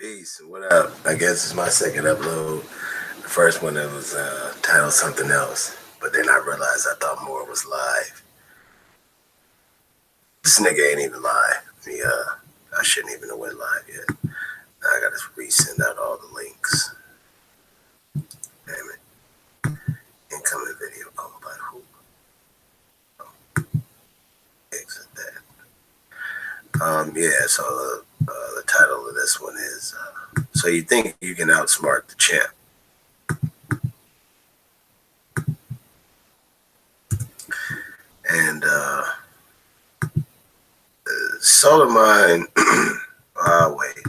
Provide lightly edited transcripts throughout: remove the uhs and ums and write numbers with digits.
Peace. What up? I guess it's my second upload. The first one that was titled something else, but then I realized I thought more was live. This nigga ain't even live. I shouldn't even have went live yet. Now I gotta resend out all the links. Damn it. Incoming video. Oh, by who? Oh. Exit that. Yeah, so the title of this one is So You Think You Can Outsmart the Champ. And Soul of Mine, wait.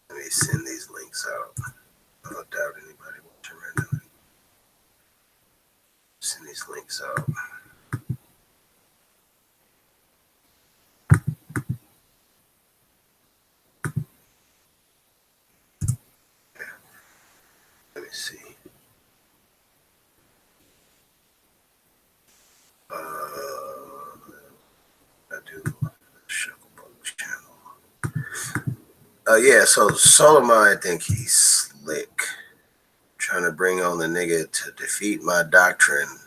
Let me send these links out. I don't doubt anybody watching right now. Send these links out. Let me see. I do Shucklebuck channel. Yeah, so Soul of Mine, I think he's slick. Trying to bring on the nigga to defeat my doctrine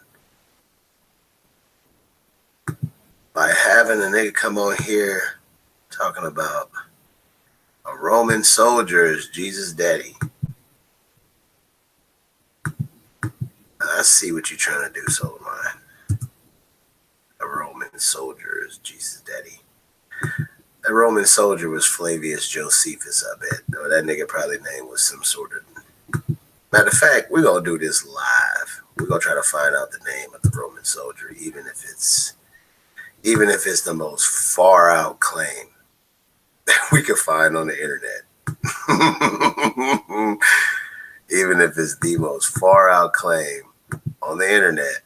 by having a nigga come on here talking about a Roman soldier is Jesus' daddy. I see what you're trying to do, Soul of Mine. A Roman soldier is Jesus' daddy. That Roman soldier was Flavius Josephus, I bet. Or that nigga probably name was some sort of... Matter of fact, we're going to do this live. We're going to try to find out the name of the Roman soldier, even if it's the most far out claim that we can find on the internet. Even if it's the most far out claim on the internet,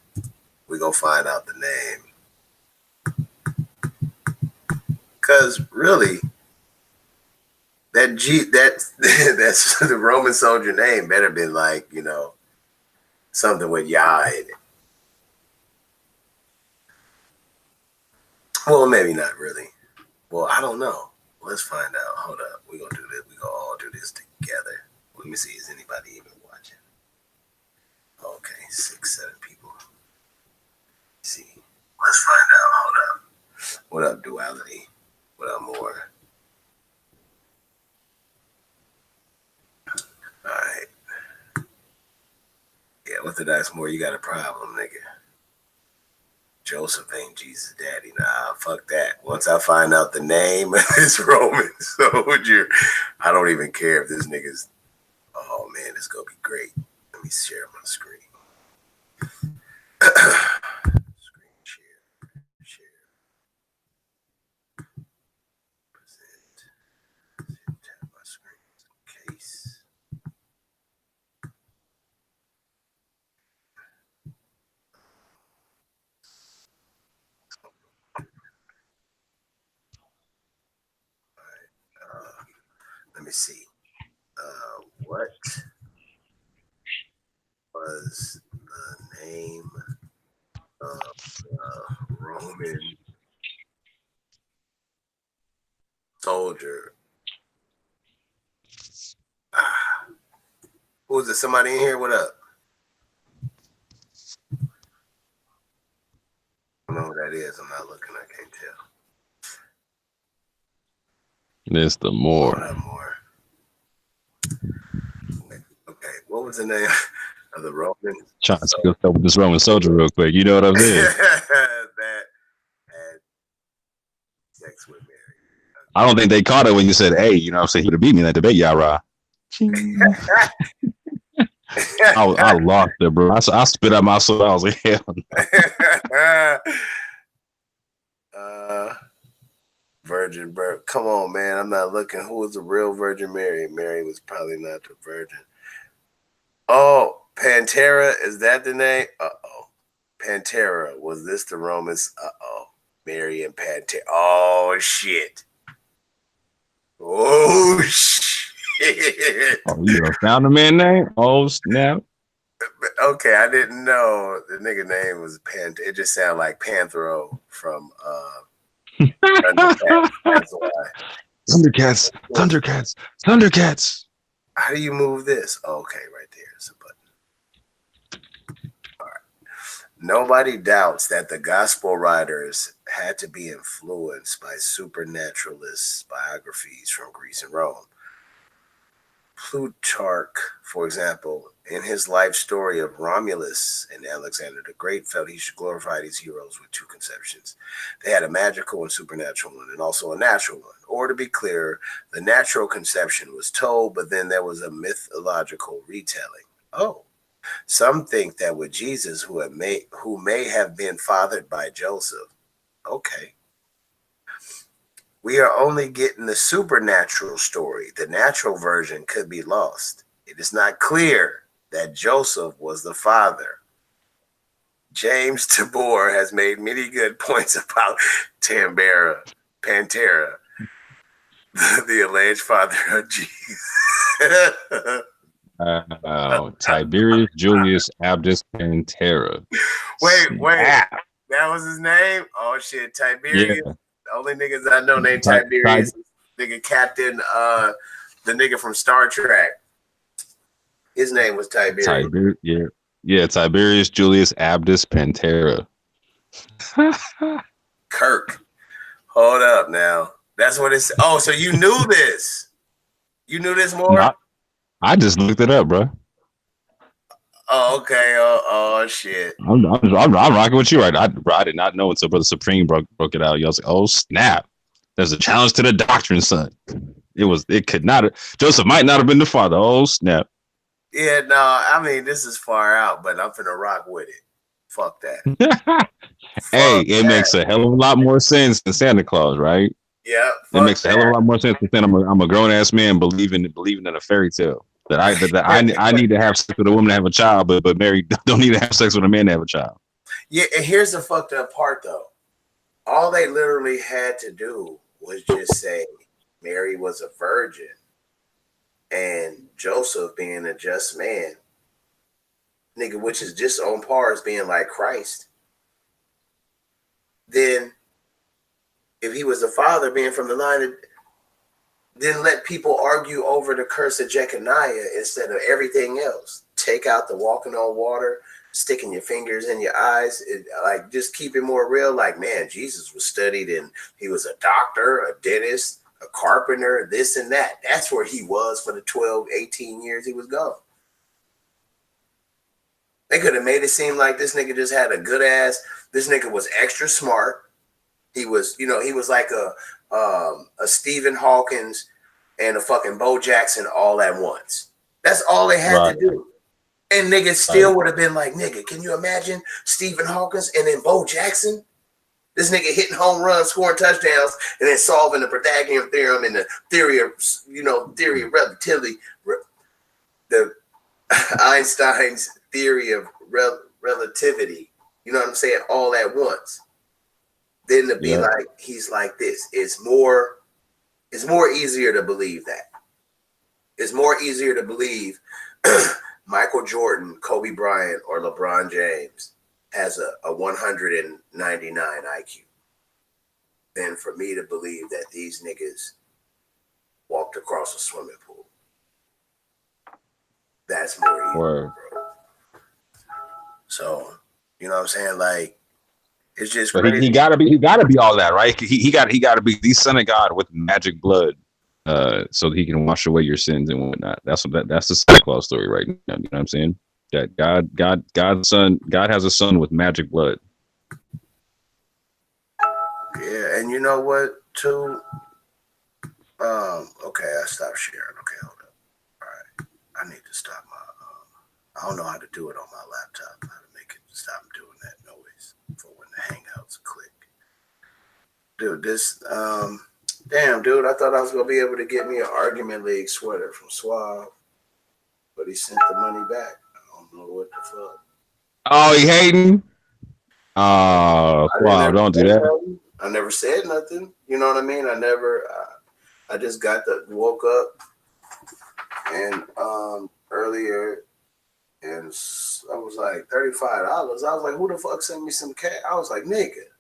we're going to find out the name. Because really, that's the Roman soldier name better been like, something with Yah in it. Well, maybe not really. Well, I don't know. Let's find out. Hold up. We're going to do this. We're going to all do this together. Let me see. Is anybody even watching? Okay. 6, 7 people. Let's see. Let's find out. Hold up. What up, Duality? What up, More? All right. Yeah, what the dice, More? You got a problem, nigga. Joseph ain't Jesus' daddy. Nah, fuck that. Once I find out the name of this Roman soldier, I don't even care if this nigga's... Oh, man, it's going to be great. Let me share my screen. Screen share. Share. Present. Tap my screen in case. Let me see. What was the name of the Roman soldier? Who is it? Somebody in here? What up? I don't know who that is. I'm not looking. I can't tell. Mr. Moore. What up, More? Okay, what was the name of the Roman? Trying to go with this Roman soldier real quick. You know what I'm saying? That had sex with Mary. I don't think they caught it when you said, "Hey, you know what I'm saying? He would have beat me in that debate, Yarah." I lost it, bro. I spit out my soul. I was like, hell no. Virgin birth. Come on, man. I'm not looking. Who was the real Virgin Mary? Mary was probably not the virgin. Oh, Pantera. Is that the name? Uh-oh. Pantera. Was this the Romans? Uh-oh. Mary and Pantera. Oh, shit. Oh, shit. Oh, you found the man name? Oh, snap. Okay, I didn't know the nigga name was Pantera. It just sounded like Panthro from... That's why. Thundercats, Thundercats, Thundercats. How do you move this? Oh, okay, right there. It's a button. All right. Nobody doubts that the gospel writers had to be influenced by supernaturalist biographies from Greece and Rome. Plutarch, for example, in his life story of Romulus and Alexander the Great, felt he should glorify these heroes with two conceptions. They had a magical and supernatural one, and also a natural one. Or to be clear, the natural conception was told, but then there was a mythological retelling. Oh, some think that with Jesus, who may have been fathered by Joseph. Okay. We are only getting the supernatural story. The natural version could be lost. It is not clear that Joseph was the father. James Tabor has made many good points about Pantera, the alleged father of Jesus. Tiberius Julius Abdus Pantera. Wait. That was his name? Oh, shit. Tiberius. Yeah. The only niggas I know named Tiberius is nigga Captain, the nigga from Star Trek. His name was Tiberius. Yeah, Tiberius Julius Abdus Pantera. Kirk. Hold up now. That's what it's. Oh, so you knew this? You knew this more? I just looked it up, bro. Oh, okay. Oh shit. I'm rocking with you, right? I did not know until Brother Supreme broke it out. Y'all was like, oh snap! There's a challenge to the doctrine, son. It could not. Joseph might not have been the father. Oh snap! Yeah, no. I mean, this is far out, but I'm finna rock with it. Fuck that. Hey, it makes a hell of a lot more sense than Santa Claus, right? Yeah, it makes a hell of a lot more sense than saying I'm a grown ass man believing in a fairy tale. That I need to have sex with a woman to have a child, but Mary don't need to have sex with a man to have a child. Yeah, and here's the fucked up part though. All they literally had to do was just say Mary was a virgin and Joseph being a just man, nigga, which is just on par as being like Christ. Then if he was the father being from the line of, then let people argue over the curse of Jeconiah instead of everything else. Take out the walking on water, sticking your fingers in your eyes. Like, just keep it more real. Like, man, Jesus was studied and he was a doctor, a dentist, a carpenter, this and that. That's where he was for the 12, 18 years he was gone. They could have made it seem like this nigga just had a good ass. This nigga was extra smart. He was, he was like a Stephen Hawkins and a fucking Bo Jackson all at once. That's all they had to do. And niggas still would have been like, nigga, can you imagine Stephen Hawkins and then Bo Jackson? This nigga hitting home runs, scoring touchdowns, and then solving the Pythagorean theorem and the theory of relativity, the Einstein's theory of relativity. You know what I'm saying? All at once. Then to be like, he's like this. It's more easier to believe that. It's more easier to believe Michael Jordan, Kobe Bryant, or LeBron James has a 199 IQ than for me to believe that these niggas walked across a swimming pool. That's more easy, bro. So, you know what I'm saying? Like, it's just crazy. He gotta be all that, right? He gotta be the son of God with magic blood, so that he can wash away your sins and whatnot. That's the Santa Claus story right now. You know what I'm saying? That God has a son with magic blood. Yeah, and you know what too? Okay, I stopped sharing. Okay, hold up. All right, I need to stop my. I don't know how to do it on my laptop. How to make it stop doing that noise for when the Hangouts click. Dude, this damn dude, I thought I was gonna be able to get me an Argument League sweater from Suave, but he sent the money back. I don't know what the fuck. Oh, he hating? Oh, wow! Don't do that. Nothing. I never said nothing. You know what I mean? I just woke up and earlier, and I was like $35. I was like, who the fuck sent me some cash? I was like, nigga,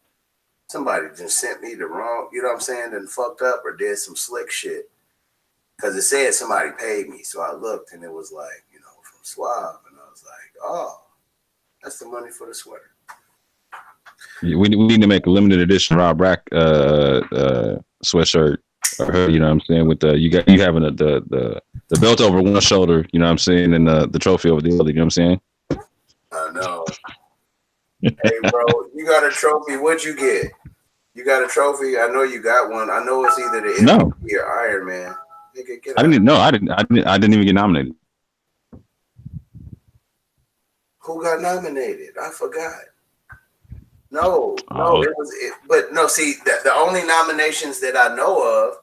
somebody just sent me the wrong, you know what I'm saying, and fucked up or did some slick shit. Because it said somebody paid me. So I looked and it was like, from Suave. And I was like, oh, that's the money for the sweater. We need to make a limited edition Rob Rack sweatshirt or hoodie, you know what I'm saying? With you having the belt over one shoulder, you know what I'm saying, and the trophy over the other, you know what I'm saying? I know. Hey, bro, you got a trophy. What'd you get? You got a trophy? I know you got one. I know it's either the MVP or Iron Man. Nigga, get out. I didn't even get nominated. Who got nominated? I forgot. No, it was it. But no, see, the only nominations that I know of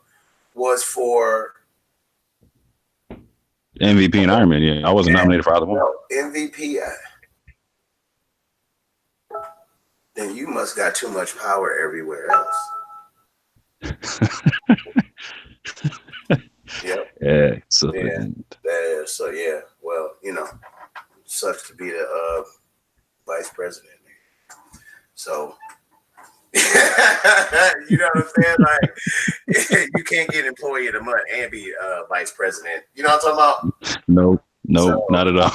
was for MVP and Iron Man. Yeah, I wasn't nominated for either one. No, MVP. Then you must got too much power everywhere else. Yep. Yeah. So yeah. Well, sucks to be the vice president. So you know what I'm saying? Like you can't get employee of the month and be vice president. You know what I'm talking about? No, not at all.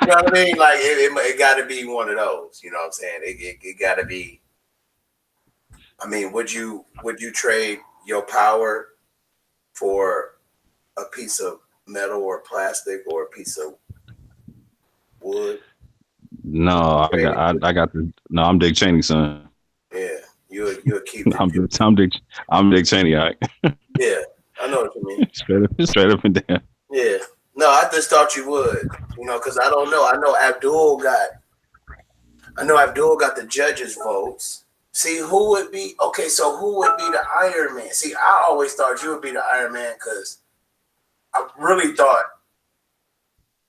You know what I mean? Like it got to be one of those. You know what I'm saying? It got to be. I mean, would you trade your power for a piece of metal or plastic or a piece of wood? No, I'm Dick Cheney's son. Yeah, you'll keep. I'm Dick Cheney. All right. Yeah, I know what you mean. straight up and down. Yeah. No, I just thought you would, because I don't know. I know Abdul got the judges' votes. See, who would be okay? So who would be the Iron Man? See, I always thought you would be the Iron Man because I really thought.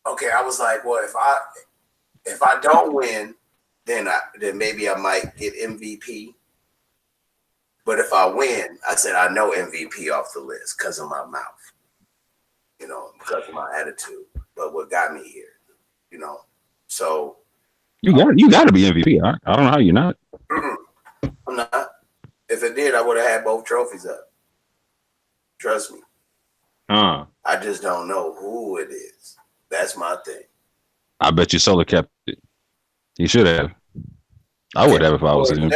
Okay, I was like, well, if I don't win, then maybe I might get MVP. But if I win, I said I know MVP off the list because of my mouth. Because of my attitude. But what got me here, so you got to be MVP. I don't know how you're not. I'm not. If it did, I would have had both trophies up. Trust me. I just don't know who it is. That's my thing. I bet you Solar kept it. He should have. I would have if I was him.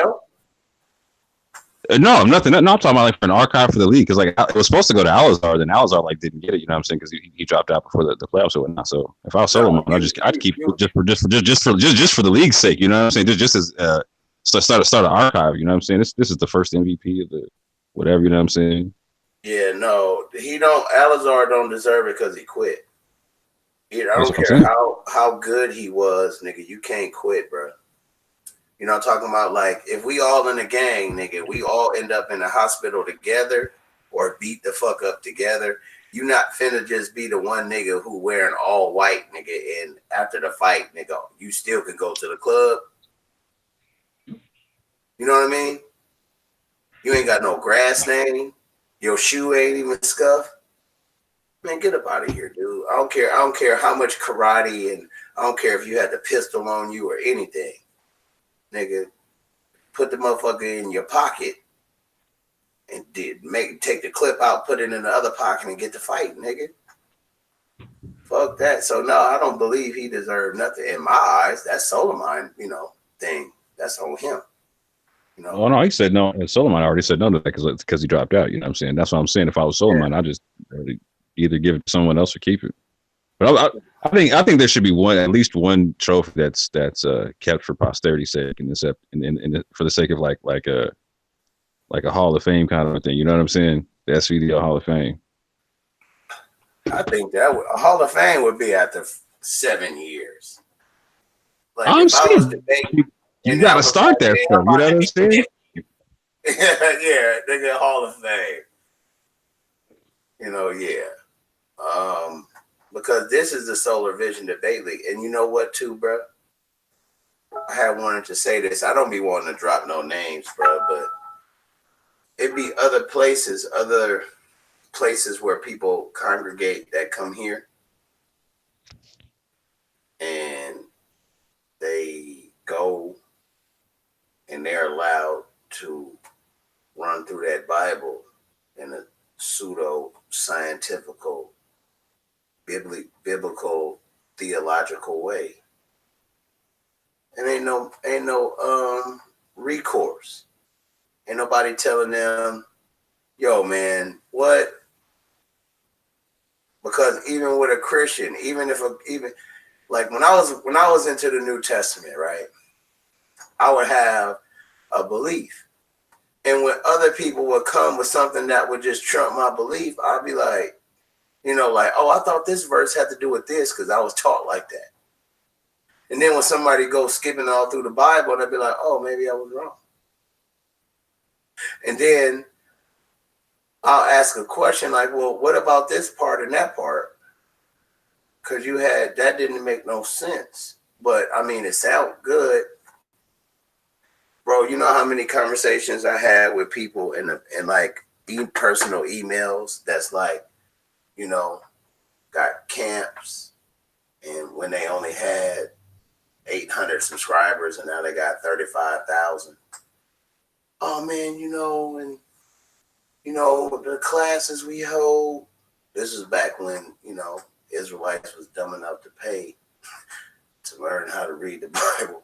No, nothing. No, I'm talking about like for an archive for the league because like it was supposed to go to Alizar, then Alizar like didn't get it. You know what I'm saying? Because he dropped out before the playoffs or whatnot. So if I was Solomon, I'd keep it just for the league's sake. You know what I'm saying? Just as start an archive. You know what I'm saying? This is the first MVP of the whatever. You know what I'm saying? Yeah, no, he don't. Alizar don't deserve it because he quit. I don't care how good he was, nigga. You can't quit, bro. You know, I'm talking about like if we all in a gang, nigga, we all end up in the hospital together or beat the fuck up together. You not finna just be the one nigga who wearing all white, nigga, and after the fight, nigga, you still can go to the club. You know what I mean? You ain't got no grass stain. Your shoe ain't even scuffed. Man, get up out of here, dude. I don't care how much karate and I don't care if you had the pistol on you or anything. Nigga, put the motherfucker in your pocket and take the clip out, put it in the other pocket and get the fight, nigga. Fuck that. So no, I don't believe he deserved nothing in my eyes. That's Solomon, thing. That's on him. Oh no, he said no. Solomon already said no to that because he dropped out. You know what I'm saying? That's what I'm saying. If I was Solomon, I just either give it to someone else or keep it. But I think there should be at least one trophy that's kept for posterity's sake, and for the sake of like a Hall of Fame kind of thing. You know what I'm saying? The SVDL Hall of Fame. I think that a Hall of Fame would be after 7 years. Like I'm saying you got to start there. You know what I'm saying? Yeah, they get Hall of Fame. Because this is the Solar Vision Debate League. And you know what, too, bro? I had wanted to say this. I don't be wanting to drop no names, bro, but it'd be other places where people congregate that come here. And they go and they're allowed to run through that Bible in a pseudo scientifical, biblical, theological way. And ain't no recourse. Ain't nobody telling them, yo, man, what? Because even with a Christian, even like when I was into the New Testament, right, I would have a belief. And when other people would come with something that would just trump my belief, I'd be like, like, oh, I thought this verse had to do with this because I was taught like that. And then when somebody goes skipping all through the Bible, they'd be like, oh, maybe I was wrong. And then I'll ask a question like, well, what about this part and that part? Because that didn't make no sense. But I mean, it sounded good. Bro, you know how many conversations I had with people in like personal emails that's like, got camps, and when they only had 800 subscribers and now they got 35,000. Oh man, the classes we hold. This is back when, Israelites was dumb enough to pay to learn how to read the Bible.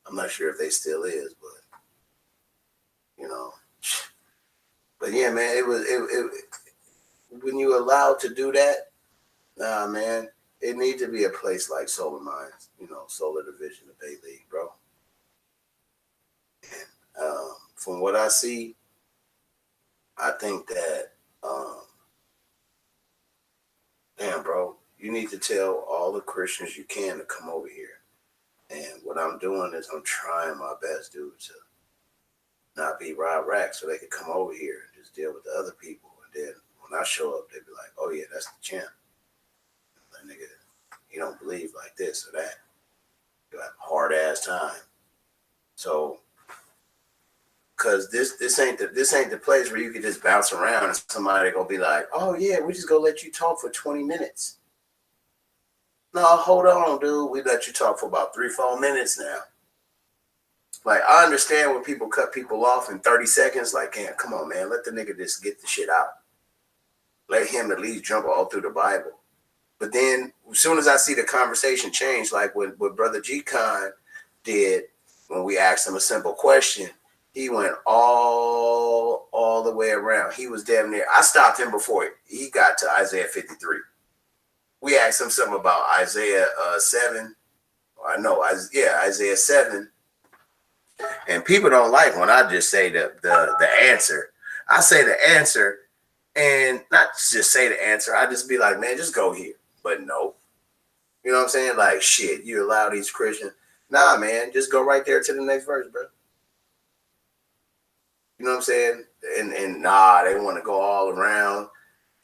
I'm not sure if they still is, but but yeah, man, it when you allowed to do that, nah, man, it need to be a place like Solar Minds, Solar Division of Bay League, bro. And from what I see, I think that, damn, bro, you need to tell all the Christians you can to come over here. And what I'm doing is I'm trying my best, dude, to not be Rob Rack so they could come over here and just deal with the other people. And then when I show up, they be like, oh, yeah, that's the champ. That nigga, he don't believe like this or that. You have a hard-ass time. So, because this ain't the place where you can just bounce around and somebody gonna be like, oh, yeah, we just gonna let you talk for 20 minutes. No, hold on, dude. We let you talk for about 3-4 minutes now. Like, I understand when people cut people off in 30 seconds. Like, come on, man. Let the nigga just get the shit out. Let him at least jump all through the Bible. But then, as soon as I see the conversation change, like what Brother G-Con did when we asked him a simple question, he went all the way around. He was damn near. I stopped him before he got to Isaiah 53. We asked him something about Isaiah 7. Isaiah 7. And people don't like when I just say the answer. I say the answer and not just say the answer. I just be like, man, just go here. But no. You know what I'm saying? Like, shit, you allow these Christians. Nah, man, just go right there to the next verse, bro. You know what I'm saying? And nah, they want to go all around.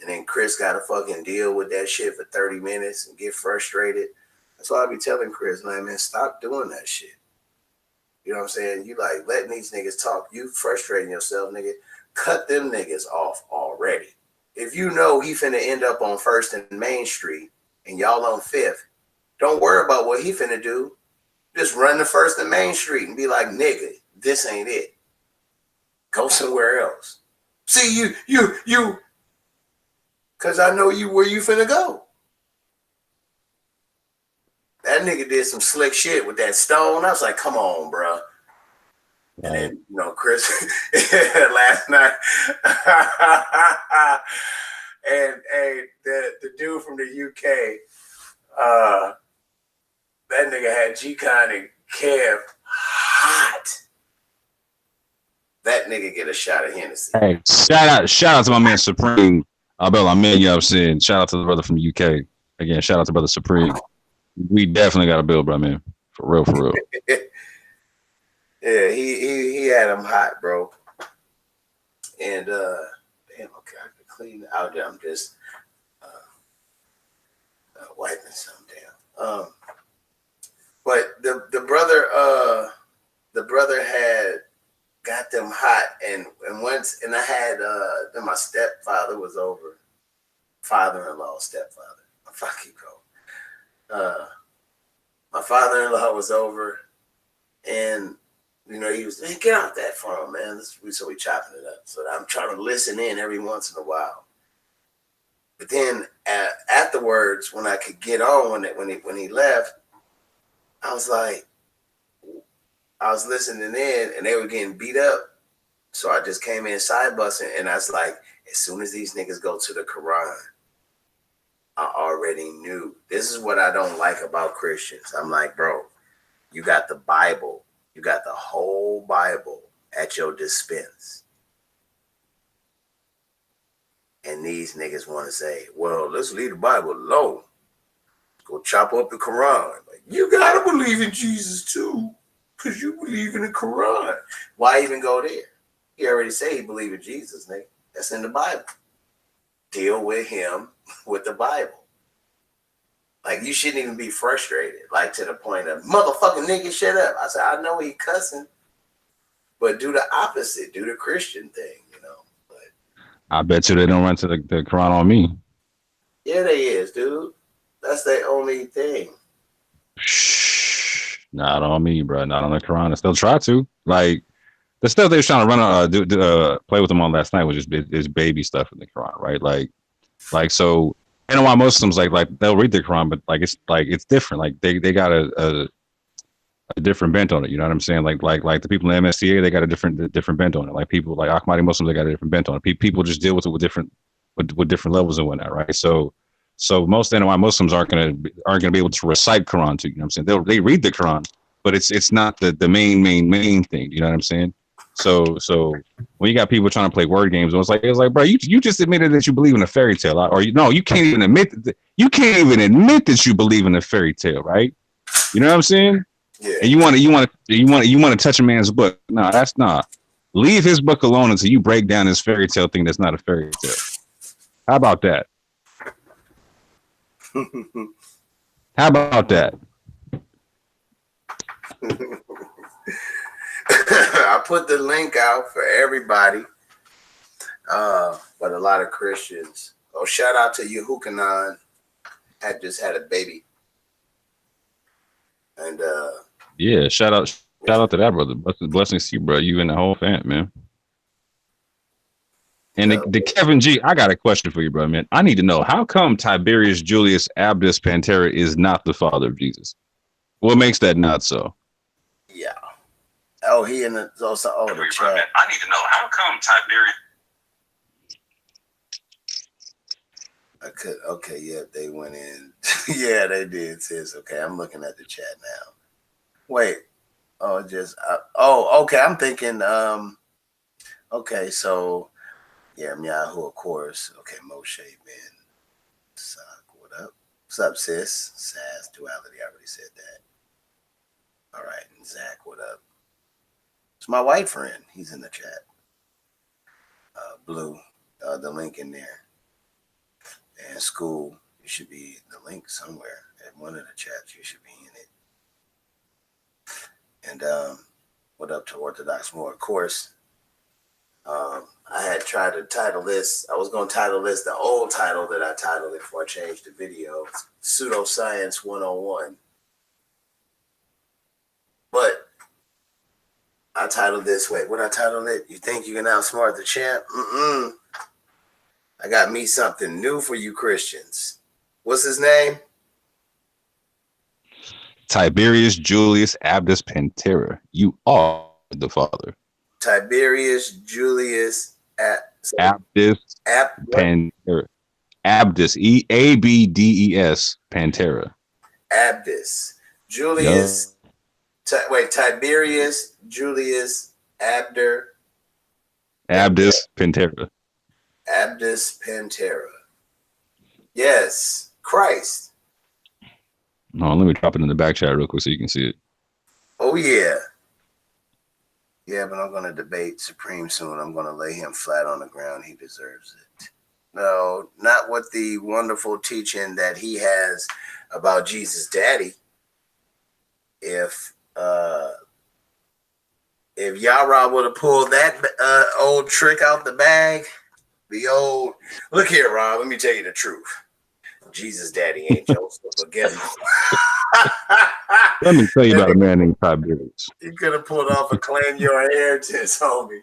And then Chris got to fucking deal with that shit for 30 minutes and get frustrated. That's why I be telling Chris, like, man, stop doing that shit. You know what I'm saying? You like letting these niggas talk. You frustrating yourself, nigga. Cut them niggas off already. If you know he finna end up on 1st and Main Street and y'all on 5th, don't worry about what he finna do. Just run to 1st and Main Street and be like, nigga, this ain't it. Go somewhere else. See, you, because I know you where you finna go. That nigga did some slick shit with that stone. I was like, come on, bro. And then, Chris, last night, and the dude from the UK, that nigga had G-Con and Kev hot. That nigga get a shot of Hennessy. Hey, shout out to my man Supreme. Abel, man, you know what I'm saying? Shout out to the brother from the UK. Again, shout out to brother Supreme. We definitely got a bill, bro, man. For real. Yeah, he had him hot, bro. And damn, okay, I can clean it out there. I'm just wiping something down. But the brother had got them hot, and I had then my stepfather was over, father-in-law, stepfather. Fuck you, bro. My father-in-law was over, and You know, he was, hey, get out that phone, man. So we chopping it up. So I'm trying to listen in every once in a while. But then afterwards, when I could get on, when he left, I was like, I was listening in, and they were getting beat up. So I just came in side busting, and I was like, as soon as these niggas go to the Quran, I already knew. This is what I don't like about Christians. I'm like, bro, you got the Bible. You got the whole Bible at your dispense. And these niggas want to say, well, let's leave the Bible alone. Go chop up the Quran. Like, you got to believe in Jesus too, because you believe in the Quran. Why even go there? He already said he believed in Jesus, nigga. That's in the Bible. Deal with him with the Bible. Like, you shouldn't even be frustrated, like to the point of, motherfucking nigga, shut up. I said, I know he cussing, but do the opposite. Do the Christian thing, you know. But I bet you they don't run to the Quran on me. yeah, they is, dude. That's their only thing. Not on me, bro. Not on the Quran. I still try to. Like, the stuff they were trying to run, play with them on last night was just is baby stuff in the Quran, right? Like so. And why Muslims like they'll read the Quran, but it's different. Like they got a different bent on it. You know what I'm saying? Like the people in the MSCA, they got a different bent on it. Like people like Ahmadi Muslims, they got a different bent on it. People just deal with it with different levels and whatnot, right? So most NY Muslims aren't gonna be able to recite Quran to you. You know what I'm saying? They read the Quran, but it's not the main thing. You know what I'm saying? So when you got people trying to play word games, it was like, bro, you just admitted that you believe in a fairy tale, or you can't even admit that you believe in a fairy tale, right? You know what I'm saying? Yeah. And you want to touch a man's book? No, that's not. Leave his book alone until you break down this fairy tale thing that's not a fairy tale. How about that? How about that? I put the link out for everybody, but a lot of Christians. Oh, shout out to Yehukanan. Had just had a baby, and yeah, shout out to that brother. Blessings to you, bro. You and the whole fam, man. And the Kevin G, I got a question for you, bro, man. I need to know, how come Tiberius Julius Abdus Pantera is not the father of Jesus? What makes that not so? Yeah. Oh, he in the also the chat. Man. I need to know, how come Tiberius? I could. Okay, yeah, they went in. Yeah, they did. Sis. Okay, I'm looking at the chat now. Wait. Oh, okay. I'm thinking. Okay, so. Yeah, Yahoo, of course. Okay, Moshe, man. Sock, what up? What's up, sis? Sass, duality, I already said that. All right, and Zach, what up? It's my white friend. He's in the chat. Blue, the link in there. And school, you should be the link somewhere. At one of the chats, you should be in it. And what up to Orthodox More? Of course. I had tried to title this. I was going to title this the old title that I titled it before I changed the video, Pseudoscience 101. But I titled this, wait, what I titled it? You think you can outsmart the champ? I got me something new for you Christians. What's his name? Tiberius Julius Abdus Pantera. You are the father. Tiberius Julius Abdus Pantera. Abdus, Abdes Pantera. Abdus Julius. Tiberius Julius Abdus Pantera. Abdus Pantera. Yes, Christ. No, let me drop it in the back chat real quick so you can see it. Oh yeah. Yeah, but I'm going to debate Supreme soon. I'm going to lay him flat on the ground. He deserves it. No, not with the wonderful teaching that he has about Jesus' daddy. If Yarah would have pulled that old trick out the bag, look here, Rob, let me tell you the truth. Jesus' daddy ain't Joseph, but get him. Let me tell you about a man named Tiberius. You could have pulled off a claim your inheritance, homie.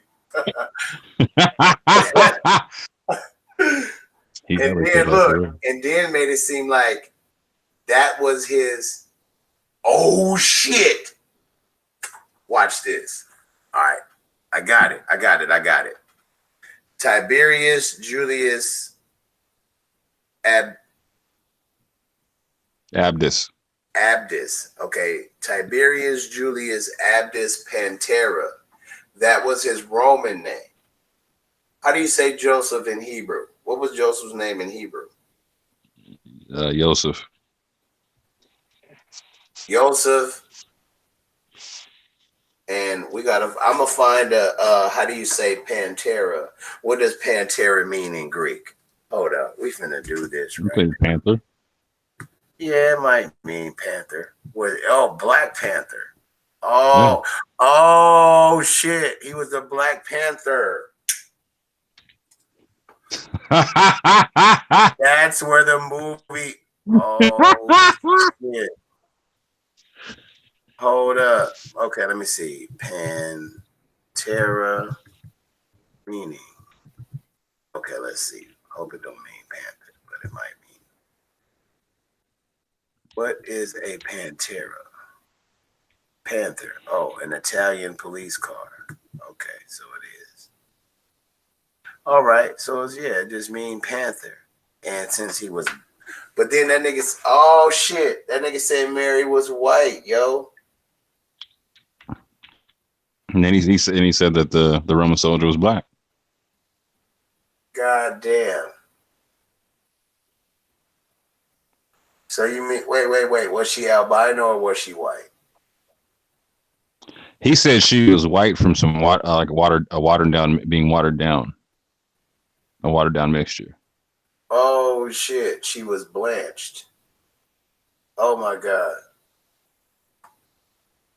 And then look, and then made it seem like that was his. Oh shit! Watch this. All right, I got it. Tiberius Julius Abdus. Okay, Tiberius Julius Abdus Pantera. That was his Roman name. How do you say Joseph in Hebrew? What was Joseph's name in Hebrew? Joseph. And I'm gonna find how do you say Pantera? What does Pantera mean in Greek? Hold up, we finna do this, right? Panther. Yeah, it might mean Panther. Black Panther. Oh shit, he was a Black Panther. That's where the movie. Oh shit. Hold up. Okay, let me see. Pantera meaning. Okay, let's see. Hope it don't mean panther, but it might mean. What is a Pantera? Panther. Oh, an Italian police car. Okay, so it is. All right, so it just mean Panther. And since he was, but then that nigga, oh shit, that nigga said Mary was white, yo. And then he said that the Roman soldier was black. God damn. So you mean wait? Was she albino or was she white? He said she was white from some watered down mixture. Oh shit, she was blanched. Oh my god.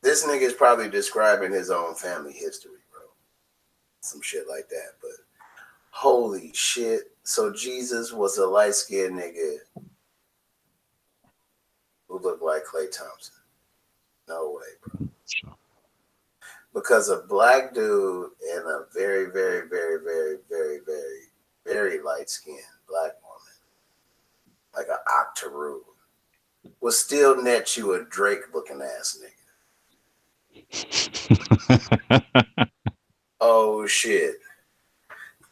This nigga is probably describing his own family history, bro. Some shit like that, but holy shit. So Jesus was a light-skinned nigga who looked like Klay Thompson. No way, bro. Sure. Because a black dude and a very, very, very, very, very, very, very light-skinned black woman, like an octoroon, will still net you a Drake-looking ass nigga. Oh shit.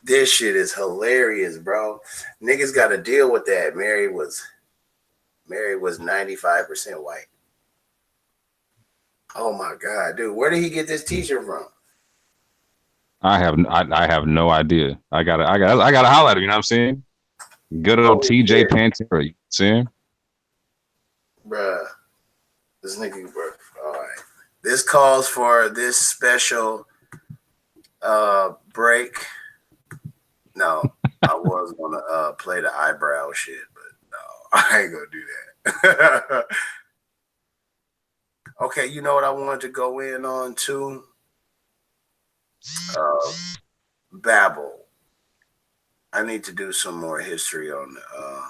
This shit is hilarious, bro. Niggas got to deal with that. Mary was 95% white. Oh my god, dude. Where did he get this t-shirt from? I have no idea. I gotta holler at him, you know what I'm saying? Good old TJ Pantera, you know what I'm saying? Bruh. This nigga, bro. All right. This calls for this special break. No, I was gonna play the eyebrow shit, but no, I ain't gonna do that. Okay, you know what I wanted to go in on too? Babel. I need to do some more history on the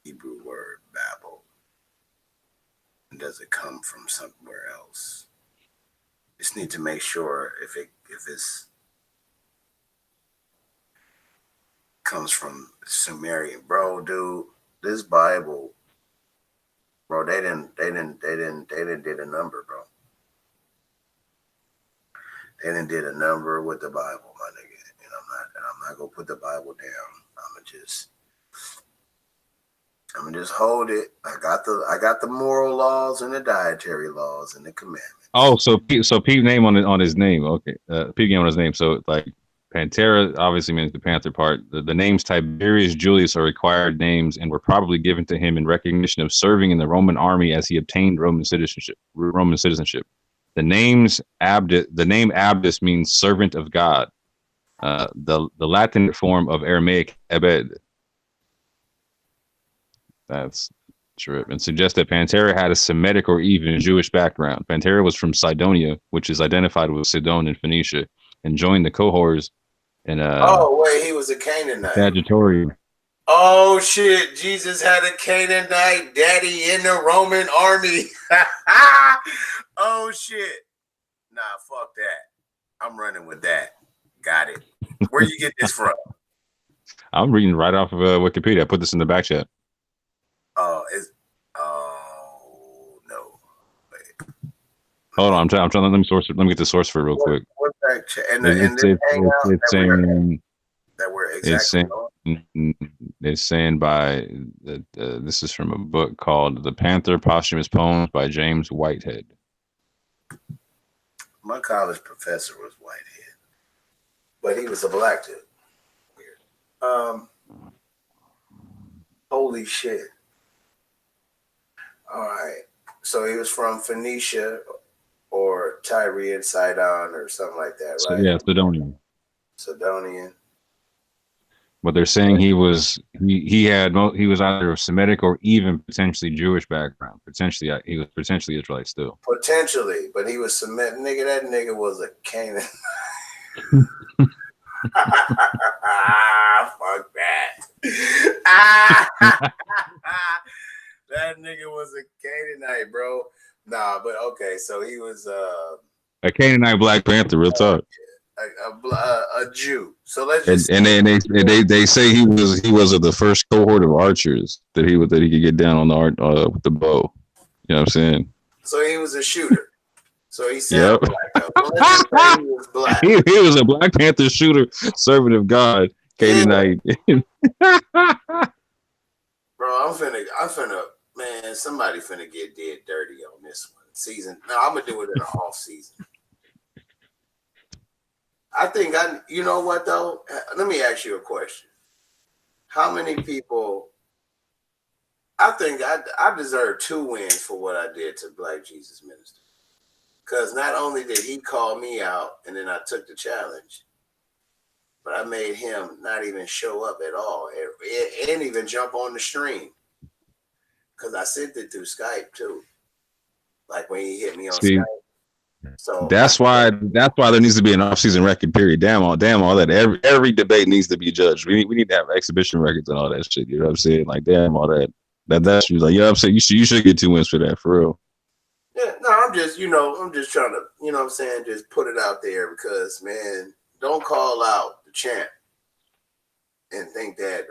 Hebrew word Babel. Does it come from somewhere else? Just need to make sure if it's comes from Sumerian, bro, dude. This Bible, bro, they didn't did a number, bro. They didn't did a number with the Bible, my nigga. And I'm not gonna put the Bible down. I'm gonna just hold it. I got the moral laws and the dietary laws and the commandments. Oh, so Pete name on his name. Okay, Pete name on his name. So like Pantera obviously means the panther part. The names Tiberius Julius are required names and were probably given to him in recognition of serving in the Roman army as he obtained Roman citizenship. The name Abdus means servant of God. The Latin form of Aramaic Ebed. That's true. And suggests that Pantera had a Semitic or even Jewish background. Pantera was from Cydonia, which is identified with Sidon and Phoenicia, and joined the cohorts in he was a Canaanite. Sagittarius. Oh shit! Jesus had a Canaanite daddy in the Roman army. Oh shit! Nah, fuck that. I'm running with that. Got it. Where you get this from? I'm reading right off of Wikipedia. I put this in the back chat. Oh, oh no. Wait. Hold on, I'm trying. Let me source it. Let me get the source for it real quick. What that and It's this hangout saying that we're exactly it's saying by this is from a book called The Panther Posthumous Poems by James Whitehead. My college professor was Whitehead, but he was a black dude. Weird. Holy shit. All right. So he was from Phoenicia or Tyre and Sidon or something like that, right? So, yeah, Sidonian. Sidonian. But they're saying he was either Semitic or even potentially Jewish background. Potentially, he was potentially Israelite still. Potentially, but he was Semitic. Nigga, that nigga was a Canaan. Fuck that. That nigga was a Canaanite, bro. Nah, but okay, so he was a Canaanite Black Panther, real talk. A Jew. So let's just they say he was of the first cohort of archers that he could get down on the art with the bow. You know what I'm saying? So he was a shooter. So he said, yep. Black. Well, let's just say he was black. He was a Black Panther shooter, servant of God, Canaanite. Yeah. Bro, I'm finna, man, somebody finna get dead dirty on this one. Season. No, I'm gonna do it in the off season. I think you know what though? Let me ask you a question. How many people, I think I deserve 2 wins for what I did to Black Jesus Minister. Because not only did he call me out and then I took the challenge, but I made him not even show up at all and even jump on the stream. Because I sent it through Skype too. Like when he hit me on Skype. So that's why there needs to be an off-season record period. Damn all that. Every debate needs to be judged. We need to have exhibition records and all that shit. You know what I'm saying? Like damn all that. That's like, you know what I'm saying? You should get 2 wins for that, for real. Yeah, no, I'm just trying to, you know what I'm saying, just put it out there because man, don't call out the champ and think that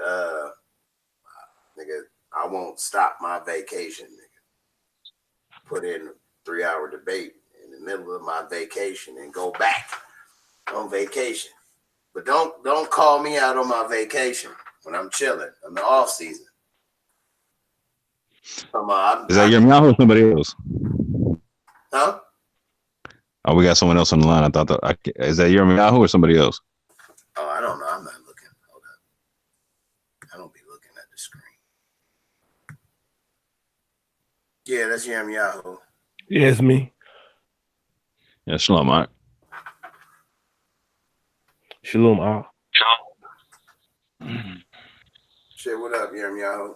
nigga, I won't stop my vacation, nigga. Put in a 3-hour debate in the middle of my vacation and go back on vacation. But don't call me out on my vacation when I'm chilling. I'm the off season. Is that your mouth or somebody else? Huh? Oh, we got someone else on the line. I thought is that your Yahoo or somebody else? Oh, I don't know. I'm not looking. Hold up. I don't be looking at the screen. Yeah, that's Yahoo. Yeah, it's me. Yeah, shalom, Mike. Shalom, all. Shit, what up, Yahoo?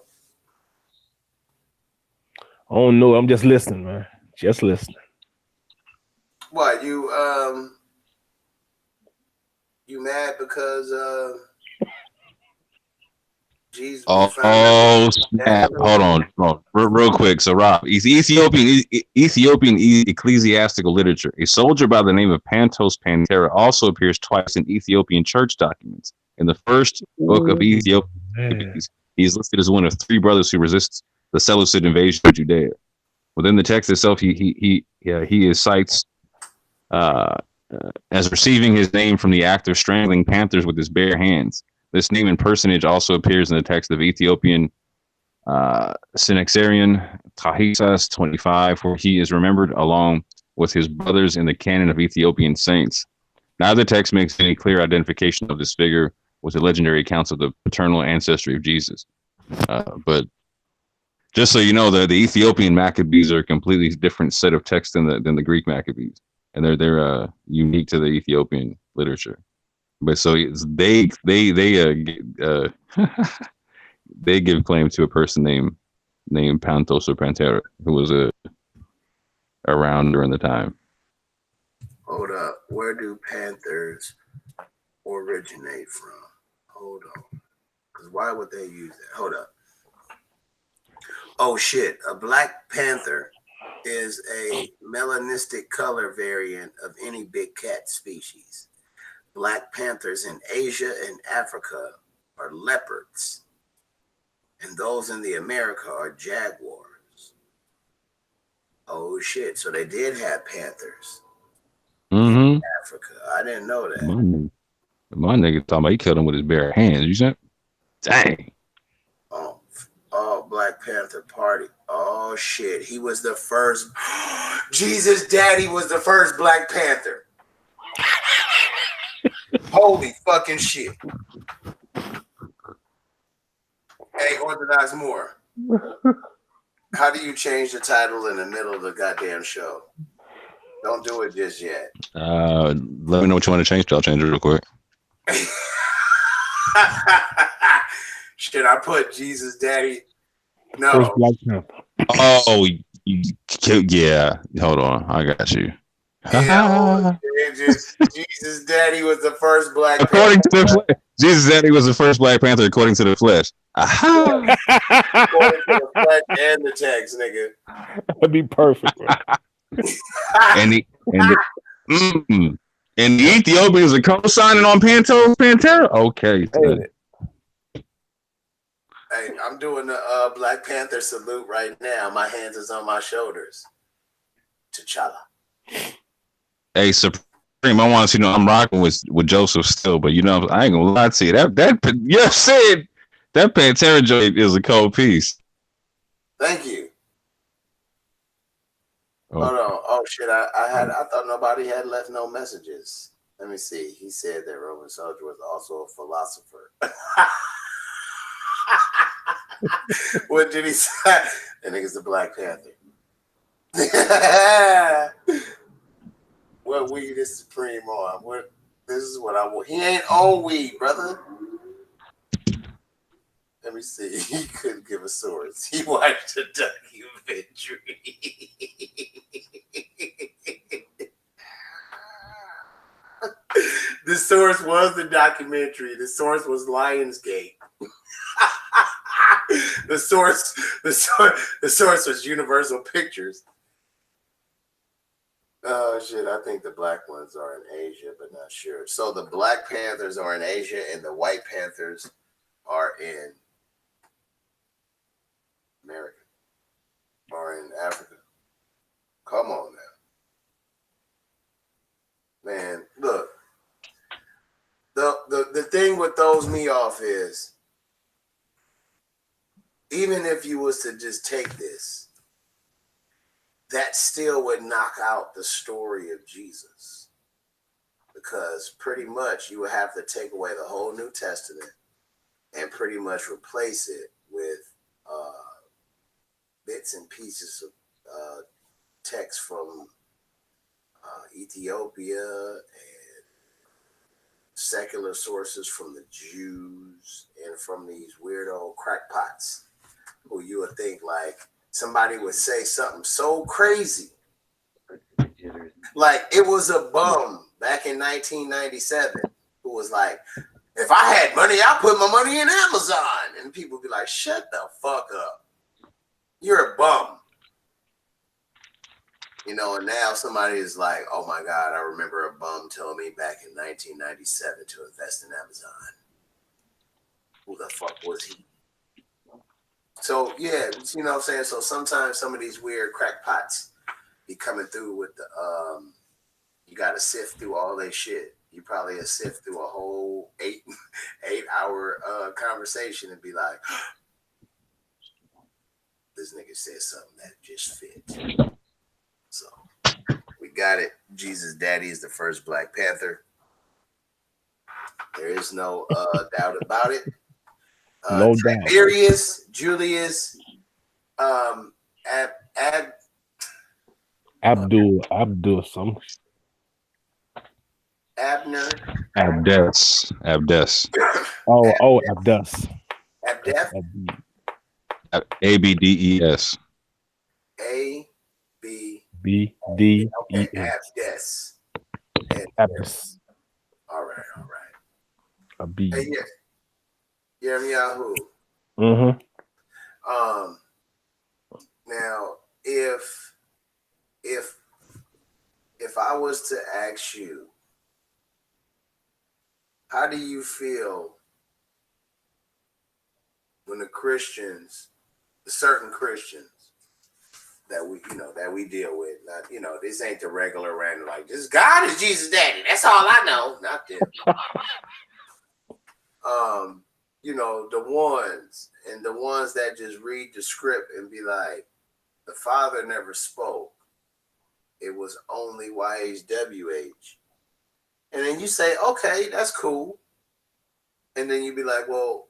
I don't know. I'm just listening, man. Just listening. What, you mad because Jesus? Oh snap! Hold on, real quick. So Rob, Ethiopian ecclesiastical literature. A soldier by the name of Pantos Pantera also appears twice in Ethiopian church documents. In the first book of Ethiopian, he is listed as one of 3 brothers who resists the Seleucid invasion of Judea. Within the text itself, he is cites as receiving his name from the act of strangling panthers with his bare hands. This name and personage also appears in the text of Ethiopian Synaxarion Tahisas 25, where he is remembered along with his brothers in the canon of Ethiopian saints. Neither text makes any clear identification of this figure with the legendary accounts of the paternal ancestry of Jesus. But just so you know, the Ethiopian Maccabees are a completely different set of texts than the Greek Maccabees, and they're unique to the Ethiopian literature. But so they they give claim to a person named Panthos or Pantera who was around during the time. Hold up, where do panthers originate from? Hold on. Why would they use that? Hold up. Oh shit! A Black Panther is a melanistic color variant of any big cat species. Black panthers in Asia and Africa are leopards, and those in the America are jaguars. Oh shit! So they did have panthers in Africa. I didn't know that. My nigga talking about he killed him with his bare hands. You said, dang. Oh, Black Panther Party. Oh shit! He was the first. Jesus, Daddy was the first Black Panther. Holy fucking shit! Hey, Orthodox Moore. How do you change the title in the middle of the goddamn show? Don't do it just yet. Let me know what you want to change. I'll change it real quick. Should I put Jesus Daddy? No. First Black Panther. Oh, yeah. Hold on. I got you. Yeah, Jesus Daddy was the first Black according Panther. to the flesh. Jesus Daddy was the first Black Panther according to the flesh. According to the flesh and the text, nigga. That'd be perfect. and the Ethiopians are co-signing on Pantera. Okay. Hey, I'm doing the Black Panther salute right now. My hands is on my shoulders. T'Challa. Hey, Supreme, I want to I'm rocking with Joseph still, but I ain't gonna lie to you. That you said that Pantera joint is a cold piece. Thank you. Oh. Hold on. Oh shit! I thought nobody had left no messages. Let me see. He said that Roman Soldier was also a philosopher. What did he say? That nigga's the Black Panther. What weed is Supreme on? This is what I want. He ain't on weed, brother. Let me see. He couldn't give a source. He watched a documentary. The source was the documentary. The source was Lionsgate. The source was Universal Pictures. Oh shit! I think the black ones are in Asia, but not sure. So the Black Panthers are in Asia, and the White Panthers are in America or in Africa. Come on now, man. Look, the thing what throws me off is, even if you was to just take this, that still would knock out the story of Jesus, because pretty much you would have to take away the whole New Testament and pretty much replace it with bits and pieces of text from Ethiopia and secular sources from the Jews and from these weirdo crackpots who you would think like somebody would say something so crazy. Like it was a bum back in 1997 who was like, if I had money, I'd put my money in Amazon. And people would be like, shut the fuck up. You're a bum. You know, and now somebody is like, oh my God, I remember a bum telling me back in 1997 to invest in Amazon. Who the fuck was he? So, yeah, you know what I'm saying? So sometimes some of these weird crackpots be coming through with the, you got to sift through all that shit. You probably sift through a whole 8-hour conversation and be like, this nigga said something that just fit. So we got it. Jesus Daddy is the first Black Panther. There is no doubt about it. No doubt. Tiberius, Julius, Abdul, some Abner. Abdes. Oh, Abdus. Abdef. ABDES. ABDES. Abdus. All right. A B. Hey, yeah. Yahoo. Mm-hmm. Now if I was to ask you, how do you feel when the certain Christians that we deal with, not, this ain't the regular random, like, this God is Jesus daddy, that's all I know, not them. The ones that just read the script and be like, the Father never spoke, it was only YHWH. And then you say, okay, that's cool. And then you be like, well,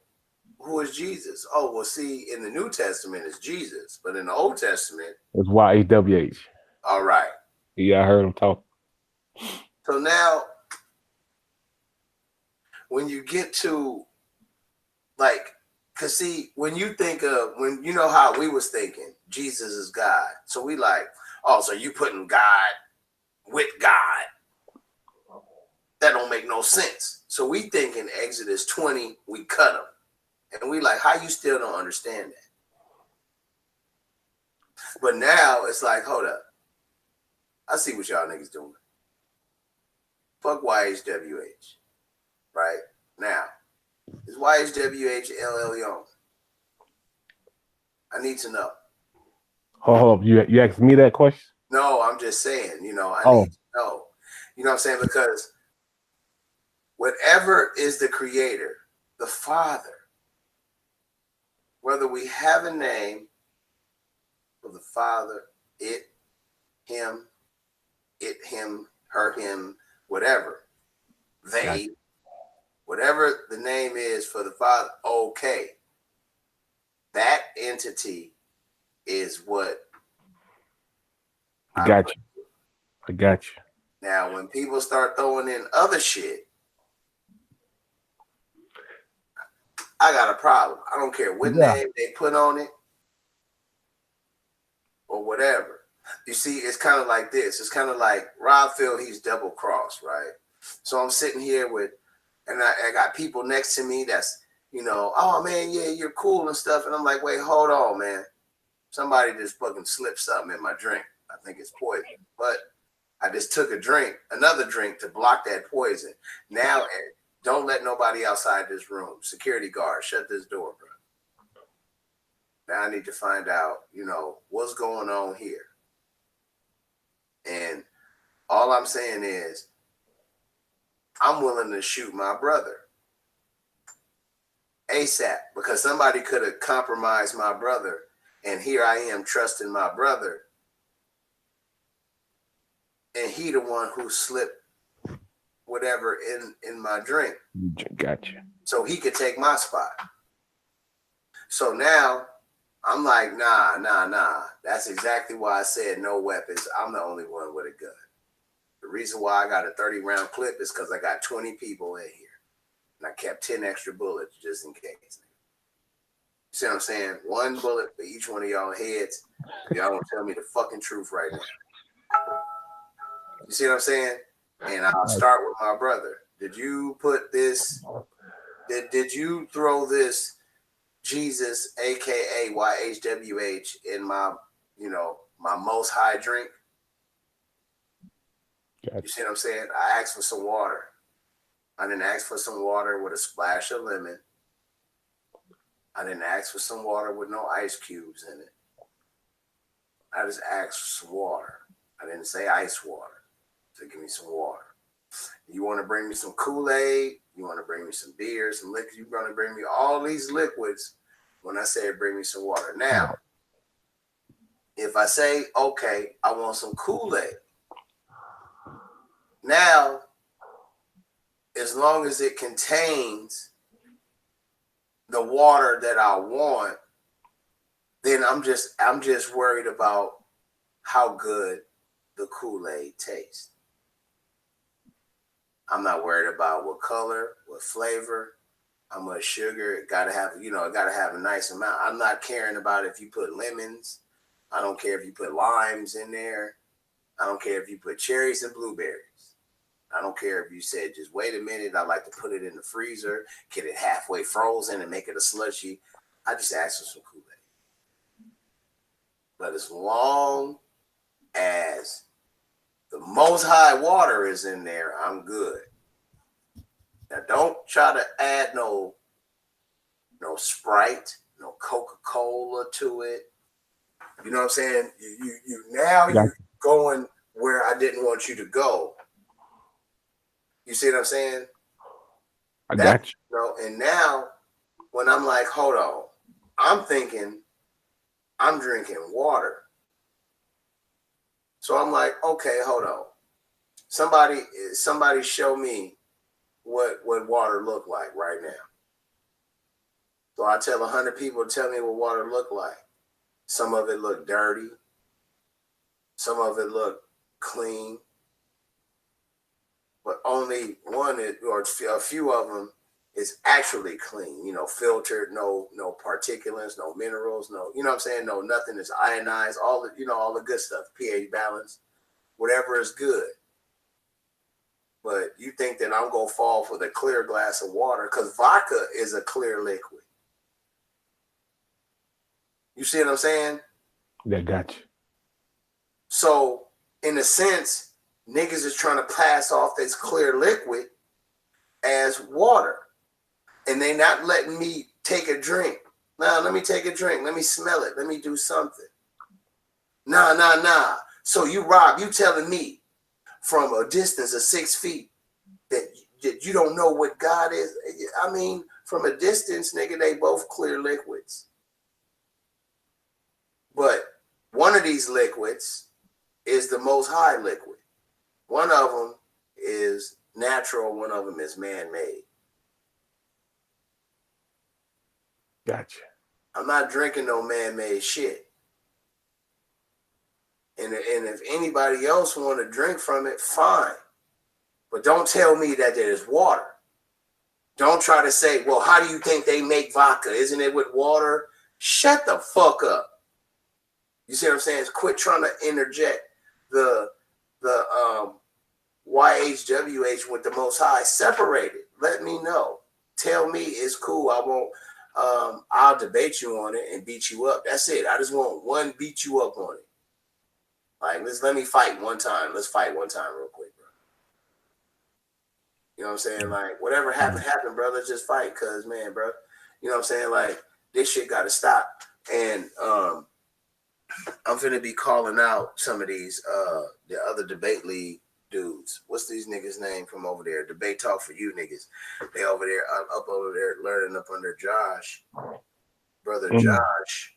who is Jesus? Oh, well, see, in the New Testament it's Jesus, but in the Old Testament It's YHWH. all right. Yeah, I heard him talk. So now, when you get to, like, because see, when you think of, when you know how we was thinking, Jesus is God. So we like, oh, so you putting God with God. That don't make no sense. So we think in Exodus 20, we cut him. And we like, how you still don't understand that? But now it's like, hold up. I see what y'all niggas doing. Fuck YHWH. Right? Now, is YHWH LL Young? I need to know. Hold up. You asked me that question? No, I'm just saying, I need to know. You know what I'm saying? Because whatever is the creator, the Father, whether we have a name for the Father, it, him, her, him, whatever, they, whatever the name is for the Father, okay. That entity is what I got you. Now, when people start throwing in other shit, I got a problem. I don't care what name they put on it or whatever. You see, it's kind of like this. It's kind of like Rob feel he's double crossed, right? So I'm sitting here and I got people next to me that's, oh man, yeah, you're cool and stuff. And I'm like, wait, hold on, man. Somebody just fucking slipped something in my drink. I think it's poison. But I just took another drink to block that poison. Now, don't let nobody outside this room. Security guard, shut this door, bro. Now I need to find out, what's going on here. And all I'm saying is, I'm willing to shoot my brother ASAP, because somebody could have compromised my brother. And here I am trusting my brother. And he the one who slipped whatever in my drink. Gotcha. So he could take my spot. So now I'm like, nah. That's exactly why I said no weapons. I'm the only one with a gun. The reason why I got a 30-round clip is because I got 20 people in here. And I kept 10 extra bullets just in case. You see what I'm saying? One bullet for each one of y'all heads. Y'all don't tell me the fucking truth right now. You see what I'm saying? And I'll start with my brother. Did you put this? Did you throw this Jesus, aka YHWH, in my, my most high drink? Gotcha. You see what I'm saying? I asked for some water. I didn't ask for some water with a splash of lemon. I didn't ask for some water with no ice cubes in it. I just asked for some water. I didn't say ice water. So give me some water. You want to bring me some Kool-Aid? You want to bring me some beer, some liquor? You're going to bring me all these liquids when I say bring me some water. Now, if I say, okay, I want some Kool-Aid. Now, as long as it contains the water that I want, then I'm just worried about how good the Kool-Aid tastes. I'm not worried about what color, what flavor, how much sugar. It gotta have, it gotta have a nice amount. I'm not caring about if you put lemons. I don't care if you put limes in there. I don't care if you put cherries and blueberries. I don't care if you said just wait a minute. I like to put it in the freezer, get it halfway frozen, and make it a slushy. I just ask for some Kool-Aid. But as long as the Most High water is in there, I'm good. Now, don't try to add no Sprite, no Coca-Cola to it. You know what I'm saying? You're going where I didn't want you to go. You see what I'm saying? I got you. And now when I'm like, hold on, I'm thinking I'm drinking water. So I'm like, okay, hold on. Somebody show me what water look like right now. So I tell 100 people to tell me what water look like. Some of it look dirty. Some of it look clean. But only one or a few of them is actually clean, filtered, no particulates, no minerals, no, you know what I'm saying? No, nothing is ionized, all the good stuff, pH balance, whatever is good. But you think that I'm going to fall for the clear glass of water because vodka is a clear liquid. You see what I'm saying? Yeah, got you. So, in a sense, niggas is trying to pass off this clear liquid as water. And they not letting me take a drink. Nah, let me take a drink. Let me smell it. Let me do something. Nah. So you telling me from a distance of 6 feet that you don't know what God is? I mean, from a distance, nigga, they both clear liquids. But one of these liquids is the Most High liquid. One of them is natural. One of them is man-made. Gotcha. I'm not drinking no man-made shit. And if anybody else want to drink from it, fine. But don't tell me that there is water. Don't try to say, well, how do you think they make vodka? Isn't it with water? Shut the fuck up. You see what I'm saying? Quit trying to interject the YHWH with the Most High. Separate it. Let me know. Tell me it's cool. I won't. I'll debate you on it and beat you up. That's it. I just want one beat you up on it. Like, let me fight one time. Let's fight one time real quick, bro. You know what I'm saying? Like, whatever happened, bro. Let's just fight. Cause man, bro, you know what I'm saying? Like, this shit gotta stop. And I'm finna be calling out some of these the other debate league dudes. What's these niggas' name from over there? Debate Talk for You niggas. They over there, up over there learning up under Josh, brother Josh,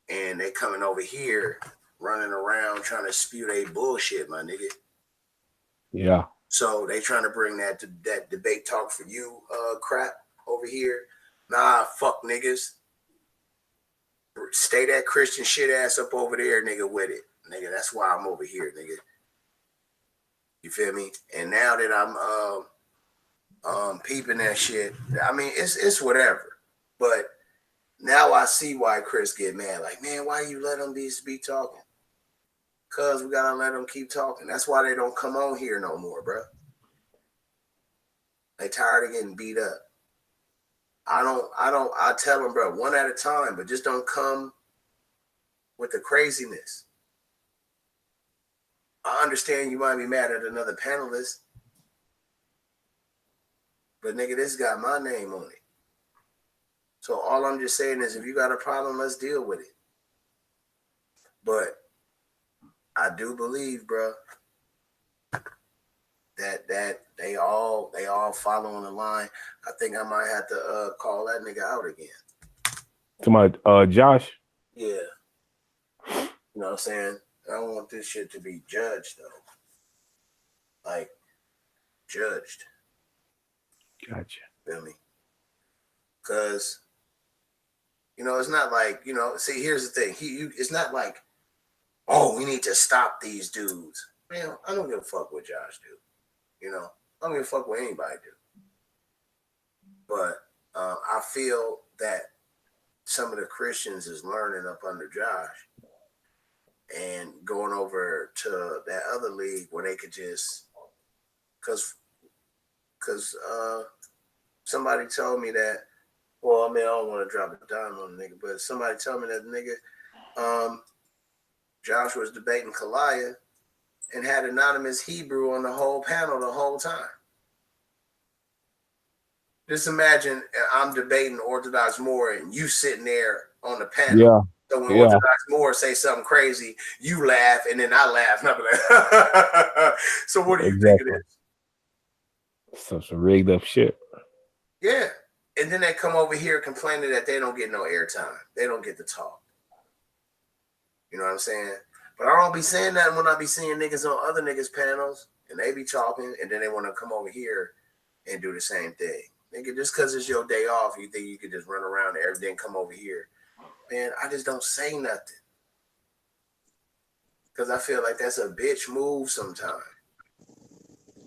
and they coming over here running around trying to spew they bullshit, my nigga. Yeah. So they trying to bring that Debate Talk for You crap over here. Nah, fuck niggas. Stay that Christian shit ass up over there, nigga, with it. Nigga, that's why I'm over here, nigga. You feel me? And now that I'm peeping that shit, I mean, it's whatever. But now I see why Chris get mad. Like, man, why you let them be talking? Cause we gotta let them keep talking. That's why they don't come on here no more, bro. They tired of getting beat up. I tell them, bro, one at a time, but just don't come with the craziness. I understand you might be mad at another panelist, but nigga, this got my name on it. So all I'm just saying is if you got a problem, let's deal with it. But I do believe, bro, that they all following the line. I think I might have to call that nigga out again. To my Josh. Yeah. You know what I'm saying? I don't want this shit to be judged though. Like judged. Gotcha. Feel me? Cause it's not like, see, here's the thing. It's not like, oh, we need to stop these dudes. Man, I don't give a fuck what Josh do. I don't give a fuck what anybody do. But I feel that some of the Christians is learning up under Josh and going over to that other league where they could just because somebody told me that. Well, I mean, I don't want to drop a dime on the nigga, but somebody told me that the nigga, Josh was debating Kalaya and had anonymous Hebrew on the whole panel the whole time. Just imagine I'm debating Orthodox Moore and you sitting there on the panel. Yeah. So when Yeah. Orthodox Moore say something crazy, you laugh and then I laugh. And I be like, so what do you think it is? Some rigged up shit. Yeah. And then they come over here complaining that they don't get no airtime. They don't get to talk. You know what I'm saying? But I don't be saying that when I be seeing niggas on other niggas panels and they be talking and then they want to come over here and do the same thing. Nigga, just because it's your day off, you think you could just run around and everything come over here. Man, I just don't say nothing. Because I feel like that's a bitch move sometimes.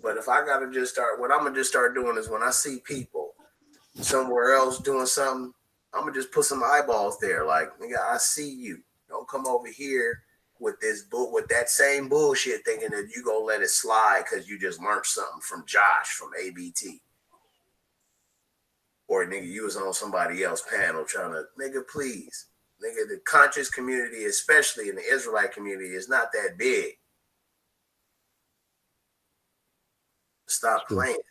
But if I got to just start, what I'm going to just start doing is when I see people somewhere else doing something, I'm going to just put some eyeballs there. Like, nigga, I see you. Don't come over here with this with that same bullshit thinking that you going to let it slide because you just learned something from Josh from ABT. Or nigga, you was on somebody else's panel trying to, nigga, please. Nigga, the conscious community, especially in the Israelite community, is not that big. Stop playing.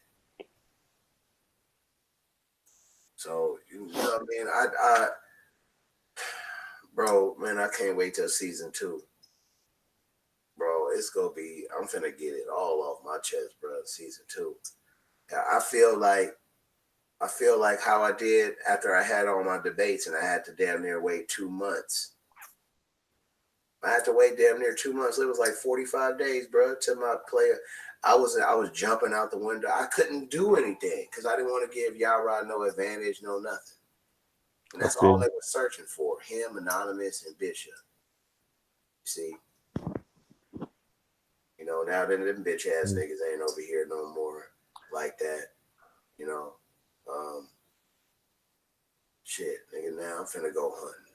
So, you know what I mean? I bro, man, I can't wait till season 2. Bro, it's gonna be, I'm finna get it all off my chest, bro, season 2. I feel like how I did after I had all my debates and I had to damn near wait 2 months. I had to wait damn near 2 months. It was like 45 days, bro, to my player. I was jumping out the window. I couldn't do anything because I didn't want to give Yarah no advantage, no nothing. And that's all they were searching for. Him, Anonymous, and Bishop. You see? You know, now them bitch ass niggas ain't over here no more like that. You know? Shit, nigga, now I'm finna go hunting.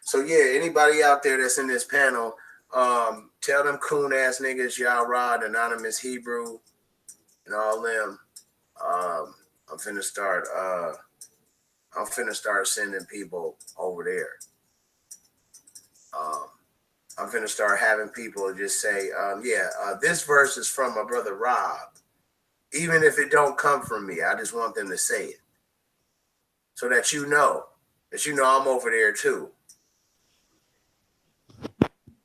So yeah, anybody out there that's in this panel, tell them coon ass niggas, Yarah, Anonymous Hebrew, and all them. I'm finna start sending people over there. I'm finna start having people just say, this verse is from my brother Rob. Even if it don't come from me, I just want them to say it. So that you know I'm over there too.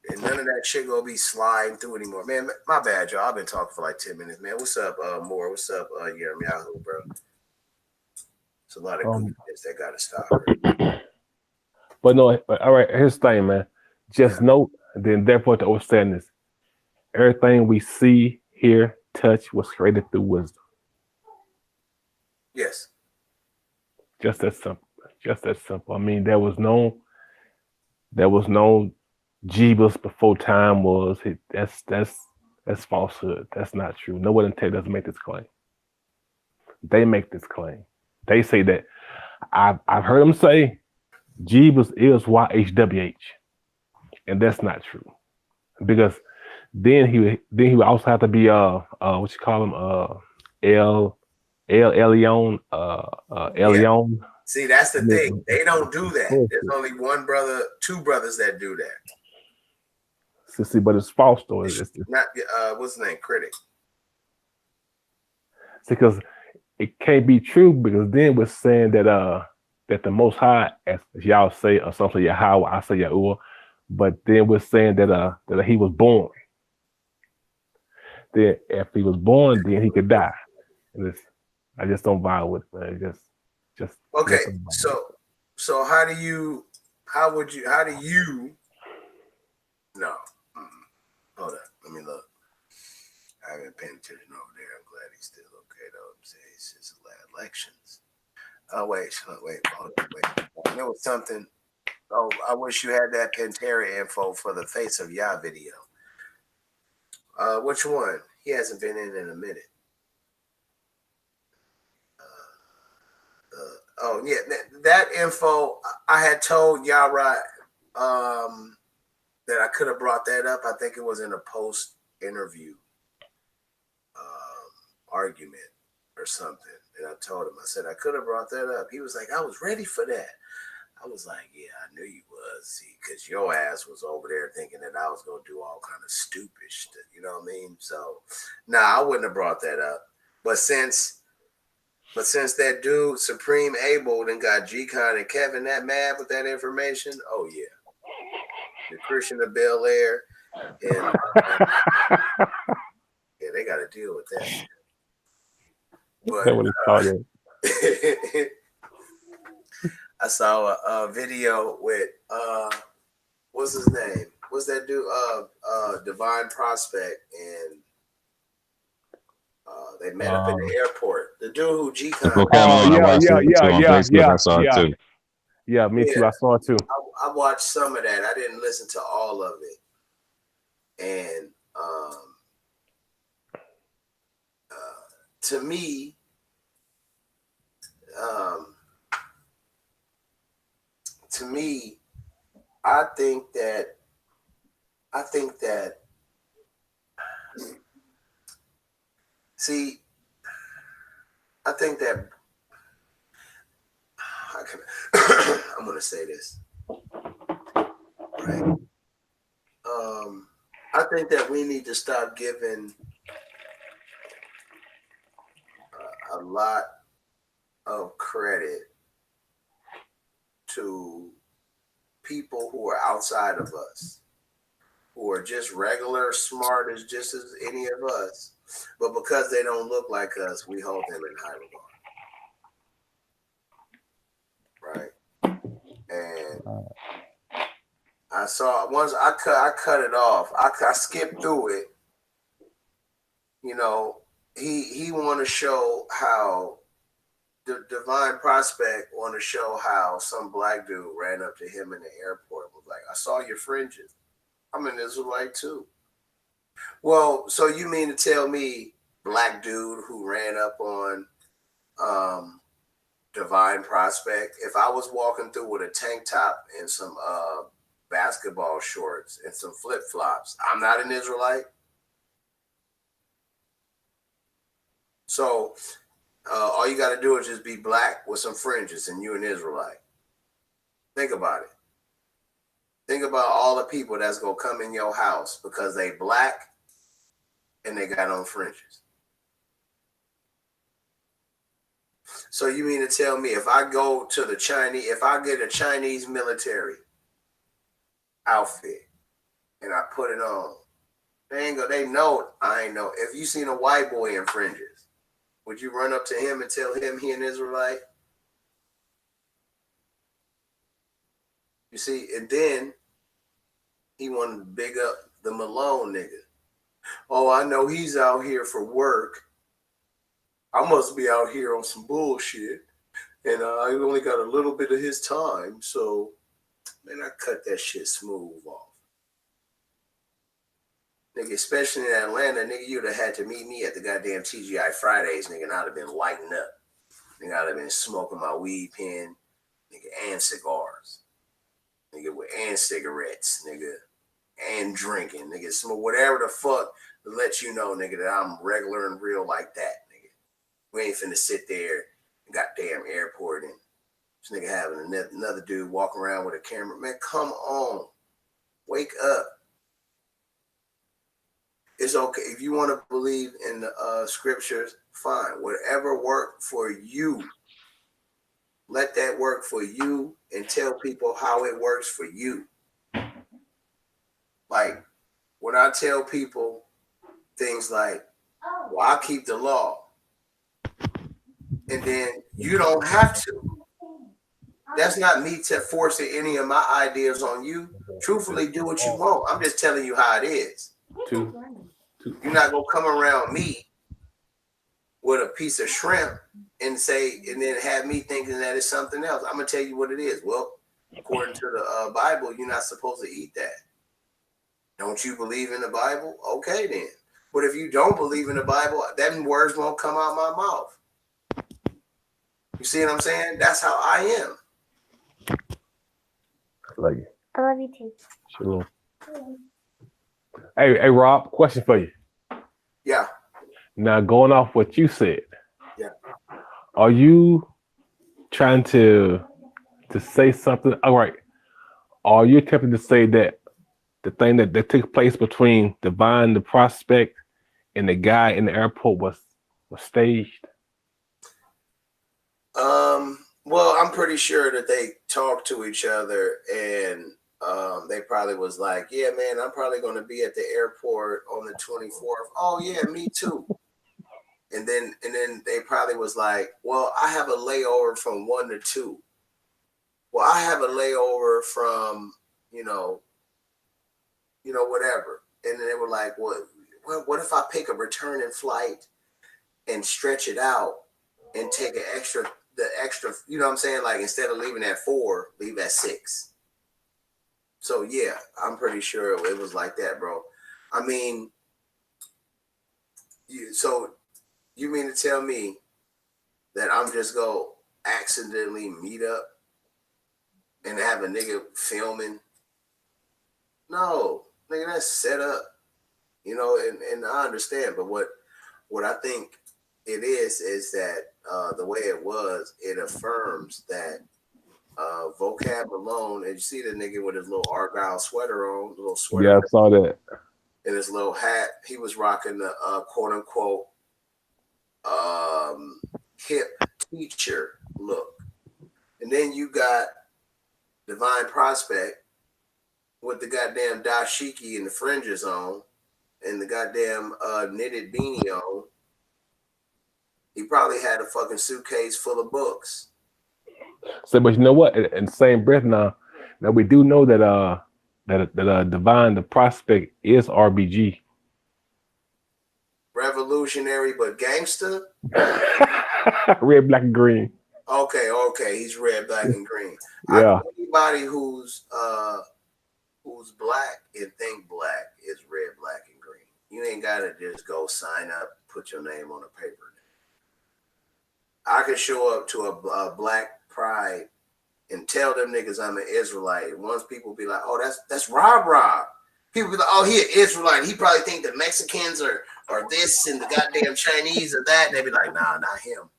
And none of that shit gonna be sliding through anymore. Man, my bad, y'all. I've been talking for like 10 minutes, man. What's up, Moore? What's up, Yarah, bro? It's a lot of goofiness that gotta stop. Right? But no, all right, here's the thing, man. Just note, and then therefore to understand this. Everything we see, hear, touch was created through wisdom. Yes. Just that simple. Just that simple. I mean, there was no Jeebus before time was. That's falsehood. That's not true. No one in tech doesn't make this claim. They make this claim. They say that I've heard them say Jeebus is YHWH, and that's not true. Because then he would also have to be what you call him Elion Elion. Yeah. See, that's the thing. They don't do that. There's only one brother, two brothers that do that. See, but it's false though. It's not what's his name? Critic. Because it can't be true, because then we're saying that that the Most High, as y'all say, or something Yahweh, I say Yahuwah, but then we're saying that that he was born. Then if he was born, then he could die. And I just don't vibe with it, man. Just okay. So how do you no. Hold on, let me look. I haven't paid attention over there. I'm glad he's still okay though. I'm saying it's just elections. Oh wait, hold on, wait. There was something. Oh, I wish you had that Pantera info for the Face of Yah video. Which one? He hasn't been in a minute. Oh yeah, that info. I had told Yarah that I could have brought that up. I think it was in a post interview. argument or something. And I told him, I said, I could have brought that up. He was like, I was ready for that. I was like, yeah, I knew you was. See, because your ass was over there thinking that I was going to do all kind of stupid shit. You know what I mean? So, nah, I wouldn't have brought that up. But since that dude, Supreme Abel, then got G-Con and Kevin that mad with that information, oh, yeah. The Christian of Bel Air, and yeah, they got to deal with that shit. But I saw a video with what's his name? What's that dude? Divine Prospect, and they met up in the airport. The dude who G-Con. I saw it too. Yeah, me too. I saw it too. I watched some of that. I didn't listen to all of it. And to me, I think that I'm gonna say this, right? I think that we need to stop giving a lot of credit to people who are outside of us, who are just regular, smart as just as any of us, but because they don't look like us, we hold them in high regard, right? And I saw once I cut it off. I skipped through it. You know, he want to show how the Divine Prospect want to show how some black dude ran up to him in the airport, was like, I saw your fringes. I'm an Israelite too. Well, so you mean to tell me black dude who ran up on Divine Prospect, if I was walking through with a tank top and some basketball shorts and some flip-flops, I'm not an Israelite? So all you got to do is just be black with some fringes and you an Israelite. Think about it. Think about all the people that's going to come in your house because they black and they got on fringes. So you mean to tell me if I go to the Chinese, if I get a Chinese military outfit and I put it on, they know I ain't know. If you seen a white boy in fringes, would you run up to him and tell him he an Israelite? You see, and then he wanted to big up the Malone nigga. Oh, I know he's out here for work. I must be out here on some bullshit. And I only got a little bit of his time. So, man, I cut that shit smooth off. Nigga, especially in Atlanta, nigga, you'd have had to meet me at the goddamn TGI Fridays, nigga, and I'd have been lighting up. Nigga, I'd have been smoking my weed pen, nigga, and cigars. Nigga, and cigarettes, nigga, and drinking, nigga, smoke whatever the fuck to let you know, nigga, that I'm regular and real like that, nigga. We ain't finna sit there and goddamn airport and this nigga having another dude walking around with a camera. Man, come on. Wake up. It's okay. If you want to believe in the scriptures, fine. Whatever worked for you, let that work for you and tell people how it works for you. Like, when I tell people things like, well, I keep the law, and then you don't have to. That's not me to forcing any of my ideas on you. Truthfully, do what you want. I'm just telling you how it is. You're not going to come around me with a piece of shrimp and say, and then have me thinking that it's something else. I'm going to tell you what it is. Well, according to the Bible, you're not supposed to eat that. Don't you believe in the Bible? Okay, then. But if you don't believe in the Bible, them words won't come out my mouth. You see what I'm saying? That's how I am. I love you. I love you too. Shalom. Hey, Rob, question for you. Yeah. Now, going off what you said, Yeah. are you trying to say something? All right. Are you attempting to say that the thing that took place between Divine the prospect and the guy in the airport was staged? Well, I'm pretty sure that they talked to each other and they probably was like, yeah, man, I'm probably going to be at the airport on the 24th. Oh yeah, me too. And then they probably was like, well, I have a layover from 1 to 2. Well, I have a layover from, whatever. And then they were like, well, what if I pick a returning flight and stretch it out and take the extra, you know what I'm saying? Like instead of leaving at 4, leave at 6. So yeah, I'm pretty sure it was like that, bro. I mean, so you mean to tell me that I'm just gonna accidentally meet up and have a nigga filming? No, nigga, that's set up, and I understand, but what I think it is that the way it was, it affirms that vocab alone, and you see the nigga with his little Argyle sweater on, little sweater. Yeah, I saw that. And his little hat. He was rocking the quote unquote hip teacher look. And then you got Divine Prospect with the goddamn dashiki and the fringes on and the goddamn knitted beanie on. He probably had a fucking suitcase full of books. So, but you know what? In the same breath, now we do know that Divine the prospect is RBG. Revolutionary but gangster. Red, black, and green. Okay, he's red, black, and green. Yeah. Anybody who's black and think black is red, black, and green. You ain't gotta just go sign up, put your name on a paper. I could show up to a black pride and tell them niggas I'm an Israelite. Once people be like, oh, that's Rob. People be like, oh, he an Israelite. He probably think the Mexicans are this and the goddamn Chinese or that. And they be like, nah, not him.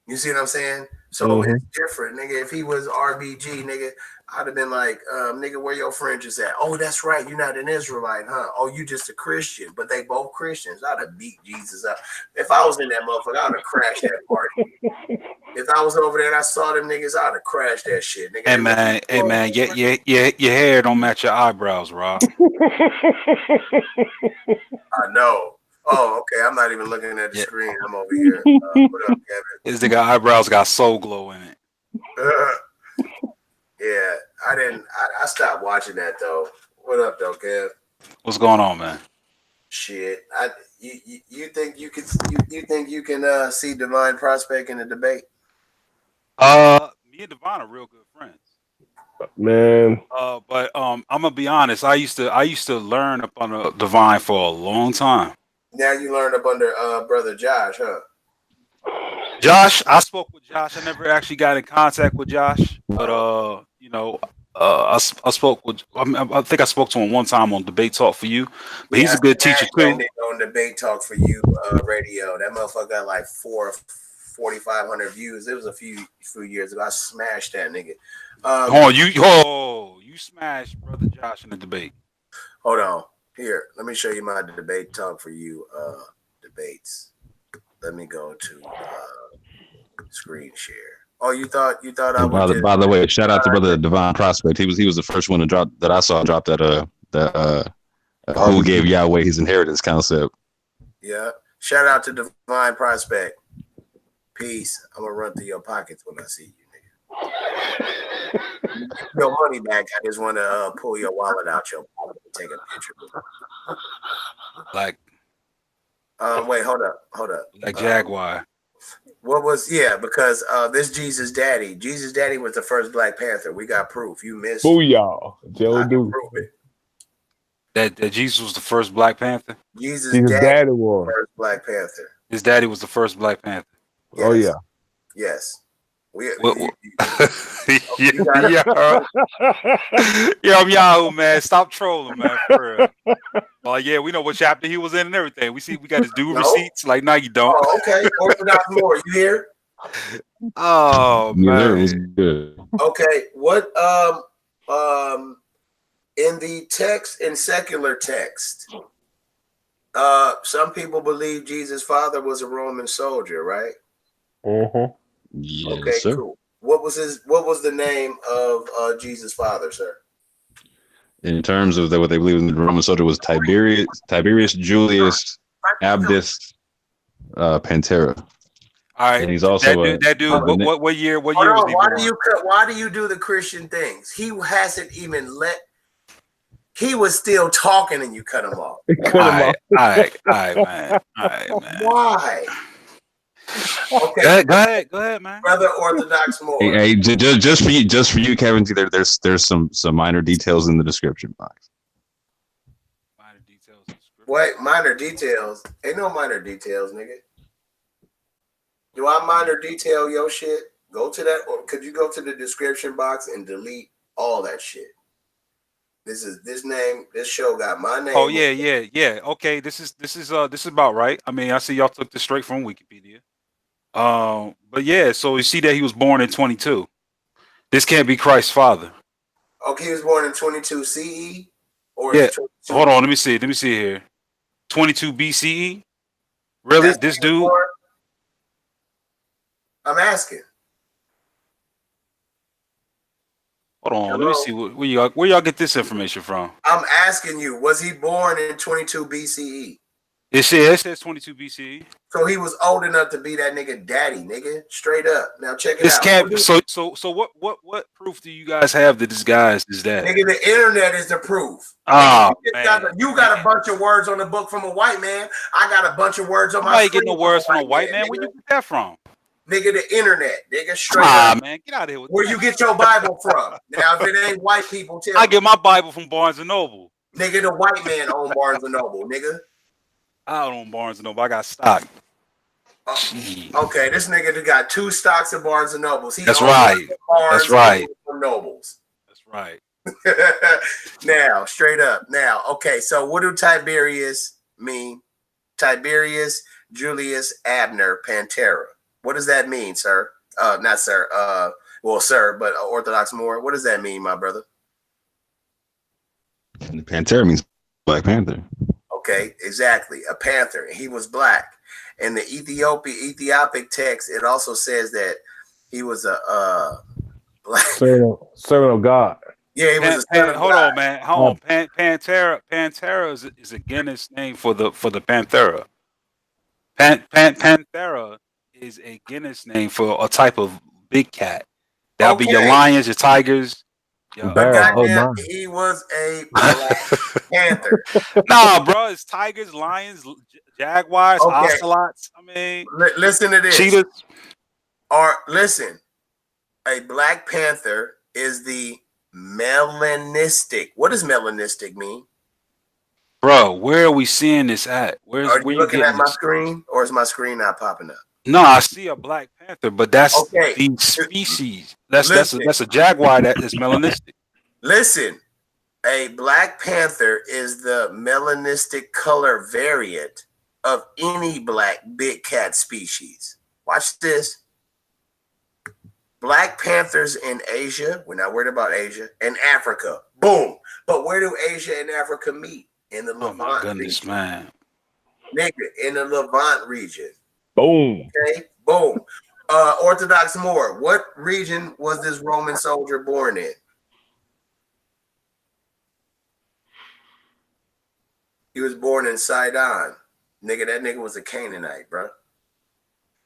You see what I'm saying? So it's different, nigga. If he was RBG, nigga, I'd have been like, nigga, where your fringes at? Oh, that's right. You're not an Israelite, huh? Oh, you just a Christian. But they both Christians. I'd have beat Jesus up. If I was in that motherfucker, I'd have crashed that party. If I was over there and I saw them niggas, I'd have crashed that shit, nigga. Hey man, your hair don't match your eyebrows, Rob. I know. Oh, okay. I'm not even looking at the screen. I'm over here. What up, Kevin? His nigga eyebrows got soul glow in it. Yeah, I stopped watching that though. What up, though, Kev? What's going on, man? Shit, you think you can see Divine Prospect in the debate? Me and Devon are real good friends. Man. But I'm gonna be honest. I used to learn up on Divine for a long time. Now you learned up under brother Josh, huh? Josh, I spoke with Josh. I never actually got in contact with Josh, but I spoke with. I think I spoke to him one time on Debate Talk for You, but he's a good teacher too. On Debate Talk for You radio, that motherfucker got like 4,500 views. It was a few years ago. I smashed that nigga. You smashed brother Josh in the debate. Hold on, here. Let me show you my Debate Talk for You debates. Let me go to screen share. Oh, you thought I would. By the way, shout out to brother Divine Prospect. He was the first one to drop that I saw drop that who gave Yahweh his inheritance concept. Yeah. Shout out to Divine Prospect. Peace. I'm gonna run through your pockets when I see you, nigga. Your money back. I just want to pull your wallet out your pocket and take a picture. Like. Wait, hold up. Like Jaguar. Because this Jesus Daddy was the first Black Panther. We got proof. You missed. Booyah. Joe do. Prove it. That Jesus was the first Black Panther? Jesus' daddy was the first Black Panther. His daddy was the first Black Panther. Yes. Oh, yeah. Yes. What, I'm Yahoo, man. Stop trolling, man. For real. Oh yeah, we know what chapter he was in and everything. We got his due receipts. Like, no, you don't. Oh, okay. Orthodox Moore, you here? Oh Yeah, man, it was good. Okay. What in the text, in secular text, some people believe Jesus' father was a Roman soldier, right? Yes, Okay, sir. cool. What was the name of Jesus' father, sir? In terms of what they believe in the Roman soldier was Tiberius Julius Abdus Pantera. all right. And he's also that dude. What year? What Hold year was on, he why born? why do you do the Christian things? He hasn't even he was still talking and you cut him off. All right, man. All right, man. Why? Okay, Go ahead, man. Brother Orthodox Moore. Hey, just for you, Kevin. There's some minor details in the description box. Minor details. What minor details? Ain't no minor details, nigga. Do I minor detail your shit? Go to that, or could you go to the description box and delete all that shit? This show got my name. Oh yeah. Okay, this is about right. I mean, I see y'all took this straight from Wikipedia. But yeah, so you see that he was born in 22. This can't be Christ's father. Okay, he was born in 22 CE, or Yeah. 22? Hold on, let me see here. 22 BCE. Really, That's this when he was dude? born? I'm asking. Hold on, Hello? let me see where y'all get this information from. I'm asking you, was he born in 22 BCE? It says 22 BCE. So he was old enough to be that nigga daddy, nigga. Straight up. Now check it This out. can't. So what proof do you guys have that this guy is his dad? Nigga, the internet is the proof. Oh, Nigga, you got a bunch of words on the book from a white man. I got a bunch of words on my Nobody screen. getting no words from a white man. Nigga. Where you get that from? Nigga, the internet. Nigga, straight up. Man, get out of here with Where that. you get your Bible from? Now, if it ain't white people, tell I me. get my Bible from Barnes and Noble. Nigga, the white man own Barnes and Noble, nigga. I don't own Barnes and Noble. I got stock. Okay, this nigga that got 2 stocks of Barnes and Nobles. That's right. Barnes That's right. And Nobles. That's right. Now, straight up. Now, okay, so what do Tiberius mean? Tiberius Julius Abner Pantera. What does that mean, sir? Not sir. Well, sir, but Orthodox Moore. What does that mean, my brother? Pantera means Black Panther. Okay, exactly. A panther. He was black. In the Ethiopic text, it also says that he was a black servant of God. Yeah, he was a son of hold God. on, man. Hold on. Pantera is a Guinness name for the Panthera. Panthera is a Guinness name for a type of big cat. That'll be your lions, your tigers. But goddamn, he was a black panther. Nah, bro, it's tigers, lions, jaguars, ocelots. I mean, listen to this. Cheetahs. Or listen, a black panther is the melanistic. What does melanistic mean? Bro, where are we seeing this at? Are you looking at my screen, or is my screen not popping up? No, I see a black panther, but that's the species. That's a jaguar that is melanistic. Listen, a black panther is the melanistic color variant of any black big cat species. Watch this. Black panthers in Asia, we're not worried about Asia, and Africa. Boom. But where do Asia and Africa meet? In the Levant region. Man. Nigga, in the Levant region. Boom. Okay, boom. Orthodox Moore, what region was this Roman soldier born in? He was born in Sidon. Nigga, that nigga was a Canaanite, bro.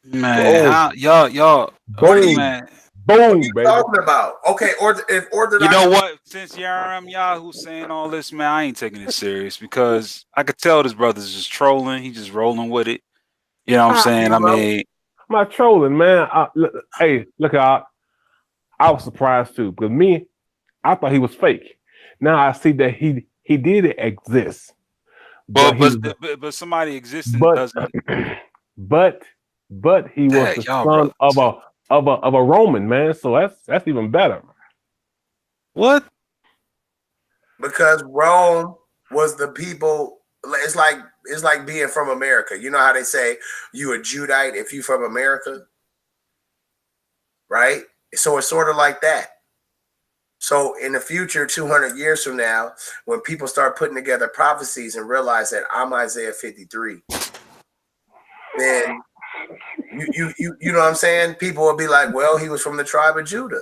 Man, y'all. Boom, man. Boom, what are you talking about? Okay, if Orthodox. You know what? Since Yarah who's saying all this, man, I ain't taking it serious because I could tell this brother's just trolling. He's just rolling with it. You know what I'm saying? I mean, I'm not trolling, man. Hey, look, I was surprised too because I thought he was fake. Now I see that he did exist. But somebody existed doesn't. But he was the son of a of a Roman, man. So that's even better. What? Because Rome was the people. It's like being from America. You know how they say you a Judite if you from America, right? So it's sort of like that. So in the future, 200 years from now, when people start putting together prophecies and realize that I'm Isaiah 53, then you know what I'm saying? People will be like, well, he was from the tribe of Judah.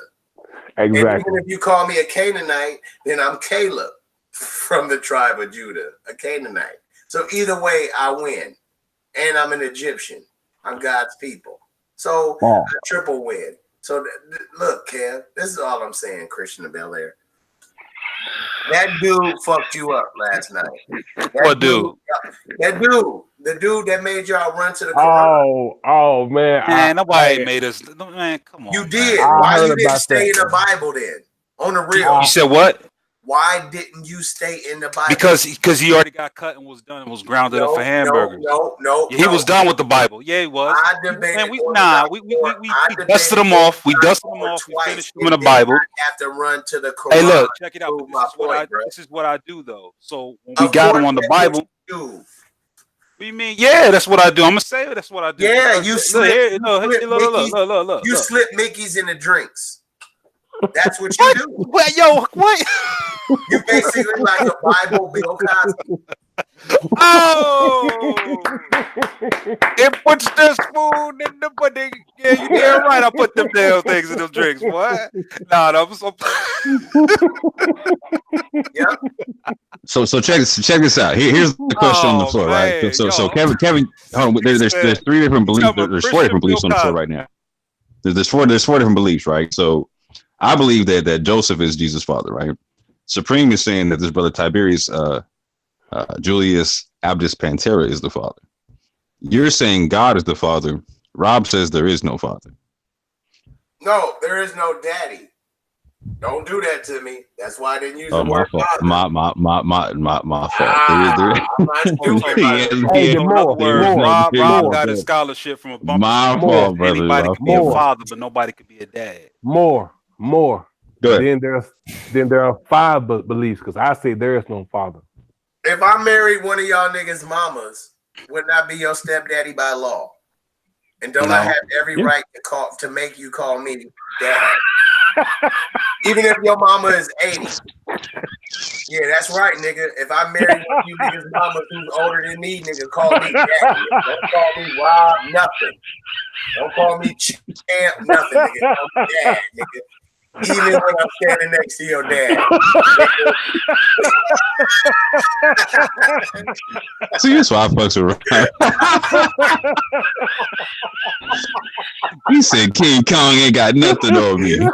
Exactly. And even if you call me a Canaanite, then I'm Caleb from the tribe of Judah, a Canaanite. So either way, I win. And I'm an Egyptian. I'm God's people. So I triple win. So look, Kev, this is all I'm saying, Christian of Bel Air. That dude fucked you up last night. What dude? That dude. The dude that made y'all run to the Quran. Oh man. Man, nobody made us. Man, come on. You did. I Why heard you didn't about stay that, in the Bible then? On the real. You said what? Why didn't you stay in the Bible? Because he already got cut and was done and was grounded up for hamburgers. No. Yeah, he was done with the Bible. Yeah, he was. I debated. Man, we dusted him off. We dusted him off. We finished him in the Bible. I have to run to the Quran. Hey, look, check it out. This is what I do though. So when we got him on the Bible. What do you mean? Yeah, that's what I do. I'm gonna say that's what I do. Yeah, you slip. Look. You slip Mickey's in the drinks. That's what you do. What? Yo, what? You basically like a Bible Bill Cosby. Oh, it puts the spoon in the pudding. Yeah, you damn right. I put them damn things in them drinks. What? Nah, that was so. Yep. So check this out. Here's the question on the floor, man, right? So Kevin, hold on. There's 3 different beliefs. There's 4 different beliefs on the floor right now. There's four different beliefs, right? So I believe that Joseph is Jesus' father, right? Supreme is saying that this brother Tiberius Julius Abdus Pantera is the father. You're saying God is the father. Rob says there is no father. No, there is no daddy. Don't do that to me. That's why I didn't use the my word fault. father. My fault. I'm not stupid. Rob got his scholarship from a bumper. My fault, brother. Anybody could be a father, but nobody could be a dad. More. Go ahead. Then there are 5 beliefs because I say there is no father. If I married one of y'all niggas' mamas, wouldn't I be your stepdaddy by law? And don't I have every right to make you call me dad? Even if your mama is 80. Yeah, that's right, nigga. If I marry one of you niggas' mamas who's older than me, nigga, call me daddy. Don't call me Rob, nothing. Don't call me Champ, nothing, nigga. Call me dad, nigga. Even when I'm standing next to your dad. See, that's why I fucks around. He said King Kong ain't got nothing on me. Nigga.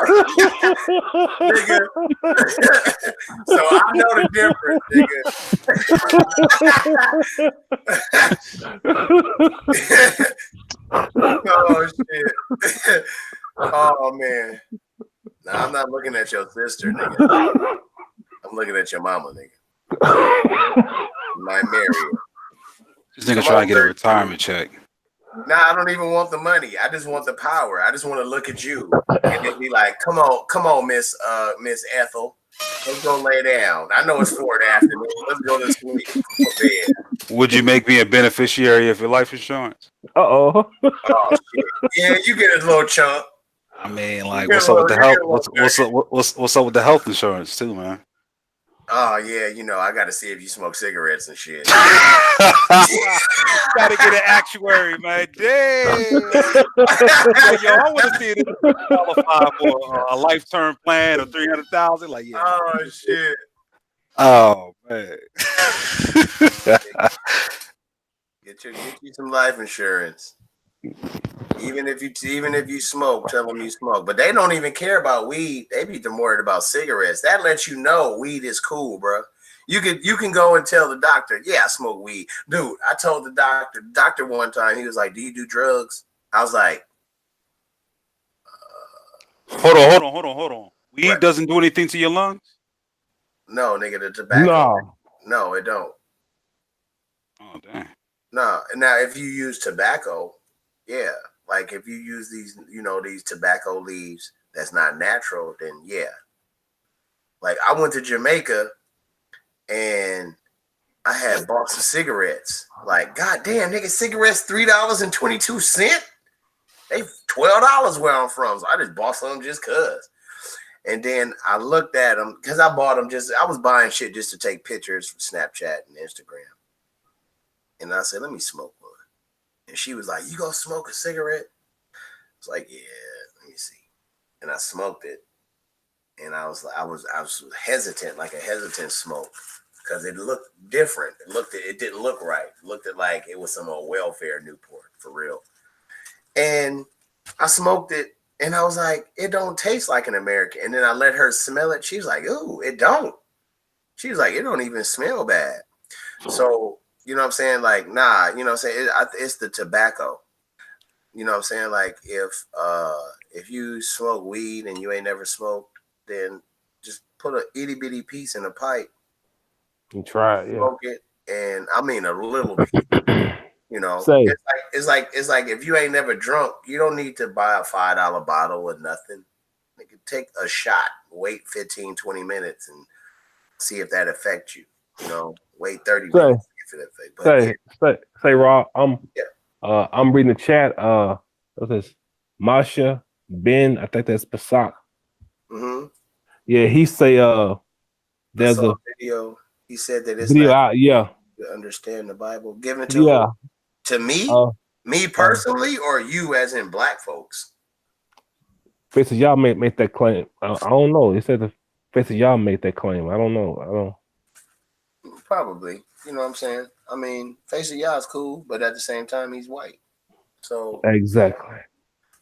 So I know the difference, nigga. Oh, shit. Oh, man. Nah, I'm not looking at your sister, nigga. I'm looking at your mama, nigga. Might marry her. This nigga trying to get a retirement check. Nah, I don't even want the money. I just want the power. I just want to look at you and then be like, come on, Miss Ethel. Let's go lay down. I know it's 4 in the afternoon. Let's go to sleep. Go to bed. Would you make me a beneficiary of your life insurance? Oh shit. Yeah, you get a little chunk. I mean, like, what's up with the health? What's up with the health insurance too, man? Oh yeah, you know I got to see if you smoke cigarettes and shit. Gotta get an actuary, man. Damn. Yo, I want to see if you qualify for a life term plan of 300,000. Like, yeah. Oh shit. Oh man. Get you some life insurance. Even if you smoke, tell them you smoke. But they don't even care about weed. They be worried about cigarettes. That lets you know weed is cool, bro. You can go and tell the doctor, yeah, I smoke weed. Dude, I told the doctor one time, he was like, do you do drugs? I was like, Hold on. Weed what? Doesn't do anything to your lungs? No, nigga, the tobacco. No, it don't. Oh, damn. No. Now, if you use tobacco, yeah. Like if you use these, these tobacco leaves that's not natural, then yeah. Like I went to Jamaica and I had bought some cigarettes. Like, goddamn, nigga, cigarettes $3.22. They $12 where I'm from. So I just bought some just cause. And then I looked at them because I bought them I was buying shit just to take pictures for Snapchat and Instagram. And I said, let me smoke one. And she was like, you gonna smoke a cigarette? I was like, yeah, let me see. And I smoked it. And I was hesitant, like a hesitant smoke, because it looked different. It didn't look right. It looked like it was some old welfare Newport for real. And I smoked it, and I was like, it don't taste like an American. And then I let her smell it. She was like, ooh, it don't. She was like, it don't even smell bad. So, you know what I'm saying? Like, nah, you know what I'm saying? It's the tobacco. You know what I'm saying? Like, if you smoke weed and you ain't never smoked, then just put a itty bitty piece in a pipe. And try it, smoke it, and I mean a little bit. Say. It's like if you ain't never drunk, you don't need to buy a $5 bottle or nothing. You can take a shot, wait 15, 20 minutes and see if that affects you. Wait 30 minutes if it affects. Say, Rob, I'm reading the chat. What's this? Masha Ben, I think that's Pasak. Mm-hmm. Yeah, he say there's a video. He said that it's video not out, to understand the Bible. Given to me personally, or you as in black folks. Face of y'all made that claim. I don't know. It said the face of y'all made that claim. I don't know. Probably. You know what I'm saying? I mean, face of y'all is cool, but at the same time, he's white. So exactly.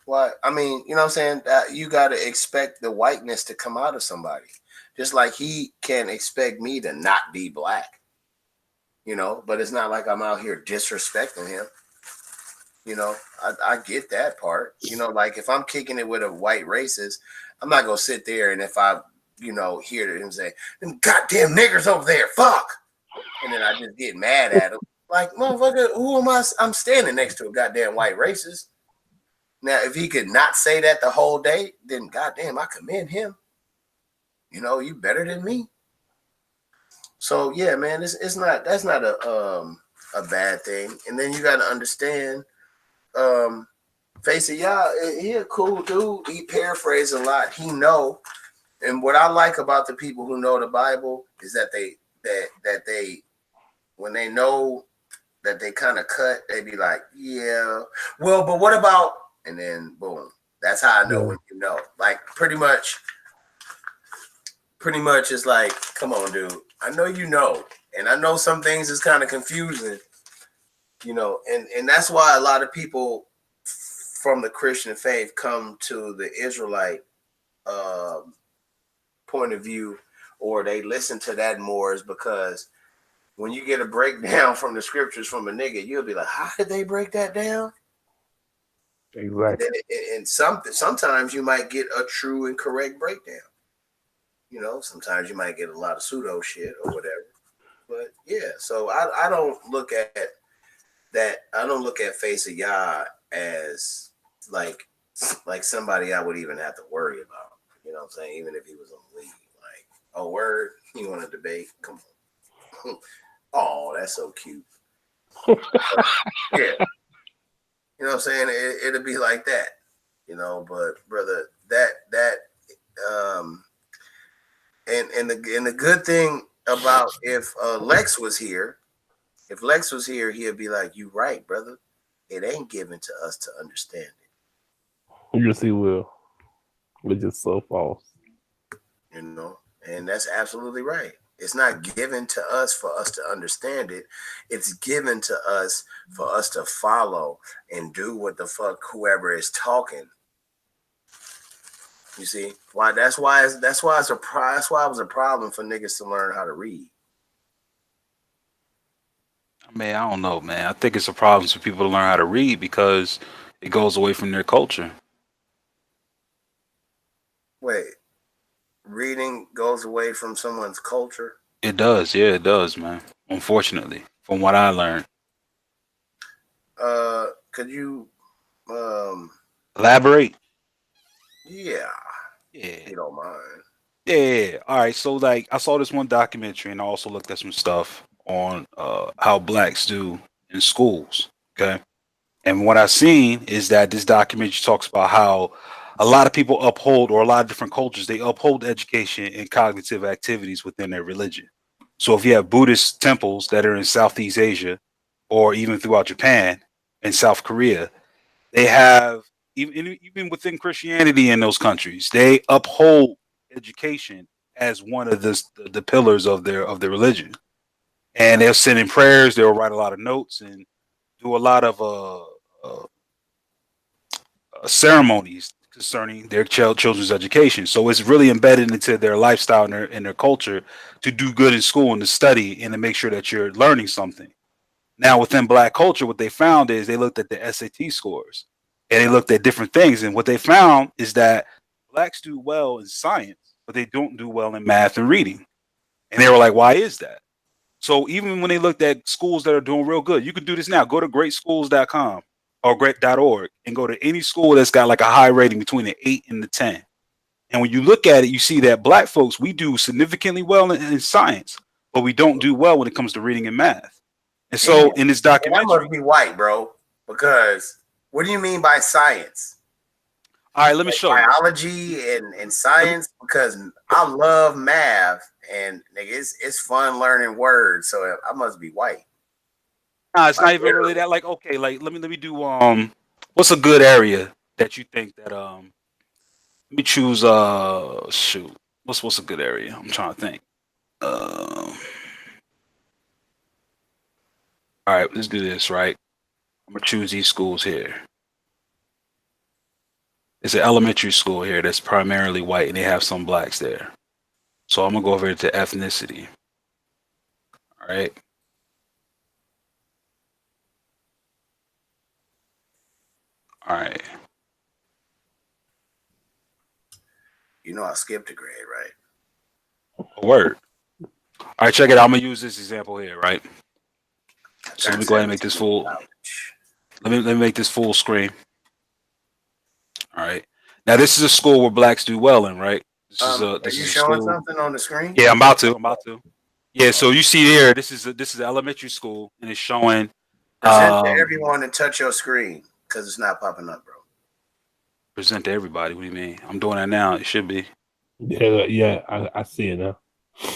Why? I mean, you know what I'm saying? You got to expect the whiteness to come out of somebody. Just like he can expect me to not be black. But it's not like I'm out here disrespecting him. I get that part. Like if I'm kicking it with a white racist, I'm not going to sit there and if I, hear him say, them goddamn niggers over there, fuck. And then I just get mad at him. Like, motherfucker, who am I? I'm standing next to a goddamn white racist. Now, if he could not say that the whole day, then goddamn, I commend him. You better than me. So yeah, man, that's not a bad thing. And then you got to understand, Face of Yah, he a cool dude. He paraphrase a lot. He know. And what I like about the people who know the Bible is that they when they know that they kind of cut, they be like, yeah, well, but what about? And then boom, that's how I know when you know. Like pretty much it's like, come on, dude. I know you know, and I know some things is kind of confusing, and that's why a lot of people from the Christian faith come to the Israelite point of view, or they listen to that more, is because when you get a breakdown from the scriptures from a nigga, you'll be like, how did they break that down? Exactly. And sometimes you might get a true and correct breakdown. Sometimes you might get a lot of pseudo shit or whatever. But yeah, so I don't look at that. I don't look at Face of Yah as like somebody I would even have to worry about. You know what I'm saying? Even if he was on the league, like, oh, word, you want to debate? Come on. Oh, that's so cute. Yeah. You know what I'm saying? It'll be like that, but brother, and the good thing about if Lex was here, he'd be like, you right, brother. It ain't given to us to understand it. Yes, he will. Which is so false. And that's absolutely right. It's not given to us for us to understand it. It's given to us for us to follow and do what the fuck whoever is talking. You see why? That's why it was a problem for niggas to learn how to read. Man, I don't know, man. I think it's a problem for people to learn how to read because it goes away from their culture. Wait, reading goes away from someone's culture? It does, yeah, it does, man. Unfortunately, from what I learned. Could you Elaborate. Yeah, Yeah. you don't mind. Yeah. All right. So like I saw this one documentary and I also looked at some stuff on how blacks do in schools. Okay. And what I've seen is that this documentary talks about how a lot of people uphold, or a lot of different cultures, they uphold education and cognitive activities within their religion. So if you have Buddhist temples that are in Southeast Asia or even throughout Japan and South Korea, they have even within Christianity in those countries, they uphold education as one of the pillars of their religion. And they'll send in prayers, they'll write a lot of notes and do a lot of uh, ceremonies concerning their children's education. So it's really embedded into their lifestyle and their culture to do good in school and to study and to make sure that you're learning something. Now, within black culture, what they found is they looked at the SAT scores and they looked at different things. And what they found is that blacks do well in science, but they don't do well in math and reading. And they were like, why is that? So even when they looked at schools that are doing real good, you can do this now. Go to greatschools.com or great.org and go to any school that's got like a high rating between the 8 and the 10. And when you look at it, you see that black folks, we do significantly well in science, but we don't do well when it comes to reading and math. And so in this That documentary, must be white, bro. Because what do you mean by science? all right, let me show you. Biology and science, because I love math and nigga, it's fun learning words. So I must be white. Nah, it's not even really that. Like, okay, like let me do what's a good area that you think that let me choose shoot. What's a good area? I'm trying to think. All right, let's do this, right? I'm gonna choose these schools here. It's an elementary school here that's primarily white and they have some blacks there. So I'm gonna go over to ethnicity. All right. All right. You know I skipped a grade, right? Word. All right, check it out. I'm gonna use this example here, right? So let me go ahead and make this full. Let me make this full screen. All right. Now this is a school where blacks do well in, right? This is Are you a showing school. something on the screen? Yeah, I'm about to. Yeah, so you see there, this is an elementary school, and it's showing. Present to everyone and touch your screen because it's not popping up, bro. Present to everybody. What do you mean? I'm doing that now. It should be. Yeah, I see it now.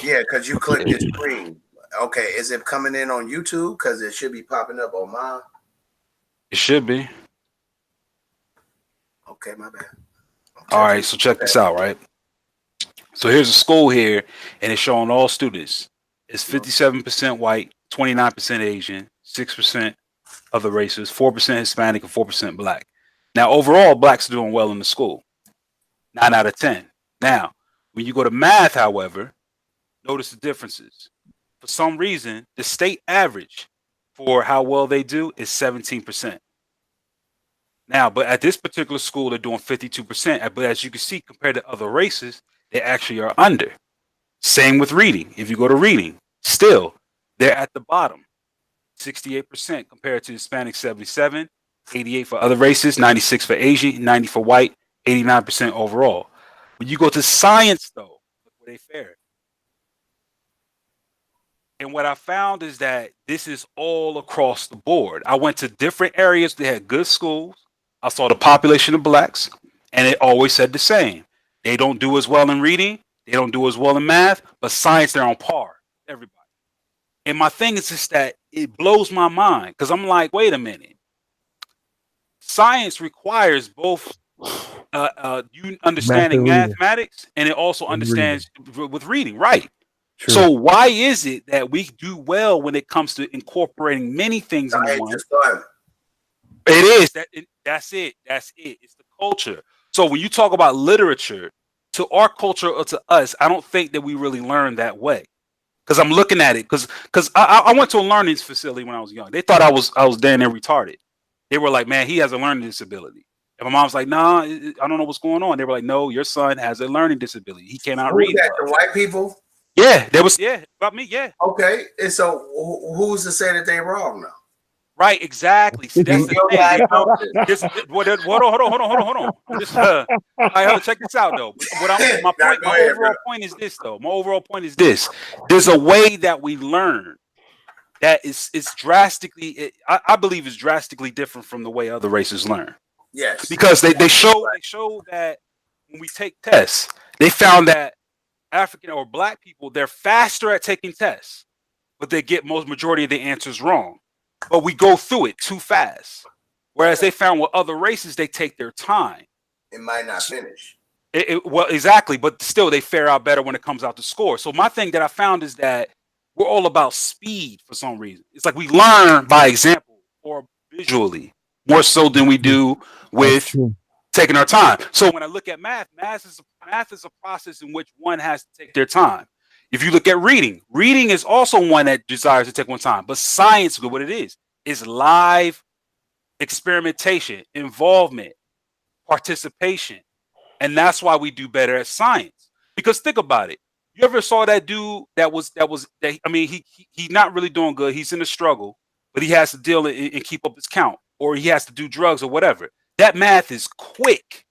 Yeah, because you clicked the screen. Okay, is it coming in on YouTube? Because it should be popping up on mine. It should be. Okay, my bad. All right, so check this out, right? So here's a school here, and it's showing all students. It's 57% white, 29% Asian, 6% other races, 4% Hispanic, and 4% black. Now, overall, blacks are doing well in the school. 9 out of 10. Now, when you go to math, however, notice the differences. For some reason, the state average for how well they do is 17%. Now, but at this particular school, they're doing 52%. But as you can see, compared to other races, they actually are under. Same with reading. If you go to reading, still, they're at the bottom. 68% compared to Hispanic 77, 88 for other races, 96 for Asian, 90 for white, 89% overall. When you go to science, though, look where they fare. And what I found is that this is all across the board. I went to different areas that had good schools. I saw the population of blacks, and it always said the same. They don't do as well in reading. They don't do as well in math, but science, they're on par. Everybody. And my thing is just that it blows my mind because I'm like, wait a minute. Science requires both you understanding mathematics and it also understands with reading, right? True. So why is it that we do well when it comes to incorporating many things into one? It is that's it. It's the culture. So when you talk about literature, to our culture or to us, I don't think that we really learn that way. Because I'm looking at it, because I went to a learning facility when I was young. They thought I was damn near retarded. They were like, man, he has a learning disability. And my mom's like, nah, I don't know what's going on. They were like, no, your son has a learning disability. He cannot read. The white people? Yeah, there was about me, yeah. Okay, and so who's to say that they're wrong now? Right, exactly. See, that's the Your thing. diagnosis. Hold on. Just, all right, hold on, check this out though. Nah, go My ahead, bro. overall point is this though. My overall point is this. There's a way that we learn that is drastically, I believe, is drastically different from the way other races learn. Yes. Because they show that when we take tests, they found that African or black people, they're faster at taking tests, but they get majority of the answers wrong. But we go through it too fast. Whereas they found with other races, they take their time. It might not finish. Well, exactly, but still they fare out better when it comes out to score. So my thing that I found is that we're all about speed for some reason. It's like we learn by example or visually more so than we do with taking our time. So when I look at math is a process in which one has to take their time. If you look at reading is also one that desires to take one time. But science, what it is live experimentation, involvement, participation. And that's why we do better at science. Because think about it. You ever saw that dude I mean, he's not really doing good. He's in a struggle, but he has to deal and keep up his count, or he has to do drugs or whatever. That math is quick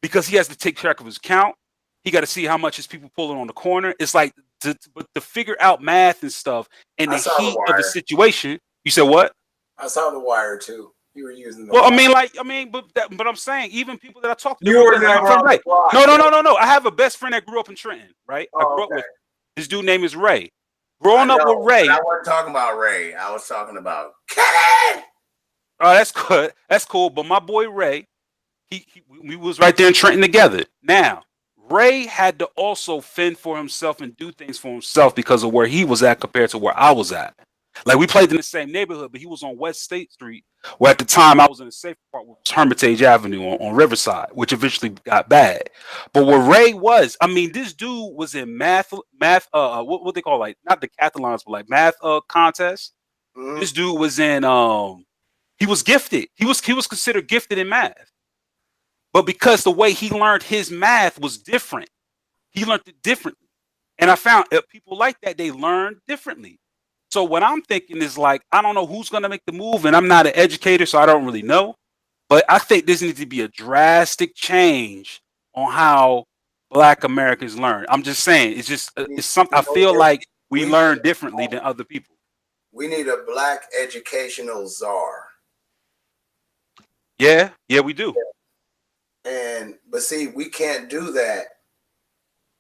because he has to take track of his count. He got to see how much his people pulling on the corner. It's like to figure out math and stuff in the heat of the situation. You said what? I saw The Wire too. You were using the Well, Wire. but I'm saying even people that I talk to. You were never on the block. No. I have a best friend that grew up in Trenton, right? I grew up with this dude name is Ray. Growing up with Ray. I wasn't talking about Ray. I was talking about Kevin. Oh, that's good. That's cool. But my boy Ray, we was right there in Trenton together. Now, Ray had to also fend for himself and do things for himself because of where he was at compared to where I was at. Like we played in the same neighborhood, but he was on West State Street, where at the time I was in the safe part, which was Hermitage Avenue on Riverside, which eventually got bad. But where Ray was, I mean, this dude was in math, what they call like not decathlons, but like math contests. Mm-hmm. This dude was in he was gifted. He was considered gifted in math. But because the way he learned his math was different, he learned it differently. And I found people like that, they learn differently. So what I'm thinking is like, I don't know who's going to make the move, and I'm not an educator, so I don't really know. But I think this needs to be a drastic change on how Black Americans learn. I'm just saying, it's something I feel like we learn differently than other people. We need a Black educational czar. Yeah, we do. But see, we can't do that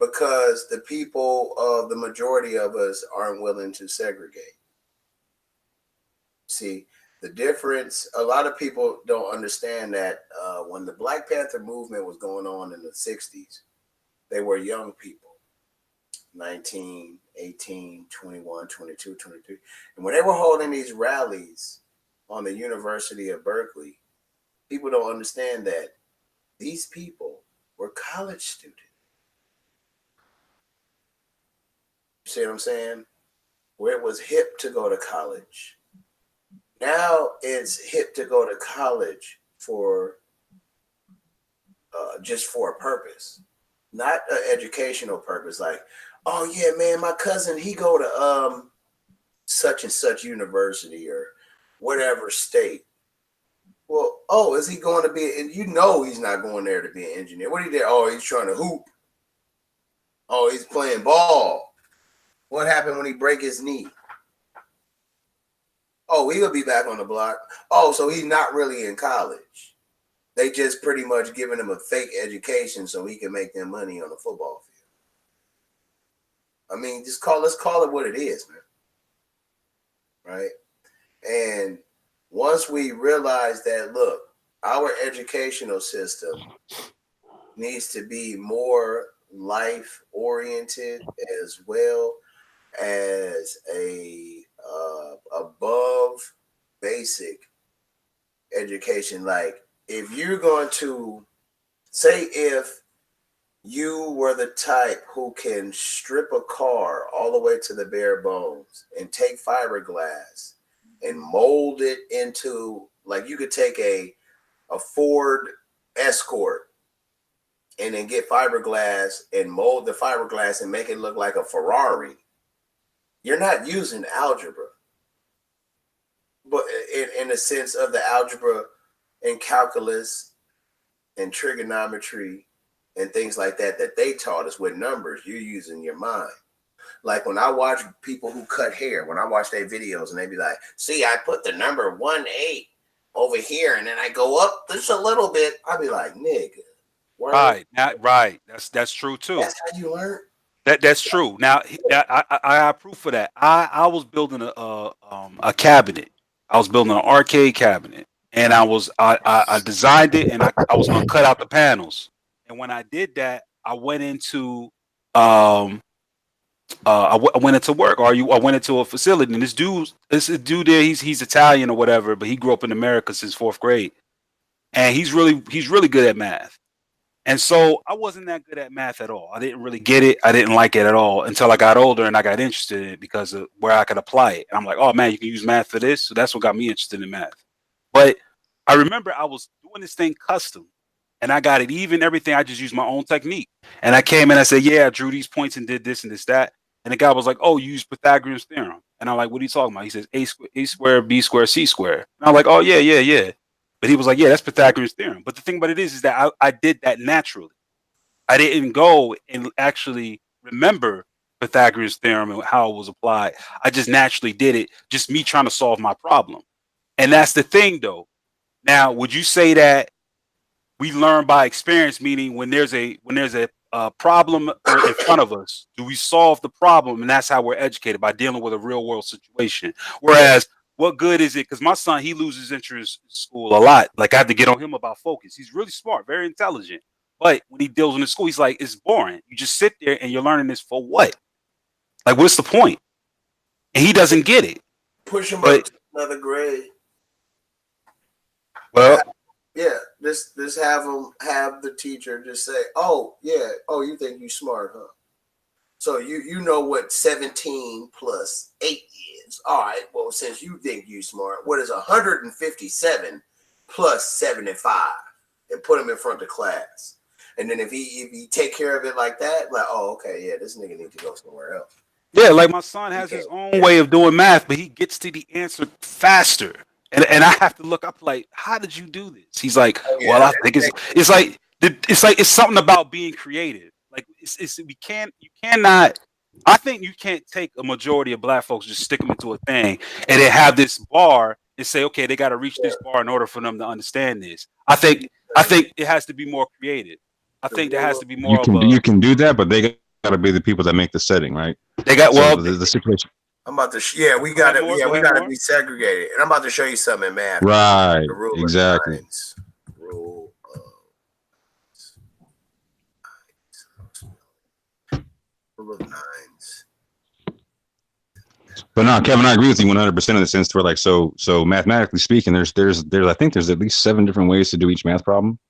because the people of the majority of us aren't willing to segregate. See, the difference, a lot of people don't understand that when the Black Panther movement was going on in the 60s, they were young people, 19, 18, 21, 22, 23. And when they were holding these rallies on the University of Berkeley, people don't understand that these people were college students. See what I'm saying? Where it was hip to go to college. Now it's hip to go to college for just for a purpose, not an educational purpose. Like, oh yeah, man, my cousin, he go to such and such university or whatever state. Well, oh, is he going to be? And you know he's not going there to be an engineer. What he did? Oh, he's trying to hoop. Oh, he's playing ball. What happened when he break his knee? Oh, he'll be back on the block. Oh, so he's not really in college. They just pretty much giving him a fake education so he can make them money on the football field. I mean, let's call it what it is, man. Right? And once we realize that, look, our educational system needs to be more life-oriented as well as a above basic education. Like if you're going to say, if you were the type who can strip a car all the way to the bare bones and take fiberglass and mold it into, like you could take a Ford Escort and then get fiberglass and mold the fiberglass and make it look like a Ferrari. You're not using algebra. but in the sense of the algebra and calculus and trigonometry and things like that they taught us with numbers, you're using your mind. Like when I watch people who cut hair, when I watch their videos and they be like, see, I put the number 1-8 over here and then I go up just a little bit. I'll be like, nigga. Right. Right. That's true too. That's how you learn. That's true. Now I have proof for that. I was building a cabinet. I was building an arcade cabinet, and I designed it, and I was gonna cut out the panels. And when I did that, I went into I went into work, or I went into a facility, and this dude there, he's Italian or whatever, but he grew up in America since 4th grade, and he's really good at math. And so I wasn't that good at math at all. I didn't really get it. I didn't like it at all until I got older and I got interested in it because of where I could apply it. And I'm like, oh man, you can use math for this. So that's what got me interested in math. But I remember I was doing this thing custom and I got it even, everything. I just used my own technique. And I came in, I said, yeah, I drew these points and did this and this, that. And the guy was like, oh, you use Pythagorean's theorem. And I'm like, what are you talking about? He says, A squared, B squared, C squared. And I'm like, oh, yeah. But he was like, yeah, that's Pythagorean's theorem. But the thing about it is that I did that naturally. I didn't go and actually remember Pythagorean's theorem and how it was applied. I just naturally did it, just me trying to solve my problem. And that's the thing, though. Now, would you say that we learn by experience, meaning when there's a problem in front of us, do we solve the problem? And that's how we're educated, by dealing with a real world situation. Whereas, what good is it? Because my son, he loses interest in school a lot. Like, I have to get on him about focus. He's really smart, very intelligent. But when he deals in the school, he's like, it's boring. You just sit there and you're learning this for what? Like, what's the point? And he doesn't get it. Push him up to another grade. Well, yeah, just have the teacher just say, oh, yeah, oh, you think you smart, huh? So you know what 17 plus 8 is. All right, well, since you think you smart, what is 157 plus 75? And put him in front of class. And then if he take care of it like that, like, oh, okay, yeah, this nigga need to go somewhere else. Yeah, like my son has his own way of doing math, but he gets to the answer faster. And I have to look up like, how did you do this? He's like, well, I think it's something about being creative. Like you cannot. I think you can't take a majority of black folks, just stick them into a thing, and then have this bar and say, okay, they got to reach this bar in order for them to understand this. I think it has to be more creative. I think there has to be more. You can do that, but they got to be the people that make the setting, right? They got the situation. I'm about to we got to be segregated, and I'm about to show you something in math. Right. The rule exactly. Rule of nines. But no, Kevin, I agree with you 100% in the sense where, like, so mathematically speaking, there's I think there's at least 7 different ways to do each math problem.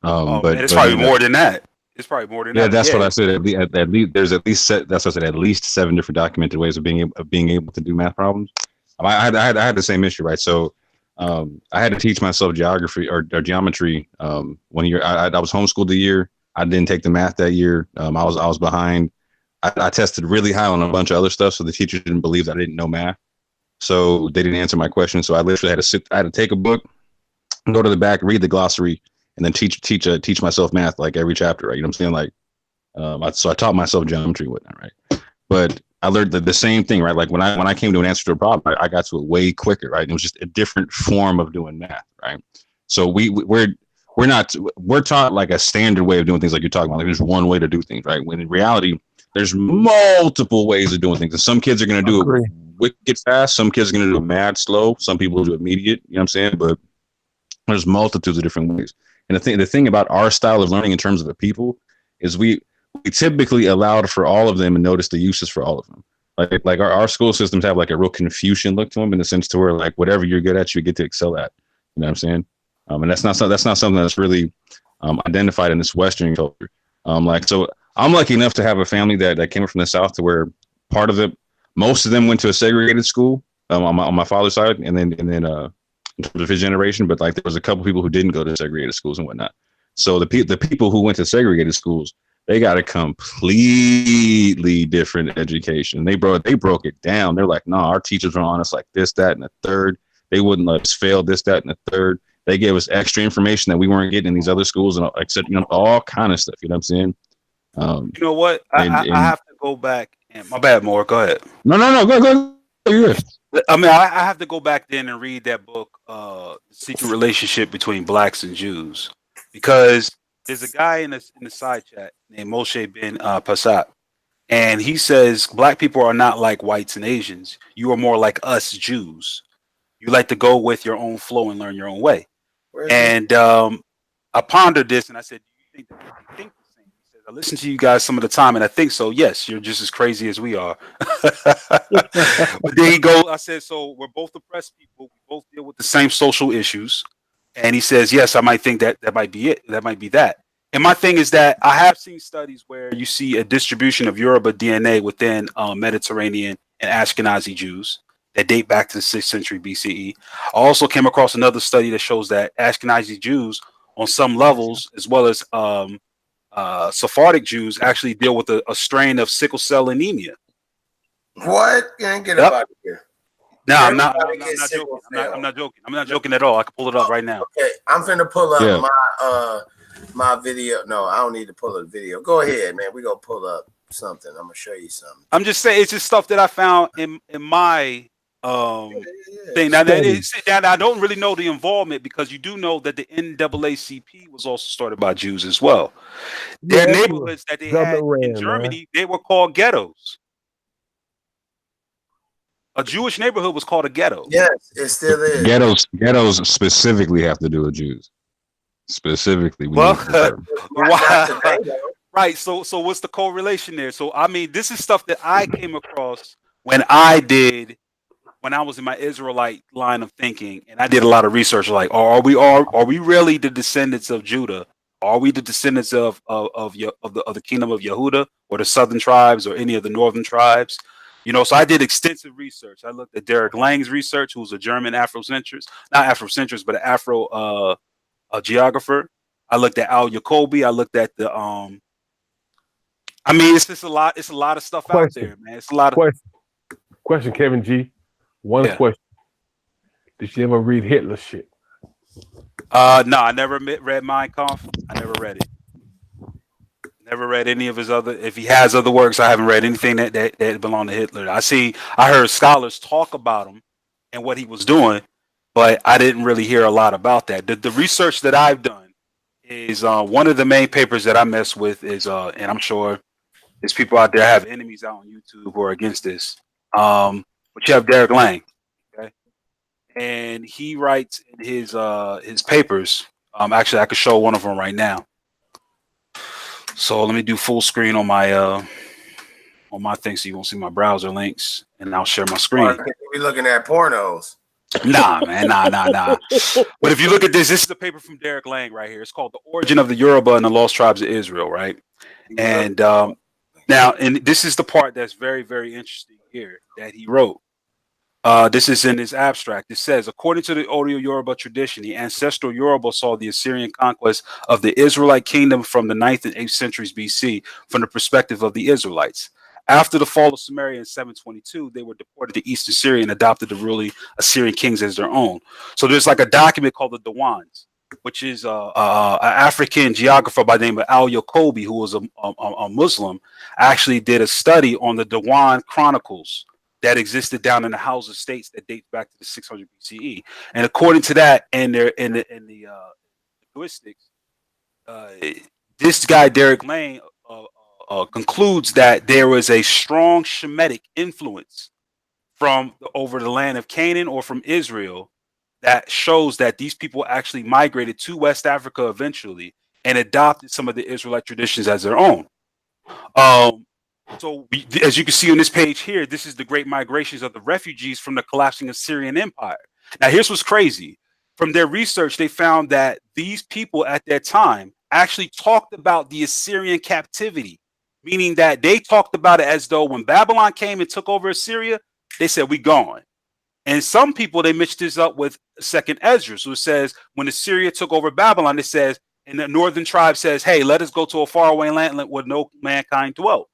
But it's probably more than that. It's probably more than that. Yeah, that's what I said. At least there's at least that's what I said. At least 7 different documented ways of being able to do math problems. I had the same issue, right? So I had to teach myself geography or geometry 1 year. I was homeschooled a year. I didn't take the math that year. I was behind. I tested really high on a bunch of other stuff, so the teacher didn't believe that I didn't know math. So they didn't answer my question. So I literally had to take a book, go to the back, read the glossary, and then teach myself math like every chapter, right? You know what I'm saying? Like, so I taught myself geometry and whatnot, right? But I learned the same thing, right? Like when I came to an answer to a problem, I got to it way quicker, right? It was just a different form of doing math, right? So we're taught like a standard way of doing things, like you're talking about. Like there's one way to do things, right? When in reality, there's multiple ways of doing things. And some kids are going to do it wicked fast. Some kids are going to do it mad slow. Some people do it immediate. You know what I'm saying? But there's multitudes of different ways. And the thing about our style of learning in terms of the people is we typically allowed for all of them and notice the uses for all of them. Like our school systems have like a real Confucian look to them, in the sense to where like whatever you're good at, you get to excel at. You know what I'm saying? And that's not something that's really identified in this Western culture. So I'm lucky enough to have a family that came from the South, to where most of them went to a segregated school on my father's side, and then in terms of his generation, but like there was a couple people who didn't go to segregated schools and whatnot. So the people who went to segregated schools, they got a completely different education. They broke it down. They're like, no, our teachers were on us like this, that, and the third. They wouldn't let us fail this, that, and the third. They gave us extra information that we weren't getting in these other schools, and except all kind of stuff. You know what I'm saying? You know what? I have to go back. And my bad, Moore. Go ahead. No. Go. I mean, I have to go back then and read that book, The Secret Relationship Between Blacks and Jews, because there's a guy in the side chat named Moshe Ben Passat, and he says black people are not like whites and Asians. You are more like us Jews. You like to go with your own flow and learn your own way. And I pondered this, and I said, "Do you think that we think the same?" He says, "I listen to you guys some of the time, and I think so. Yes, you're just as crazy as we are." But there you go. I said, "So we're both oppressed people. We both deal with the same social issues." And he says, "Yes, I might think that might be it. That might be that." And my thing is that I have seen studies where you see a distribution of Yoruba DNA within Mediterranean and Ashkenazi Jews that date back to the 6th century BCE. I also came across another study that shows that Ashkenazi Jews, on some levels, as well as Sephardic Jews, actually deal with a strain of sickle cell anemia. What? You ain't get up out of here. No, I'm not joking. I'm not joking. I'm not joking at all. I can pull it up right now. Okay, I'm finna pull up my video. No, I don't need to pull up the video. Go ahead, man. We're gonna pull up something. I'm gonna show you something. I'm just saying it's just stuff that I found in my thing. Now I don't really know the involvement, because you do know that the NAACP was also started by Jews as well. Their neighborhoods that they had in Germany, they were called ghettos. A Jewish neighborhood was called a ghetto. Yes, it still is. Ghettos specifically have to do with Jews. Specifically, right. So what's the correlation there? So I mean, this is stuff that I came across when I was in my Israelite line of thinking, and I did a lot of research. Like, are we really the descendants of Judah? Are we the descendants of the kingdom of Yehuda, or the southern tribes, or any of the northern tribes? You know, so I did extensive research. I looked at Derek Lang's research, who's a German Afrocentrist, not Afrocentrist, but an Afro geographer. I looked at Al Jacobi. I looked at the I mean, it's just a lot. It's a lot of stuff out there, man. It's a lot of question, Kevin G. One question: did you ever read Hitler's shit? No, I never read Mein Kampf. I never read it. Never read any of his other. If he has other works, I haven't read anything that belonged to Hitler. I heard scholars talk about him and what he was doing, but I didn't really hear a lot about that. The research that I've done is one of the main papers that I mess with is, and I'm sure there's people out there have enemies out on YouTube who are against this. But you have Derek Lang, okay, and he writes in his papers. Actually, I could show one of them right now. So let me do full screen on my thing, so you won't see my browser links, and I'll share my screen. We looking at pornos. Nah, man, nah. But if you look at this is a paper from Derek Lang right here. It's called "The Origin of the Yoruba and the Lost Tribes of Israel," right? And now, and this is the part that's very, very interesting here that he wrote. This is in his abstract. It says, according to the Odio-Yoruba tradition, the ancestral Yoruba saw the Assyrian conquest of the Israelite kingdom from the 9th and 8th centuries BC from the perspective of the Israelites. After the fall of Samaria in 722, they were deported to Eastern Syria and adopted the ruling Assyrian kings as their own. So there's like a document called the Dawans, which is an African geographer by the name of Al Jacobi, who was a Muslim, actually did a study on the Dawan chronicles that existed down in the House of States that dates back to the 600 BCE. And according to that, and in the linguistics, this guy Derek Lang concludes that there was a strong Shemitic influence from over the land of Canaan or from Israel that shows that these people actually migrated to West Africa eventually and adopted some of the Israelite traditions as their own. So as you can see on this page here, this is the great migrations of the refugees from the collapsing Assyrian Empire. Now, here's what's crazy. From their research, they found that these people at that time actually talked about the Assyrian captivity, meaning that they talked about it as though when Babylon came and took over Assyria, they said, we gone. And some people, they mixed this up with Second Ezra. So it says, when Assyria took over Babylon, it says, and the northern tribe says, hey, let us go to a faraway land where no mankind dwelt.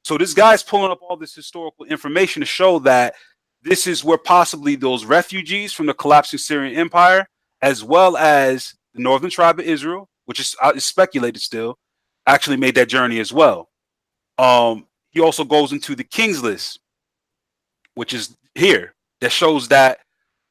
So this guy's pulling up all this historical information to show that this is where possibly those refugees from the collapsing Syrian Empire, as well as the northern tribe of Israel, which is speculated still, actually made that journey as well. He also goes into the King's List, which is here, that shows that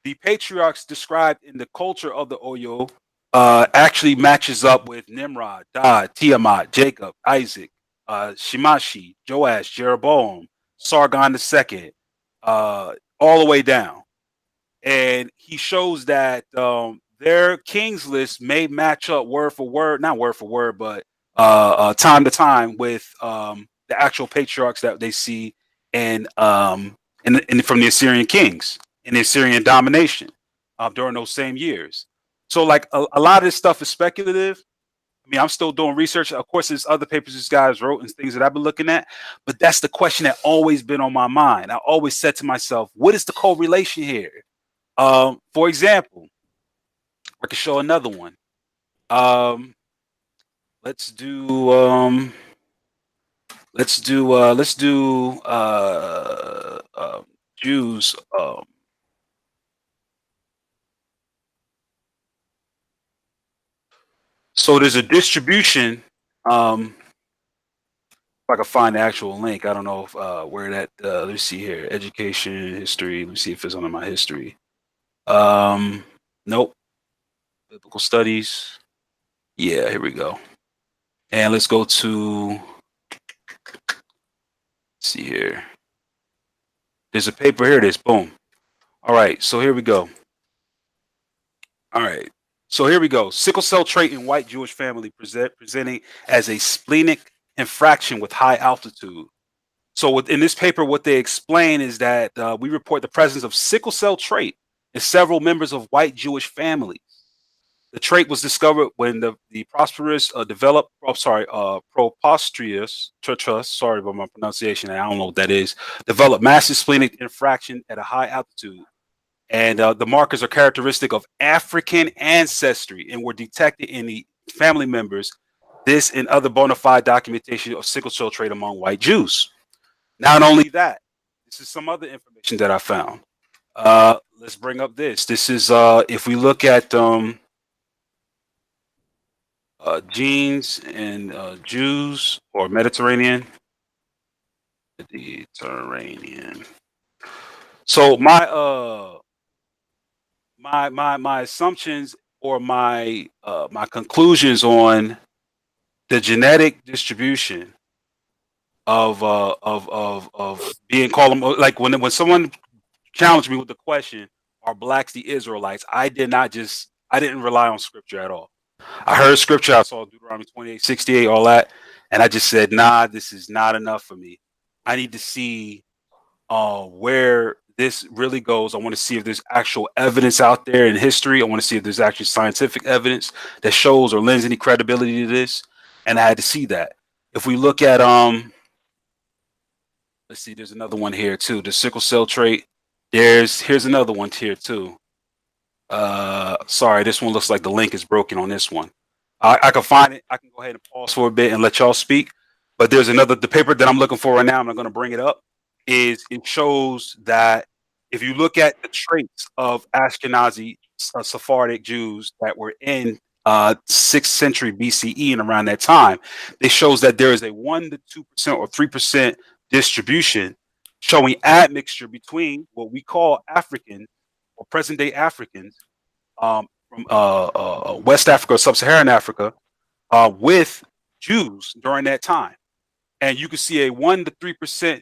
the patriarchs described in the culture of the Oyo actually matches up with Nimrod, Dad, Tiamat, Jacob, Isaac, Shemashi, Joash, Jeroboam, Sargon II, all the way down. And he shows that their King's List may match up word for word, not word for word, but time to time with the actual patriarchs that they see from the Assyrian kings and the Assyrian domination during those same years. So like a lot of this stuff is speculative. I mean, I'm still doing research. Of course, there's other papers this guys wrote and things that I've been looking at, but that's the question that always been on my mind. I always said to myself, what is the correlation here? For example, I could show another one. Let's do Jews. So there's a distribution. If I can find the actual link, I don't know if where that. Let's see here, education history. Let me see if it's under my history. Nope. Biblical studies. Yeah, here we go. And let's go to. Let's see here. There's a paper here. It is. Boom. All right. So here we go. All right. So here we go. Sickle cell trait in white Jewish family presenting as a splenic infraction with high altitude. So within this paper, what they explain is that we report the presence of sickle cell trait in several members of white Jewish families. The trait was discovered when the prosperous Propostrius, sorry about my pronunciation, I don't know what that is, developed massive splenic infraction at a high altitude. And the markers are characteristic of African ancestry and were detected in the family members. This and other bona fide documentation of sickle cell trait among white Jews. Not only that, this is some other information that I found. Let's bring up this. This is if we look at genes and Jews or Mediterranean. So my assumptions or my conclusions on the genetic distribution of being called, like when someone challenged me with the question, are blacks the Israelites? I didn't rely on scripture at all. I heard scripture, I saw Deuteronomy 28:68, all that, and I just said, nah, this is not enough for me. I need to see where this really goes. I want to see if there's actual evidence out there in history. I want to see if there's actually scientific evidence that shows or lends any credibility to this. And I had to see that. If we look at let's see, there's another one here too. The sickle cell trait. Here's another one here too. Sorry, this one looks like the link is broken on this one. I can find it. I can go ahead and pause for a bit and let y'all speak. But there's the paper that I'm looking for right now. I'm not going to bring it up. It shows that if you look at the traits of Ashkenazi Sephardic Jews that were in 6th century BCE and around that time, it shows that there is a 1 to 2% or 3% distribution showing admixture between what we call African or present day Africans from West Africa, Sub-Saharan Africa, with Jews during that time. And you can see a 1 to 3%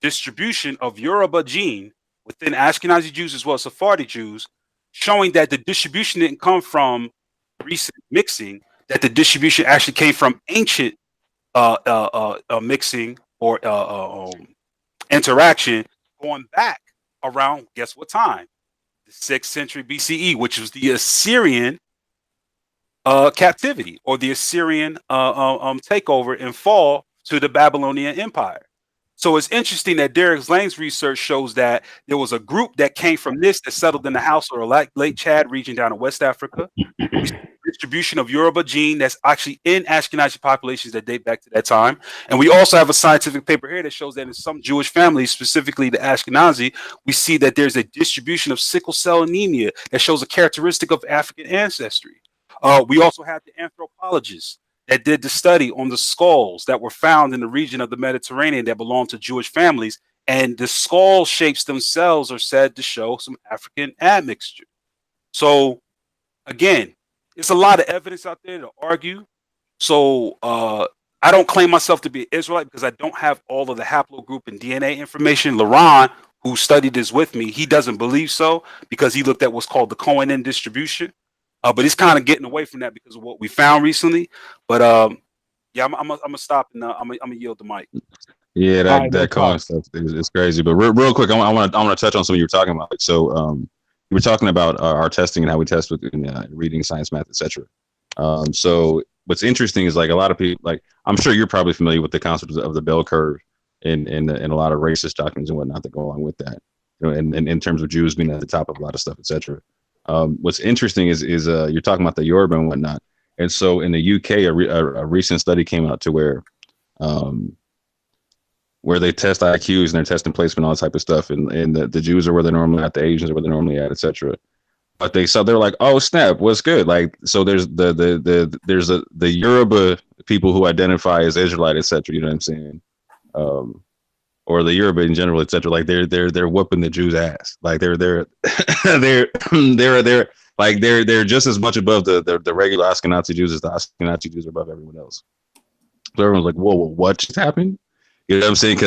distribution of Yoruba gene within Ashkenazi Jews as well as Sephardi Jews, showing that the distribution didn't come from recent mixing, that the distribution actually came from ancient mixing or interaction going back around, guess what time? The 6th century BCE, which was the Assyrian captivity or the Assyrian takeover and fall to the Babylonian Empire. So it's interesting that Derek Lang's research shows that there was a group that came from this that settled in the House or Lake Chad region down in West Africa. distribution of Yoruba gene that's actually in Ashkenazi populations that date back to that time. And we also have a scientific paper here that shows that in some Jewish families, specifically the Ashkenazi, we see that there's a distribution of sickle cell anemia that shows a characteristic of African ancestry. We also have the anthropologists that did the study on the skulls that were found in the region of the Mediterranean that belonged to Jewish families. And the skull shapes themselves are said to show some African admixture. So, again, it's a lot of evidence out there to argue. So, I don't claim myself to be an Israelite because I don't have all of the haplogroup and DNA information. Laron, who studied this with me, he doesn't believe so because he looked at what's called the Cohen distribution. But he's kind of getting away from that because of what we found recently. But yeah, I'm gonna stop and I'm gonna yield the mic. Yeah, Alright, that Cohen stuff is crazy. But real quick, I want to touch on something you were talking about. So you were talking about our testing and how we test with reading, science, math, etc. So what's interesting is like a lot of people, like I'm sure you're probably familiar with the concept of the bell curve and a lot of racist doctrines and whatnot that go along with that. You know, and in terms of Jews being at the top of a lot of stuff, etc. What's interesting is you're talking about the Yoruba and whatnot. And so in the UK, a recent study came out to where they test IQs and they're testing placement, all that type of stuff. And the Jews are where they're normally at, the Asians are where they're normally at, etc. But they're like, oh snap, what's good? Like, so there's the Yoruba people who identify as Israelite, etc. You know what I'm saying? Or the Yoruba in general, etc. Like they're whooping the Jews' ass. Like they're like they're just as much above the regular Ashkenazi Jews as the Ashkenazi Jews are above everyone else. So everyone's like, whoa, what just happened? You know what I'm saying?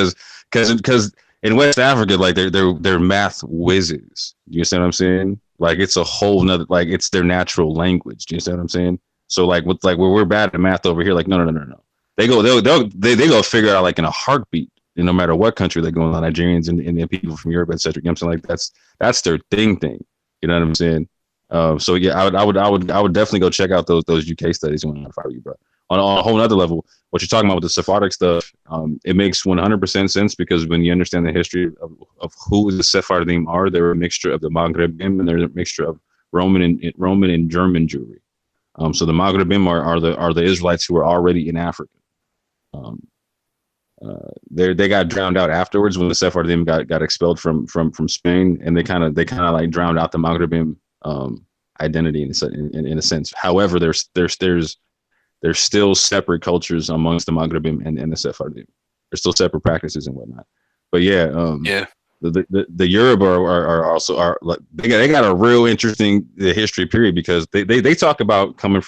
Because in West Africa, like they're math whizzes. You understand what I'm saying? Like it's a whole nother, like it's their natural language. Do you understand what I'm saying? So like with like where we're bad at math over here, like no. They go figure it out like in a heartbeat. And no matter what country they go on, Nigerians and people from Europe, etc. You know what I'm saying? Like that's their thing. You know what I'm saying? So yeah, I would definitely go check out those UK studies when I follow you, bro. On a whole other level, what you're talking about with the Sephardic stuff, it makes 100% sense because when you understand the history of who the Sephardim are, they're a mixture of the Maghrebim and they're a mixture of Roman and German Jewry. So the Maghrebim are the Israelites who are already in Africa. They got drowned out afterwards when the Sephardim got expelled from Spain, and they kind of like drowned out the Maghrebim identity in a sense. However, there's still separate cultures amongst the Maghrebim and the Sephardim. There's still separate practices and whatnot. But yeah, Yeah. The Yoruba are also like they got a real interesting history period because they talk about coming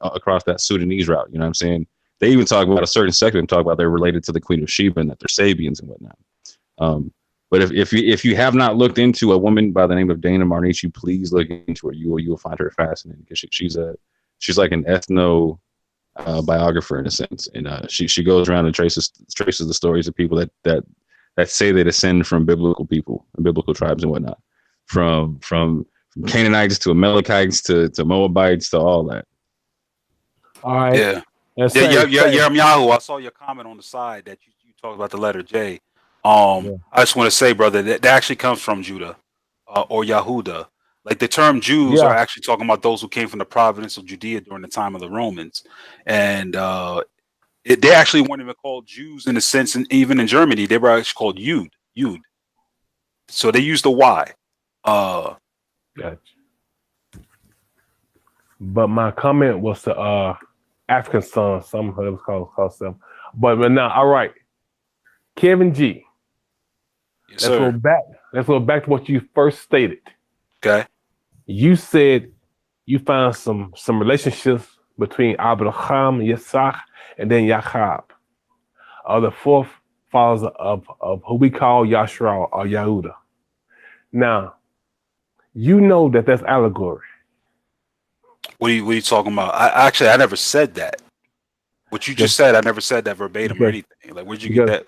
across that Sudanese route. You know what I'm saying? They even talk about a certain sect and talk about they're related to the Queen of Sheba and that they're Sabians and whatnot. But if you have not looked into a woman by the name of Dana Marnici, please look into her. You will find her fascinating because she's like an ethno biographer in a sense, and she goes around and traces the stories of people that say they descend from biblical people and biblical tribes and whatnot, from Canaanites to Amalekites to Moabites to all that. All right. Yeah. Yahoo, I saw your comment on the side that you talked about the letter J. I just want to say, brother, that actually comes from Judah or Yahuda. Like the term Jews are actually talking about those who came from the province of Judea during the time of the Romans. And they actually weren't even called Jews in a sense, and even in Germany, they were actually called Yud. So they used the Y. Gotcha. But my comment was to African Son, some of it was called some. But now, all right, Kevin G. Yes, sir. Let's go back to what you first stated. Okay. You said you found some relationships between Abraham, Yitzhak, and then Yaakov, the fourth fathers of who we call Yashra or Yahuda. Now, you know that's allegory. What are you talking about? I never said that. What you just said, I never said that verbatim or anything. Like, where'd you get that?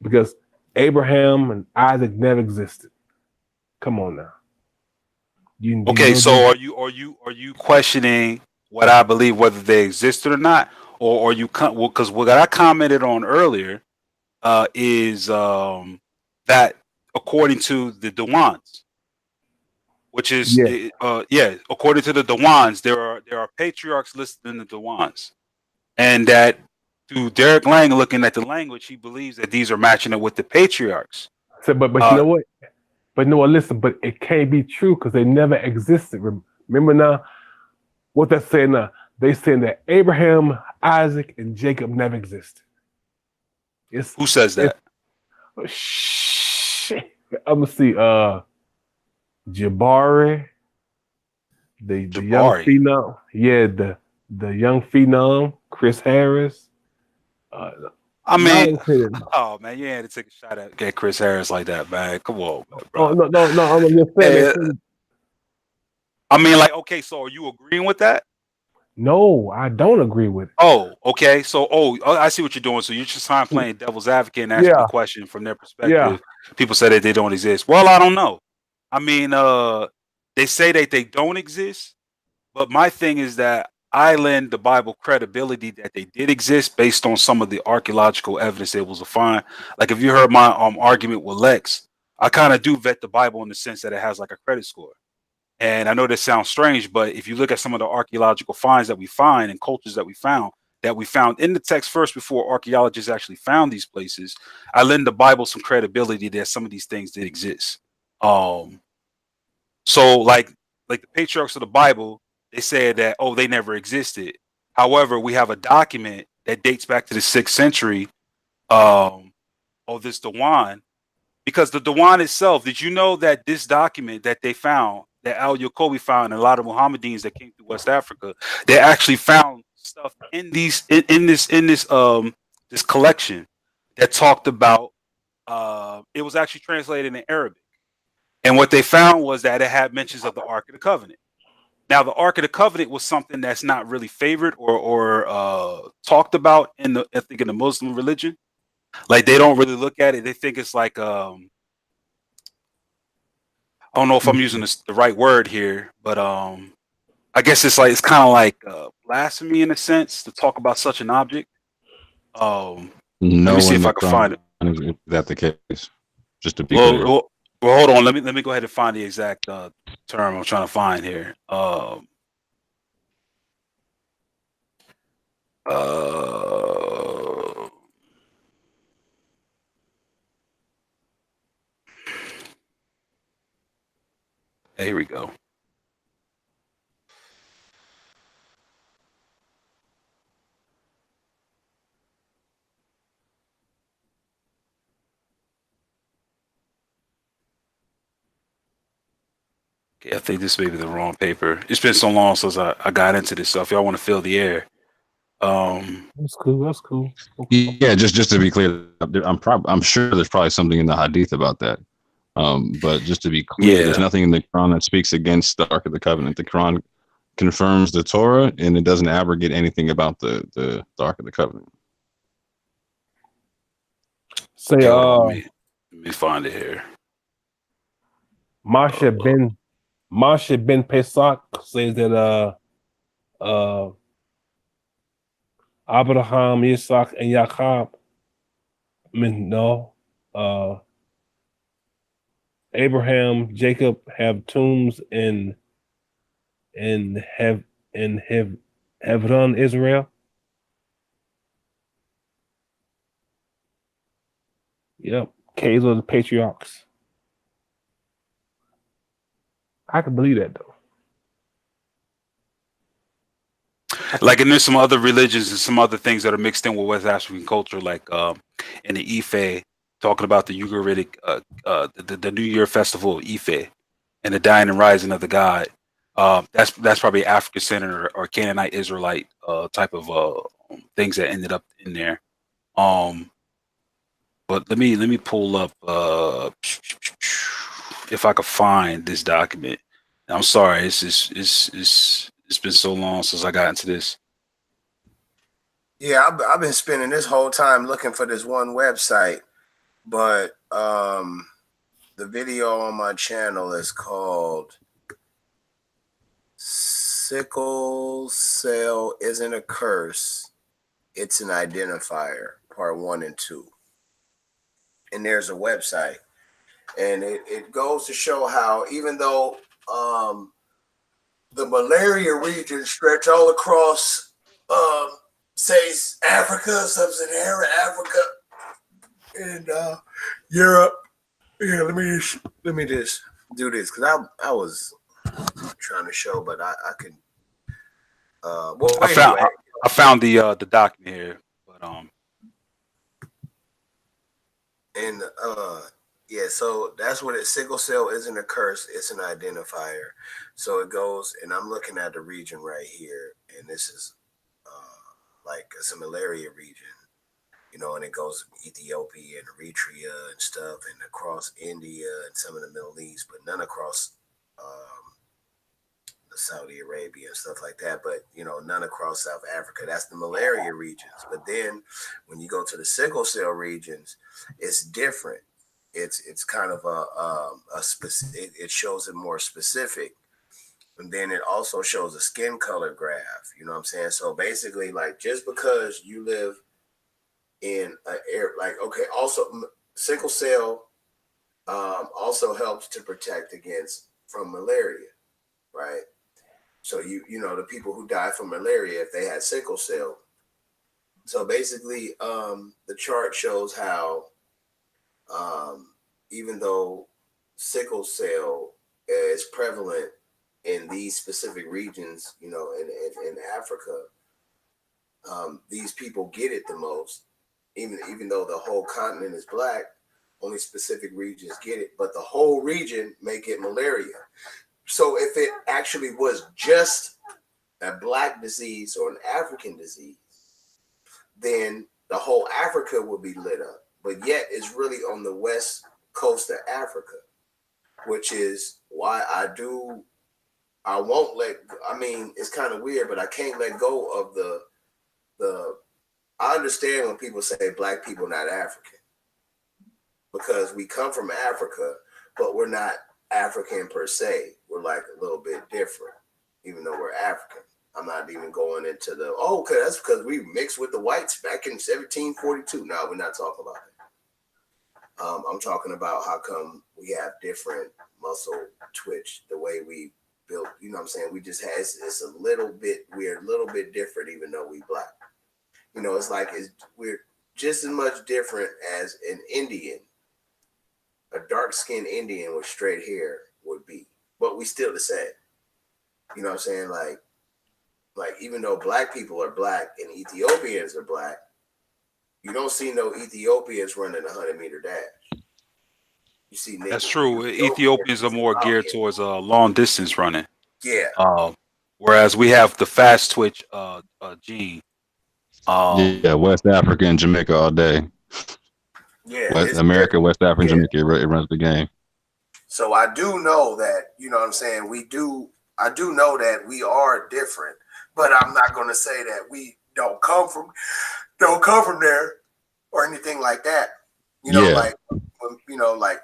Because Abraham and Isaac never existed. Come on now. So are you questioning what I believe, whether they existed or not, or are you? Because what I commented on earlier is that according to the Dewans, which is according to the Dawans, there are patriarchs listed in the Dawans, and that through Derek Lang looking at the language, he believes that these are matching up with the patriarchs. So, but you know what? But no, listen. But it can't be true because they never existed. Remember now, what they're saying now? They saying that Abraham, Isaac, and Jacob never existed. Who says that? Shit. I'm gonna see. Jabari, the young phenom. Yeah, the young phenom, Chris Harris. I mean, oh man, you had to take a shot at Chris Harris like that, man. Come on, bro. Oh no. I'm just saying. I mean, like, okay, so are you agreeing with that? No, I don't agree with it. Oh, okay. So, I see what you're doing. So you're just trying playing devil's advocate and asking a question from their perspective. Yeah. People say that they don't exist. Well, I don't know. I mean, they say that they don't exist, but my thing is that I lend the Bible credibility that they did exist based on some of the archaeological evidence they was to find. Like if you heard my argument with Lex, I kind of do vet the Bible in the sense that it has like a credit score. And I know this sounds strange, but if you look at some of the archaeological finds that we find and cultures that we found in the text first before archaeologists actually found these places, I lend the Bible some credibility that some of these things did exist. So like the patriarchs of the Bible, they said that, they never existed. However, we have a document that dates back to the 6th century of this Dewan, because the Dewan itself, did you know that this document that they found, that Al Yacobi found, and a lot of Mohammedans that came through West Africa, they actually found stuff in this collection that talked about, it was actually translated in Arabic. And what they found was that it had mentions of the Ark of the Covenant. Now, the Ark of the Covenant was something that's not really favored or talked about in the Muslim religion. Like they don't really look at it. They think it's like I don't know if I'm using the right word here, but I guess it's kind of like blasphemy in a sense to talk about such an object. Let me see if I can find it. Is that the case? Just to be clear. Well, hold on. Let me go ahead and find the exact term I'm trying to find here. Here we go. Okay, I think this may be the wrong paper. It's been so long since I got into this stuff. Y'all want to fill the air. That's cool. Yeah, just to be clear, I'm sure there's probably something in the Hadith about that. But just to be clear, there's nothing in the Quran that speaks against the Ark of the Covenant. The Quran confirms the Torah, and it doesn't abrogate anything about the Ark of the Covenant. Say, let me find it here. Masha Ben Pesach says that Abraham, Isaac, and Jacob. Abraham, Jacob have tombs in Hebron, Israel. Yep, caves of the patriarchs. I can believe that though. Like, and there's some other religions and some other things that are mixed in with West African culture, like in the Ife, talking about the Ugaritic, the New Year festival of Ife and the dying and rising of the god. That's probably African centered or Canaanite Israelite type of things that ended up in there. But let me pull up if I could find this document. I'm sorry, it's been so long since I got into this. Yeah, I've been spending this whole time looking for this one website, but the video on my channel is called "Sickle Cell Isn't a Curse, It's an Identifier," Part 1 and 2. And there's a website, and it goes to show how even though the malaria region stretch all across, say, Africa, sub-Saharan Africa, and Europe. Yeah, let me just do this because I was trying to show, but I can. Well, anyway, I found the document here, but and yeah, so that's what it. Sickle cell isn't a curse; it's an identifier. So it goes, and I'm looking at the region right here, and this is like it's a malaria region, and it goes Ethiopia and Eritrea and stuff, and across India and some of the Middle East, but none across Saudi Arabia and stuff like that, but none across South Africa. That's the malaria regions. But then when you go to the sickle cell regions, it's different. It's kind of a specific. It shows it more specific, and then it also shows a skin color graph. You know what I'm saying? So basically, like just because you live in an area, like okay, also sickle cell also helps to protect from malaria, right? So the people who die from malaria if they had sickle cell. So basically, the chart shows how even though sickle cell is prevalent in these specific regions, in Africa, these people get it the most. Even though the whole continent is black, only specific regions get it, but the whole region may get malaria. So if it actually was just a black disease or an African disease, then the whole Africa would be lit up. But yet it's really on the west coast of Africa, which is why I won't it's kind of weird, but I can't let go of I understand when people say black people not African, because we come from Africa, but we're not African per se. We're like a little bit different, even though we're African. I'm not even going into okay, that's because we mixed with the whites back in 1742. No, we're not talking about that. I'm talking about how come we have different muscle twitch, the way we built, you know what I'm saying? We just have, it's a little bit, we're a little bit different, even though we black. It's like we're just as much different as an Indian, a dark-skinned Indian with straight hair would be, but we still the same. You know what I'm saying? Like even though black people are black and Ethiopians are black, you don't see no Ethiopians running a 100-meter dash. You see, that's true. Ethiopians are more geared towards long distance running. Yeah. Whereas we have the fast twitch gene. West Africa and Jamaica all day. Yeah, West America, West Africa, Jamaica, it runs the game. So I do know that, you know what I'm saying? I do know that we are different, but I'm not going to say that we don't come from there or anything like that. Like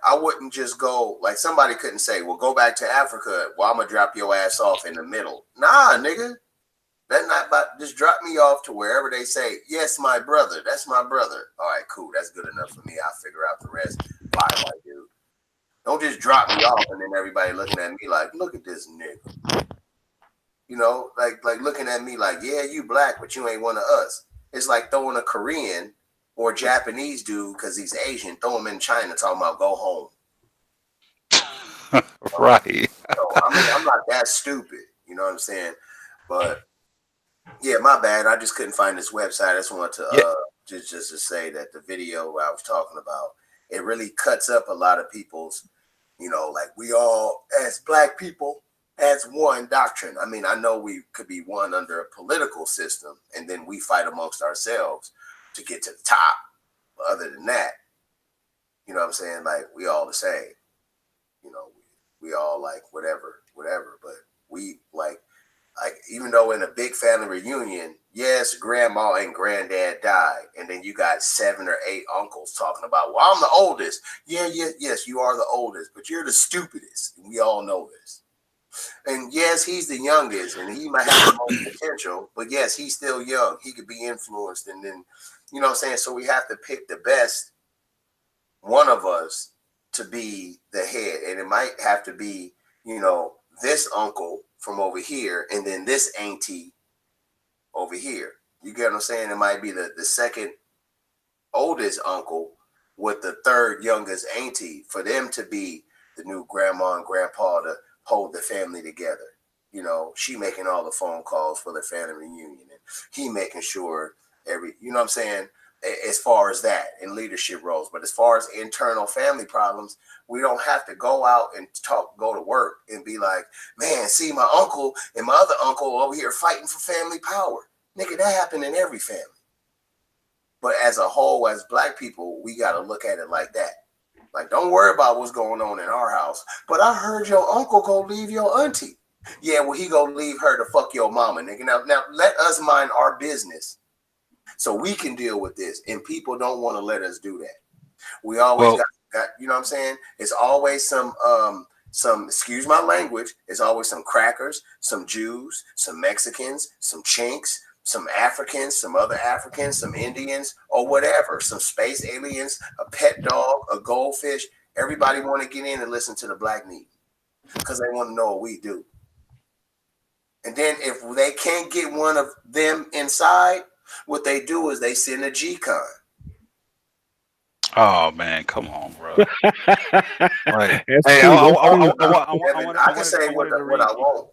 I wouldn't just go, like somebody couldn't say, well, go back to Africa. Well, I'm going to drop your ass off in the middle. Nah, nigga. That's not about, just drop me off to wherever they say, yes, my brother. That's my brother. All right, cool. That's good enough for me. I'll figure out the rest. Bye, white dude. Don't just drop me off and then everybody looking at me like, look at this nigga. Like looking at me like, yeah, you black, but you ain't one of us. It's like throwing a Korean or Japanese dude because he's Asian, throw him in China talking about go home. Right. So, I'm not that stupid. You know what I'm saying? But yeah, my bad. I just couldn't find this website. I just wanted to just to say that the video I was talking about, it really cuts up a lot of people's, like we all as black people as one doctrine. I mean, I know we could be one under a political system and then we fight amongst ourselves to get to the top. But other than that, you know what I'm saying? Like we all the same, we all like whatever, but we like even though in a big family reunion, yes, grandma and granddad died, and then you got 7 or 8 uncles talking about, well, I'm the oldest. Yes, you are the oldest, but you're the stupidest. And we all know this. And yes, he's the youngest, and he might have the most potential, but yes, he's still young. He could be influenced, and then, you know what I'm saying? So we have to pick the best one of us to be the head, and it might have to be, this uncle from over here, and then this auntie over here. You get what I'm saying? It might be the second oldest uncle with the third youngest auntie, for them to be the new grandma and grandpa to hold the family together. You know, she making all the phone calls for the family reunion, and he making sure you know what I'm saying, as far as that in leadership roles. But as far as internal family problems, we don't have to go out and go to work and be like, man, see my uncle and my other uncle over here fighting for family power. Nigga, that happened in every family. But as a whole, as black people, we got to look at it like that. Like, don't worry about what's going on in our house. But I heard your uncle go leave your auntie. Yeah, well, he go leave her to fuck your mama, nigga. Now let us mind our business so we can deal with this. And people don't want to let us do that. We always got, you know what I'm saying? It's always some, excuse my language, it's always some crackers, some Jews, some Mexicans, some chinks, some Africans, some other Africans, some Indians, or whatever, some space aliens, a pet dog, a goldfish. Everybody want to get in and listen to the black meat because they want to know what we do. And then if they can't get one of them inside, what they do is they send a G-Con. Oh man, come on, bro. Right. Hey, I can say what I want,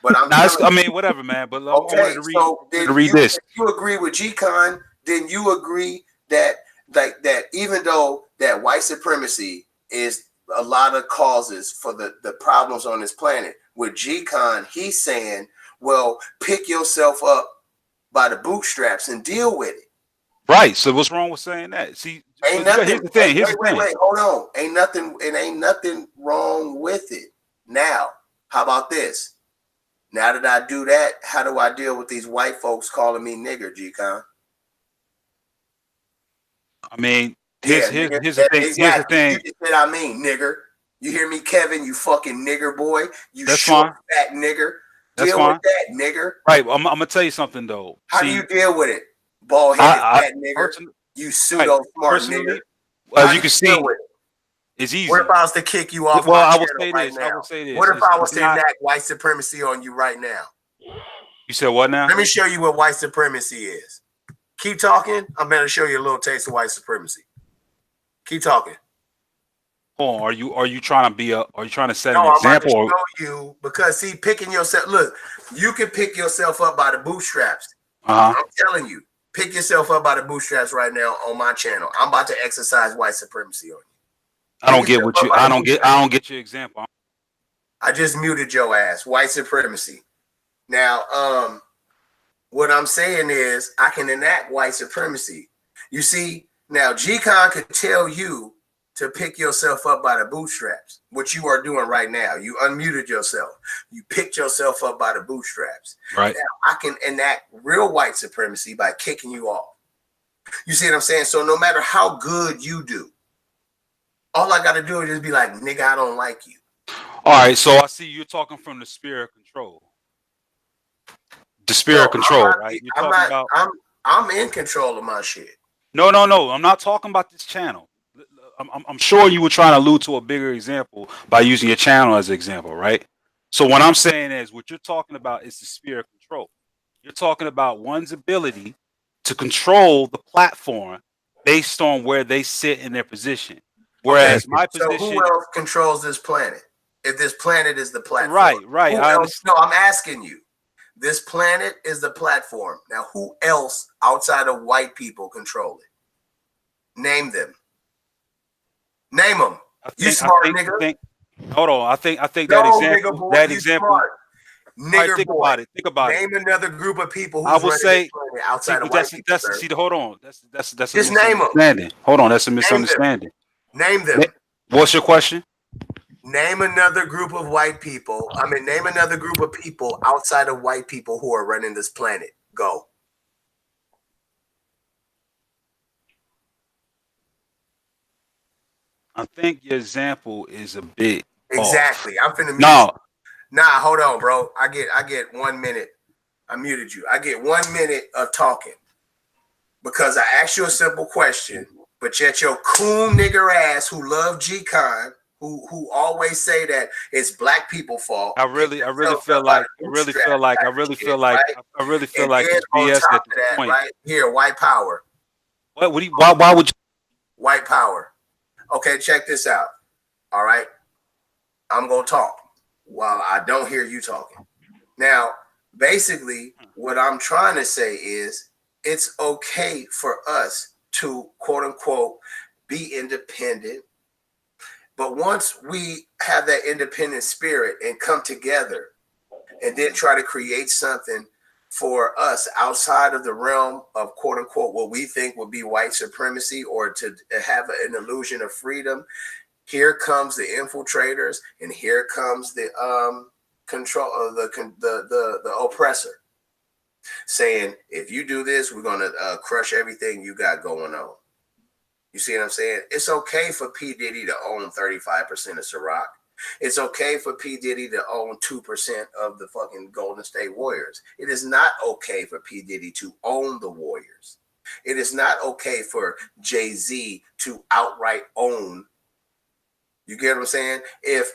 but I mean, whatever, man. But okay, I wanted to read this. If you agree with G-Con, then you agree that even though that white supremacy is a lot of causes for the problems on this planet, with G-Con, he's saying, well, pick yourself up by the bootstraps and deal with it. Right. So what's wrong with saying that? See, ain't nothing. Here's the thing. Wait, hold on. Ain't nothing wrong with it. Now, how about this? Now that I do that, how do I deal with these white folks calling me nigger, G-Con? I mean, here's the thing. Exactly. Here's the thing. You just said I mean, nigger. You hear me, Kevin? You fucking nigger boy. You That's short, fine. fat nigger. That's deal fine. with that, nigger. Right. I'm gonna tell you something though. How do you deal with it, bald-headed fat nigger? You pseudo smart nigger. As you can see, it's easy. What if I was to kick you off? Well, I will say this. I will say this. What if I was to enact white supremacy on you right now? You said what now? Let me show you what white supremacy is. Keep talking. I'm going to show you a little taste of white supremacy. Keep talking. Oh, are you trying to be are you trying to set an example? I'm about to show you because see, picking yourself. Look, you can pick yourself up by the bootstraps. I'm telling you, pick yourself up by the bootstraps right now on my channel. I'm about to exercise white supremacy on you. I don't get what you. I don't get your example. I just muted your ass. White supremacy. Now, what I'm saying is I can enact white supremacy. You see, now G-Con could tell you to pick yourself up by the bootstraps, what you are doing right now. You unmuted yourself. You picked yourself up by the bootstraps. Right. Now, I can enact real white supremacy by kicking you off. You see what I'm saying? So no matter how good you do, all I got to do is just be like, nigga, I don't like you. All right. So I see you're talking from the spirit of control. The spirit of control, right? You're talking about. I'm in control of my shit. No. I'm not talking about this channel. I'm sure you were trying to allude to a bigger example by using your channel as an example, right? So what I'm saying is what you're talking about is the sphere of control. You're talking about one's ability to control the platform based on where they sit in their position. Whereas my position. So who else controls this planet? If this planet is the platform. Right. No, I'm asking you. This planet is the platform. Now, who else outside of white people control it? Name them. Name them. You smart nigga. Hold on. I think that example. Nigga boy, that example. Nigger right, think boy. about it. Think about Name it. another group of people who's I would say outside of white people. See, hold on. That's just name them. Hold on. That's a misunderstanding. Name them. What's your question? Name another group of white people. Name another group of people outside of white people who are running this planet. Go. I think your example is a bit exactly. off. I'm finna mute you. Nah, hold on, bro. I get 1 minute. I muted you. I get 1 minute of talking because I asked you a simple question, but yet your coon nigger ass who love G-Con, who always say that it's black people's fault. I really feel like it's BS at this point. Right here, white power. Why would you? White power. Okay, check this out. All right, I'm gonna talk while I don't hear you talking. Now, basically, what I'm trying to say is it's okay for us to quote unquote be independent. But once we have that independent spirit and come together and then try to create something for us outside of the realm of quote unquote what we think would be white supremacy or to have an illusion of freedom, here comes the infiltrators and here comes the control of the oppressor saying, if you do this, we're going to crush everything you got going on. You see what I'm saying? It's okay for P. Diddy to own 35% of Ciroc. It's okay for P. Diddy to own 2% of the fucking Golden State Warriors. It is not okay for P. Diddy to own the Warriors. It is not okay for Jay-Z to outright own. You get what I'm saying? If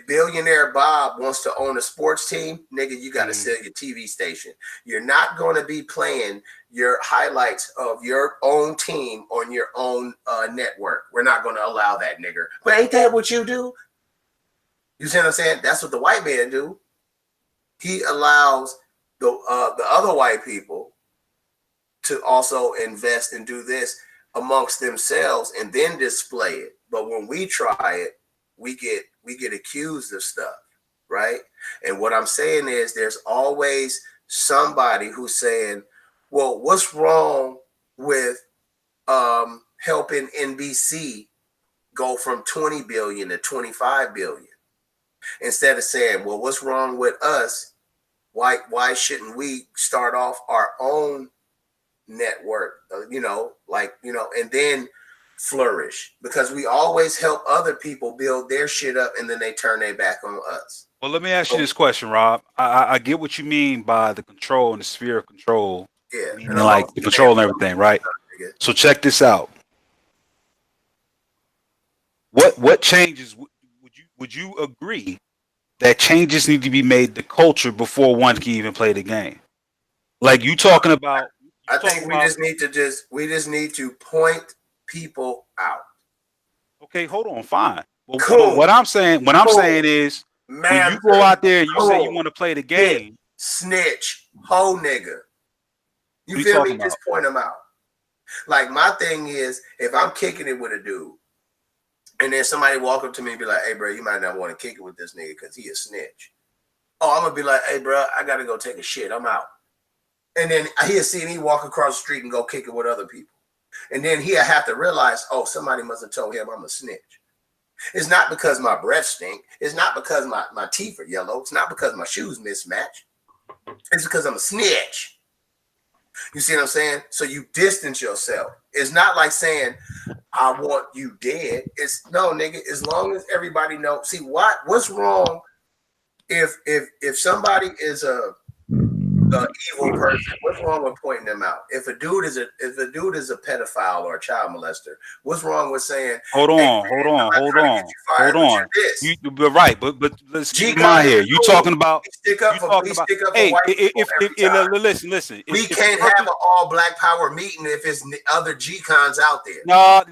billionaire Bob wants to own a sports team, nigga, you got to sell your TV station. You're not going to be playing your highlights of your own team on your own network. We're not going to allow that, nigga. But ain't that what you do? You see what I'm saying? That's what the white man do. He allows the other white people to also invest and do this amongst themselves and then display it. But when we try it, we get accused of stuff, right? And what I'm saying is there's always somebody who's saying, well, what's wrong with helping NBC go from 20 billion to 25 billion? Instead of saying, well, what's wrong with us? Why shouldn't we start off our own network, and then flourish? Because we always help other people build their shit up and then they turn their back on us. Well, let me ask you this question, Rob. I get what you mean by the control and the sphere of control. Yeah. And like the control and everything, right? So check this out. What changes would you agree that changes need to be made to culture before one can even play the game? Like you talking about. I think we just need to point people out. Okay, hold on, fine. Well, cool. What I'm saying is, when you go out there and you say you want to play the game, snitch, hoe nigga. You feel me? Just point them out. Like my thing is, if I'm kicking it with a dude, and then somebody walk up to me and be like, "Hey, bro, you might not want to kick it with this nigga because he a snitch." Oh, I'm gonna be like, "Hey, bro, I gotta go take a shit. I'm out." And then he'll see me walk across the street and go kick it with other people. And then he'll have to realize, oh, somebody must have told him I'm a snitch. It's not because my breath stink. It's not because my teeth are yellow. It's not because my shoes mismatch. It's because I'm a snitch. You see what I'm saying? So you distance yourself. It's not like saying, I want you dead. It's no, nigga, as long as everybody knows. See, what's wrong if somebody is a evil person, what's wrong with pointing them out? If a dude is a pedophile or a child molester, what's wrong with saying, hold on. You're right, but let's keep in mind here. You talking about hey, listen. We can't have an all black power meeting if it's other G-cons out there. No,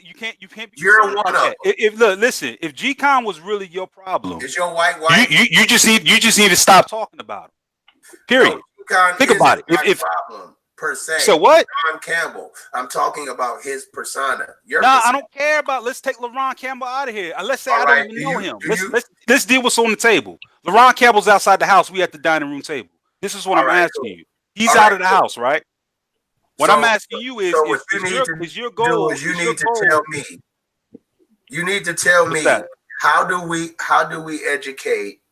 you can't. You're one of them. If G-con was really your problem, it's your white. You just need to stop talking about it. Period. No, think about it. If problem per se. So what? Ron Campbell. I'm talking about his persona. I don't care about. Let's take LeBron Campbell out of here. Let's say I don't even know him. Let's deal with what's on the table. LeBron Campbell's outside the house. We at the dining room table. This is what I'm asking you. He's out of the house, right? What I'm asking you is your goal? You need to tell me. You need to tell me how do we educate?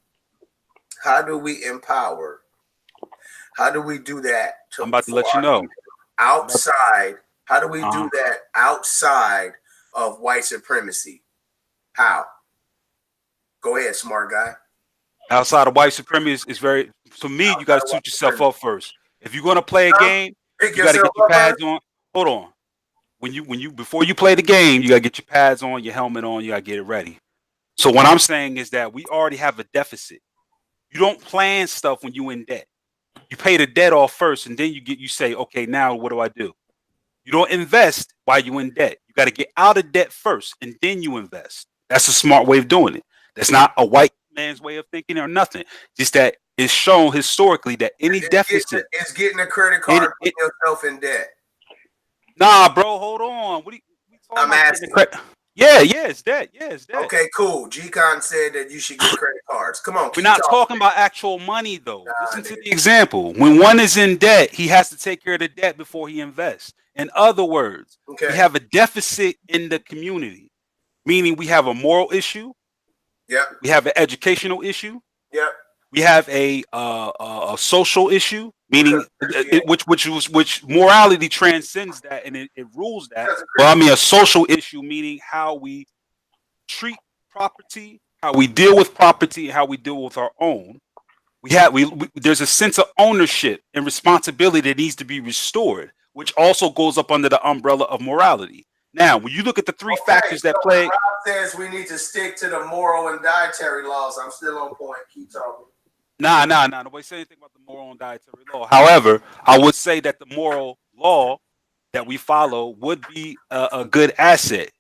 How do we empower? How do we do that? I'm about to let you know. Outside, how do we do that outside of white supremacy? How? Go ahead, smart guy. Outside of white supremacy is very. For me, you got to suit yourself up first. If you're gonna play a game, you got to get your pads on. Hold on. when you before you play the game, you gotta get your pads on, your helmet on, you gotta get it ready. So what I'm saying is that we already have a deficit. You don't plan stuff when you in debt. You pay the debt off first, and then you say, okay, now what do? You don't invest while you in debt. You got to get out of debt first, and then you invest. That's a smart way of doing it. That's not a white man's way of thinking or nothing. Just that it's shown historically that any deficit is getting a credit card, putting yourself in debt. Nah, bro, hold on. What are you talking I'm about? asking. Yeah, it's debt. Yeah, it's debt. Okay, cool. G-Con said that you should get credit cards. Come on. We're not talking about actual money, though. Listen to the example. When one is in debt, he has to take care of the debt before he invests. In other words, we have a deficit in the community, meaning we have a moral issue. Yeah. We have an educational issue. Yeah. We have a social issue, meaning which morality transcends that and it rules that. Well, I mean a social issue, meaning how we treat property, how we deal with property, and how we deal with our own. There's a sense of ownership and responsibility that needs to be restored, which also goes up under the umbrella of morality. Now, when you look at the three factors that play, Rob says we need to stick to the moral and dietary laws. I'm still on point. Keep talking. Nah. Nobody said anything about the moral and dietary law. However, I would say that the moral law that we follow would be a good asset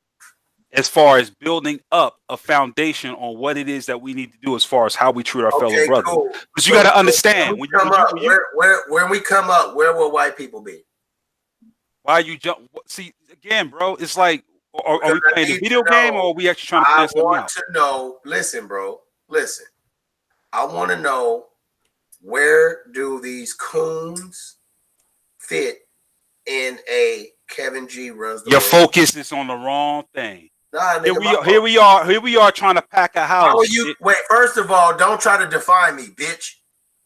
as far as building up a foundation on what it is that we need to do as far as how we treat our fellow brothers. Cool. Because you got to understand when we come up, where will white people be? Why you jump? See, again, bro, it's like, are we playing a video game or are we actually trying to plan something out? I want to know, listen, bro, listen. I want to know, where do these coons fit in a Kevin G runs the Your world? focus is on the wrong thing. Nah, here we are trying to pack a house. How are you? Wait, first of all, don't try to define me, bitch.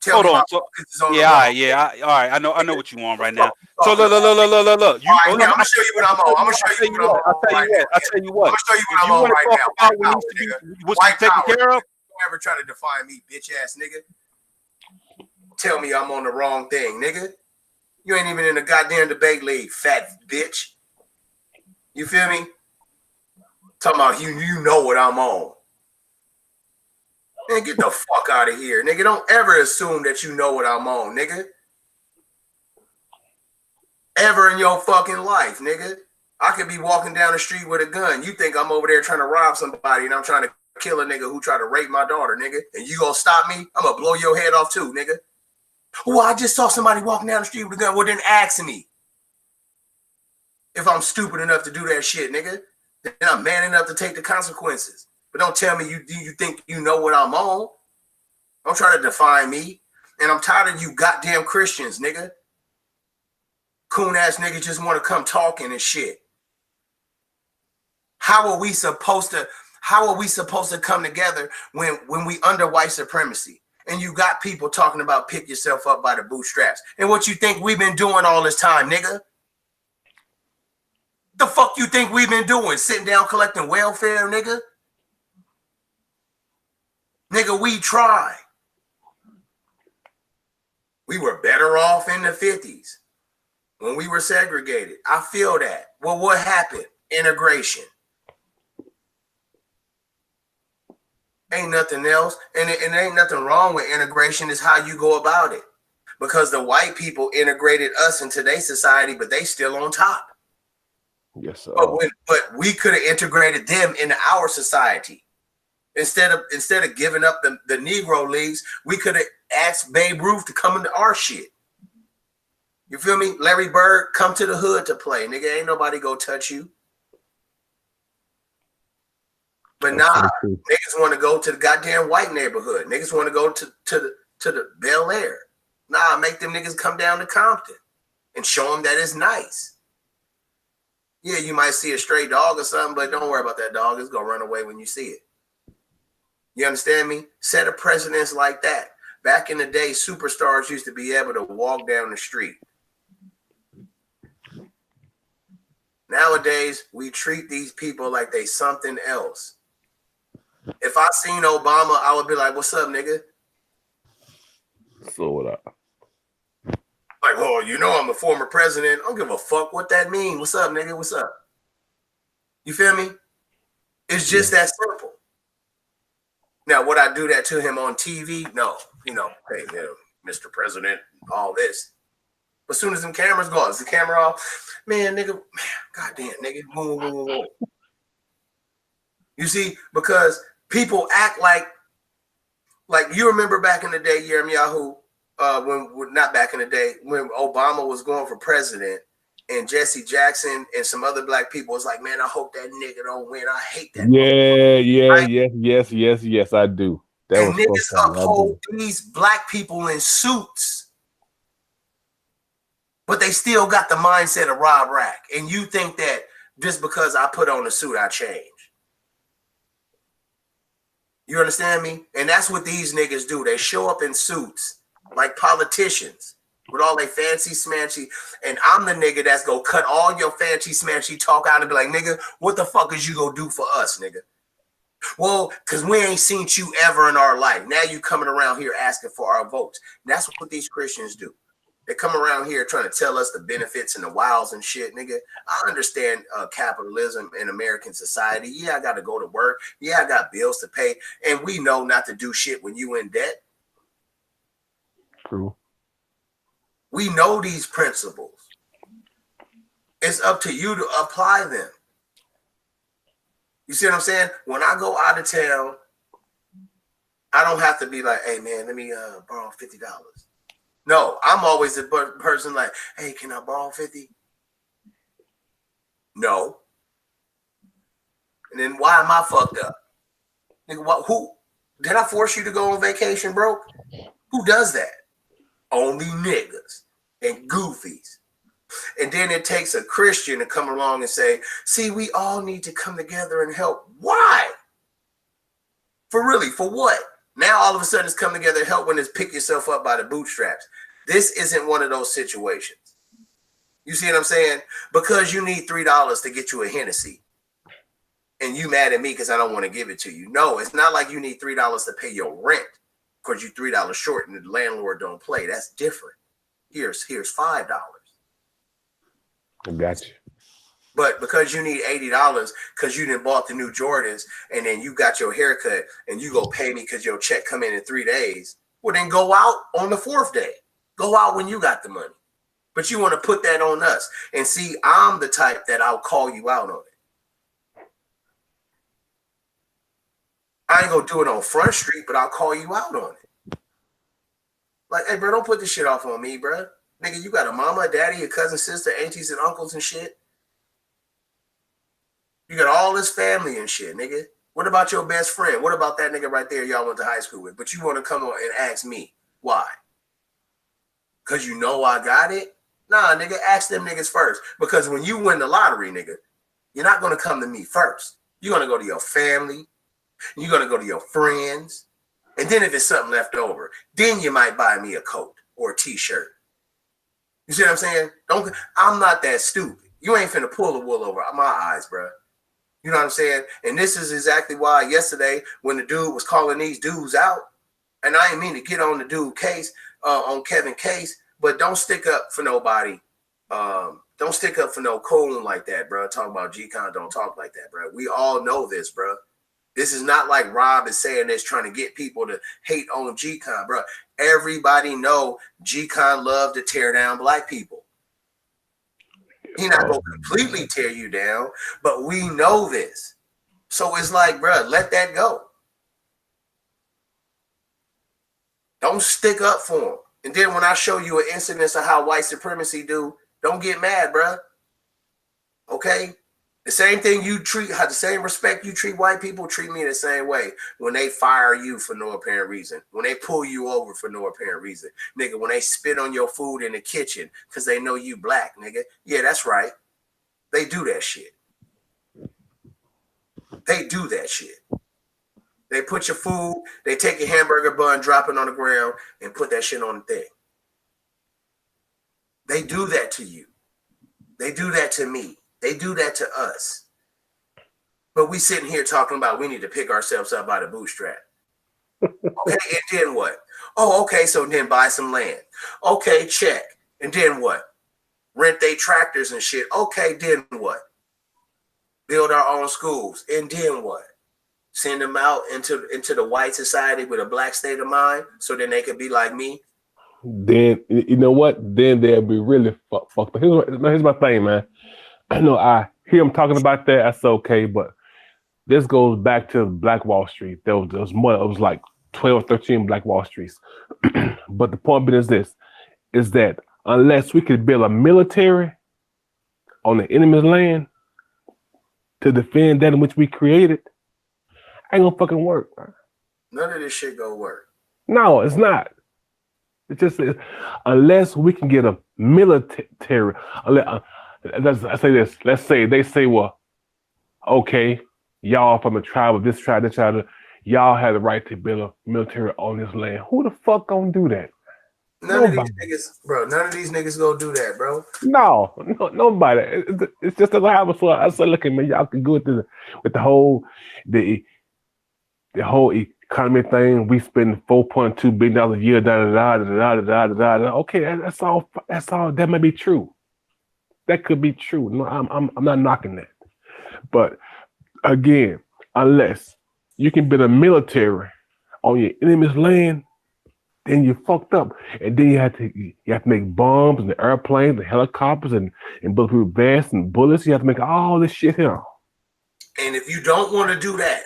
Hold on. All right. I know what you want right now. So look. I'm gonna show you what I'm on. I'm gonna show you what I'm on. I'll tell you what. I'm gonna show you what I'm on right now. What's taken care of? Don't ever try to define me, bitch ass nigga. Tell me I'm on the wrong thing, nigga. You ain't even in the goddamn debate league, fat bitch. You feel me? Talking about you know what I'm on. Man, get the fuck out of here, nigga. Don't ever assume that you know what I'm on, nigga. Ever in your fucking life, nigga. I could be walking down the street with a gun. You think I'm over there trying to rob somebody and I'm trying to kill a nigga who tried to rape my daughter, nigga. And you gonna stop me? I'm gonna blow your head off too, nigga. Well, I just saw somebody walking down the street with a gun. Well, then ask me if I'm stupid enough to do that shit, nigga. Then I'm man enough to take the consequences. But don't tell me you think you know what I'm on. Don't try to define me. And I'm tired of you goddamn Christians, nigga. Coon ass niggas just want to come talking and shit. How are we supposed to come together when we under white supremacy? And you got people talking about pick yourself up by the bootstraps. And what you think we've been doing all this time, nigga? The fuck you think we've been doing? Sitting down collecting welfare, nigga? Nigga, we tried. We were better off in the 50s when we were segregated. I feel that. Well, what happened? Integration. Ain't nothing else. And it ain't nothing wrong with integration. Is how you go about it. Because the white people integrated us into their society, but they still on top. Yes, sir. But we could have integrated them into our society. Instead of giving up the Negro leagues, we could have asked Babe Ruth to come into our shit. You feel me? Larry Bird, come to the hood to play. Nigga, ain't nobody go touch you. But nah, niggas want to go to the goddamn white neighborhood. Niggas want to go to the Bel Air. Nah, make them niggas come down to Compton and show them that it's nice. Yeah, you might see a stray dog or something, but don't worry about that dog. It's going to run away when you see it. You understand me? Set a precedence like that. Back in the day, superstars used to be able to walk down the street. Nowadays, we treat these people like they something else. If I seen Obama, I would be like, what's up, nigga? So what up? Like, oh, you know I'm a former president. I don't give a fuck what that means. What's up, nigga? What's up? You feel me? It's just that simple. Now, would I do that to him on TV? No. You know, hey, Mr. President, all this. But as soon as them cameras go, is the camera off? Man, nigga, goddamn, nigga. Whoa. You see, because people act like you remember back in the day, Yahoo, when not back in the day, when Obama was going for president and Jesse Jackson and some other black people was like, man, I hope that nigga don't win. I hate that. Yes, I do. That and was niggas uphold these black people in suits, but they still got the mindset of Rob Rack. And you think that just because I put on a suit, I change. You understand me? And that's what these niggas do. They show up in suits like politicians with all they fancy smanchy. And I'm the nigga that's gonna cut all your fancy smanchy talk out and be like, nigga, what the fuck is you gonna do for us, nigga? Well, because we ain't seen you ever in our life. Now you coming around here asking for our votes. And that's what these Christians do. They come around here trying to tell us the benefits and the wows and shit, nigga. I understand capitalism in American society. Yeah, I got to go to work. Yeah, I got bills to pay. And we know not to do shit when you in debt. True. We know these principles. It's up to you to apply them. You see what I'm saying? When I go out of town, I don't have to be like, hey, man, let me borrow $50. No, I'm always the person like, hey, can I borrow 50? No. And then why am I fucked up? Nigga, who? Did I force you to go on vacation, bro? Who does that? Only niggas and goofies. And then it takes a Christian to come along and say, see, we all need to come together and help. Why? For really, for what? Now all of a sudden it's come together and help when it's pick yourself up by the bootstraps. This isn't one of those situations. You see what I'm saying? Because you need $3 to get you a Hennessy. And you mad at me because I don't want to give it to you. No, it's not like you need $3 to pay your rent because you $3 short and the landlord don't play. That's different. Here's $5. I got you. But because you need $80 because you didn't bought the new Jordans and then you got your haircut and you go pay me because your check come in 3 days, well, then go out on the 4th day. Go out when you got the money. But you want to put that on us. And see, I'm the type that I'll call you out on it. I ain't going to do it on Front Street, but I'll call you out on it. Like, hey, bro, don't put this shit off on me, bro. Nigga, you got a mama, a daddy, a cousin, sister, aunties, and uncles and shit. You got all this family and shit, nigga. What about your best friend? What about that nigga right there y'all went to high school with? But you want to come on and ask me why? Because you know I got it? Nah, nigga, ask them niggas first. Because when you win the lottery, nigga, you're not going to come to me first. You're going to go to your family. You're going to go to your friends. And then if it's something left over, then you might buy me a coat or a t-shirt. You see what I'm saying? I'm not that stupid. You ain't finna pull the wool over my eyes, bro. You know what I'm saying? And this is exactly why yesterday when the dude was calling these dudes out, and I ain't mean to get on the dude case, on Kevin case, but don't stick up for nobody. Don't stick up for no coon like that, bro. Talking about G-Con, don't talk like that, bro. We all know this, bro. This is not like Rob is saying this trying to get people to hate on G-Con, bro. Everybody know G-Con love to tear down black people. He not going to completely tear you down, but we know this. So it's like, bro, let that go. Don't stick up for him. And then when I show you an incidence of how white supremacy do, don't get mad, bro. Okay? The same thing you treat, the same respect you treat white people, treat me the same way when they fire you for no apparent reason, when they pull you over for no apparent reason. Nigga, when they spit on your food in the kitchen because they know you black, nigga. Yeah, that's right. They do that shit. They do that shit. They put your food, they take your hamburger bun, drop it on the ground, and put that shit on the thing. They do that to you. They do that to me. They do that to us. But we sitting here talking about we need to pick ourselves up by the bootstrap. Okay, and then what? Oh, okay, so then buy some land. Okay, check. And then what? Rent they tractors and shit. Okay, then what? Build our own schools. And then what? Send them out into the white society with a black state of mind so then they could be like me. Then you know what? Then they'll be really fucked up. Here's my thing, man. I know I hear him talking about that. That's okay, but this goes back to Black Wall Street. There was more. It was like 12, 13 Black Wall Streets. But the point being is that unless we could build a military on the enemy's land to defend that in which we created, ain't gonna fucking work, man. None of this shit gonna work. No, it's not. It just is, unless we can get a military. I say this. Let's say they say, well, okay, y'all from a tribe of this tribe, that tribe, y'all have the right to build a military on this land. Who the fuck gonna do that? None of these niggas, bro. None of these niggas gonna do that, bro. No, nobody. It's just as I said, look at me, y'all can go with the whole economy thing. We spend $4.2 billion a year. Okay, that's all. That's all. That may be true. That could be true. No, I'm not knocking that. But again, unless you can build a military on your enemy's land, then you're fucked up. And then you have to make bombs and the airplanes, the helicopters, and bulletproof vests and bullets. You have to make all this shit here. And if you don't want to do that,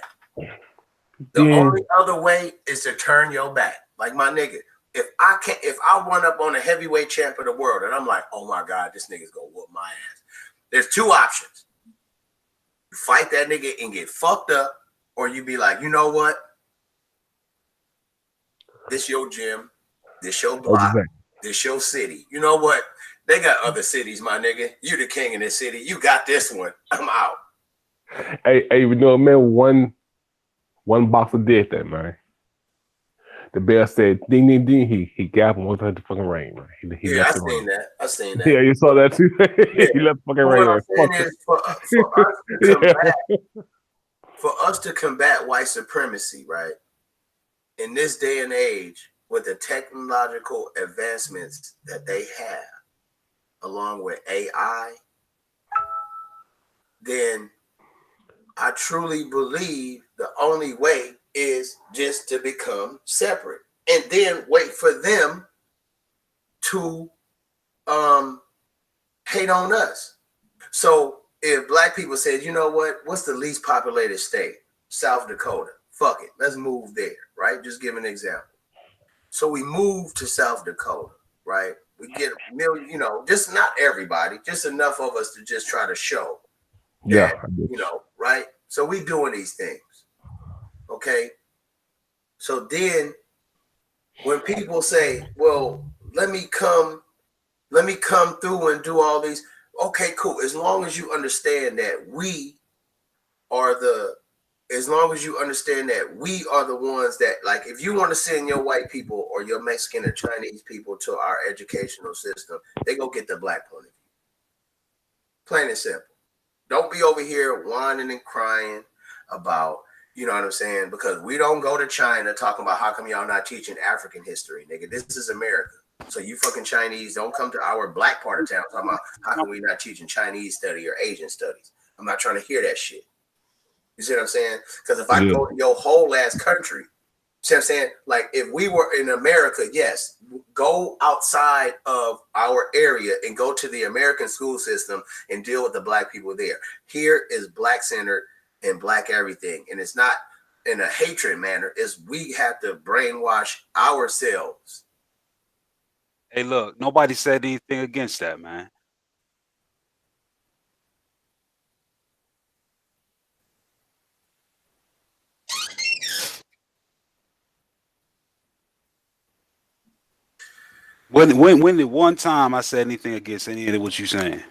the only other way is to turn your back. Like my nigga, if I run up on a heavyweight champ of the world and I'm like, oh my God, this nigga's gonna whoop my ass. There's two options. You fight that nigga and get fucked up, or you be like, you know what? This your gym, this your block, this your city. You know what? They got other cities, my nigga. You the king in this city. You got this one. I'm out. Hey, you know, man, one boxer did that, man. The bell said ding ding ding. He gapped him with the fucking ring, man. He Yeah, I seen that. Yeah, you saw that too. He left the fucking ring. For us to combat white supremacy, right? In this day and age, with the technological advancements that they have, along with AI, then I truly believe the only way is just to become separate and then wait for them to hate on us. So if black people said, you know what, what's the least populated state? South Dakota. Fuck it, let's move there, right? Just give an example. So we move to South Dakota, right? We get a million, you know, just not everybody, just enough of us to just try to show. Yeah, that, you know, right? So we doing these things. Okay. So then when people say, well, let me come through and do all these, okay, cool. As long as you understand that we are the ones that, like, if you want to send your white people or your Mexican or Chinese people to our educational system, they go get the black point of view. Plain and simple. Don't be over here whining and crying about, you know what I'm saying? Because we don't go to China talking about how come y'all not teaching African history, nigga. This is America. So you fucking Chinese don't come to our black part of town talking about how come we not teaching Chinese study or Asian studies. I'm not trying to hear that shit. You see what I'm saying? Because if I go to your whole ass country, see what I'm saying? Like if we were in America, yes, go outside of our area and go to the American school system and deal with the black people there. Here is black centered and black everything. And it's not in a hatred manner. It's we have to brainwash ourselves. Hey, look, nobody said anything against that, man. When did one time I said anything against any of what you saying?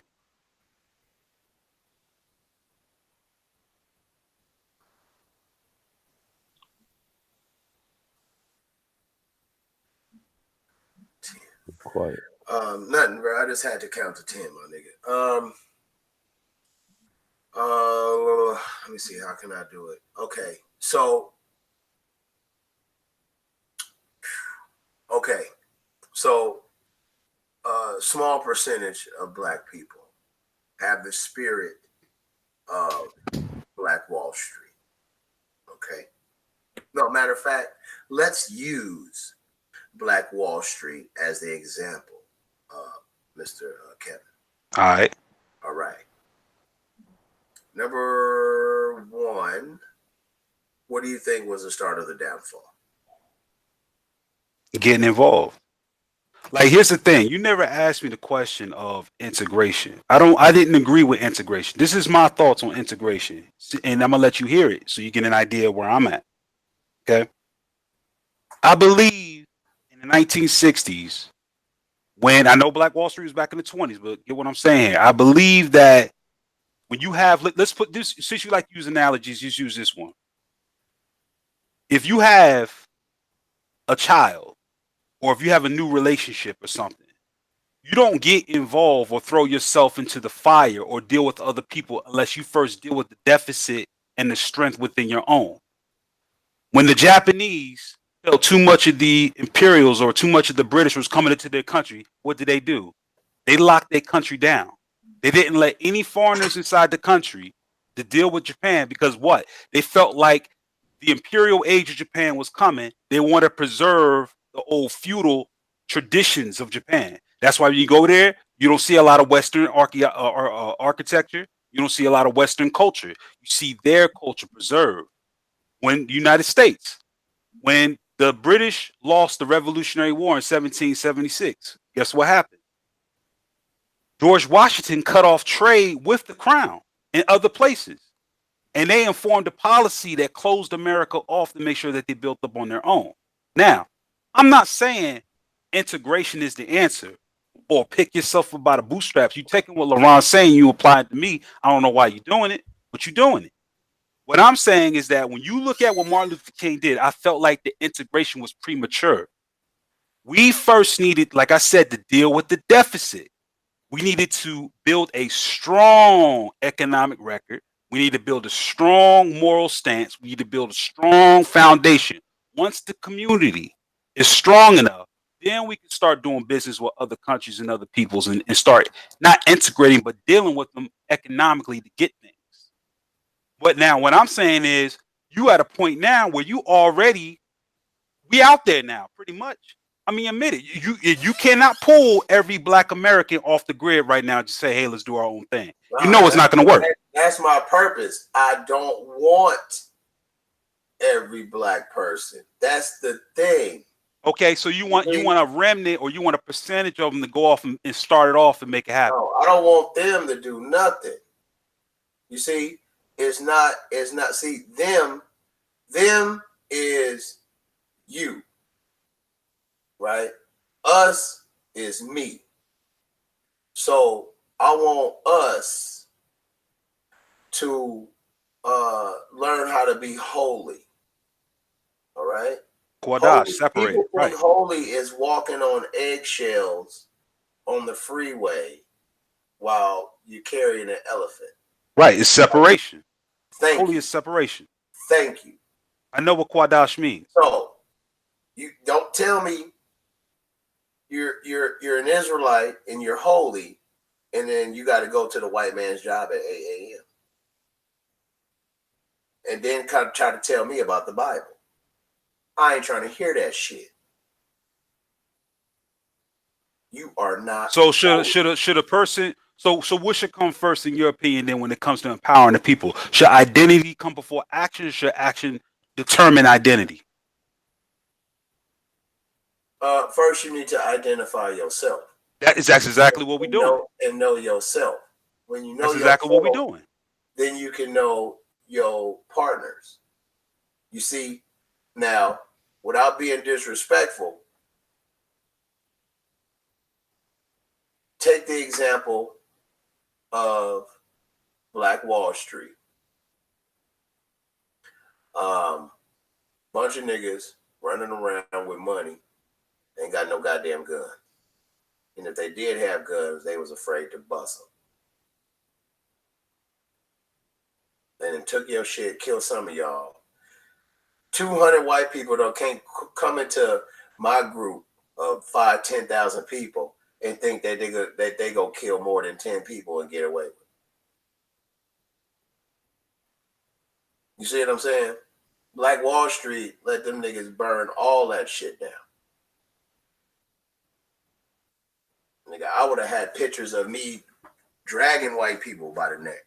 Quiet. Nothing, bro. I just had to count to 10, my nigga. Let me see. How can I do it? Okay. So small percentage of black people have the spirit of Black Wall Street. Okay. No, matter of fact, let's use Black Wall Street as the example, Mr. Kevin. All right. All right. Number one, what do you think was the start of the downfall? Getting involved. Like, here's the thing. You never asked me the question of integration. I didn't agree with integration. This is my thoughts on integration. And I'm gonna let you hear it so you get an idea where I'm at. Okay. I believe in the 1960s, when I know Black Wall Street was back in the 20s, but get what I'm saying here. I believe that when you have, let's put this, since you like to use analogies, just use this one. If you have a child, or if you have a new relationship or something, you don't get involved or throw yourself into the fire or deal with other people unless you first deal with the deficit and the strength within your own. When the Japanese felt too much of the Imperials or too much of the British was coming into their country, what did? They locked their country down. They didn't let any foreigners inside the country to deal with Japan because what? They felt like the imperial age of Japan was coming. They want to preserve the old feudal traditions of Japan. That's why when you go there, you don't see a lot of Western architecture. You don't see a lot of Western culture. You see their culture preserved. When the United States, when the British lost the Revolutionary War in 1776, guess what happened? George Washington cut off trade with the crown and other places. And they informed a policy that closed America off to make sure that they built up on their own. Now, I'm not saying integration is the answer or pick yourself up by the bootstraps. You taking what LaRon's saying, you apply it to me. I don't know why you're doing it, but you're doing it. What I'm saying is that when you look at what Martin Luther King did, I felt like the integration was premature. We first needed, like I said, to deal with the deficit. We needed to build a strong economic record. We need to build a strong moral stance. We need to build a strong foundation. Once the community is strong enough, then we can start doing business with other countries and other peoples and start not integrating, but dealing with them economically to get things. But now what I'm saying is you at a point now where we out there now pretty much. I mean, admit it. You cannot pull every Black American off the grid right now. Just say, hey, let's do our own thing. You know it's not going to work. That's my purpose. I don't want every Black person. That's the thing. Okay, so you want a remnant or you want a percentage of them to go off and start it off and make it happen. No, I don't want them to do nothing. You see, it's not. See, them is you. Right? Us is me. So I want us to learn how to be holy. All right? Quadash, separate. People Right. think holy is walking on eggshells on the freeway while you're carrying an elephant. Right, it's separation. Thank Holy you. is separation. Thank you. I know what Quadash means. So you don't tell me you're an Israelite and you're holy, and then you got to go to the white man's job at 8 a.m. and then kind of try to tell me about the Bible. I ain't trying to hear that shit. You are not. So should a person? So what should come first in your opinion? Then when it comes to empowering the people, should identity come before action? Or should action determine identity? First, you need to identify yourself. That's exactly what we're doing. And know yourself. When you know that's exactly what we're doing. Then you can know your partners. You see, now, without being disrespectful, take the example of Black Wall Street. Bunch of niggas running around with money, ain't got no goddamn gun. And if they did have guns, they was afraid to bust them. And then took your shit, killed some of y'all. 200 white people though can't come into my group of 5,000-10,000 people and think that they go kill more than 10 people and get away with it. You see what I'm saying? Black Wall Street let them niggas burn all that shit down. Nigga, I would have had pictures of me dragging white people by the neck.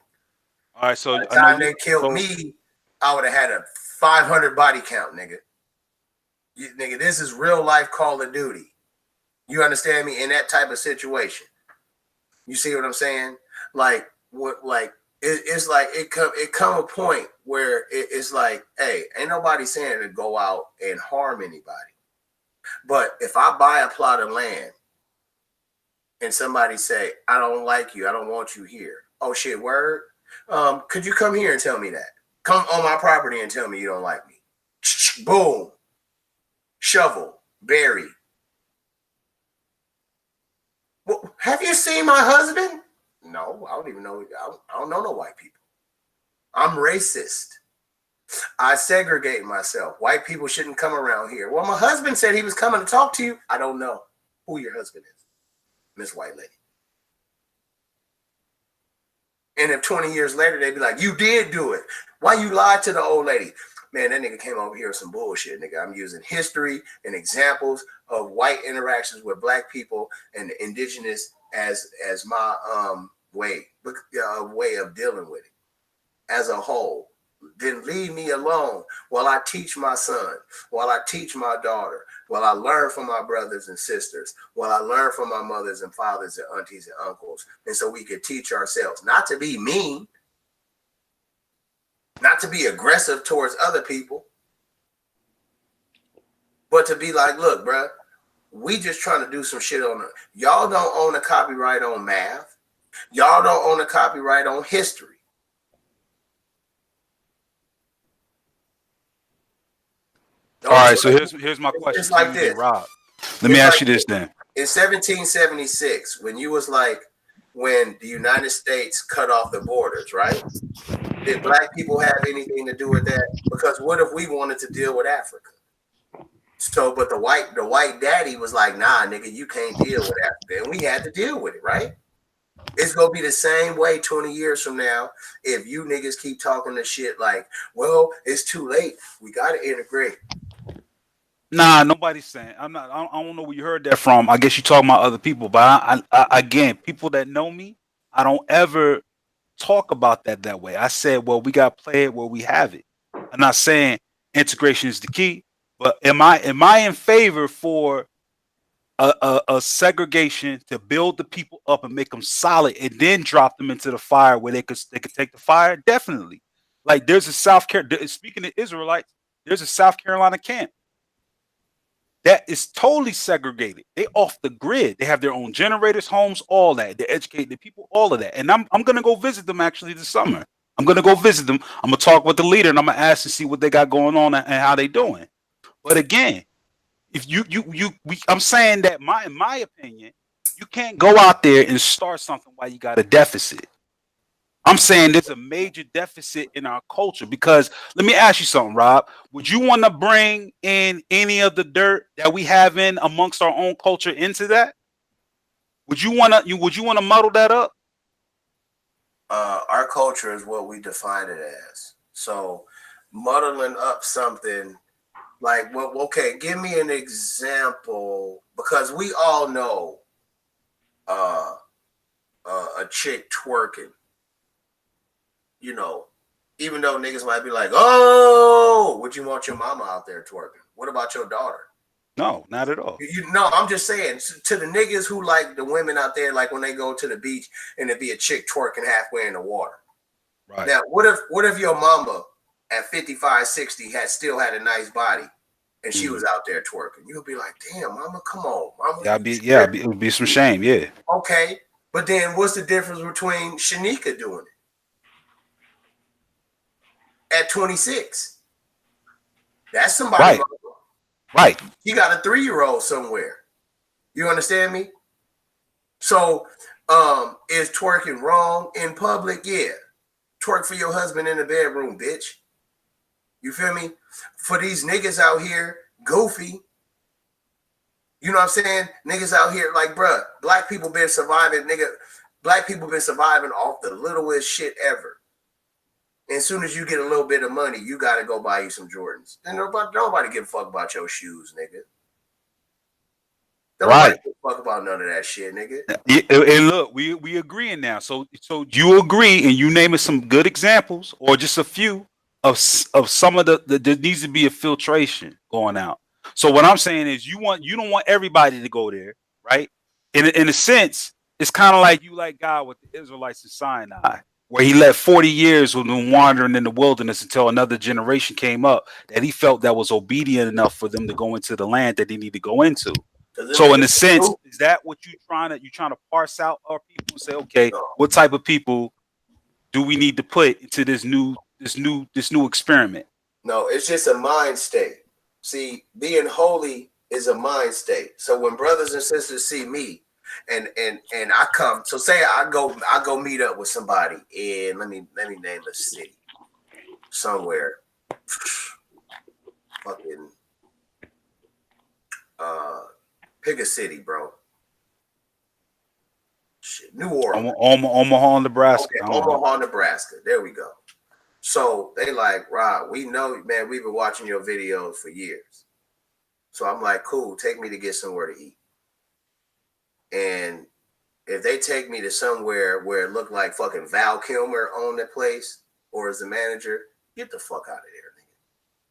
All right, so by the time they killed me, I would have had a 500 body count, nigga. Nigga, this is real life Call of Duty. You understand me? In that type of situation, you see what I'm saying? Like what? Like it's like it come a point where it's like, hey, ain't nobody saying to go out and harm anybody. But if I buy a plot of land and somebody say, I don't like you, I don't want you here. Oh shit, word. Could you come here and tell me that? Come on my property and tell me you don't like me. Boom. Shovel. Bury. Well, have you seen my husband? No, I don't even know. I don't know no white people. I'm racist. I segregate myself. White people shouldn't come around here. Well, my husband said he was coming to talk to you. I don't know who your husband is, Miss White Lady. And if 20 years later, they'd be like, you did do it. Why you lied to the old lady? Man, that nigga came over here with some bullshit, nigga. I'm using history and examples of white interactions with black people and the indigenous as my way of dealing with it as a whole. Then leave me alone while I teach my son, while I teach my daughter, while I learn from my brothers and sisters, while I learn from my mothers and fathers and aunties and uncles. And so we could teach ourselves not to be mean, not to be aggressive towards other people, but to be like, look, bro, we just trying to do some shit on it. Y'all don't own a copyright on math. Y'all don't own a copyright on history. All right, so here's my question. It's like this, Rob. Let me ask you this then. In 1776, when you was like, when the United States cut off the borders, right? Did black people have anything to do with that? Because what if we wanted to deal with Africa? So, but the white daddy was like, nah, nigga, you can't deal with Africa. And we had to deal with it, right? It's going to be the same way 20 years from now if you niggas keep talking this shit like, well, it's too late. We got to integrate. Nah, nobody's saying. I don't know where you heard that from. I guess you talking about other people, but I again, people that know me, I don't ever talk about that way. I said, well, we got to play it where we have it. I'm not saying integration is the key, but am I in favor for a segregation to build the people up and make them solid and then drop them into the fire where they could take the fire? Definitely. Like there's a speaking of Israelites, there's a South Carolina camp that is totally segregated. They off the grid. They have their own generators, homes, all that. They educate the people, all of that. And I'm gonna go visit them actually this summer. I'm gonna go visit them. I'm gonna talk with the leader and I'm gonna ask to see what they got going on and how they doing. But again, if I'm saying that in my opinion, you can't go out there and start something while you got a deficit. I'm saying there's a major deficit in our culture because let me ask you something, Rob. Would you want to bring in any of the dirt that we have in amongst our own culture into that? Would you want to muddle that up? Our culture is what we define it as. So muddling up something like, well, okay, give me an example because we all know a chick twerking. You know, even though niggas might be like, oh, would you want your mama out there twerking? What about your daughter? No, not at all. No, I'm just saying to the niggas who like the women out there, like when they go to the beach and it be a chick twerking halfway in the water. Right. Now, what if your mama at 55, 60 still had a nice body and she was out there twerking? You'll be like, damn, mama, come on. Mama, it would be some shame, yeah. Okay, but then what's the difference between Shanika doing it at 26? That's somebody. Right. Right. He got a 3-year-old somewhere. You understand me? So, is twerking wrong in public? Yeah. Twerk for your husband in the bedroom, bitch. You feel me? For these niggas out here, goofy, You know what I'm saying? Niggas out here like, bruh, black people been surviving, nigga. Black people been surviving off the littlest shit ever. And as soon as you get a little bit of money, you gotta go buy you some Jordans. And nobody give a fuck about your shoes, nigga. Nobody give a fuck about none of that shit, nigga. And look, we agreeing now. So you agree, and you naming some good examples, or just a few of some of the there needs to be a filtration going out. So what I'm saying is, you don't want everybody to go there, right? In a sense, it's kind of like you like God with the Israelites in Sinai, where he let 40 years of them wandering in the wilderness until another generation came up that he felt that was obedient enough for them to go into the land that they need to go into. So in a sense, is that what you trying to parse out our people and say, okay, what type of people do we need to put into this new experiment? No, it's just a mind state. See, being holy is a mind state. So when brothers and sisters see me and I come, so say I go meet up with somebody in let me name a city somewhere. Fucking pick a city, bro. Shit, New Orleans. Omaha, Nebraska. Okay, Omaha, Nebraska. There we go. So they like, Rob, we know, man, we've been watching your videos for years. So I'm like, cool, take me to get somewhere to eat. And if they take me to somewhere where it looked like fucking Val Kilmer owned the place or is the manager, get the fuck out of there, nigga.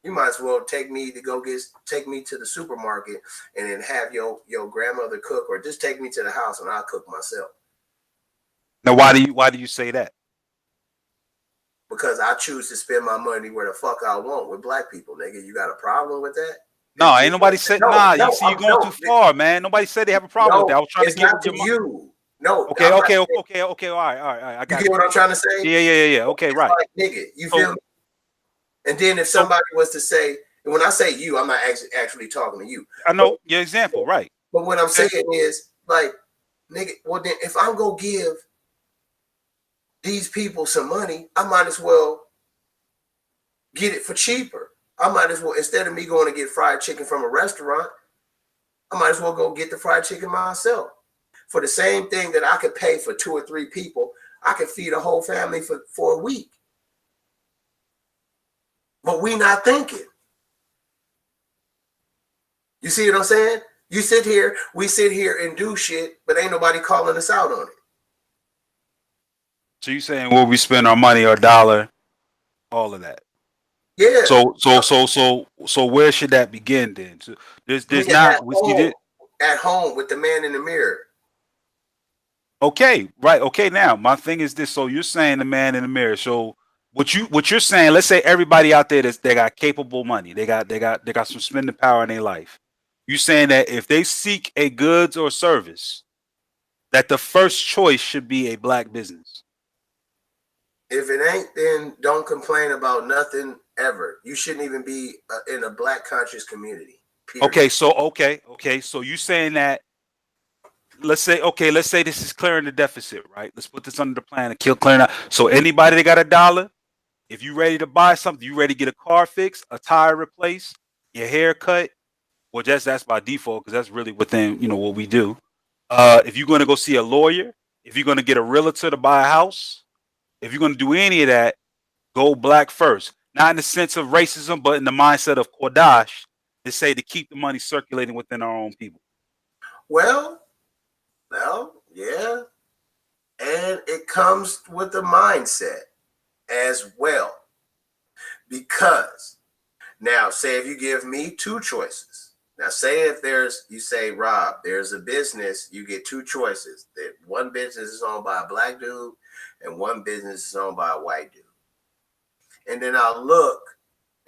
You might as well take me to the supermarket and then have your grandmother cook, or just take me to the house and I'll cook myself. Now, why do you say that? Because I choose to spend my money where the fuck I want with black people, nigga. You got a problem with that? No, ain't nobody said. You see, you're going too far, man. Nobody said they have a problem with that. I was trying to get with you. No. Okay. All right. I got you. Get what I'm trying to say? Yeah. Okay, right. Like, nigga, you feel me? And then if somebody was to say, and when I say you, I'm not actually talking to you. I know your example, right? But what I'm saying is, like, nigga, well then if I'm gonna give these people some money, I might as well get it for cheaper. I might as well, instead of me going to get fried chicken from a restaurant, I might as well go get the fried chicken myself. For the same thing that I could pay for 2 or 3 people, I could feed a whole family for a week. But we not thinking. You see what I'm saying? We sit here and do shit, but ain't nobody calling us out on it. So you saying where we spend our money, our dollar, all of that? Yeah. So where should that begin then? So there's not at home with the man in the mirror. Okay, right. Okay, now my thing is this. So you're saying the man in the mirror. So what you're saying? Let's say everybody out there they got capable money. They got some spending power in their life. You saying that if they seek a goods or service, that the first choice should be a black business. If it ain't, then don't complain about nothing ever. You shouldn't even be in a black conscious community. Period. Okay. So you saying that? Let's say this is clearing the deficit, right? Let's put this under the plan of clearing out. So anybody that got a dollar, if you ready to buy something, you ready to get a car fixed, a tire replaced, your hair cut, well, that's by default because that's really within what we do. If you're going to go see a lawyer, if you're going to get a realtor to buy a house, if you're going to do any of that, go black first. Not in the sense of racism, but in the mindset of Kodash, to say to keep the money circulating within our own people. Well, yeah. And it comes with the mindset as well. Because now, say if you give me 2 choices. Now, say if you say, Rob, there's a business, you get 2 choices. That one business is owned by a black dude and one business is owned by a white dude. And then I'll look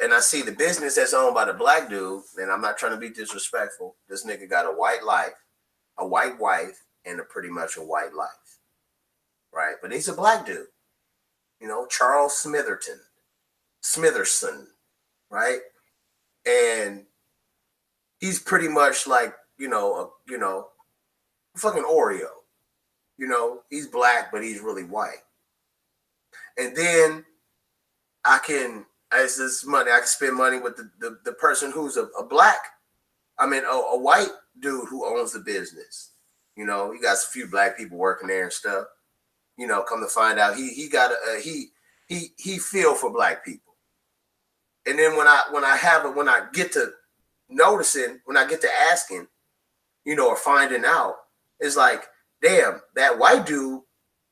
and I see the business that's owned by the black dude, and I'm not trying to be disrespectful. This nigga got a white life, a white wife, and pretty much a white life. Right? But he's a black dude. Charles Smitherson, right? And he's pretty much like, a fucking Oreo. He's black, but he's really white. And then as this money, I can spend money with the person who's a black I mean, a white dude who owns the business. You know, he got a few black people working there and stuff. You know, come to find out, he feel for black people. And then when I get to noticing, when I get to asking, you know, or finding out, it's like, damn, that white dude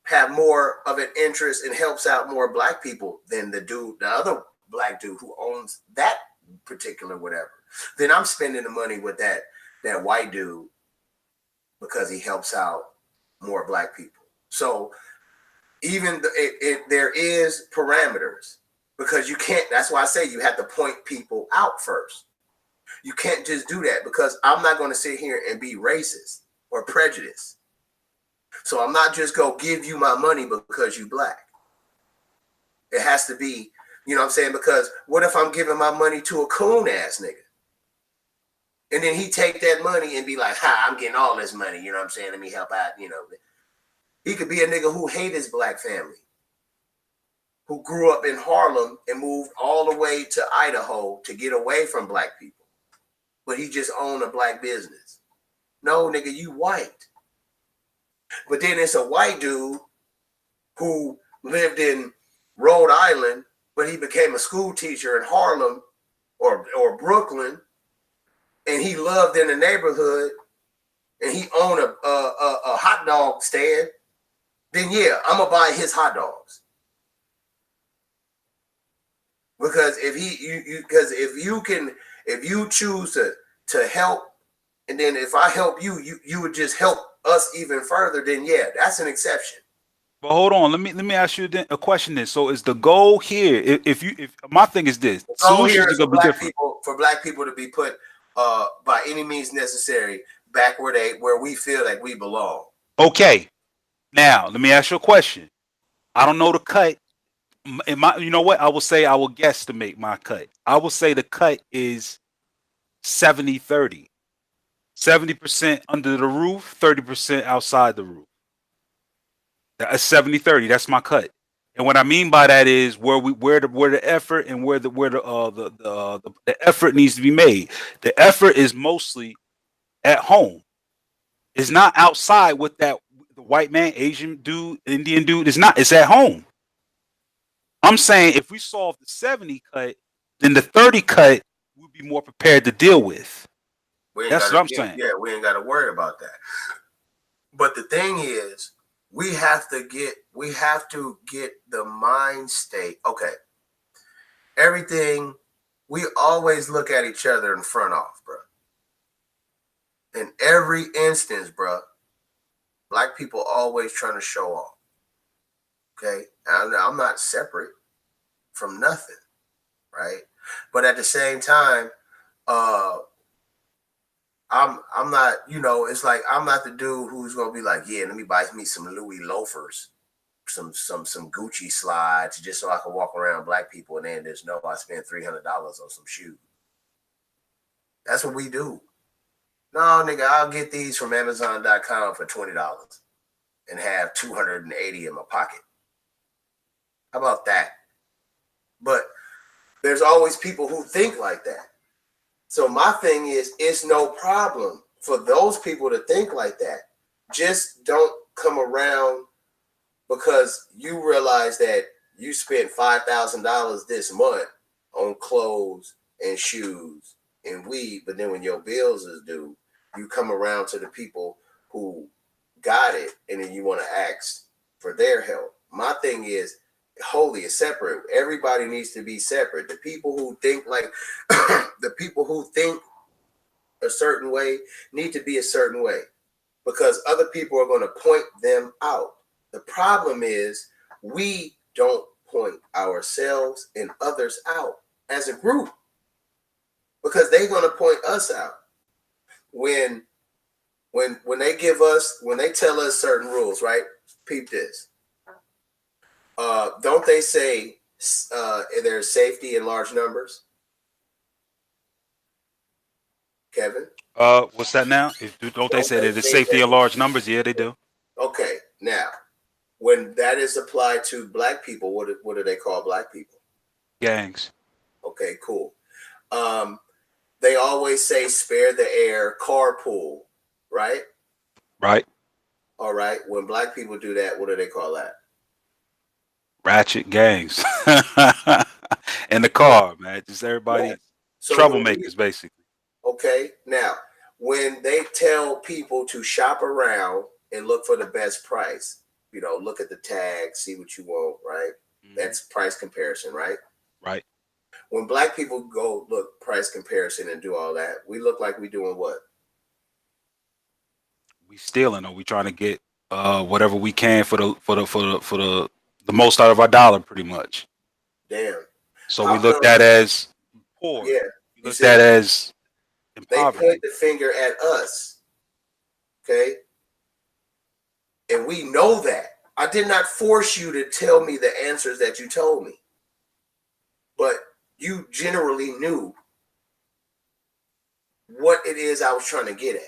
have more of an interest and helps out more black people than the other black dude who owns that particular whatever. Then I'm spending the money with that white dude because he helps out more black people. So even there is parameters, because you can't. That's why I say you have to point people out first. You can't just do that, because I'm not going to sit here and be racist or prejudiced. So I'm not just going to give you my money because you black. It has to be, you know what I'm saying? Because what if I'm giving my money to a coon ass nigga? And then he take that money and be like, I'm getting all this money. You know what I'm saying? Let me help out. You know, he could be a nigga who hate his black family, who grew up in Harlem and moved all the way to Idaho to get away from black people. But he just owned a black business. No, nigga, you white. But then it's a white dude who lived in Rhode Island, but he became a school teacher in Harlem or Brooklyn, and he loved in the neighborhood, and he owned a hot dog stand. Then yeah, I'm gonna buy his hot dogs. Because if you choose to help, and then if I help you, you would just help us even further, then yeah, that's an exception. But hold on, let me ask you a question then. So is the goal here? If my thing is this, the goal here is are gonna be different. For black people to be put by any means necessary back where we feel like we belong. Okay, now let me ask you a question. I don't know the cut. You know what? I will guess to make my cut. I will say the cut is 70-30. 70% under the roof, 30% outside the roof. That's 70-30. That's my cut. And what I mean by that is where the effort and where the effort needs to be made. The effort is mostly at home. It's not outside with the white man, Asian dude, Indian dude. It's at home. I'm saying if we solve the 70 cut, then the 30 cut we'll be more prepared to deal with. That's what I'm saying. Yeah, we ain't got to worry about that. But the thing is, we have to get the mind state. Okay. Everything, we always look at each other in front off, bro. In every instance, bro, black people always trying to show off. Okay. I'm not separate from nothing, right? But at the same time, I'm not, you know, it's like I'm not the dude who's gonna be like, yeah, let me buy me some Louis loafers, some Gucci slides, just so I can walk around black people and then there's no, I spent $300 on some shoes. That's what we do. No, nigga, I'll get these from Amazon.com for $20 and have 280 in my pocket. How about that? But there's always people who think like that. So my thing is, it's no problem for those people to think like that. Just don't come around because you realize that you spent $5,000 this month on clothes and shoes and weed, but then when your bills is due, you come around to the people who got it and then you want to ask for their help. My thing is, holy is separate. Everybody needs to be separate. The people who think like the people who think a certain way need to be a certain way because other people are going to point them out. The problem is we don't point ourselves and others out as a group because they're going to point us out when they tell us certain rules, right? Peep this. Don't they say there's safety in large numbers? Kevin? What's that now? Don't they say that there's safety in large numbers? Yeah, they do. Okay, now, when that is applied to black people, what do they call black people? Gangs. Okay, cool. They always say spare the air, carpool, right? Right. All right. When black people do that, what do they call that? Ratchet gangs. In the car, man. Just everybody So troublemakers, basically. okay, now when they tell people to shop around and look for the best price, look at the tag, see what you want, right? That's price comparison, right? Right. When black people go look price comparison and do all that, we look like we doing what? We stealing, or we trying to get whatever we can for the most out of our dollar, pretty much. Damn. So How we looked come- at as poor. Yeah. We looked at as in They poverty. point the finger at us. Okay. And we know that. I did not force you to tell me the answers that you told me. But you generally knew what it is I was trying to get at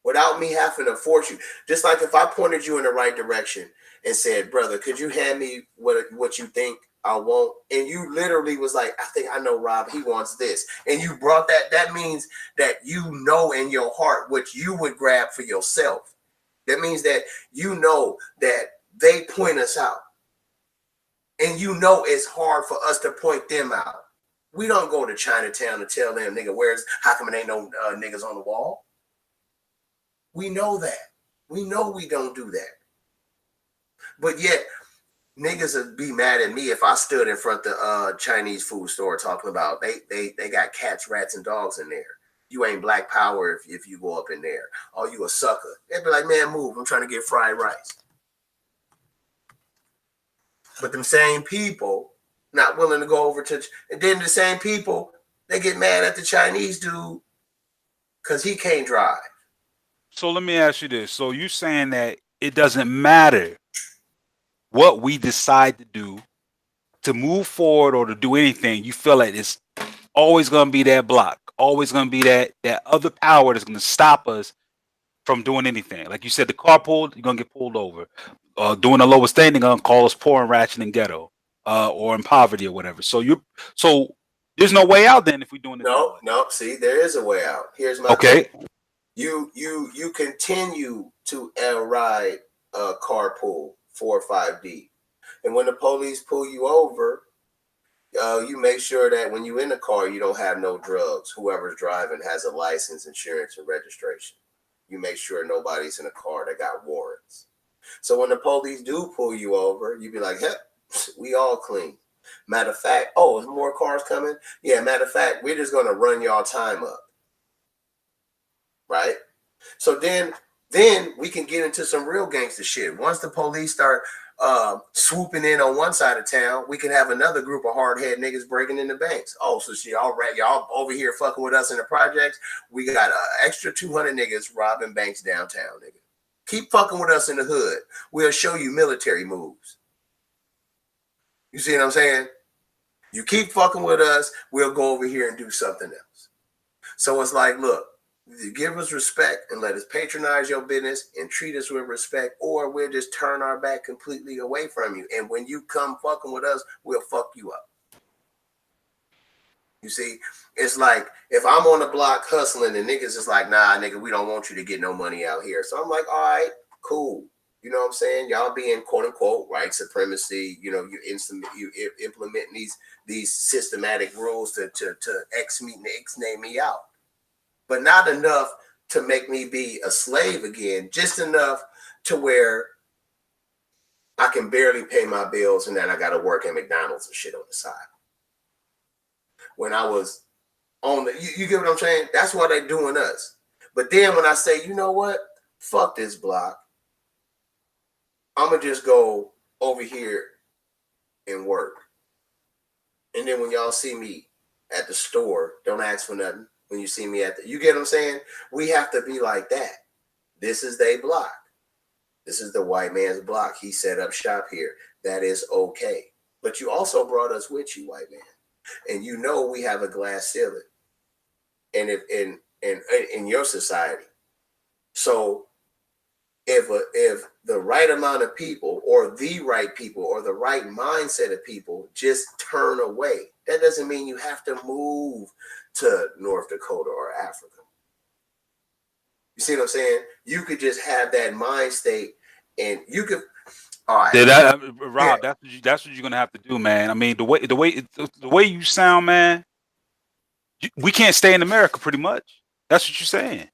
without me having to force you. Just like if I pointed you in the right direction and said, brother, could you hand me what you think I want? And you literally was like, I think I know Rob, he wants this. And you brought that. That means that you know in your heart what you would grab for yourself. That means that you know that they point us out. And you know it's hard for us to point them out. We don't go to Chinatown to tell them, nigga, how come it ain't no niggas on the wall? We know that. We know we don't do that. But yet, niggas would be mad at me if I stood in front of the Chinese food store talking about they got cats, rats, and dogs in there. You ain't black power if you go up in there. Oh, you a sucker. They'd be like, man, move. I'm trying to get fried rice. But them same people not willing to go over to, and then the same people, they get mad at the Chinese dude because he can't drive. So let me ask you this. So you saying that it doesn't matter what we decide to do to move forward or to do anything, you feel like it's always going to be that block, always going to be that other power that's going to stop us from doing anything. Like you said, the carpool, you're going to get pulled over. Doing the lowest thing, they're going to call us poor and ratchet and ghetto or in poverty or whatever. So there's no way out then if we're doing it. No. See, there is a way out. Here's my thing. You continue to ride carpool 4 or 5 deep. And when the police pull you over, you make sure that when you're in the car, you don't have no drugs. Whoever's driving has a license, insurance, and registration. You make sure nobody's in a car that got warrants. So when the police do pull you over, you be like, hey, we all clean. Matter of fact, is more cars coming? Yeah, matter of fact, we're just going to run y'all time up. Right? So then we can get into some real gangster shit. Once the police start swooping in on one side of town, we can have another group of hard-head niggas breaking into banks. Oh, so y'all over here fucking with us in the projects. We got an extra 200 niggas robbing banks downtown, nigga. Keep fucking with us in the hood. We'll show you military moves. You see what I'm saying? You keep fucking with us, we'll go over here and do something else. So it's like, look, give us respect and let us patronize your business and treat us with respect, or we'll just turn our back completely away from you. And when you come fucking with us, we'll fuck you up. You see, it's like if I'm on the block hustling and niggas is like, nah, nigga, we don't want you to get no money out here. So I'm like, all right, cool. You know what I'm saying? Y'all being quote unquote white supremacy, you implementing these systematic rules to name me out. But not enough to make me be a slave again, just enough to where I can barely pay my bills and then I got to work at McDonald's and shit on the side. When I was on you get what I'm saying? That's why they're doing us. But then when I say, you know what? Fuck this block. I'm going to just go over here and work. And then when y'all see me at the store, don't ask for nothing. When you see me you get what I'm saying? We have to be like that. This is their block. This is the white man's block. He set up shop here. That is okay. But you also brought us with you, white man. And you know we have a glass ceiling. And if in your society. So if the right amount of people or the right people or the right mindset of people just turn away, that doesn't mean you have to move to North Dakota or Africa. You see what I'm saying? You could just have that mind state, and you could. All right, Yeah, Rob, that's what you're gonna have to do, man. I mean, the way you sound, man, we can't stay in America, pretty much. That's what you're saying.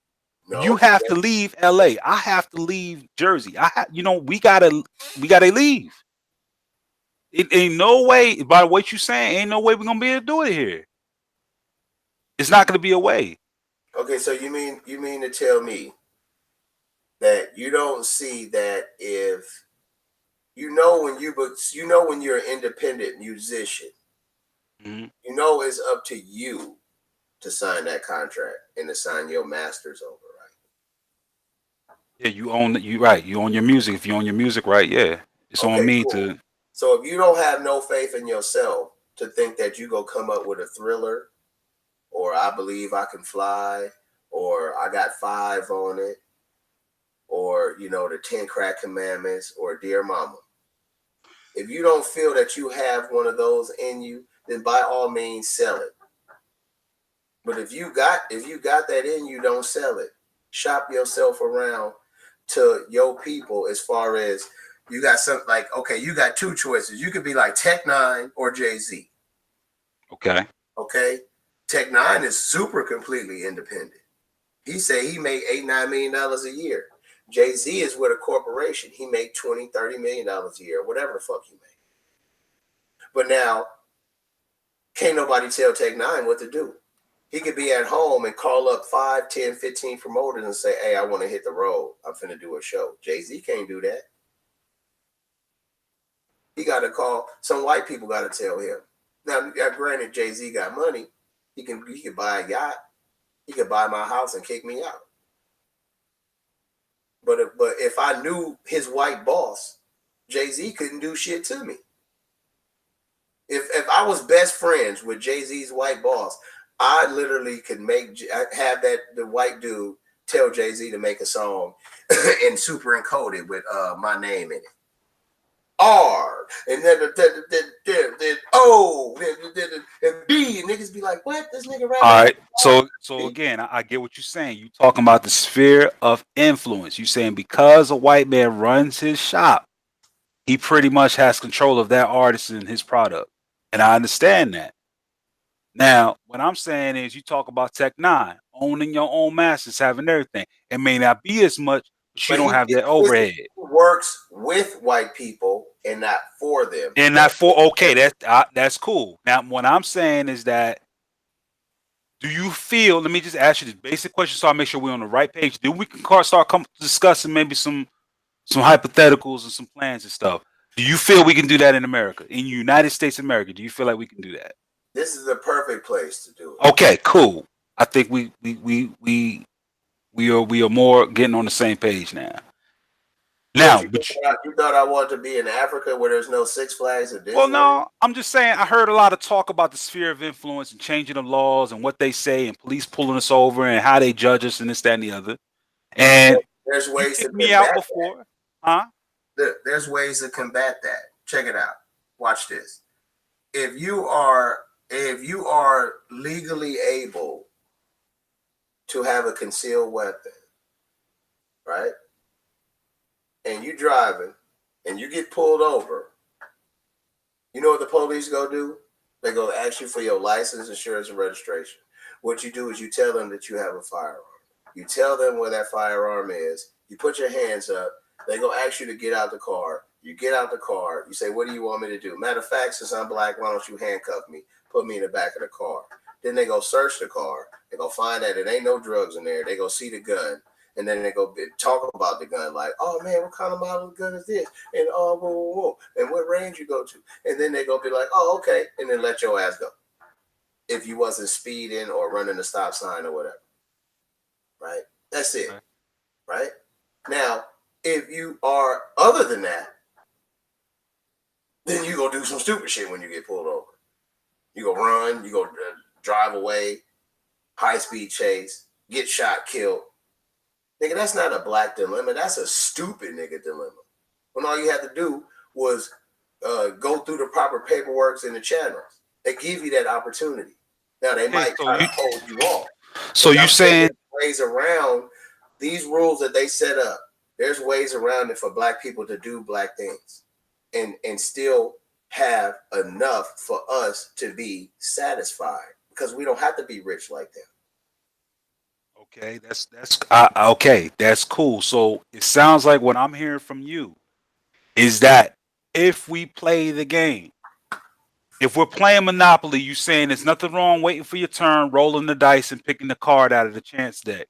no, You have to leave LA. I have to leave Jersey. We gotta leave. It ain't no way, by what you saying, ain't no way we're gonna be able to do it here. It's not gonna be a way. Okay, so you mean to tell me that you don't see that if when you're an independent musician, Mm-hmm. you know it's up to you to sign that contract and to sign your masters over, right? Yeah, you own your music. If you own your music, right? Yeah, it's on me cool. to. So if you don't have no faith in yourself to think that you go come up with a Thriller, or I Believe I Can Fly, or I Got Five on it, or the 10 Crack Commandments, or Dear Mama. If you don't feel that you have one of those in you, then by all means sell it. But if you got that in you, don't sell it. Shop yourself around to your people, as far as you got something like, okay, you got two choices. You could be like Tech Nine or Jay-Z. Okay. Tech Nine is super completely independent. He say he made $8-9 million a year. Jay-Z is with a corporation. He make $20-30 million a year, whatever the fuck he make. But now, can't nobody tell Tech Nine what to do. He could be at home and call up 5, 10, 15 promoters and say, hey, I want to hit the road. I'm finna do a show. Jay-Z can't do that. He got to call. Some white people got to tell him. Now, granted, Jay-Z got money. He could buy a yacht. He could buy my house and kick me out. But if I knew his white boss, Jay-Z couldn't do shit to me. If I was best friends with Jay-Z's white boss, I literally could have the white dude tell Jay-Z to make a song and super encoded with my name in it. R and then O and B, and niggas be like, what? This nigga rapping? All right. So again, I get what you're saying. You talking about the sphere of influence. You saying because a white man runs his shop, he pretty much has control of that artist and his product. And I understand that. Now, what I'm saying is you talk about Tech Nine, owning your own masters, having everything. It may not be as much, but you don't have that overhead. He works with white people and not for them. And not for, okay, that's cool. Now, what I'm saying is that, do you feel, let me just ask you this basic question so I make sure we're on the right page. Then we can start discussing maybe some hypotheticals and some plans and stuff. Do you feel we can do that in America, in United States of America? Do you feel like we can do that? This is the perfect place to do it. Okay, cool. I think we are more getting on the same page now. Now, you thought I wanted to be in Africa where there's no Six Flags or Disney? Well, no, I'm just saying I heard a lot of talk about the sphere of influence and changing the laws and what they say and police pulling us over and how they judge us and this, that, and the other. And there's ways to me out before, that. Huh? There's ways to combat that. Check it out. Watch this. If you are legally able to have a concealed weapon, right? And you driving and you get pulled over, you know what the police go do? They go ask you for your license, insurance, and registration. What you do is you tell them that you have a firearm. You tell them where that firearm is. You put your hands up. They go ask you to get out the car. You get out the car. You say, what do you want me to do? Matter of fact, since I'm black, why don't you handcuff me? Put me in the back of the car. Then they go search the car. They go find that it ain't no drugs in there. They go see the gun. And then they go talk about the gun, like, oh man, what kind of model of gun is this? And and what range you go to? And then they go be like, oh, okay, and then let your ass go. If you wasn't speeding or running a stop sign or whatever. Right? That's it. Right? Now, if you are other than that, then you go do some stupid shit when you get pulled over. You go run, you go drive away, high speed chase, get shot, killed. Nigga, that's not a black dilemma. That's a stupid nigga dilemma. When all you had to do was go through the proper paperwork in the channels. They give you that opportunity. Now they might try to hold you off. So you saying ways around these rules that they set up? There's ways around it for black people to do black things, and still have enough for us to be satisfied because we don't have to be rich like that. Okay, that's okay. That's cool. So it sounds like what I'm hearing from you is that if we play the game, if we're playing Monopoly, you saying there's nothing wrong waiting for your turn, rolling the dice, and picking the card out of the chance deck.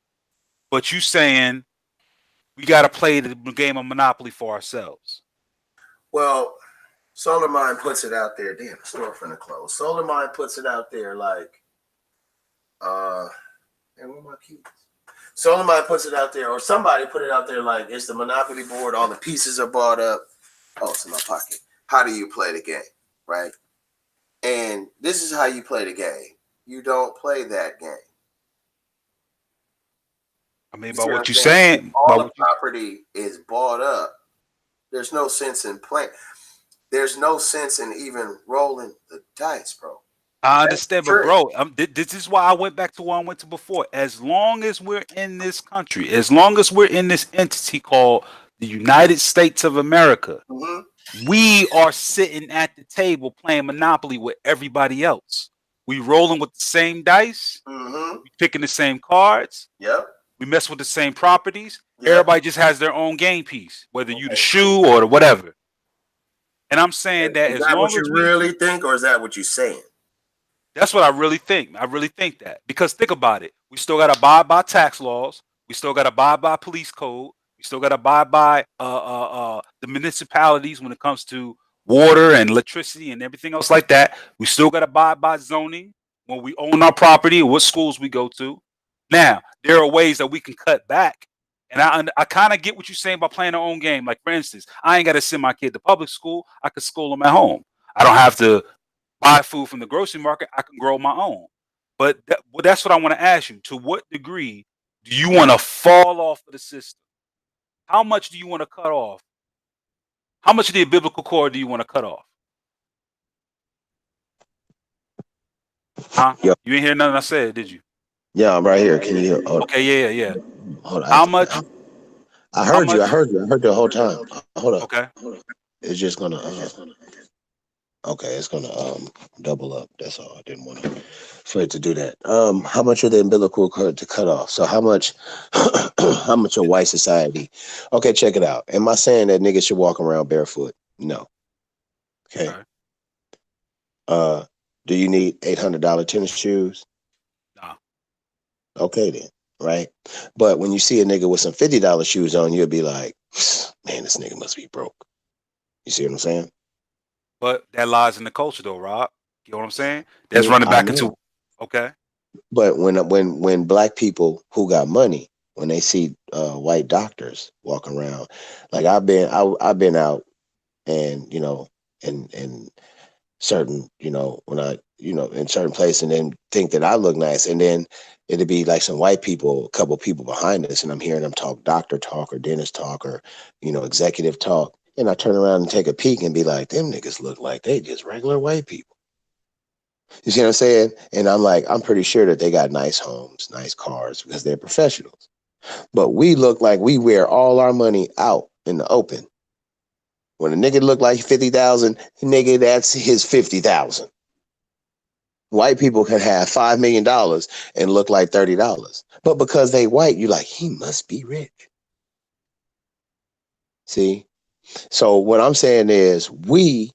But you saying we got to play the game of Monopoly for ourselves. Well, Solar Mind puts it out there. Damn, the store finna close. Solar Mind puts it out there like, and where my keys? Solar Mind puts it out there, or somebody put it out there like it's the Monopoly board. All the pieces are bought up. Oh, it's in my pocket. How do you play the game, right? And this is how you play the game. You don't play that game. I mean, by what you're saying, all the property is bought up. There's no sense in playing. There's no sense in even rolling the dice, bro. I understand, but bro, this is why I went back to what I went to before. As long as we're in this country, as long as we're in this entity called the United States of America, we are sitting at the table playing Monopoly with everybody else. We rolling with the same dice. We picking the same cards. Yep. We mess with the same properties. Yep. Everybody just has their own game piece, whether you the shoe or the whatever. And I'm saying that is that what you really think, or is that what you're saying? That's what I really think. I really think that, because think about it. We still got to abide by tax laws. We still got to abide by police code. We still got to abide by the municipalities when it comes to water and electricity and everything else like that. We still got to abide by zoning when we own our property or what schools we go to. Now, there are ways that we can cut back. And I kind of get what you're saying about playing our own game. Like, for instance, I ain't got to send my kid to public school. I could school them at home. I don't have to buy food from the grocery market. I can grow my own. But that's what I want to ask you. To what degree do you want to fall off of the system? How much do you want to cut off? How much of the biblical cord do you want to cut off? Huh? Yo. You ain't hear nothing I said, did you? Yeah, I'm right here. Can you hear? Okay, yeah. Hold on. How much? I heard you. I heard the whole time. Hold up. Okay. It's just gonna. Okay, it's gonna double up. That's all. I didn't want for it to do that. How much of the umbilical cord to cut off? So how much? How much of white society? Okay, check it out. Am I saying that niggas should walk around barefoot? No. Okay. Do you need $800 tennis shoes? No. Okay then, right? But when you see a nigga with some $50 shoes on, you'll be like, man, this nigga must be broke. You see what I'm saying? But that lies in the culture, though, Rob. You know what I'm saying? That's running back into. Okay. But when black people who got money, when they see white doctors walking around, like I've been out, and in certain, when I, in certain places, and then think that I look nice, and then it'd be like some white people, a couple people behind us, and I'm hearing them talk doctor talk or dentist talk or executive talk. And I turn around and take a peek and be like, them niggas look like they just regular white people. You see what I'm saying? And I'm like, I'm pretty sure that they got nice homes, nice cars, because they're professionals. But we look like we wear all our money out in the open. When a nigga look like 50,000, nigga, that's his 50,000. White people can have $5 million and look like $30. But because they white, you're like, he must be rich. See? So what I'm saying is we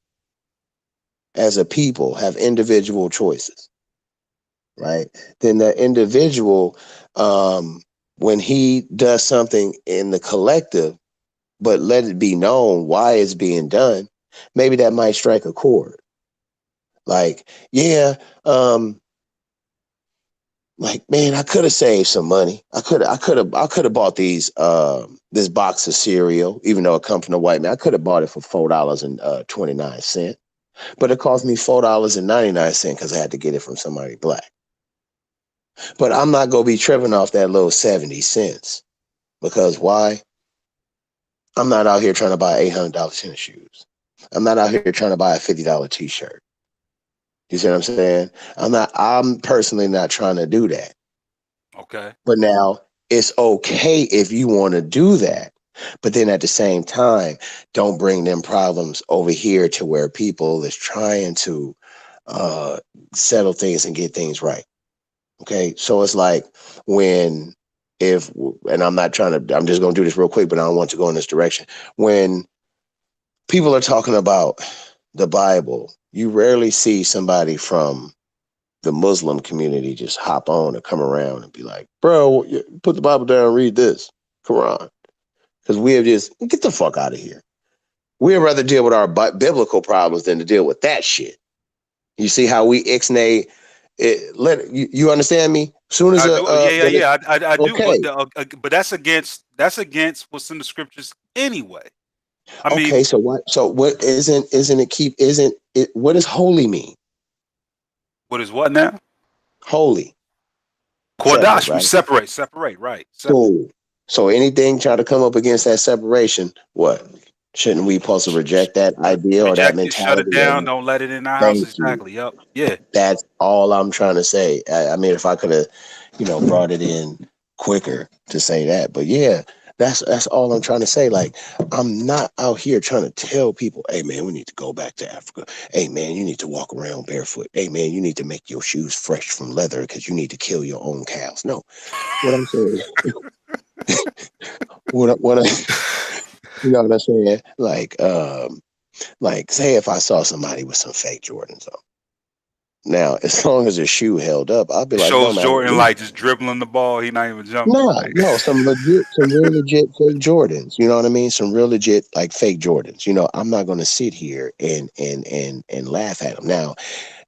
as a people have individual choices, right? Then the individual, when he does something in the collective, but let it be known why it's being done, maybe that might strike a chord. Like, yeah, like, man, I could have saved some money. I could have bought these this box of cereal, even though it comes from a white man. I could have bought it for $4.29, but it cost me $4.99 because I had to get it from somebody black. But I'm not gonna be tripping off that little 70 cents Because why? I'm not out here trying to buy $800 tennis shoes. I'm not out here trying to buy a $50 t-shirt. You see what I'm saying? I'm personally not trying to do that. Okay. But now it's okay if you want to do that. But then at the same time, don't bring them problems over here to where people is trying to settle things and get things right. Okay. So it's like and I'm not trying to, I'm just going to do this real quick, but I don't want to go in this direction. When people are talking about the Bible, you rarely see somebody from the Muslim community just hop on and come around and be like, bro, put the Bible down and read this Quran. Because we have just, get the fuck out of here. We'd rather deal with our biblical problems than to deal with that shit. You see how we ixnay it? You understand me? Soon as I do. Yeah. I do. okay, But that's against what's in the scriptures anyway. I mean, okay. So what isn't it? What does holy mean? what is what now? Holy. Kodash, we right? separate, right? Cool. So anything try to come up against that separation, what? Shouldn't we supposed to reject that idea or that Reject it, shut it mentality? down, don't let it in our house. Thank you. Exactly. Yep. Yeah. That's all I'm trying to say. I mean, if I could have, brought it in quicker to say that, but yeah, that's all I'm trying to say. Like, I'm not out here trying to tell people, hey man, we need to go back to Africa. Hey man, you need to walk around barefoot. Hey man, you need to make your shoes fresh from leather because you need to kill your own cows. No, what I'm saying, what I, you know what I'm saying? Like say if I saw somebody with some fake Jordans on. Now, as long as the shoe held up, I'll be It like, no shows matter Jordan what. like just dribbling the ball. He not even jumping. Like, No, some real legit fake Jordans. You know what I mean? Some real legit like fake Jordans. I'm not going to sit here and laugh at him. Now,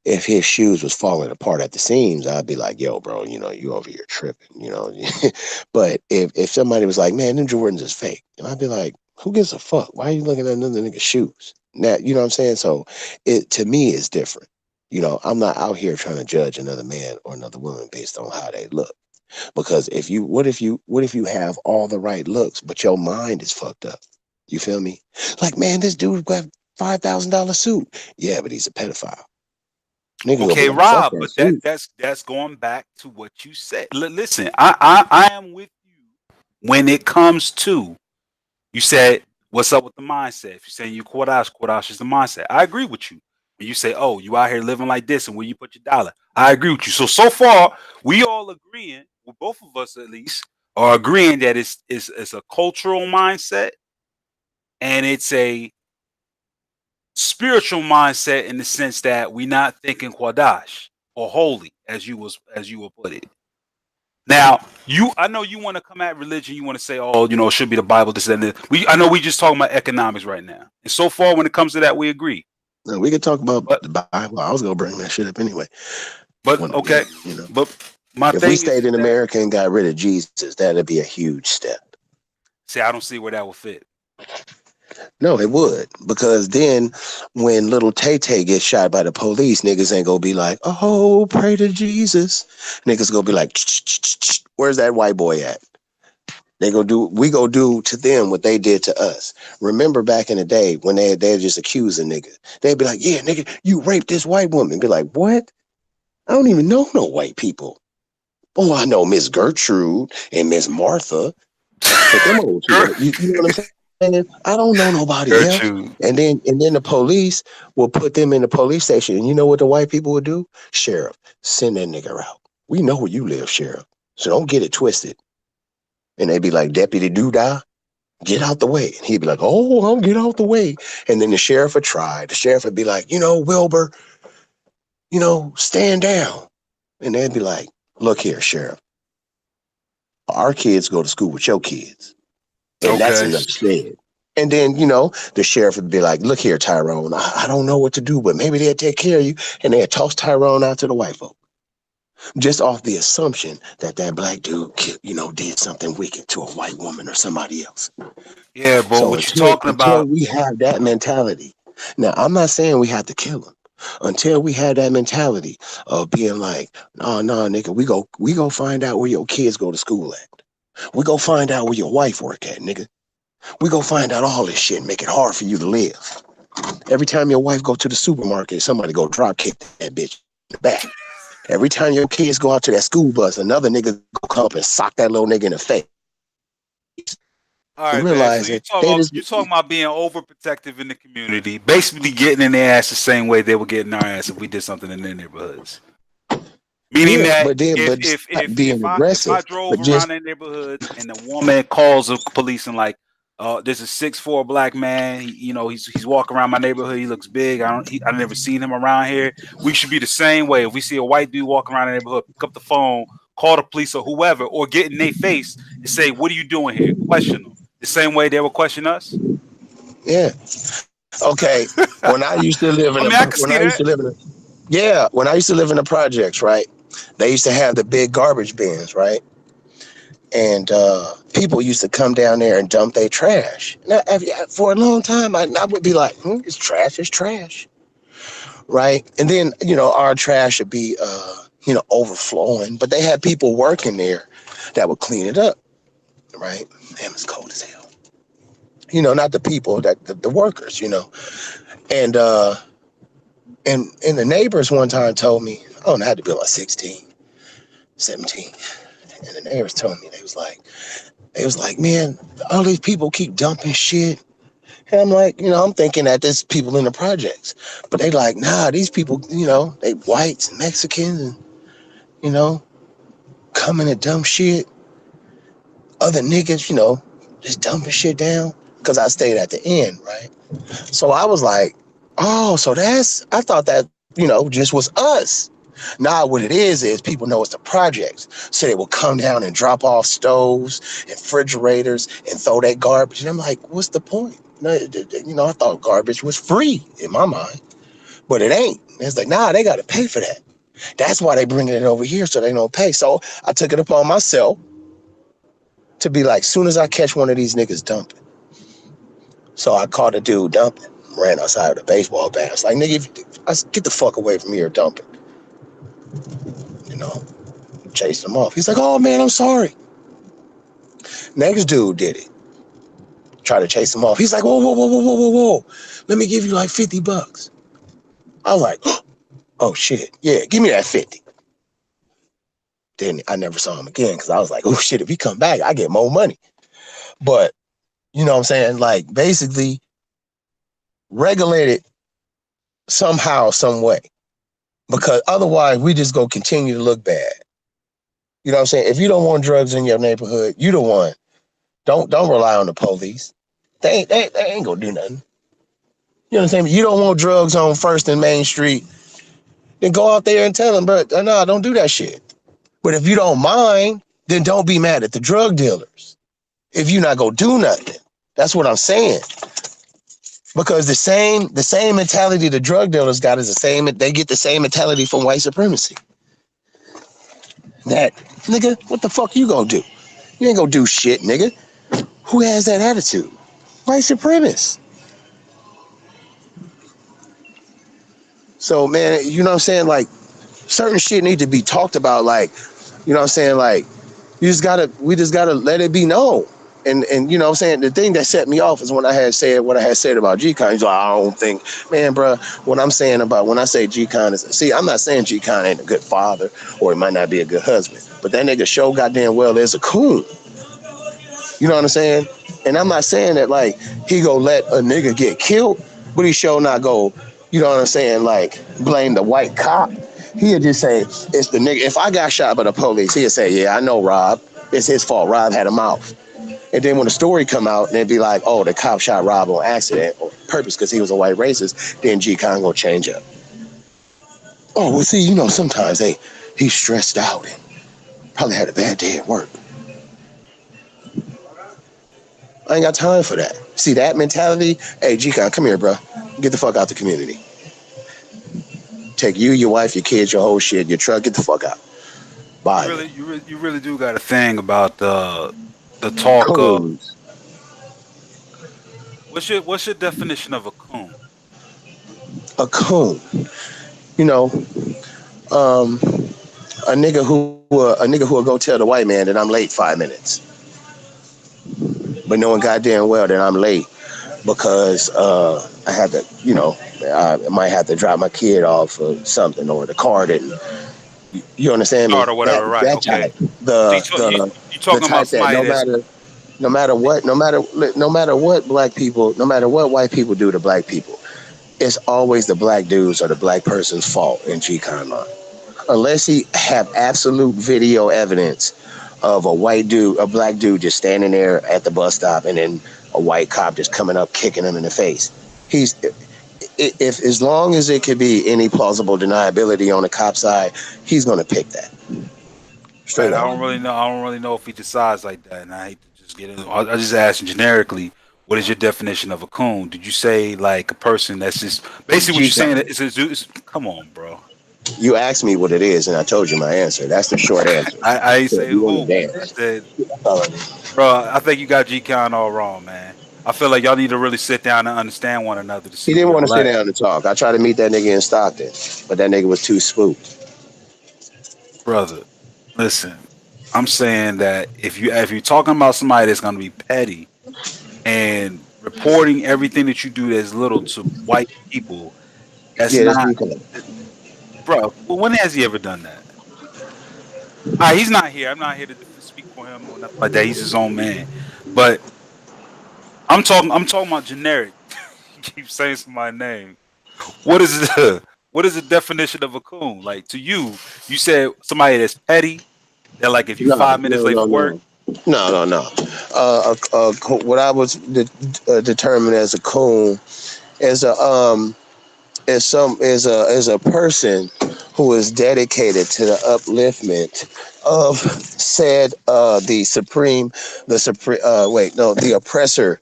if his shoes was falling apart at the seams, I'd be like, yo, bro, you over here tripping, But if somebody was like, man, them Jordans is fake, and I'd be like, who gives a fuck? Why are you looking at another nigga's shoes? Now, you know what I'm saying? So it to me is different. I'm not out here trying to judge another man or another woman based on how they look. Because what if you have all the right looks, but your mind is fucked up? You feel me? Like, man, this dude got $5,000 suit. Yeah, but he's a pedophile. Nigga gonna be okay, like, fuck Rob, that but suit. that's going back to what you said. Listen, I am with you when it comes to you said what's up with the mindset. If you're saying you Kodash is the mindset. I agree with you. When you say, oh, you out here living like this and where you put your dollar. I agree with you. So far, we all agreeing, well, both of us at least, are agreeing that it's a cultural mindset and it's a spiritual mindset in the sense that we're not thinking Kodash or holy, as you will put it. Now, I know you want to come at religion. You want to say, oh, it should be the Bible, this and this. I know we just talking about economics right now. And so far, when it comes to that, we agree. Now, we could talk about But the Bible. I was gonna bring that shit up anyway. okay. But my if thing we is stayed in that, America and got rid of Jesus, that'd be a huge step. see, I don't see where that would fit. No, it would, because then when little Tay Tay gets shot by the police, niggas ain't gonna be like, oh, pray to Jesus. Niggas gonna be like, where's that white boy at? We go do to them what they did to us. Remember back in the day when they just accuse a nigga. They'd be like, yeah, nigga, you raped this white woman. Be like, what? I don't even know no white people. Oh, I know Miss Gertrude and Miss Martha. Put them on to it. You know what I'm saying? I don't know nobody else. And then the police will put them in the police station. And you know what the white people would do? Sheriff, send that nigga out. We know where you live, Sheriff. So don't get it twisted. And they'd be like, Deputy Doodah, get out the way. And he'd be like, oh, I'll get out the way. And then the sheriff would try. The sheriff would be like, Wilbur, stand down. And they'd be like, look here, Sheriff. Our kids go to school with your kids. And that's enough said. And then, the sheriff would be like, look here, Tyrone, I don't know what to do, but maybe they'll take care of you. And they'll toss Tyrone out to the white folk. Just off the assumption that black dude, did something wicked to a white woman or somebody else. Yeah, but So what you're talking until about, we have that mentality. Now, I'm not saying we have to kill them. Until we have that mentality of being like, no, nigga, we go find out where your kids go to school at. We go find out where your wife work at, nigga. We go find out all this shit and make it hard for you to live. Every time your wife go to the supermarket, somebody go drop kick that bitch in the back. Every time your kids go out to that school bus, another nigga go come up and sock that little nigga in the face. All right, man. So Realizing they just you talking about being overprotective in the community, basically getting in their ass the same way they were getting our ass if we did something in their neighborhoods. Meaning that if I drove around their neighborhoods and the woman calls the police and like, there's a 6'4" black man, he's walking around my neighborhood, he looks big. I never seen him around here. We should be the same way. If we see a white dude walking around the neighborhood, pick up the phone, call the police or whoever, or get in their face and say, "What are you doing here?" Question them the same way they would question us. Yeah. Okay. When I used to live in when I used to live in the projects, right? They used to have the big garbage bins, right? And people used to come down there and dump their trash. Now, for a long time, I would be like, it's trash, right? And then, our trash would be, overflowing. But they had people working there that would clean it up, right? Damn, it's cold as hell. Not the people, the workers, And the neighbors one time told me, I had to be like 16, 17. And the neighbors told me, they was like, man, all these people keep dumping shit. And I'm like, I'm thinking that there's people in the projects. But they like, nah, these people, they whites and Mexicans and, coming to dump shit. Other niggas, just dumping shit down. Because I stayed at the end, right? So I was like, oh, so I thought that, just was us. Now what it is people know it's the projects. So they will come down and drop off stoves and refrigerators and throw that garbage. And I'm like, what's the point? I thought garbage was free in my mind, but it ain't. It's like, nah, they got to pay for that. That's why they bringing it over here so they don't pay. So I took it upon myself to be like, soon as I catch one of these niggas dumping. So I caught a dude dumping, ran outside with a baseball bat. It's like, nigga, get the fuck away from here dumping. Chased him off. He's like, oh man, I'm sorry. Next dude did it. Tried to chase him off. He's like, whoa. Let me give you like $50. I was like, oh shit. Yeah, give me that 50. Then I never saw him again because I was like, oh shit, if he come back, I get more money. But, you know what I'm saying? Like, basically, regulate it somehow, some way. Because otherwise, we just go continue to look bad. You know what I'm saying? If you don't want drugs in your neighborhood, you the one. Don't rely on the police. They ain't gonna do nothing. You know what I'm saying? You don't want drugs on 1st and Main Street, then go out there and tell them, bro, no, don't do that shit. But if you don't mind, then don't be mad at the drug dealers. If you're not gonna do nothing. That's what I'm saying. Because the same mentality the drug dealers got is the same, they get the same mentality from white supremacy. That, nigga, what the fuck you gonna do? You ain't gonna do shit, nigga. Who has that attitude? White supremacists. So, man, you know what I'm saying? Like, certain shit need to be talked about. Like, you know what I'm saying? Like, we just gotta let it be known. And you know what I'm saying? The thing that set me off is when I had said what I had said about G-Con. He's like, I don't think, man, bro, when I say G-Con is, see, I'm not saying G-Con ain't a good father or he might not be a good husband, but that nigga show goddamn well is a coon. You know what I'm saying? And I'm not saying that like he go let a nigga get killed, but he sure not go, you know what I'm saying, like blame the white cop. He'll just say, it's the nigga. If I got shot by the police, he'll say, yeah, I know Rob. It's his fault. Rob had a mouth. And then when the story come out, and it'd be like, oh, the cop shot Rob on accident or purpose because he was a white racist, then G-Con gonna change up. Oh, well, see, sometimes he's stressed out and probably had a bad day at work. I ain't got time for that. See that mentality? Hey, G-Con, come here, bro. Get the fuck out the community. Take you, your wife, your kids, your whole shit, your truck. Get the fuck out. Bye. You really do got a thing about the talk Coons. Of. What's your definition of a coon? A coon. A nigga who will go tell the white man that I'm late 5 minutes. but knowing goddamn well that I'm late because I had to, I might have to drop my kid off or something, or the car didn't. You understand me? Start or whatever, right? That Okay. type, So the talking about type that somebody that's no matter what black people, no matter what white people do to black people, it's always the black dudes or the black person's fault in G-Con line. Unless he have absolute video evidence of a black dude just standing there at the bus stop and then a white cop just coming up kicking him in the face. If as long as it could be any plausible deniability on the cop side, he's gonna pick that. Straight right. I up. don't really know. I don't really know if he decides like that, and I hate to just get in. I just asked generically. What is your definition of a coon? Did you say like a person that's just basically what you're saying? Come on, bro. You asked me what it is, and I told you my answer. That's the short answer. I ain't So say you want who. to I dance? said, bro. I think you got G-Con all wrong, man. I feel like y'all need to really sit down and understand one another to He see didn't where want to y'all sit at. down and talk. I tried to meet that nigga in Stockton, but that nigga was too spooked. Brother. Listen, I'm saying that if you're talking about somebody that's gonna be petty and reporting everything that you do that's little to white people, that's Yeah, that's not, G-Con. bro. When has he ever done that? All right, he's not here. I'm not here to speak for him or nothing like that. He's his own man. But I'm talking. I'm talking about generic. You keep saying somebody's name. What is the what is the definition of a coon? Like to you, you said somebody that's petty. That like if you No, 5 minutes no, late no, for work. no. No. What I was determined as a coon is a person who is dedicated to the upliftment of said the oppressor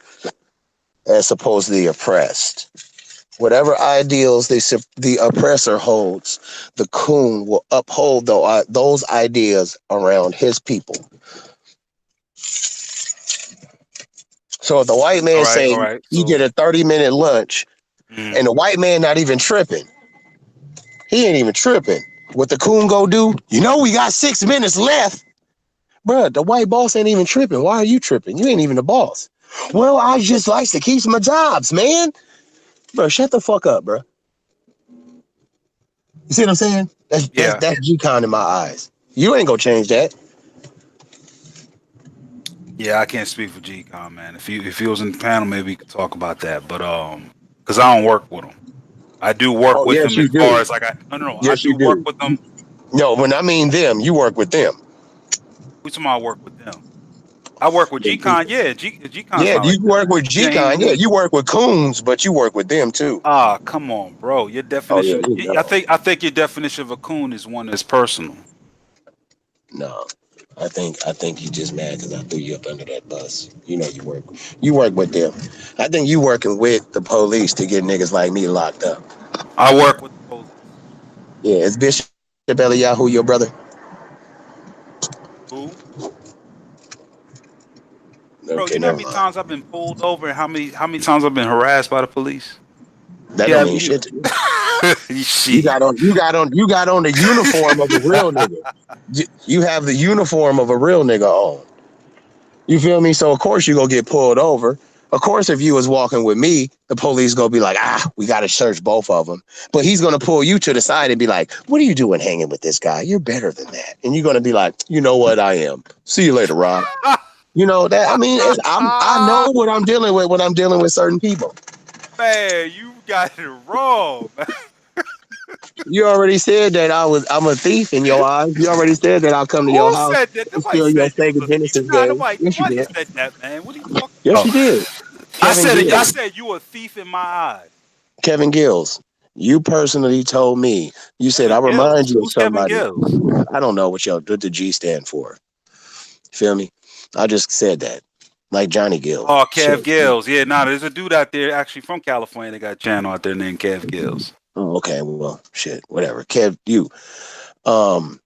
as opposed to the oppressed. Whatever ideals the oppressor holds, the coon will uphold those ideas around his people. So if the white All man right, say all right. you So get a 30-minute lunch mm, and the white man not even tripping, he ain't even tripping. What the coon go do? We got 6 minutes left. Bruh, the white boss ain't even tripping. Why are you tripping? You ain't even the boss. Well, I just like to keep my jobs, man. Bro, shut the fuck up, bro. You see what I'm saying? yeah, That's G-Con in my eyes. You ain't gonna change that. yeah. I can't speak for G-Con, man. If he was in the panel, maybe we could talk about that. But because I don't work with him. I do work Oh, with yes, him as you do. far as like no. I Yes, you do work do. with them. No, when I mean them, you work with them. We talking about work with them. I work with G-Con. Yeah, G-Con's Yeah, not you like that. work with He ain't G-Con. Yeah, really. you work with coons, but you work with them too. Ah, come on, bro. Your Oh yeah, definition. you know. I think your definition of a coon is one that's personal. No, I think you just mad because I threw you up under that bus. You work with them. I think you working with the police to get niggas like me locked up. I work with the police. Yeah, is Bishop Eliyahu your brother? Who? Bro, Okay, you know how never many mind. times I've been pulled over and how many times I've been harassed by the police? That don't Yeah, mean shit to me. You shit. got on the uniform of a real nigga. You have the uniform of a real nigga on. You feel me? So of course you gonna get pulled over. Of course, if you was walking with me, the police gonna be like, we gotta search both of them. But he's gonna pull you to the side and be like, what are you doing hanging with this guy? You're better than that. And you're gonna be like, you know what? I am. See you later, Rob. You know that? I mean, I know what I'm dealing with when I'm dealing with certain people. Man, you got it wrong, man. You already said that I'm a thief in your eyes. You already said that I'll come to your Who house said that? and Nobody steal your said you was Sega a thief. Genesis Nah, game. Yes, you nobody did. said that, man. What are you talking Yes, about? you did. Kevin I Gills. said you a thief in my eyes. Kevin Gills. You personally told me. You said I Kevin remind Gills. you of Who's Kevin somebody. Gills? I don't know what the G stand for. Feel me? I just said that. Like Johnny Gill. Oh, Kev Shit. Gills. Yeah, nah, there's a dude out there actually from California that got a channel out there named Kev Gills. Oh, okay. Well, shit. Whatever. Kev, you. Um,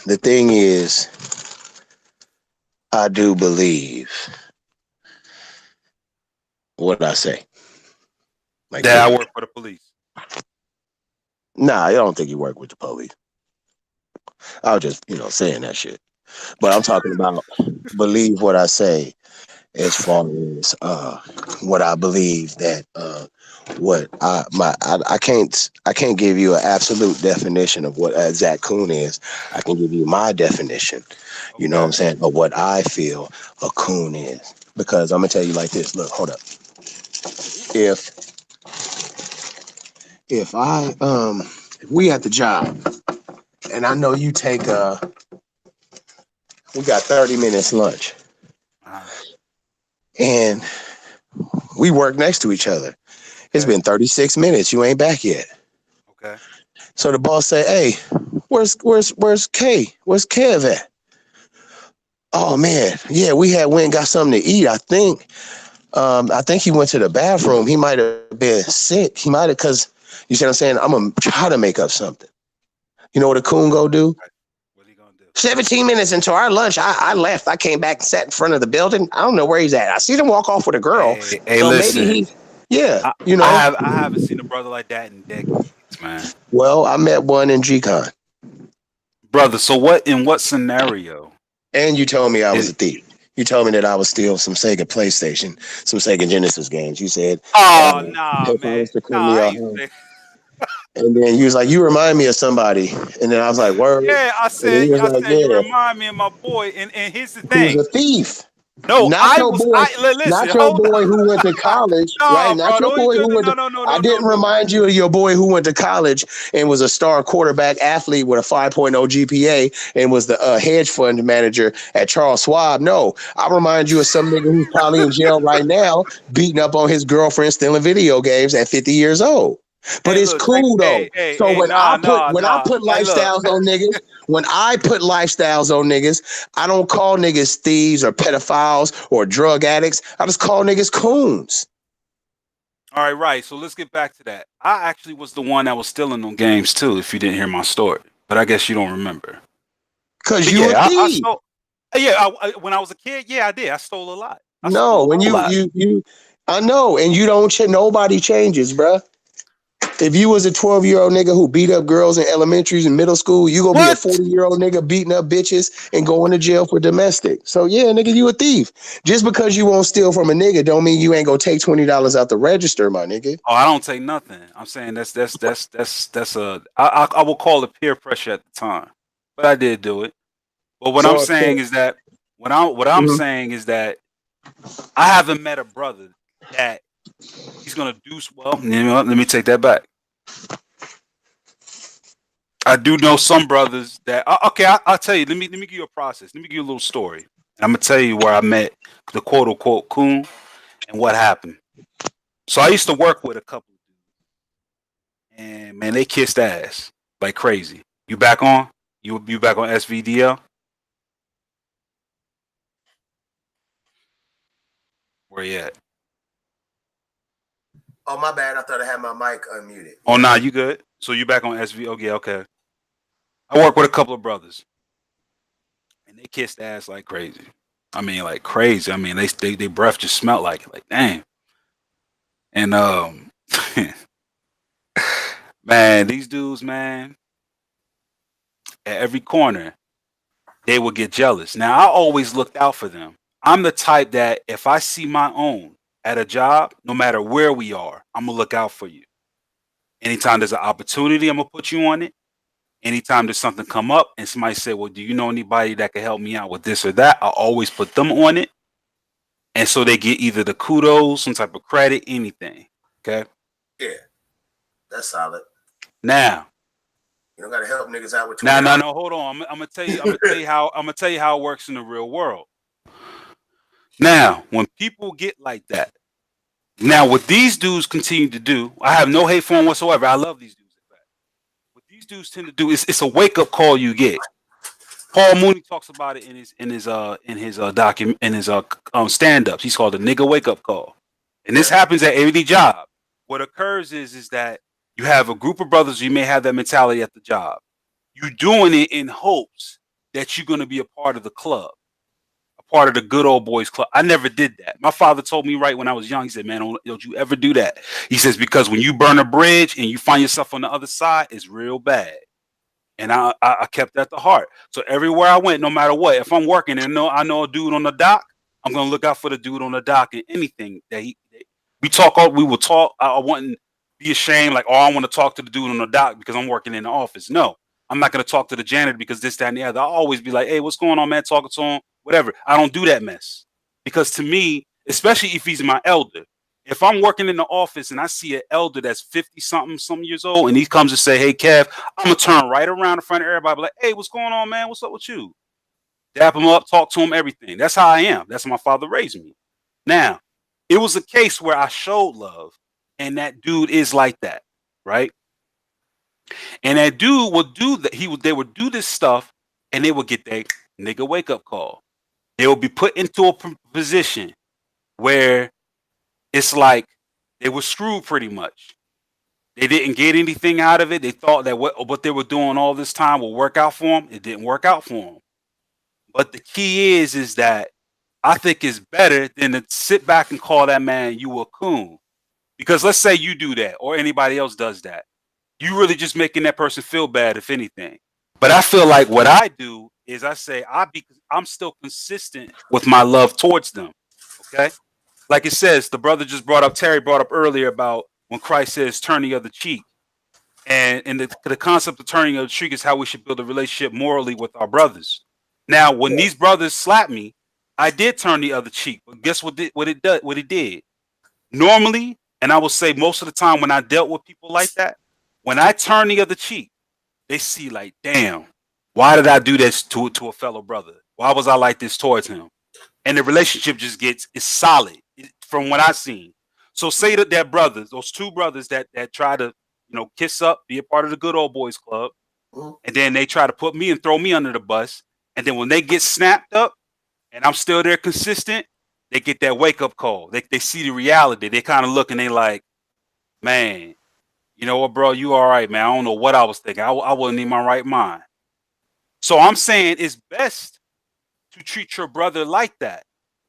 the thing is, I do believe what I say. Like, Yeah, I period. work for the police. Nah, I don't think you work with the police. I was just, saying that shit. But I'm talking about believe what I say. as far as what I believe that I can't give you an absolute definition of what a exact coon is. I can give you my definition. You know what I'm Okay. saying? Of what I feel a coon is. Because I'm gonna tell you like this. Look, hold up. If if we at the job and I know you take we got 30 minutes lunch Uh-huh. and we work next to each other. It's Okay. been 36 minutes. You ain't back yet. Okay. So the boss say, "Hey, where's K? Where's Kev at?" Oh man, yeah, we had went and got something to eat. I think he went to the bathroom. He might have been sick. He might have, cause you see what I'm saying. I'm gonna try to make up something. You know what a coon go do? Right. What are you gonna do? 17 minutes into our lunch, I left. I came back and sat in front of the building. I don't know where he's at. I see him walk off with a girl. Hey, So maybe listen. he, yeah, I, you I know. have I haven't seen a brother like that in decades, man. Well, I met one in G-Con, Brother, so what in what scenario and you told me I was is a thief. You told me that I was stealing some Sega PlayStation, some Sega Genesis games. You said oh nah if I man. was to Nah, come to I your ain't house, say and then you was like, "You remind me of somebody," and then I was like, "Word," yeah, and then he was I like, said you "Yeah, remind me of my boy, and here's the who's thing. a thief." No, Not your boy, listen, not your hold boy who went to on. college, right? No, Not bro, your don't boy you who went to. I didn't no. remind you of your boy who went to college and was a star quarterback athlete with a 5.0 GPA and was the hedge fund manager at Charles Schwab. No, I remind you of some nigga who's probably in jail right now, beating up on his girlfriend, stealing video games at 50 years old. But Hey, it's look, check cool though. So hey, nah, nah, when I nah. put Hey, look. lifestyles on niggas, when I put lifestyles on niggas, I don't call niggas thieves or pedophiles or drug addicts. I just call niggas coons. All right, right. So let's get back to that. I actually was the one that was stealing them games too, if you didn't hear my story. But I guess you don't remember. Cause But you a yeah, I thief. stole. Yeah, when I was a kid, yeah, I did. I stole a lot. I No, stole a when whole lot. I know, and you don't. Nobody changes, bruh. If you was a 12-year-old nigga who beat up girls in elementaries and middle school, you gonna be a What? 40-year-old nigga beating up bitches and going to jail for domestic. So yeah, nigga, you a thief. Just because you won't steal from a nigga, don't mean you ain't gonna take $20 out the register, my nigga. Oh, I don't take nothing. I'm saying that's a I will call it peer pressure at the time, but I did do it. But what I'm So, saying so is that what I'm mhm. saying is that I haven't met a brother that he's gonna do well. You know, what, let me take that back. I do know some brothers that okay. I'll tell you. Let me give you a process. Let me give you a little story. And I'm gonna tell you where I met the quote unquote coon and what happened. So I used to work with a couple, and man, they kissed ass like crazy. You back on? You back on SVDL? Where you at? Oh, my bad. I thought I had my mic unmuted. Oh Yeah. nah, you good? So you back on SV? Oh yeah, okay. I work with a couple of brothers, and they kissed ass like crazy. I mean, like crazy. I mean, they breath just smelled like it. Like damn. And man, these dudes, man, at every corner, they would get jealous. Now, I always looked out for them. I'm the type that if I see my own at a job, no matter where we are, I'm gonna look out for you. Anytime there's an opportunity, I'm gonna put you on it. Anytime there's something come up and somebody say, "Well, do you know anybody that can help me out with this or that?" I always put them on it, and so they get either the kudos, some type of credit, anything. Okay. Yeah. That's solid. Now, You don't gotta help niggas out with now, no, $20. no, hold on. I'm gonna tell you. I'm gonna tell you how it works in the real world. Now, when people get like that, now what these dudes continue to do, I have no hate for them whatsoever. I love these dudes. In fact, what these dudes tend to do is it's a wake up call you get. Paul Mooney talks about it in his document in his stand ups. He's called the nigga wake up call, and this happens at every job. What occurs is that you have a group of brothers. You may have that mentality at the job. You're doing it in hopes that you're going to be a part of the club, a part of the good old boys club. I never did that. My father told me right when I was young. He said, "Man, don't you ever do that." He says because when you burn a bridge and you find yourself on the other side, it's real bad. And I kept that to heart. So everywhere I went, no matter what, if I'm working and I know a dude on the dock, I'm gonna look out for the dude on the dock and anything that we will talk. I wouldn't be ashamed like, oh, I want to talk to the dude on the dock because I'm working in the office. No, I'm not gonna talk to the janitor because this, that, and the other. I'll always be like, hey, what's going on, man? Talking to him, whatever. I don't do that mess because to me, especially if he's my elder, if I'm working in the office and I see an elder that's 50 something, some years old, and he comes to say, hey, Kev, I'm gonna turn right around in front of everybody, be like, hey, what's going on, man? What's up with you? Dap him up, talk to him, everything. That's how I am. That's how my father raised me. Now, it was a case where I showed love, and that dude is like that, right? And that dude would do that. They would do this stuff, and they would get their nigga wake up call. They would be put into a position where it's like they were screwed pretty much. They didn't get anything out of it. They thought that what they were doing all this time would work out for them. It didn't work out for them. But the key is that I think it's better than to sit back and call that man you a coon. Because let's say you do that or anybody else does that. You really just making that person feel bad, if anything. But I feel like what I do is I say I'm still consistent with my love towards them. Okay? Like it says, the brother just Terry brought up earlier about when Christ says turn the other cheek. And the concept of turning the other cheek is how we should build a relationship morally with our brothers. Now, when these brothers slapped me, I did turn the other cheek. But guess what it did? Normally, and I will say most of the time when I dealt with people like that, when I turn the other cheek, they see like, damn, why did I do this to a fellow brother? Why was I like this towards him? And the relationship just it's solid from what I've seen. So say that brothers, those two brothers that try to, kiss up, be a part of the good old boys club, and then they try to put me and throw me under the bus. And then when they get snapped up and I'm still there consistent, they get that wake up call. They see the reality. They kind of look and they like, man, you know what, bro? You all right, man. I don't know what I was thinking. I wasn't in my right mind. So I'm saying it's best to treat your brother like that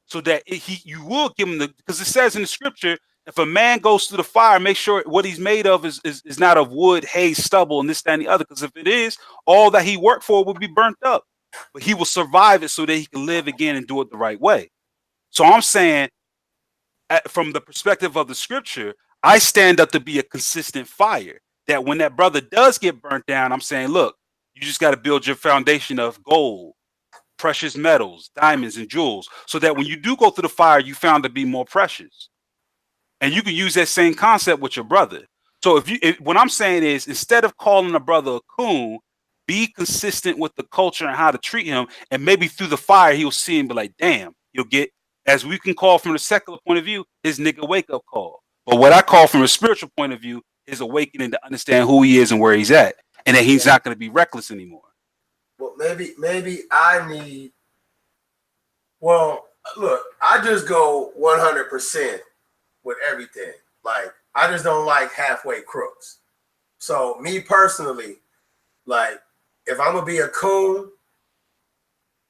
so that you will give him because it says in the scripture, if a man goes through the fire, make sure what he's made of is not of wood, hay, stubble, and this, that, and the other. Because if it is, all that he worked for will be burnt up. But he will survive it so that he can live again and do it the right way. So I'm saying, from the perspective of the scripture, I stand up to be a consistent fire. That when that brother does get burnt down, I'm saying, look, you just got to build your foundation of gold, precious metals, diamonds, and jewels, so that when you do go through the fire, you found to be more precious. And you can use that same concept with your brother. So what I'm saying is, instead of calling a brother a coon, be consistent with the culture and how to treat him. And maybe through the fire, he'll see and be like, damn, you'll get, as we can call from the secular point of view, his nigga wake up call. But what I call from a spiritual point of view is awakening to understand who he is and where he's at. And that he's not going to be reckless anymore. Well, maybe I need, look, I just go 100% with everything. Like, I just don't like halfway crooks. So me personally, like, if I'm gonna be a coon,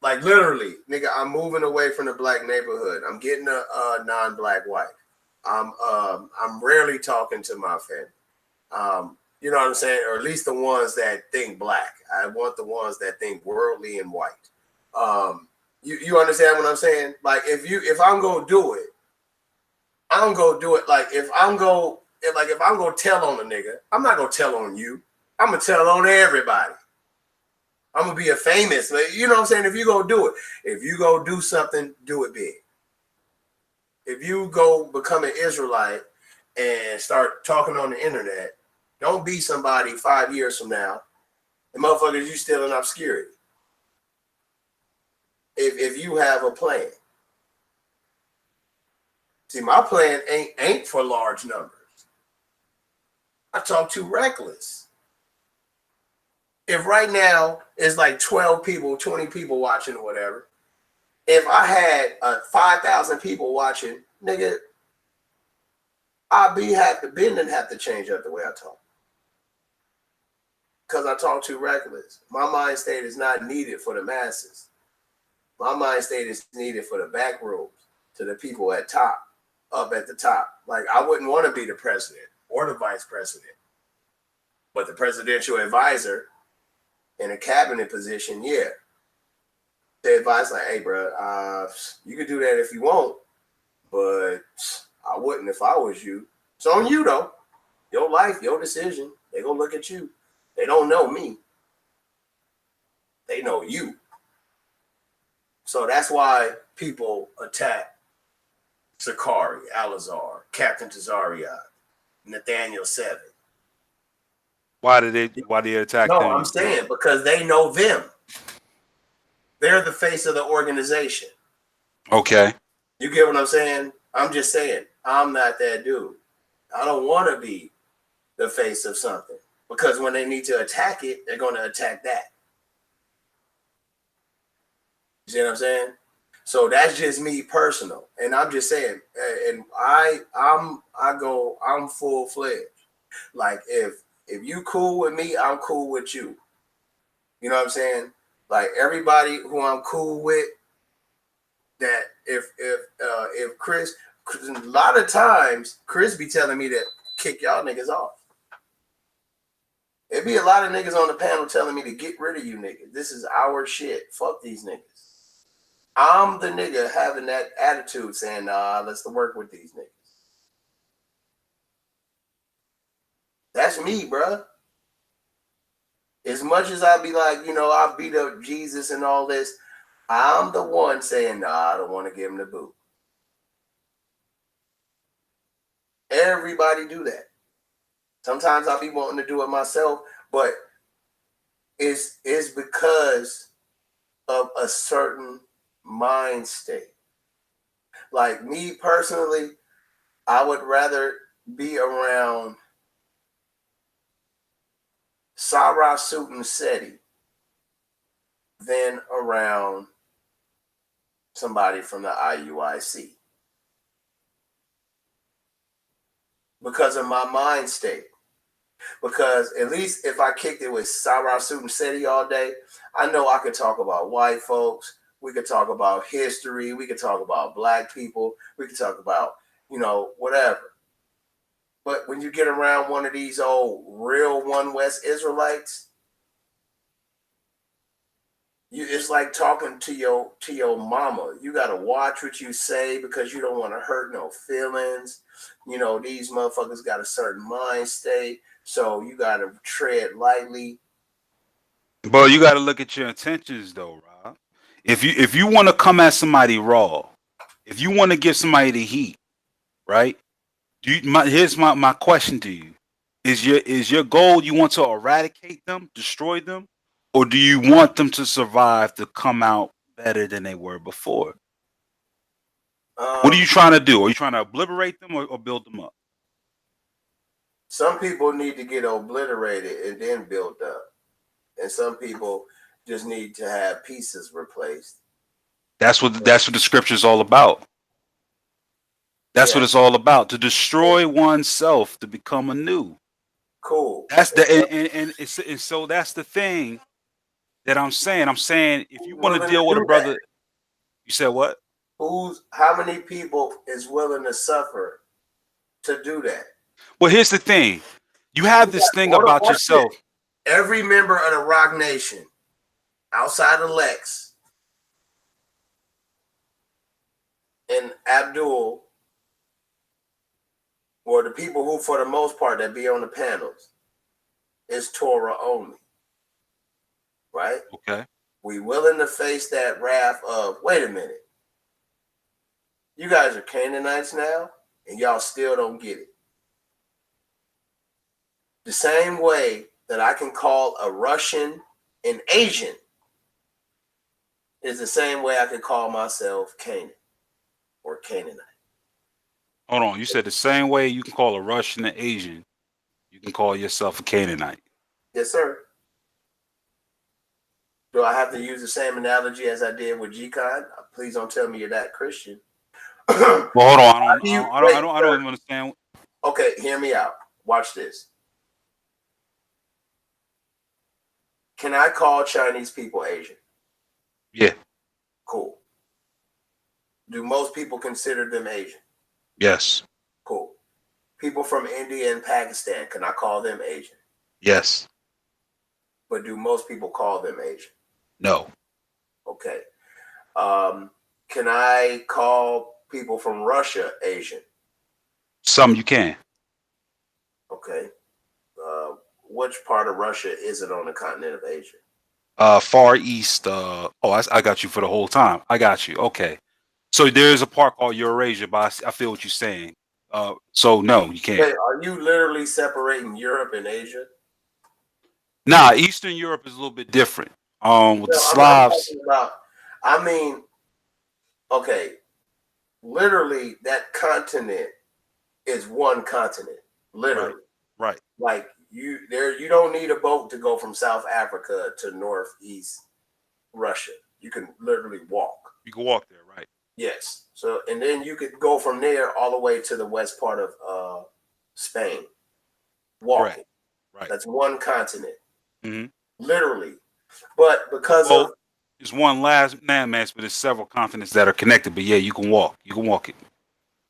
like literally, nigga, I'm moving away from the black neighborhood. I'm getting a non-black wife. I'm rarely talking to my family. You know what I'm saying? Or at least the ones that think black. I want the ones that think worldly and white. You understand what I'm saying? Like, if I'm gonna do it, I'm gonna do it. Like, if I'm gonna tell on a nigga, I'm not gonna tell on you. I'm gonna tell on everybody. I'm gonna be a famous, you know what I'm saying? If you go do it, if you go do something, do it big. If you go become an Israelite and start talking on the internet, don't be somebody 5 years from now, and motherfuckers, you still in obscurity. If you have a plan. See, my plan ain't for large numbers. I talk too reckless. If right now it's like 12 people, 20 people watching or whatever, if I had 5,000 people watching, nigga, didn't have to change up the way I talk. Because I talk too reckless. My mind state is not needed for the masses. My mind state is needed for the back rooms, to the people up at the top. Like, I wouldn't want to be the president or the vice president. But the presidential advisor in a cabinet position, yeah. The advice like, hey, bro, you can do that if you want, but I wouldn't if I was you. It's on you though. Your life, your decision. They gonna look at you. They don't know me. They know you. So that's why people attack Sakari, Alazar, Captain Tazariot, Nathaniel 7. Why did they attack No, them? I'm saying because they know them. They're the face of the organization. Okay. You get what I'm saying? I'm just saying, I'm not that dude. I don't want to be the face of something because when they need to attack it, they're going to attack that. You see what I'm saying? So that's just me personal, and I'm just saying, and I'm full fledged. Like if you cool with me, I'm cool with you. You know what I'm saying? Like everybody who I'm cool with, that if Chris, a lot of times Chris be telling me to kick y'all niggas off. It be a lot of niggas on the panel telling me to get rid of you niggas. This is our shit. Fuck these niggas. I'm the nigga having that attitude saying, nah, let's work with these niggas. That's me, bruh. As much as I be like, I beat up Jesus and all this, I'm the one saying, nah, I don't want to give him the boot. Everybody do that. Sometimes I'll be wanting to do it myself, but it's because of a certain mind state. Like me personally, I would rather be around Sarah Sutin Seti than around somebody from the IUIC. Because of my mind state. Because at least if I kicked it with Sarah Sutin Seti all day, I know I could talk about white folks. We could talk about history. We could talk about black people. We could talk about, whatever. But when you get around one of these old real One West Israelites, it's like talking to your mama. You gotta watch what you say because you don't want to hurt no feelings. These motherfuckers got a certain mind state, so you gotta tread lightly. But you got to look at your intentions, though, Rob. If you want to come at somebody raw, if you want to give somebody the heat, right? Here's my question to you: Is your goal you want to eradicate them, destroy them, or do you want them to survive to come out better than they were before? What are you trying to do? Are you trying to obliterate them or build them up? Some people need to get obliterated and then built up. And some people just need to have pieces replaced. That's what the scripture is all about. That's what it's all about, to destroy oneself to become anew. Cool. That's and so that's the thing that I'm saying. I'm saying if you want to deal with a brother, you said what? How many people is willing to suffer to do that? Well, here's the thing. You have this thing about yourself. Every member of the Rock Nation, outside of Lex and Abdul, or the people who, for the most part, that be on the panels, is Torah only. Right? Okay. We willing to face that wrath of, wait a minute, you guys are Canaanites now, and y'all still don't get it. The same way that I can call a Russian an Asian is the same way I can call myself Canaan or Canaanite. Hold on. You said the same way you can call a Russian an Asian, you can call yourself a Canaanite. Yes, sir. Do I have to use the same analogy as I did with G-Con? Please don't tell me you're that Christian. Well, hold on. I don't even understand. Okay, hear me out. Watch this. Can I call Chinese people Asian? Yeah. Cool. Do most people consider them Asian? Yes. Cool. People from India and Pakistan, can I call them Asian? Yes. But do most people call them Asian? No. Okay. Can I call people from Russia Asian? Some you can. Okay. Which part of Russia is it on the continent of Asia? Far East. I got you for the whole time. I got you. Okay. So there's a part called Eurasia, but I feel what you're saying. So no, you can't. Hey, are you literally separating Europe and Asia? Nah, Eastern Europe is a little bit different. With the No, I'm not Slavs. talking about. I mean, okay, literally that continent is one continent. Literally, Right. like you don't need a boat to go from South Africa to Northeast Russia. You can literally walk. You can walk there, right? Yes. So, and then you could go from there all the way to the west part of Spain. Walking. Right. That's one continent. Mm-hmm. Literally. But because of there's one last landmass, but there's several continents that are connected. But yeah, you can walk. You can walk it.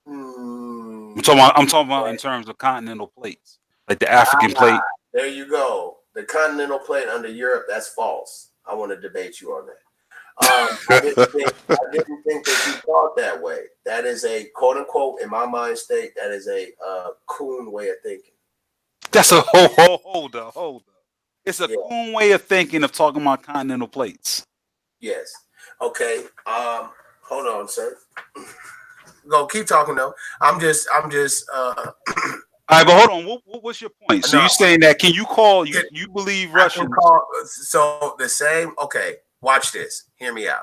I'm talking about in terms of continental plates, like the African plate. There you go. The continental plate under Europe, that's false. I want to debate you on that. I didn't think that you thought that way. That is a quote unquote, in my mind state, that is a coon way of thinking. That's a hold up. It's a coon way of thinking of talking about continental plates. Yes. Okay. Hold on, sir. Go keep talking though. I'm just All right, but hold on. What's your point? So you're saying that can you call you believe Russians? So the same. Okay, watch this. Hear me out.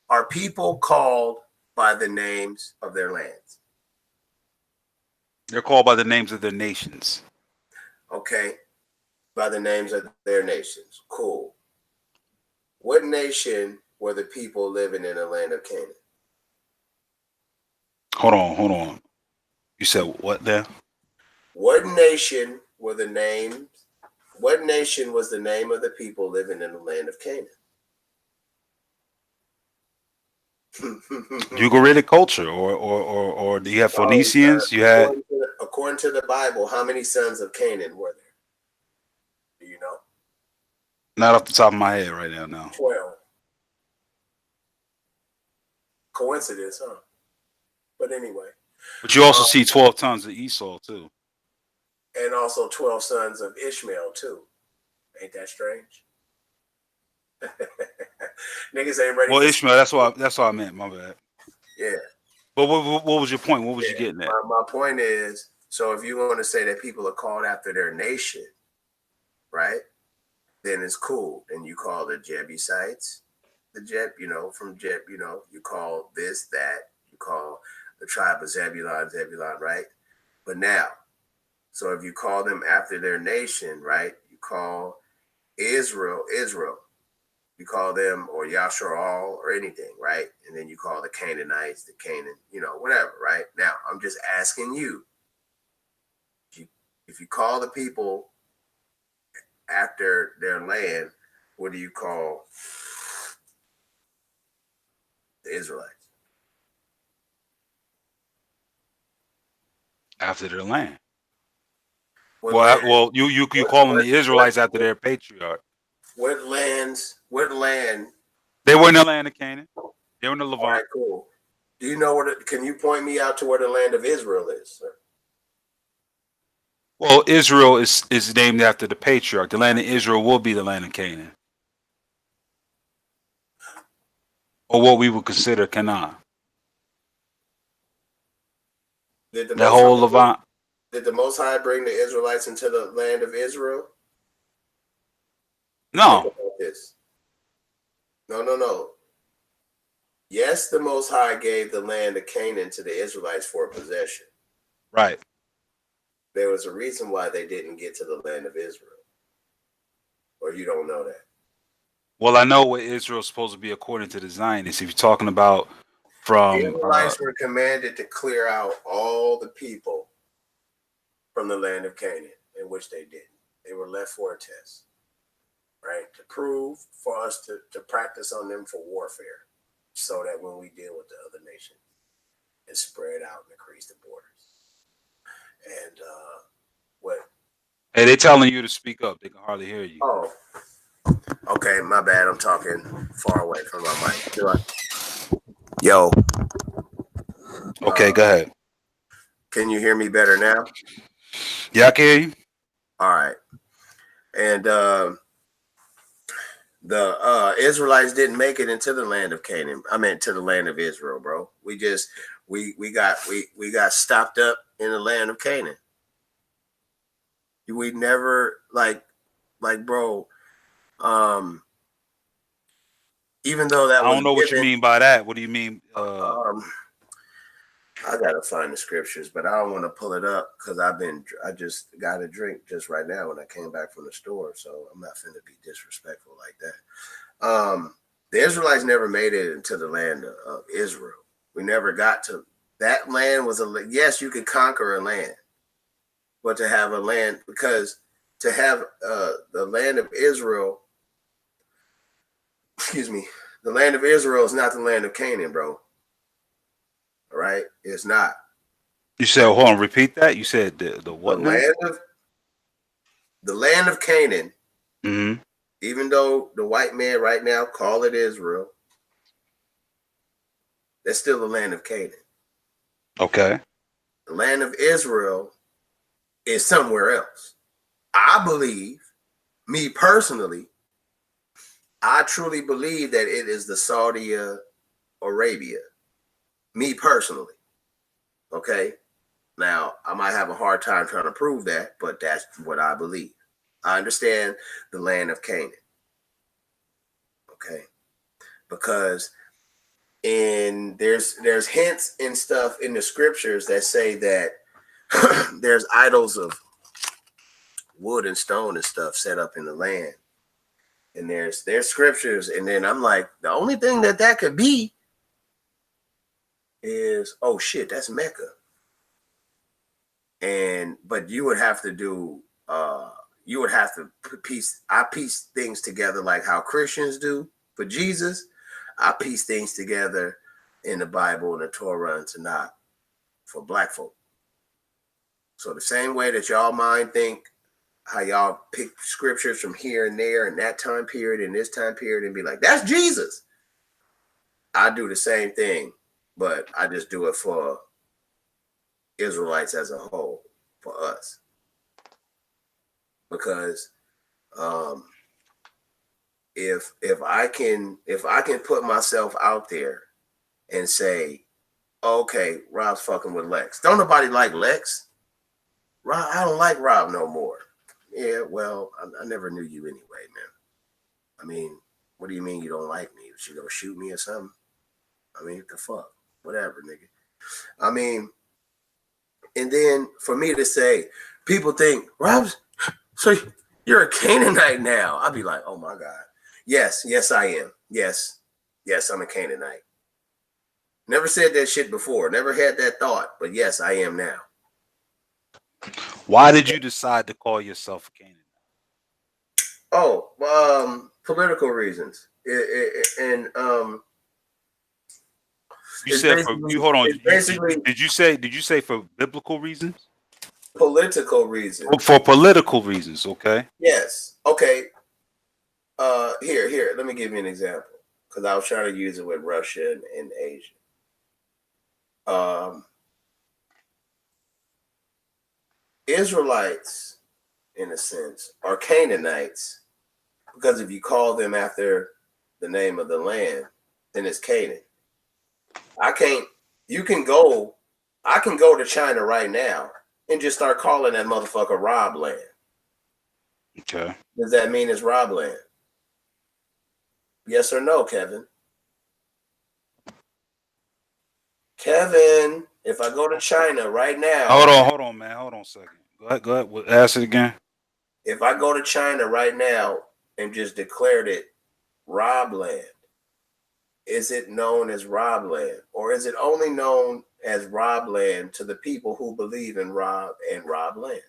Are people called by the names of their lands? They're called by the names of their nations. Okay, by the names of their nations. Cool. What nation were the people living in the land of Canaan? Hold on. You said what there? What nation were the names? What nation was the name of the people living in the land of Canaan? Ugaritic culture, or do you have Phoenicians? You had according to the Bible, how many sons of Canaan were there? Do you know? Not off the top of my head right now. No. 12. Coincidence, huh? But anyway. But you also see 12 tons of Esau too. And also 12 sons of Ishmael too. Ain't that strange? Niggas ain't ready. Well, Ishmael, that's what I meant. My bad. Yeah. But what was your point? What was you getting at? My point is, so if you want to say that people are called after their nation, right? Then it's cool. And you call the Jebusites, from Jeb, you call this, that, you call the tribe of Zebulon, right? But now, so if you call them after their nation, right? You call Israel. You call them or Yasharal or anything, right? And then you call the Canaanites, the Canaan, whatever, right? Now, I'm just asking you, if you call the people after their land, what do you call the Israelites? After their land. Well, you call them the Israelites after their patriarch. What land? They were in the land of Canaan. They were in the Levant. All right, cool. Do you know can you point me out to where the land of Israel is, sir? Well, Israel is named after the patriarch. The land of Israel will be the land of Canaan. Or what we would consider Canaan. The whole Levant. Did the Most High bring the Israelites into the land of Israel? No. Think about this. No. Yes, the Most High gave the land of Canaan to the Israelites for a possession. Right. There was a reason why they didn't get to the land of Israel. Or you don't know that? Well, I know what Israel's supposed to be according to the Zionists. If you're talking about from... The Israelites were commanded to clear out all the people from the land of Canaan, in which they didn't. They were left for a test, right? To prove for us to practice on them for warfare, so that when we deal with the other nations, it spread out and increase the borders. And Hey, they're telling you to speak up. They can hardly hear you. Oh, okay, my bad. I'm talking far away from my mic. Do I? Yo. Okay, go ahead. Can you hear me better now? Yeah, I can hear you. All right. And the Israelites didn't make it into the land of Canaan. I meant to the land of Israel, bro. We got stopped up in the land of Canaan. We never like bro. Even though that I don't know what you mean by that. What do you mean? I gotta find the scriptures, but I don't want to pull it up because I just got a drink just right now when I came back from the store, so I'm not finna be disrespectful like that. The Israelites never made it into the land of Israel. We never got to that land. Yes, you could conquer a land, but to have a land, because to have the land of Israel, excuse me, the land of Israel is not the land of Canaan, bro. All right, it's not. You said, hold on, repeat that. You said the what? The land of Canaan. Mm-hmm. Even though the white man right now call it Israel, that's still the land of Canaan. Okay. The land of Israel is somewhere else. I believe, me personally, I truly believe that it is the Saudi Arabia. Me personally. Okay. Now, I might have a hard time trying to prove that, but that's what I believe. I understand the land of Canaan. Okay. Because there's hints and stuff in the scriptures that say that there's idols of wood and stone and stuff set up in the land. And there's scriptures, and then I'm like, the only thing that could be is, oh shit, that's Mecca. But you would have to do piece things together like how Christians do for Jesus. I piece things together in the Bible and the Torah and Tanakh for black folk. So the same way that y'all mind think how y'all pick scriptures from here and there and that time period and this time period and be like, that's Jesus. I do the same thing, but I just do it for Israelites as a whole, for us. Because if I can put myself out there and say, okay, Rob's fucking with Lex. Don't nobody like Lex. Rob, I don't like Rob no more. Yeah, well, I never knew you anyway, man. I mean, what do you mean you don't like me? You gonna shoot me or something? I mean, what the fuck? Whatever, nigga. I mean, and then for me to say, people think, Rob's, so you're a Canaanite now. I'd be like, oh my God. Yes, I am. Yes, I'm a Canaanite. Never said that shit before. Never had that thought, but yes, I am now. Why did you decide to call yourself a Canaanite? Oh, political reasons. And you said for you. Hold on. Did you say for biblical reasons? Political reasons. For political reasons, okay. Yes. Okay. Here. Let me give you an example because I was trying to use it with Russia and Asia. Israelites, in a sense, are Canaanites because if you call them after the name of the land, then it's Canaan. I can go to China right now and just start calling that motherfucker Rob land. Okay. Does that mean it's Rob land? Yes or no, Kevin? Kevin, if I go to China right now. Hold on, man. Hold on a second. Go ahead. Ask it again. If I go to China right now and just declared it Rob land, is it known as Rob land? Or is it only known as Rob land to the people who believe in Rob and Rob land?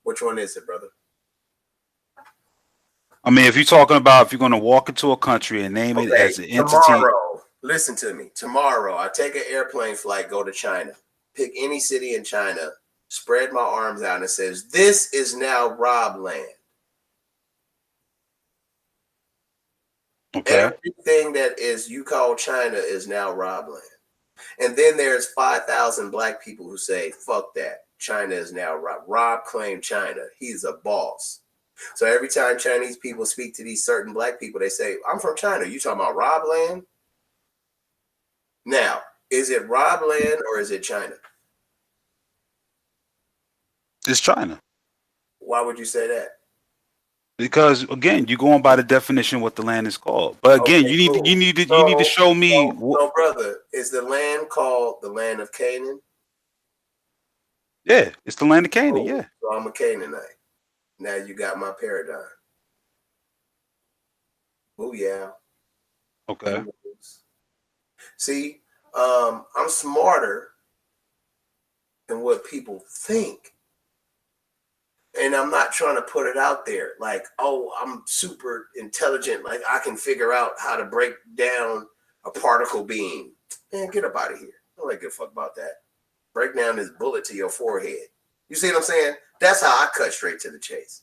Which one is it, brother? I mean, if you're talking about if you're going to walk into a country and name it as an entity. Tomorrow, listen to me. Tomorrow, I take an airplane flight, go to China, pick any city in China, spread my arms out, and it says, this is now Rob land. Okay. Everything that is you call China is now Rob land. And then there's 5,000 black people who say, fuck that. China is now Rob. Rob claimed China. He's a boss. So every time Chinese people speak to these certain black people, they say, I'm from China. You talking about Rob land? Now, is it Rob land or is it China? It's China. Why would you say that? Because again, you're going by the definition what the land is called. But again, Okay, you need cool. to you need to show me. So, brother, is the land called the land of Canaan? Yeah, it's the land of Canaan. Cool. Yeah. So I'm a Canaanite. Now you got my paradigm. Oh yeah. Okay. See, I'm smarter than what people think. And I'm not trying to put it out there like, oh, I'm super intelligent. Like I can figure out how to break down a particle beam. Man, get up out of here. I don't give a fuck about that. Break down this bullet to your forehead. You see what I'm saying? That's how I cut straight to the chase.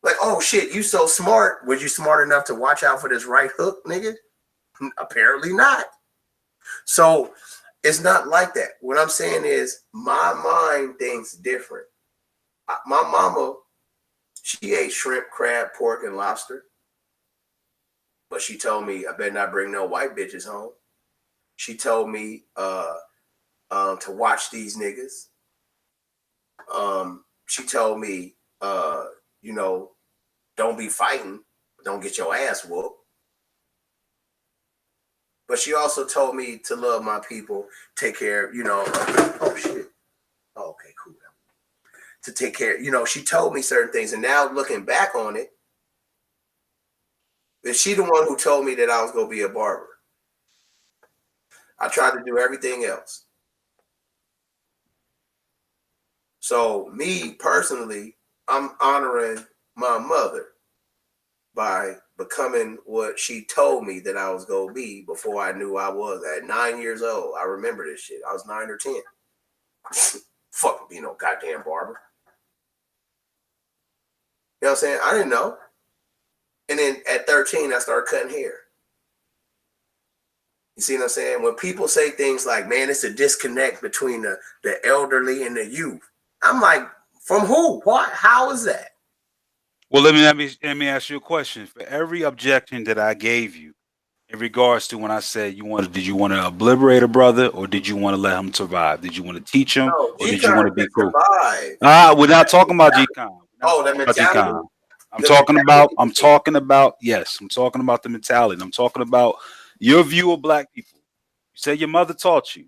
Like, oh shit, you so smart. Was you smart enough to watch out for this right hook, nigga? Apparently not. So it's not like that. What I'm saying is my mind thinks different. My mama, she ate shrimp, crab, pork, and lobster. But she told me I better not bring no white bitches home. She told me to watch these niggas. She told me, you know, don't be fighting. Don't get your ass whooped. But she also told me to love my people, take care, you know. Oh, shit. Oh, okay, cool. To take care, you know, she told me certain things. And now looking back on it, is she the one who told me that I was going to be a barber? I tried to do everything else. So me personally, I'm honoring my mother by becoming what she told me that I was going to be before I knew I was. At 9 years old, I remember this shit. I was 9 or 10. Fuck be no goddamn barber. You know what I'm saying? I didn't know. And then at 13, I started cutting hair. You see what I'm saying? When people say things like, man, it's a disconnect between the elderly and the youth. I'm like, from who? What? How is that? Well, let me ask you a question. For every objection that I gave you in regards to when I said did you want to obliterate a brother or did you want to let him survive? Did you want to teach him No, or did you want to be cool? survive. We're not talking about G-Con. Oh, the mentality. I'm talking about yes, I'm talking about the mentality. I'm talking about your view of black people. You say your mother taught you.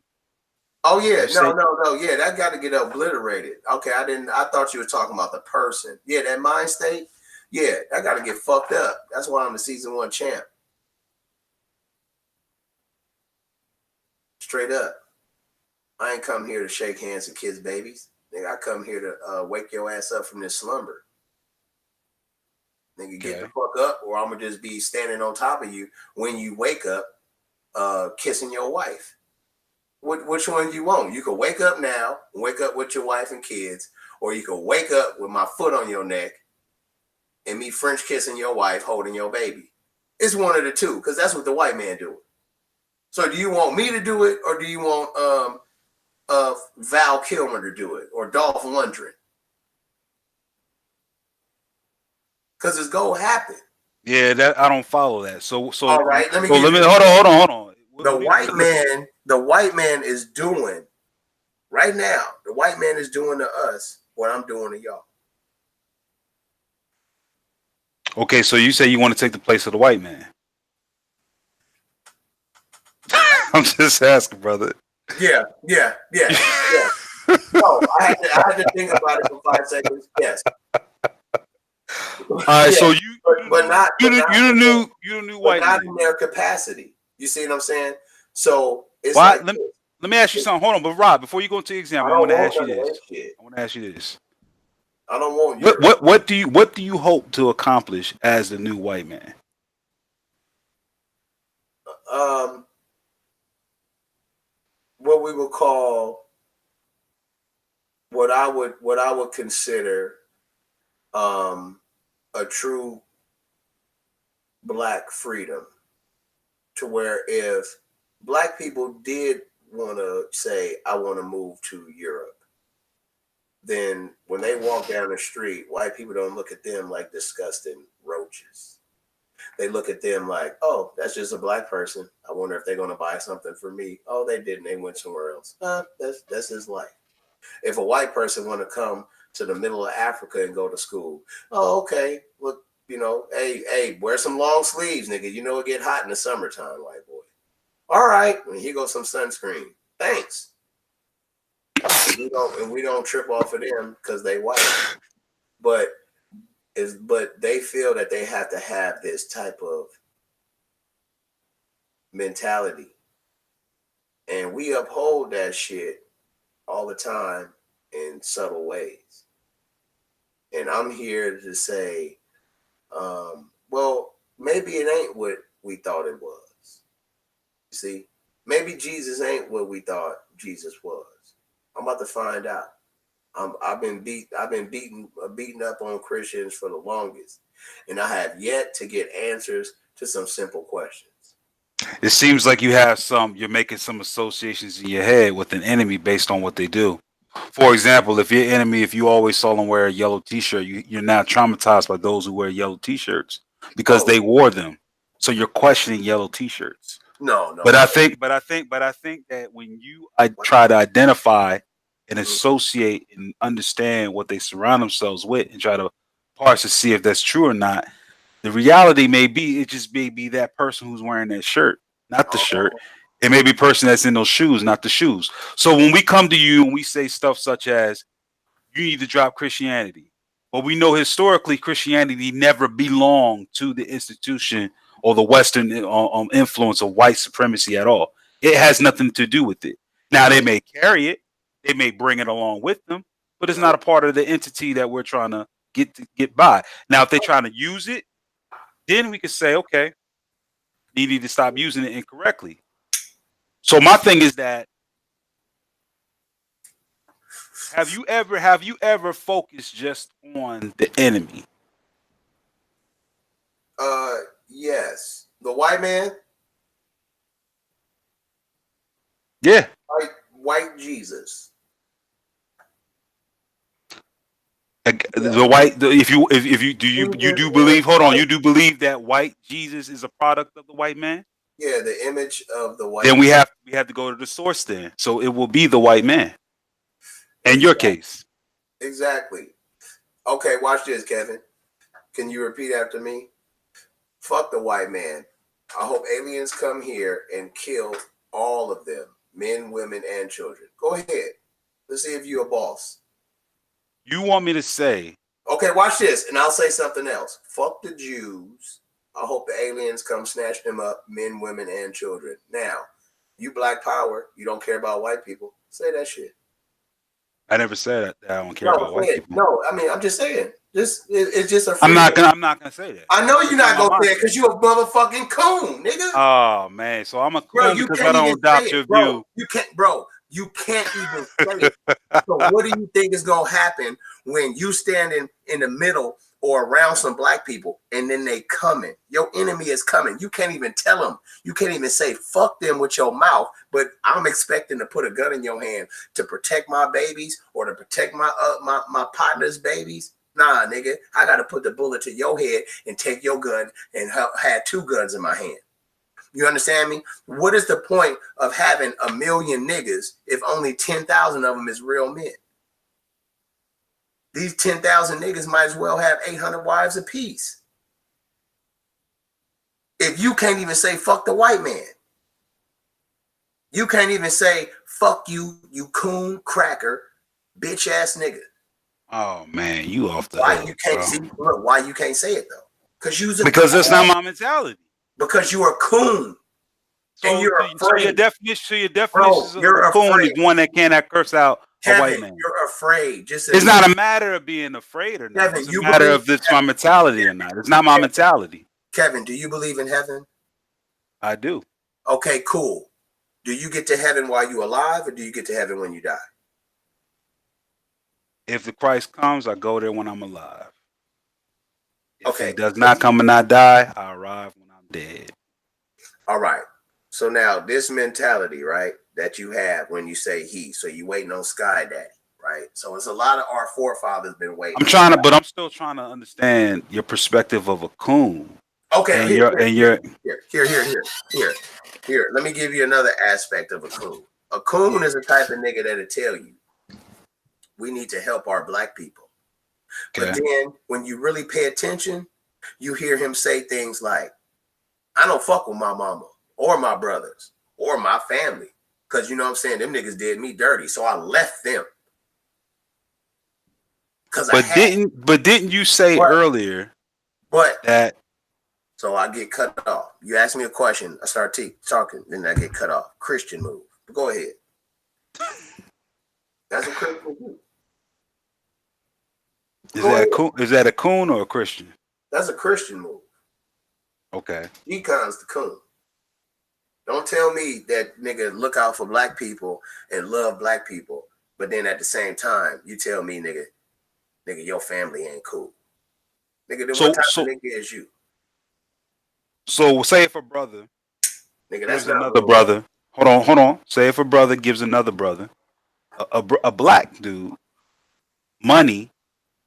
Oh yeah, no, yeah, that got to get obliterated. Okay, I thought you were talking about the person. Yeah, that mind state. Yeah, that got to get fucked up. That's why I'm the season 1 champ. Straight up. I ain't come here to shake hands and kiss babies. Nigga, I come here to wake your ass up from this slumber. Nigga, get the fuck up, or I'm gonna just be standing on top of you when you wake up, kissing your wife. Which one do you want? You can wake up now, wake up with your wife and kids, or you can wake up with my foot on your neck and me French kissing your wife, holding your baby. It's one of the two, because that's what the white man do. So do you want me to do it, or do you want Val Kilmer to do it, or Dolph Lundgren? Because it's gonna happen. Yeah, that I don't follow that. So all right, let me hold on. The white man is doing right now. The white man is doing to us what I'm doing to y'all. Okay, so you say you want to take the place of the white man. I'm just asking, brother. Yeah. No, I had to think about it for 5 seconds. Yes. All right, so you're the new white man. Not in their capacity. You see what I'm saying? So it's Why? like let me ask you something. Hold on, but Rob, before you go into the example, I want to ask you this. I don't want you. What do you hope to accomplish as the new white man? What we would call what I would consider a true black freedom to where if black people did want to say, I want to move to Europe, then when they walk down the street, white people don't look at them like disgusting roaches. They look at them like, oh, that's just a black person. I wonder if they're going to buy something for me. Oh, they didn't. They went somewhere else. That's his life. If a white person want to come to the middle of Africa and go to school, oh, okay. Well, you know, hey, wear some long sleeves, nigga. You know it get hot in the summertime, white boy. All right, and here goes some sunscreen. Thanks. And we don't trip off of them because they white. But they feel that they have to have this type of mentality. And we uphold that shit all the time in subtle ways. And I'm here to say, well, maybe it ain't what we thought it was. You see, maybe Jesus ain't what we thought Jesus was. I'm about to find out. I've been beaten up on Christians for the longest, and I have yet to get answers to some simple questions. It seems like you're making some associations in your head with an enemy based on what they do. For example, if you always saw them wear a yellow T-shirt, you're now traumatized by those who wear yellow T-shirts because they wore them. So you're questioning yellow T-shirts. No. But I think that when I try to identify and associate and understand what they surround themselves with and try to parse to see if that's true or not, the reality may be it just may be that person who's wearing that shirt, not the shirt. It may be the person that's in those shoes, not the shoes. So when we come to you and we say stuff such as you need to drop Christianity, but we know historically Christianity never belonged to the institution or the Western influence of white supremacy at all. It has nothing to do with it. Now they may carry it, they may bring it along with them, but it's not a part of the entity that we're trying to get by. Now, if they're trying to use it, then we could say, okay, you need to stop using it incorrectly. So my thing is that have you ever focused just on the enemy? Yes. The white man? Yeah. White Jesus. If you do believe, hold on, you do believe that white Jesus is a product of the white man? Yeah, the image of the white then man. we have to go to the source then. So it will be the white man. In your case. Exactly. Okay, watch this, Kevin. Can you repeat after me? Fuck the white man. I hope aliens come here and kill all of them, men, women, and children. Go ahead. Let's see if you're a boss. You want me to say? Okay, watch this, and I'll say something else. Fuck the Jews. I hope the aliens come snatch them up, men, women, and children. Now, you black power, you don't care about white people. Say that shit. I never said that I don't care about white people. No, I mean, I'm just saying. It's just a. I'm not gonna say that. I know you're not gonna say it because you're a motherfucking coon, nigga. Oh man, so I'm a coon because I don't adopt your view. You can't even say it. So what do you think is gonna happen when you standing in the middle or around some black people and then they coming? Your enemy is coming. You can't even tell them. You can't even say fuck them with your mouth. But I'm expecting to put a gun in your hand to protect my babies or to protect my partner's babies. Nah, nigga, I got to put the bullet to your head and take your gun and had two guns in my hand. You understand me? What is the point of having 1 million niggas if only 10,000 of them is real men? These 10,000 niggas might as well have 800 wives apiece. If you can't even say fuck the white man, you can't even say fuck you, you coon cracker, bitch ass nigga. Oh man, you off the why hook, you can't see? Look, why you can't say it though? Because that's not my mentality. Because you're a coon. So, and you're afraid. Your definition of a coon is one that cannot curse out Kevin, a white man. You're afraid. It's not a matter of being afraid or not. Kevin, it's a matter of it's my mentality or not. It's not my mentality. Kevin, do you believe in heaven? I do. Okay, cool. Do you get to heaven while you're alive, or do you get to heaven when you die? If the Christ comes, I go there when I'm alive. If Okay. he does not come and I die, I arrive when All right. So now this mentality, right, that you have when you say he, so you waiting on Sky Daddy, right? So it's a lot of our forefathers been waiting. I'm still trying to understand your perspective of a coon. Okay, And here. Let me give you another aspect of a coon. A coon is a type of nigga that'll tell you we need to help our black people. Okay. But then when you really pay attention, you hear him say things like, I don't fuck with my mama or my brothers or my family. Cause you know what I'm saying? Them niggas did me dirty. So I left them. But didn't you say earlier that so I get cut off. You ask me a question, I start talking, then I get cut off. Christian move. But go ahead. That's a Christian move. Is that a coon or a Christian? That's a Christian move. Okay. Econ's the coon. Don't tell me that nigga look out for black people and love black people, but then at the same time, you tell me, nigga, your family ain't cool. Nigga, then what type of nigga is you? So say if a brother nigga, gives another brother. Hold on. Say if a brother gives another brother, a black dude, money,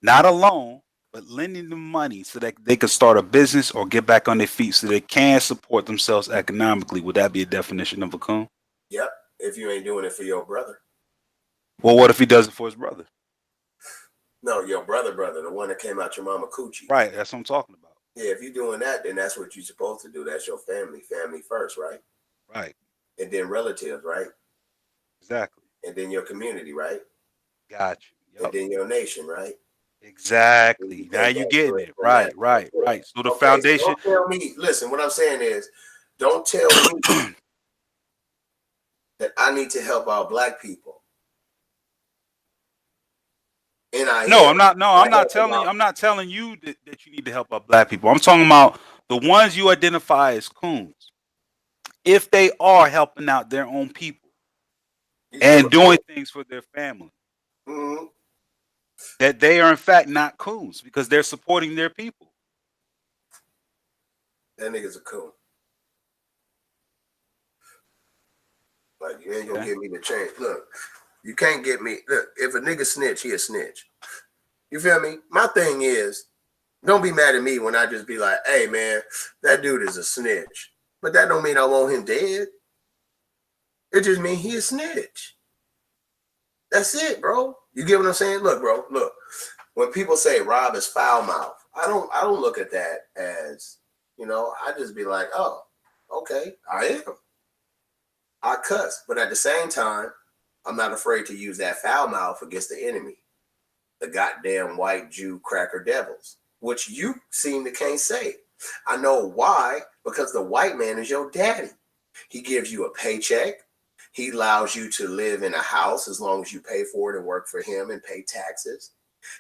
not a loan, but lending them money so that they could start a business or get back on their feet so they can support themselves economically. Would that be a definition of a coon? Yep. If you ain't doing it for your brother. Well, what if he does it for his brother? No, your brother, the one that came out your mama coochie. Right. That's what I'm talking about. Yeah, if you're doing that, then that's what you're supposed to do. That's your family first, right? Right. And then relatives, right? Exactly. And then your community, right? Got you. Yep. And then your nation, right? Exactly. Now you getting it. Right. So the foundation. So don't tell me, listen, what I'm saying is, don't tell me that I need to help out black people. I'm not telling you that you need to help out black people. I'm talking about the ones you identify as coons. If they are helping out their own people and doing things for their family, that they are in fact not coons because they're supporting their people. That nigga's a coon. Like, you ain't gonna give me the chance. Look, you can't get me. Look, if a nigga snitch, he a snitch. You feel me? My thing is, don't be mad at me when I just be like, hey, man, that dude is a snitch. But that don't mean I want him dead. It just means he a snitch. That's it, bro. You get what I'm saying? Look, bro, look. When people say Rob is foul mouth, I don't look at that as, I just be like, oh, okay, I am. I cuss. But at the same time, I'm not afraid to use that foul mouth against the enemy. The goddamn white Jew cracker devils, which you seem to can't say. I know why, because the white man is your daddy. He gives you a paycheck. He allows you to live in a house as long as you pay for it and work for him and pay taxes.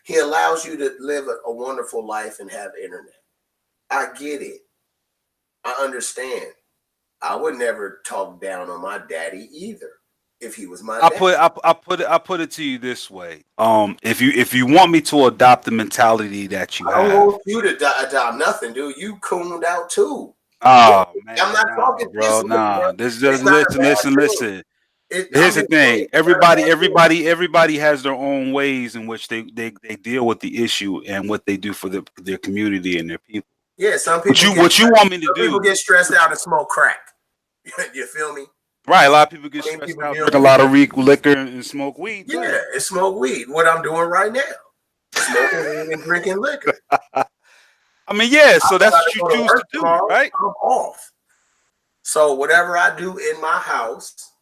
He allows you to live a wonderful life and have internet. I get it. I understand. I would never talk down on my daddy either. If he was my daddy. I put it to you this way. If you want me to adopt the mentality that you have, I don't want you to adopt nothing, dude. You cooned out too. Oh man, I'm not talking, bro. Nah, this just listen. Here's the thing. Everybody has their own ways in which they deal with the issue and what they do for their community and their people. Yeah, some people. What you want me to do? People get stressed out and smoke crack. You feel me? Right, a lot of people get stressed out, drink a lot of liquor and smoke weed. Yeah, and smoke weed. What I'm doing right now, smoking weed and drinking liquor. I mean, yeah. So that's what you choose to do, right? I'm off. So whatever I do in my house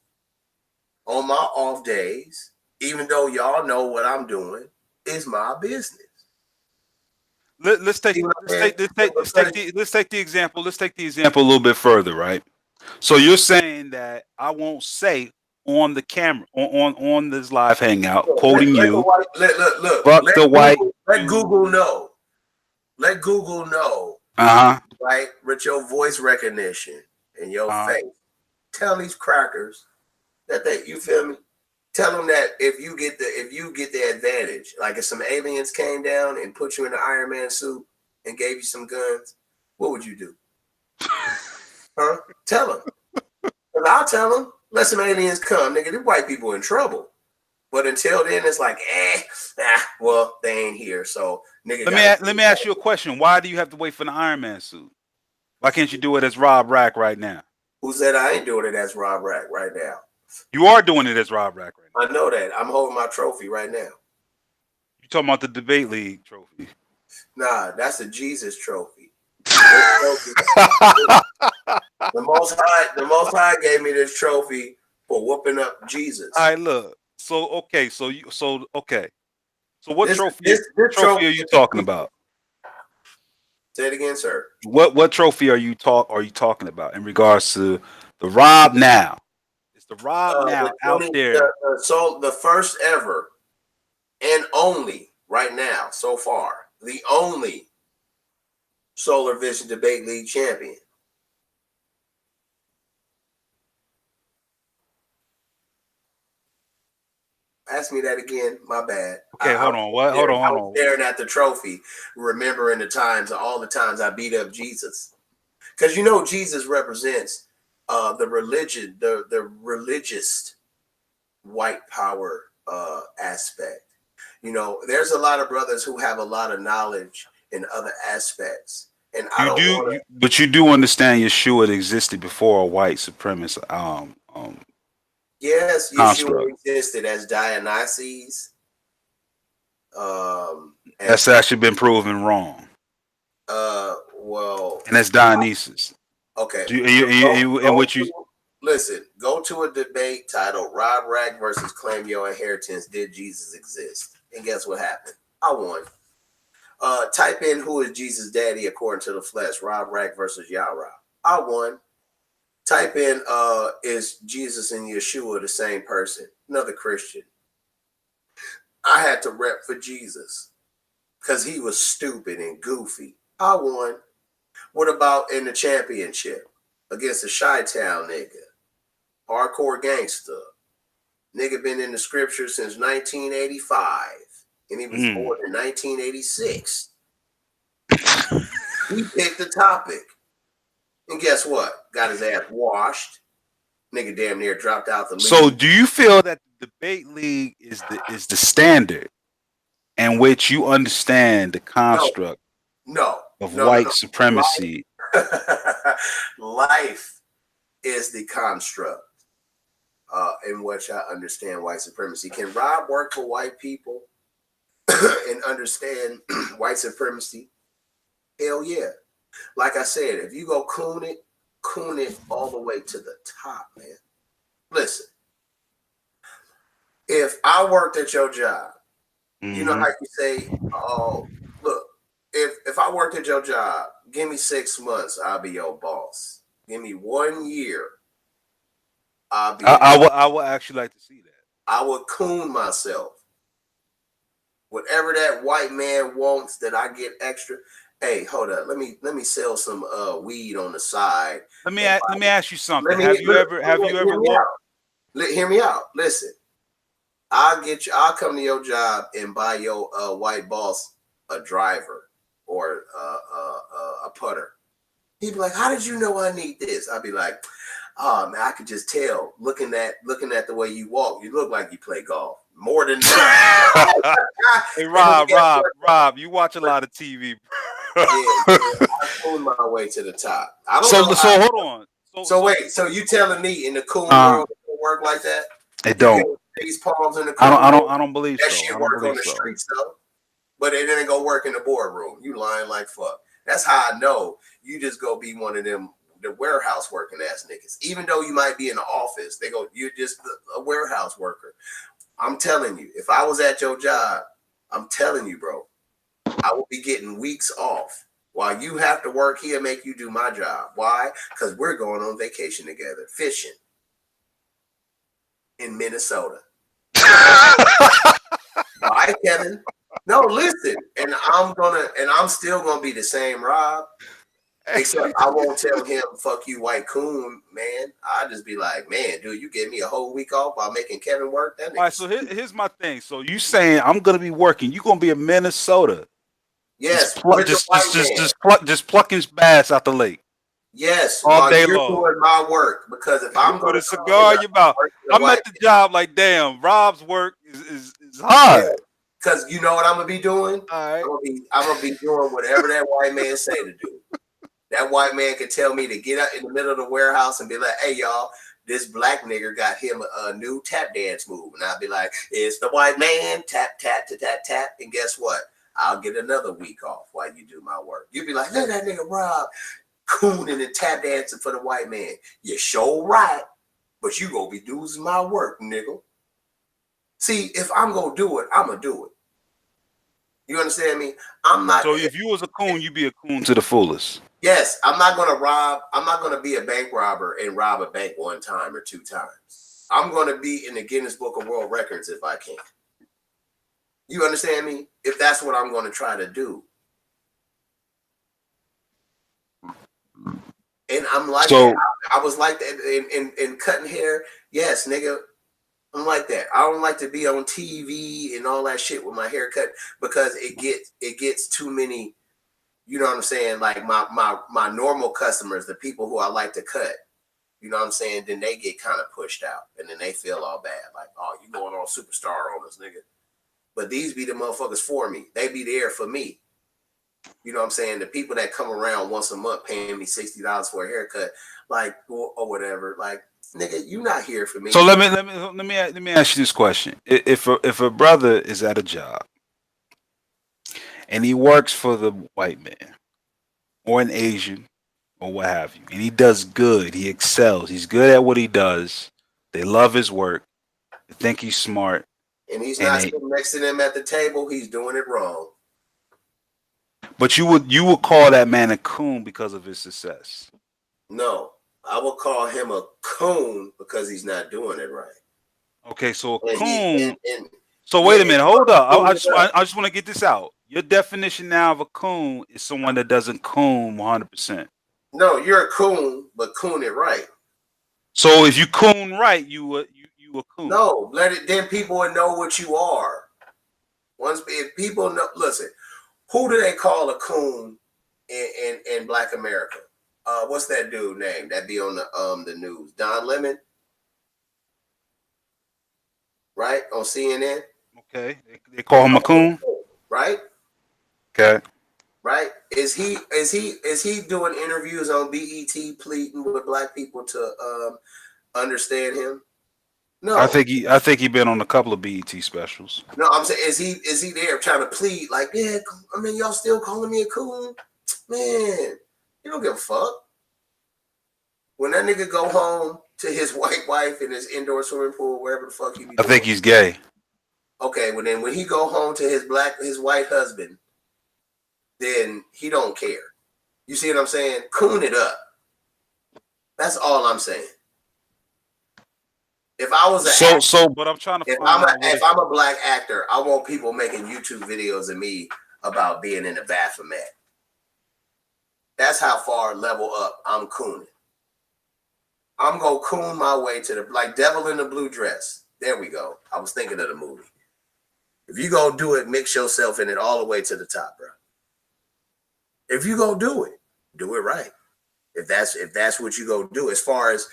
on my off days, even though y'all know what I'm doing, is my business. Let's take the example. Let's take the example a little bit further, right? So you're saying that I won't say on the camera on this live hangout, quoting you. Look. Let Google know. Let Google know. Right, with your voice recognition and your face. Tell these crackers that you feel me. Tell them that if you get the advantage, like if some aliens came down and put you in an Iron Man suit and gave you some guns, what would you do? Huh? Tell him. Cause I'll tell him. Let some aliens come, nigga. These white people in trouble. But until then, it's like, well, they ain't here. So, nigga. Let me ask you a question. Why do you have to wait for the Iron Man suit? Why can't you do it as Rob Rack right now? Who said I ain't doing it as Rob Rack right now? You are doing it as Rob Rack right now. I know that. I'm holding my trophy right now. You talking about the debate league trophy? Nah, that's a Jesus trophy. The Most High gave me this trophy for whooping up Jesus. All right, look. So what This trophy are you talking about? Say it again, sir. What trophy are you talking about in regards to the Rob now? It's the Rob now out there. The first ever and only right now so far, the only Solar Vision Debate League champion. Ask me that again. My bad. Okay, hold on. What? Hold on. I was staring at the trophy, remembering all the times I beat up Jesus. Because Jesus represents the religion, the religious white power aspect. There's a lot of brothers who have a lot of knowledge in other aspects. And but you do understand Yeshua existed before a white supremacist yes, construct. Yeshua existed as Dionysus. That's actually been proven wrong. Well, and that's Dionysus. Okay. Listen, go to a debate titled Rob Rack versus Claim Your Inheritance. Did Jesus exist? And guess what happened? I won. Type in who is Jesus' daddy according to the flesh. Rob Rack versus Yarah. I won. Type in is Jesus and Yeshua the same person? Another Christian. I had to rep for Jesus because he was stupid and goofy. I won. What about in the championship against a Chi-Town nigga? Hardcore gangster. Nigga been in the scripture since 1985. And he was born in 1986. He picked the topic. And guess what? Got his ass washed. Nigga damn near dropped out the league. So do you feel that the debate league is the standard in which you understand the construct of white supremacy? Life is the construct in which I understand white supremacy. Can Rob work for white people and understand white supremacy? Hell yeah. Like I said, if you go coon it all the way to the top, man. Listen, if I worked at your job, you know how you say, oh, look, if I worked at your job, give me 6 months, I'll be your boss. Give me 1 year, I'll be. I would actually like to see that. I would coon myself. Whatever that white man wants that I get extra. Hey, hold up. Let me sell some weed on the side. Let me ask you something. Have you ever hear me out. Listen. I'll come to your job and buy your white boss a driver or a putter. He'd be like, "How did you know I need this?" I'd be like, "Oh man, I could just tell. Looking at the way you walk, you look like you play golf more than that." Hey, Rob, you watch a lot of TV. Yeah, I pulled my way to the top. Hold on. So you telling me in the cool world it don't work like that? It don't. These palms in the I don't believe that so. shit work on the streets though, but it didn't go work in the boardroom. You lying like fuck. That's how I know you just go be one of them the warehouse working ass niggas. Even though you might be in the office, they go you're just a warehouse worker. I'm telling you, if I was at your job, I'm telling you, bro, I will be getting weeks off while you have to work here, make you do my job. Why? Because we're going on vacation together, fishing in Minnesota. Why, Kevin? No, listen, and I'm still gonna be the same Rob, except I won't tell him "fuck you, white coon," man. I just be like, man, dude, you gave me a whole week off while making Kevin work. That all right, so here's my thing. So you saying I'm gonna be working? You gonna be in Minnesota? Yes, just plucking bass out the lake. Yes, all while day you're long. doing my work, because if I'm You going put to a cigar in your mouth. the I'm white at the job like, damn, Rob's work is man, hard. because you know what I'm gonna be doing. All right. I'm gonna be doing whatever that white man say to do. That white man could tell me to get out in the middle of the warehouse and be like, "Hey, y'all, this black nigger got him a new tap dance move," and I'll be like, "It's the white man, tap tap to tap tap," and guess what? I'll get another week off while you do my work. You'll be like, "Look at that nigga Rob cooning and tap dancing for the white man." You sure right, but you gonna be doing my work, nigga. See, if I'm gonna do it, I'm gonna do it. You understand me? I'm not. So if you was a coon, you'd be a coon to the fullest. Yes, I'm not gonna rob. I'm not gonna be a bank robber and rob a bank one time or two times. I'm gonna be in the Guinness Book of World Records if I can. You understand me? If that's what I'm gonna try to do. And I'm like So- that. I was like that in cutting hair. Yes, nigga. I'm like that. I don't like to be on TV and all that shit with my haircut because it gets too many. You know what I'm saying? Like my normal customers, the people who I like to cut, you know what I'm saying? Then they get kind of pushed out and then they feel all bad. Like, oh, you going on superstar on us, nigga. But these be the motherfuckers for me. They be there for me. You know what I'm saying? The people that come around once a month paying me $60 for a haircut, like, or whatever, like, nigga, you not here for me. So let me ask you this question: If a brother is at a job and he works for the white man or an Asian or what have you, and he does good, he excels, he's good at what he does, they love his work, they think he's smart, and he's not sitting next to them at the table, he's doing it wrong. but you would call that man a coon because of his success. No, I would call him a coon because he's not doing it right. Okay, so a And coon. and So wait a yeah, minute, hold up. I yeah. just want to get this out. Your definition now of a coon is someone that doesn't coon 100%. No, you're a coon, but coon it right. So if you coon right, you a coon. No, let it. Then people will know what you are. Once if people know, listen, who do they call a coon in Black America? What's that dude name that be on the news? Don Lemon, right, on CNN. Okay, they call him a coon. Right. Okay. Right? Is he doing interviews on BET pleading with black people to understand him? No. I think he been on a couple of BET specials. No, I'm saying is he there trying to plead like, yeah, I mean, y'all still calling me a coon? Man, you don't give a fuck. When that nigga go home to his white wife in his indoor swimming pool, wherever the fuck he be doing. I think he's gay. Okay, well then when he go home to his white husband, then he don't care. You see what I'm saying? Coon it up. That's all I'm saying. If I was but I'm trying to if I'm a black actor, I want people making YouTube videos of me about being in the Baphomet. That's how far level up I'm cooning. I'm gonna coon my way to the like Devil in the Blue Dress. There we go. I was thinking of the movie. If you gonna do it, mix yourself in it all the way to the top, bro. If you gonna do it right. If that's what you go do, as far as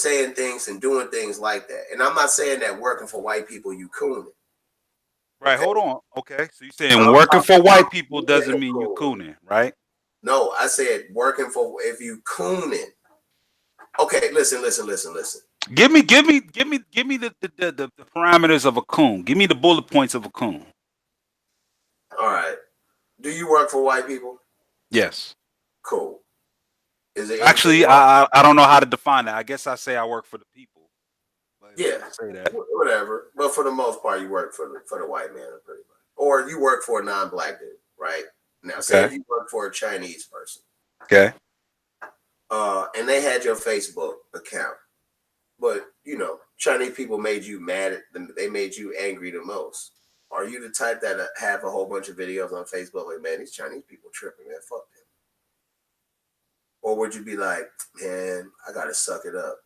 saying things and doing things like that. And I'm not saying that working for white people you cooning. Right, okay. Hold on. Okay. So you're saying working for white people doesn't mean you cooning, right? No, I said working for if you cooning. Okay, listen. Give me the parameters of a coon. Give me the bullet points of a coon. All right. Do you work for white people? Yes. Cool. Is it actually I don't know how to define that. I guess I say I work for the people. Yeah. Say that. Whatever. But for the most part, you work for the white man, pretty much. Or you work for a non-black dude, right? Now, say if you work for a Chinese person. Okay. And they had your Facebook account. But, you know, Chinese people made you mad. They made you angry the most. Are you the type that have a whole bunch of videos on Facebook like, man, these Chinese people tripping, man, fuck them? Or would you be like, man, I got to suck it up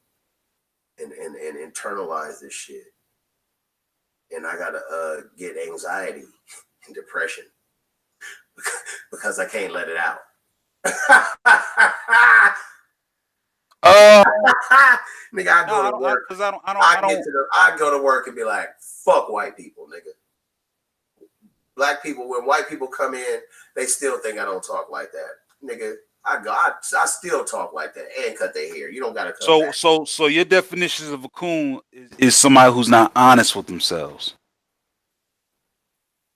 and internalize this shit. And I got to get anxiety and depression because I can't let it out. Nigga, I No, go I to don't, work. because I I go to work and be like, fuck white people, nigga. Black people, when white people come in, they still think I don't talk like that. Nigga, I still talk like that and cut their hair. You don't gotta come back. So your definition of a coon is somebody who's not honest with themselves.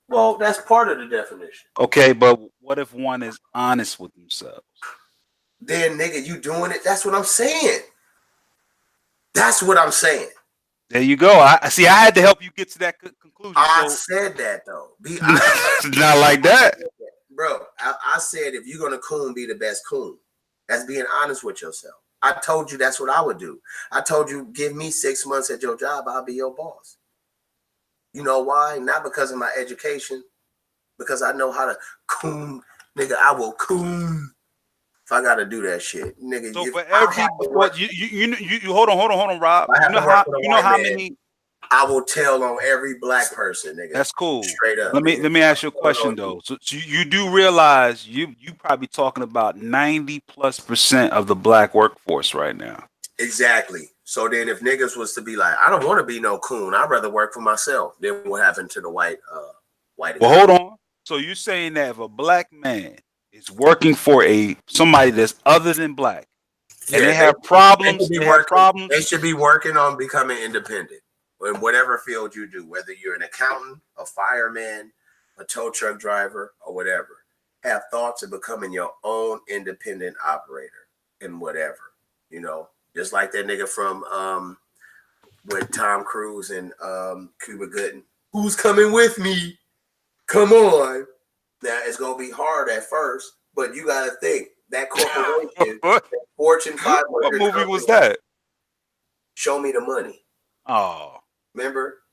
Well, that's part of the definition. Okay, but what if one is honest with themselves? Then, nigga, you doing it. That's what I'm saying. That's what I'm saying. There you go. I see. I had to help you get to that conclusion. I said that though. Not like that, bro. I said if you're gonna coon, be the best coon. That's being honest with yourself. I told you that's what I would do. I told you give me 6 months at your job, I'll be your boss. You know why? Not because of my education, because I know how to coon, nigga. I will coon if I gotta do that shit, nigga. So for every you hold on, Rob. You know how many. I will tell on every black person, nigga. That's cool. Straight up. Let me ask you a question though. So you do realize you probably talking about 90+% of the black workforce right now. Exactly. So then if niggas was to be like, I don't want to be no coon, I'd rather work for myself. Then what happened to the white Well, hold on. So you're saying that if a black man is working for somebody that's other than black, and they have problems, they should be working on becoming independent in whatever field you do, whether you're an accountant, a fireman, a tow truck driver, or whatever. Have thoughts of becoming your own independent operator in whatever, you know. Just like that nigga from with Tom Cruise and Cuba Gooding. Who's coming with me? Come on. Now it's gonna be hard at first, but you gotta think that corporation, that Fortune 500. What movie was that? Show Me the Money. Oh, remember?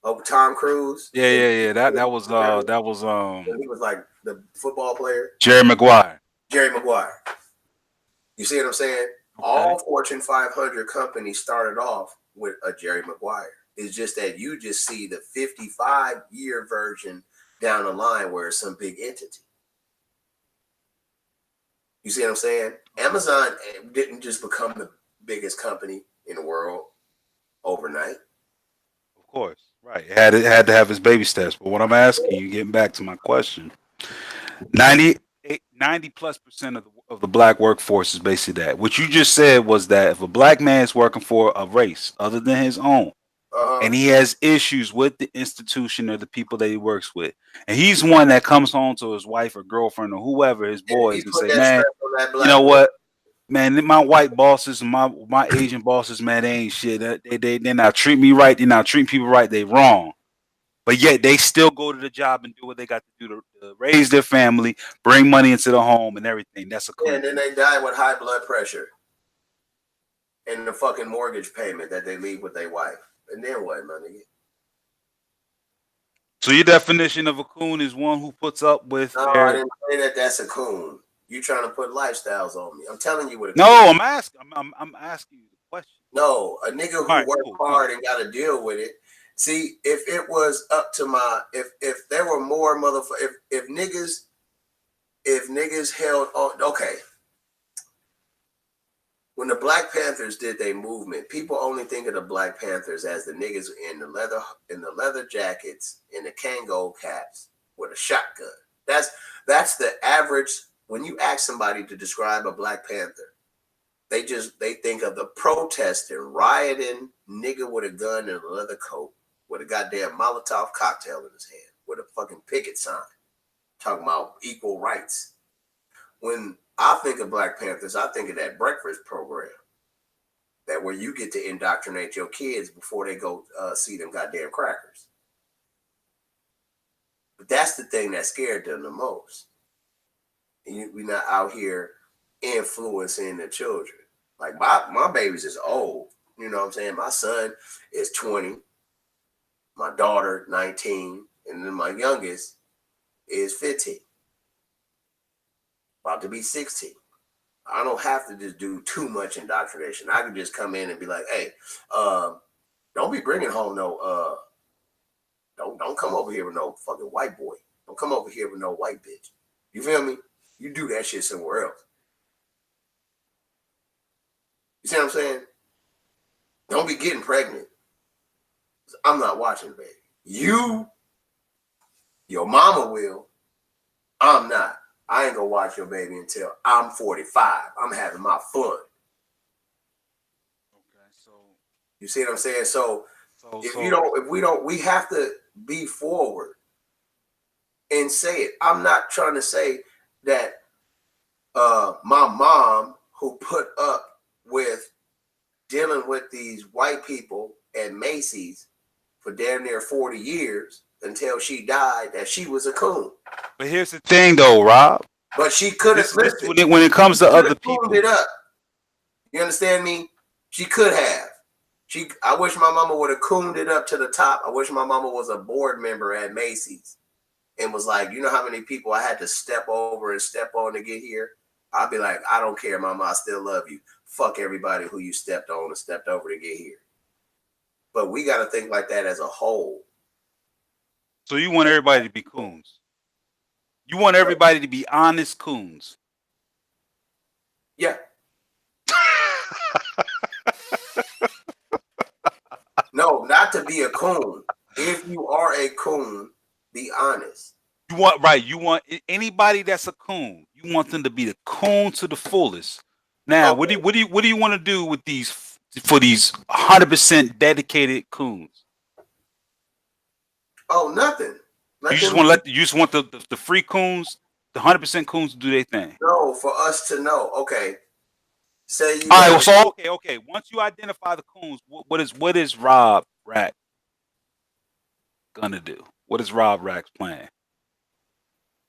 Oh, Tom Cruise. Yeah. That was he was like the football player. Jerry Maguire. You see what I'm saying? Okay. All Fortune 500 companies started off with a Jerry Maguire. It's just that you just see the 55-year version down the line where it's some big entity. You see what I'm saying? Amazon didn't just become the biggest company in the world overnight. Of course, right. It had to have its baby steps. But what I'm asking you, getting back to my question, 90+% of the black workforce is basically that. What you just said was that if a black man is working for a race other than his own, and he has issues with the institution or the people that he works with, and he's one that comes home to his wife or girlfriend or whoever, his boys, and say, man, you know what? Man, my white bosses and my Asian bosses, man, they ain't shit. They not treat me right. They not treat people right. They wrong. But yet they still go to the job and do what they got to do to raise their family, bring money into the home and everything. That's a cool. Yeah, and then they die with high blood pressure and the fucking mortgage payment that they leave with their wife. And then what, my nigga? So your definition of a coon is one who puts up with. No, I didn't say that. That's a coon. You trying to put lifestyles on me? I'm telling you what. I'm asking. I'm asking you the question. No, a nigga who worked hard and got to deal with it. See, if it was up to if there were more motherfuckers, if niggas held on, okay. When the Black Panthers did their movement, people only think of the Black Panthers as the niggas in the leather jackets, in the Kango caps with a shotgun. That's the average. When you ask somebody to describe a Black Panther, they think of the protesting, rioting nigga with a gun and a leather coat with a goddamn Molotov cocktail in his hand with a fucking picket sign talking about equal rights. When I think of Black Panthers, I think of that breakfast program that where you get to indoctrinate your kids before they go see them goddamn crackers. But that's the thing that scared them the most. And we're not out here influencing the children. Like my babies is old. You know what I'm saying? My son is 20. My daughter, 19. And then my youngest is 15. About to be 16. I don't have to just do too much indoctrination. I can just come in and be like, hey, don't be bringing home no, don't come over here with no fucking white boy. Don't come over here with no white bitch. You feel me? You do that shit somewhere else. You see what I'm saying? Don't be getting pregnant. I'm not watching, baby. You, your mama will. I'm not. I ain't gonna watch your baby until I'm 45. I'm having my fun. Okay, so You see what I'm saying? So if we don't, we have to be forward and say it. I'm not trying to say that my mom, who put up with dealing with these white people at Macy's for damn near 40 years until she died, that she was a coon. but here's the thing, though, Rob. But she could have listened. When it comes to other people, it up. You understand me? She could have. I wish my mama would have cooned it up to the top. I wish my mama was a board member at Macy's and was like, you know how many people I had to step over and step on to get here? I'd be like, I don't care, mama. I still love you. Fuck everybody who you stepped on and stepped over to get here. But we got to think like that as a whole. So you want everybody to be coons? You want everybody to be honest coons? Yeah. No, not to be a coon. If you are a coon, be honest. You want anybody that's a coon. You want them to be the coon to the fullest. Now, okay. What do you want to do with these 100% dedicated coons? Oh, nothing. You just want the free coons, the 100% coons to do their thing. No, for us to know. Okay. Say you. All right. So okay. Once you identify the coons, what is Rob Rack gonna do? What is Rob Rack's plan?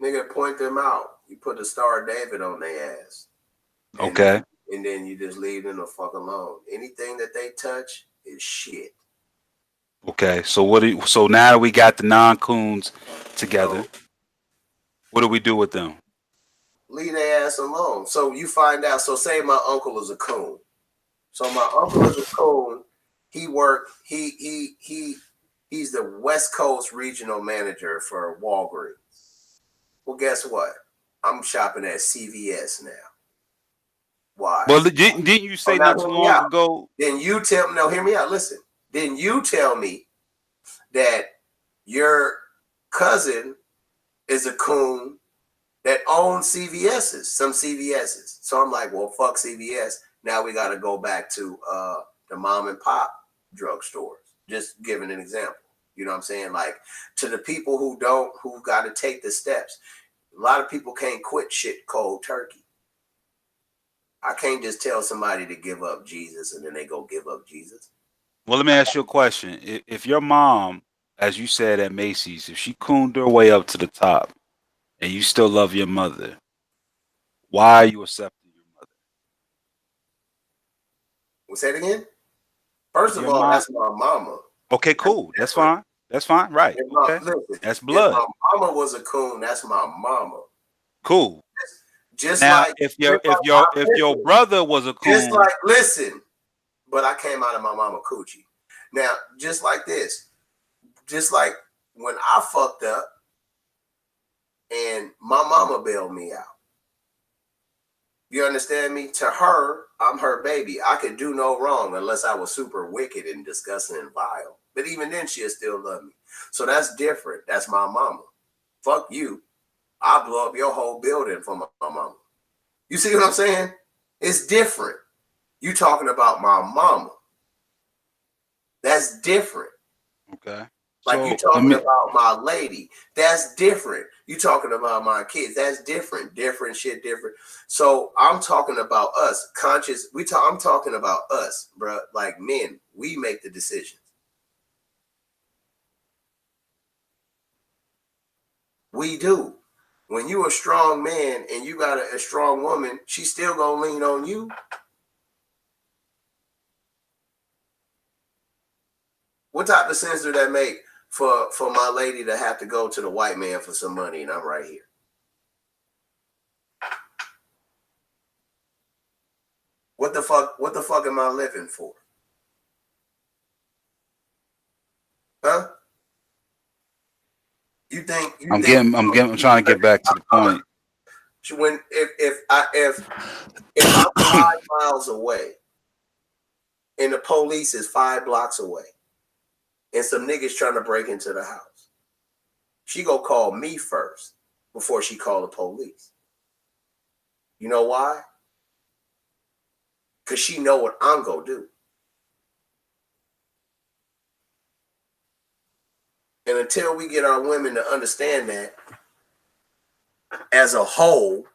Nigga, point them out. You put the Star of David on their ass. Okay. And then you just leave them the fuck alone. Anything that they touch is shit. Okay. So now that we got the non-coons together, what do we do with them? Leave their ass alone. So you find out. So say my uncle is a coon. So my uncle is a coon. He worked. He's the West Coast regional manager for Walgreens. Well, guess what? I'm shopping at CVS now. Why? Well, didn't you say not too long ago? Then you tell me. No, hear me out. Listen. Then you tell me that your cousin is a coon that owns CVS's, some CVS's. So I'm like, well, fuck CVS. Now we got to go back to the mom and pop drugstores. Just giving an example. You know what I'm saying? Like, to the people who got to take the steps. A lot of people can't quit shit cold turkey. I can't just tell somebody to give up Jesus and then they go give up Jesus. Well, let me ask you a question. If your mom, as you said at Macy's, if she cooned her way up to the top and you still love your mother, why are you accepting your mother? We'll say it again? First of all, that's my mama. Okay, cool. That's fine. That's fine. Right. Okay. Listen, that's blood. If my mama was a coon, that's my mama. Cool. Just now, like if your brother was a coon, just like listen, but I came out of my mama coochie. Now, just like this, just like when I fucked up and my mama bailed me out. You understand me? To her, I'm her baby. I could do no wrong unless I was super wicked and disgusting and vile. But even then, she'll still love me. So that's different. That's my mama. Fuck you. I'll blow up your whole building for my mama. You see what I'm saying? It's different. You talking about my mama. That's different. Okay. Like you talking about my lady. That's different. You talking about my kids. That's different. Different shit, different. So I'm talking about us. Conscious. I'm talking about us, bro. Like men, we make the decisions. We do. When you a strong man and you got a strong woman, she's still gonna lean on you. What type of sense do that make for my lady to have to go to the white man for some money and I'm right here? What the fuck am I living for? Huh? I'm trying to get back to the point. When if I'm 5 miles away and the police is 5 blocks away, and some niggas trying to break into the house. She go call me first before she call the police. You know why? Because she know what I'm gonna do. And until we get our women to understand that as a whole,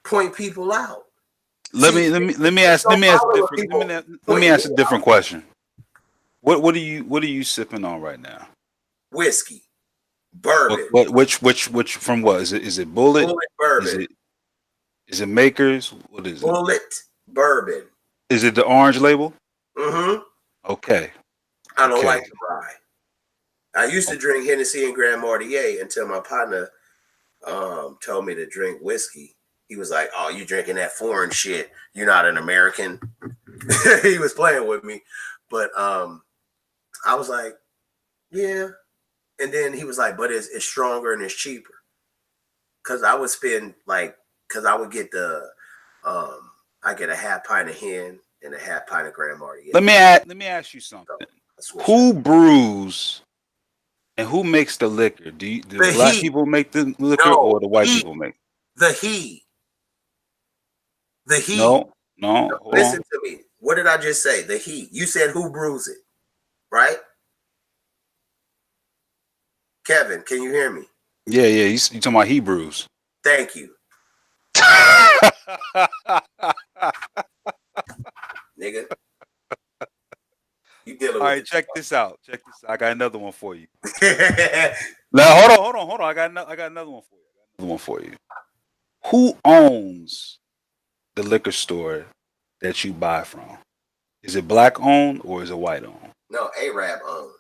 point people out. Let me ask a different question. What are you sipping on right now? Whiskey, bourbon. Which from what? Is it Bullet? Bullet bourbon. Is it Makers? What is it? Bullet bourbon. Is it the orange label? Mm-hmm. Okay. I don't like the rye. I used to drink Hennessy and Grand Marnier until my partner told me to drink whiskey. He was like, "Oh, you drinking that foreign shit? You're not an American." He was playing with me, but I was like, "Yeah." And then he was like, "But it's stronger and it's cheaper." Cause I would spend cause I would get I get a half pint of hen and a half pint of Grand Marnier. Let me ask you something. Who brews and who makes the liquor? Do the black people make the liquor or the white people make? The he. No. Listen to me. What did I just say? The he. You said who brews it, right? Kevin, can you hear me? Yeah. You talking about Hebrews? Thank you. Nigga. You dealing with all right, check this out. I got another one for you. Now hold on. I got another one for you. Who owns the liquor store that you buy from? Is it black owned or is it white owned? No, Arab owned.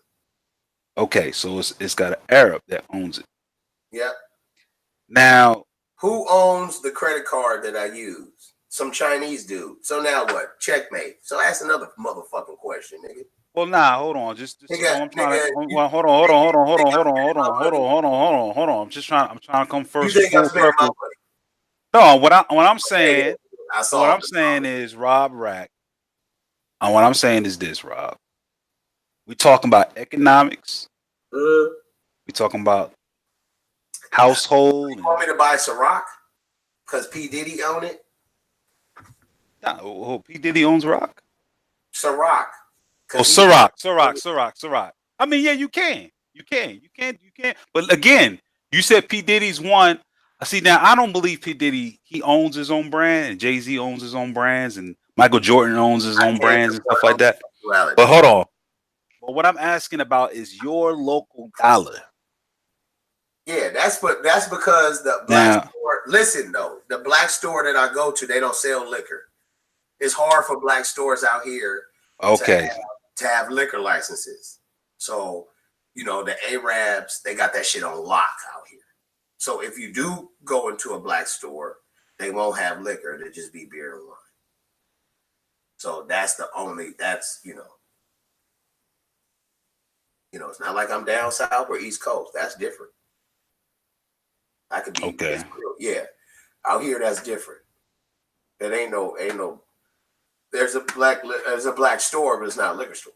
Okay, so it's got an Arab that owns it. Yep. Now, who owns the credit card that I use? Some Chinese dude. So now what? Checkmate. So ask another motherfucking question, nigga. Well, nah, hold on. Hold on. I'm trying to come first. You think I spent my money? No, what I'm saying is Rob Rack. And what I'm saying is this, Rob. We talking about economics. We talking about household. You want me to buy Ciroc? Because P. Diddy own it? No, P. Diddy owns Rock? Ciroc. Oh, Ciroc. I mean, yeah, you can. But again, you said P. Diddy's one. I see now. I don't believe P. Diddy. He owns his own brand, and Jay-Z owns his own brands, and Michael Jordan owns his own brands and stuff like that. But hold on. But what I'm asking about is your local dollar. Yeah, that's because the black store. Listen though, the black store that I go to, they don't sell liquor. It's hard for black stores out here. Okay. To have liquor licenses. So, the Arabs, they got that shit on lock out here. So if you do go into a black store, they won't have liquor. It'll just be beer and wine. So it's not like I'm down south or East Coast. That's different. I could be okay. Yeah. Out here, that's different. It ain't no. There's a black store, but it's not a liquor store.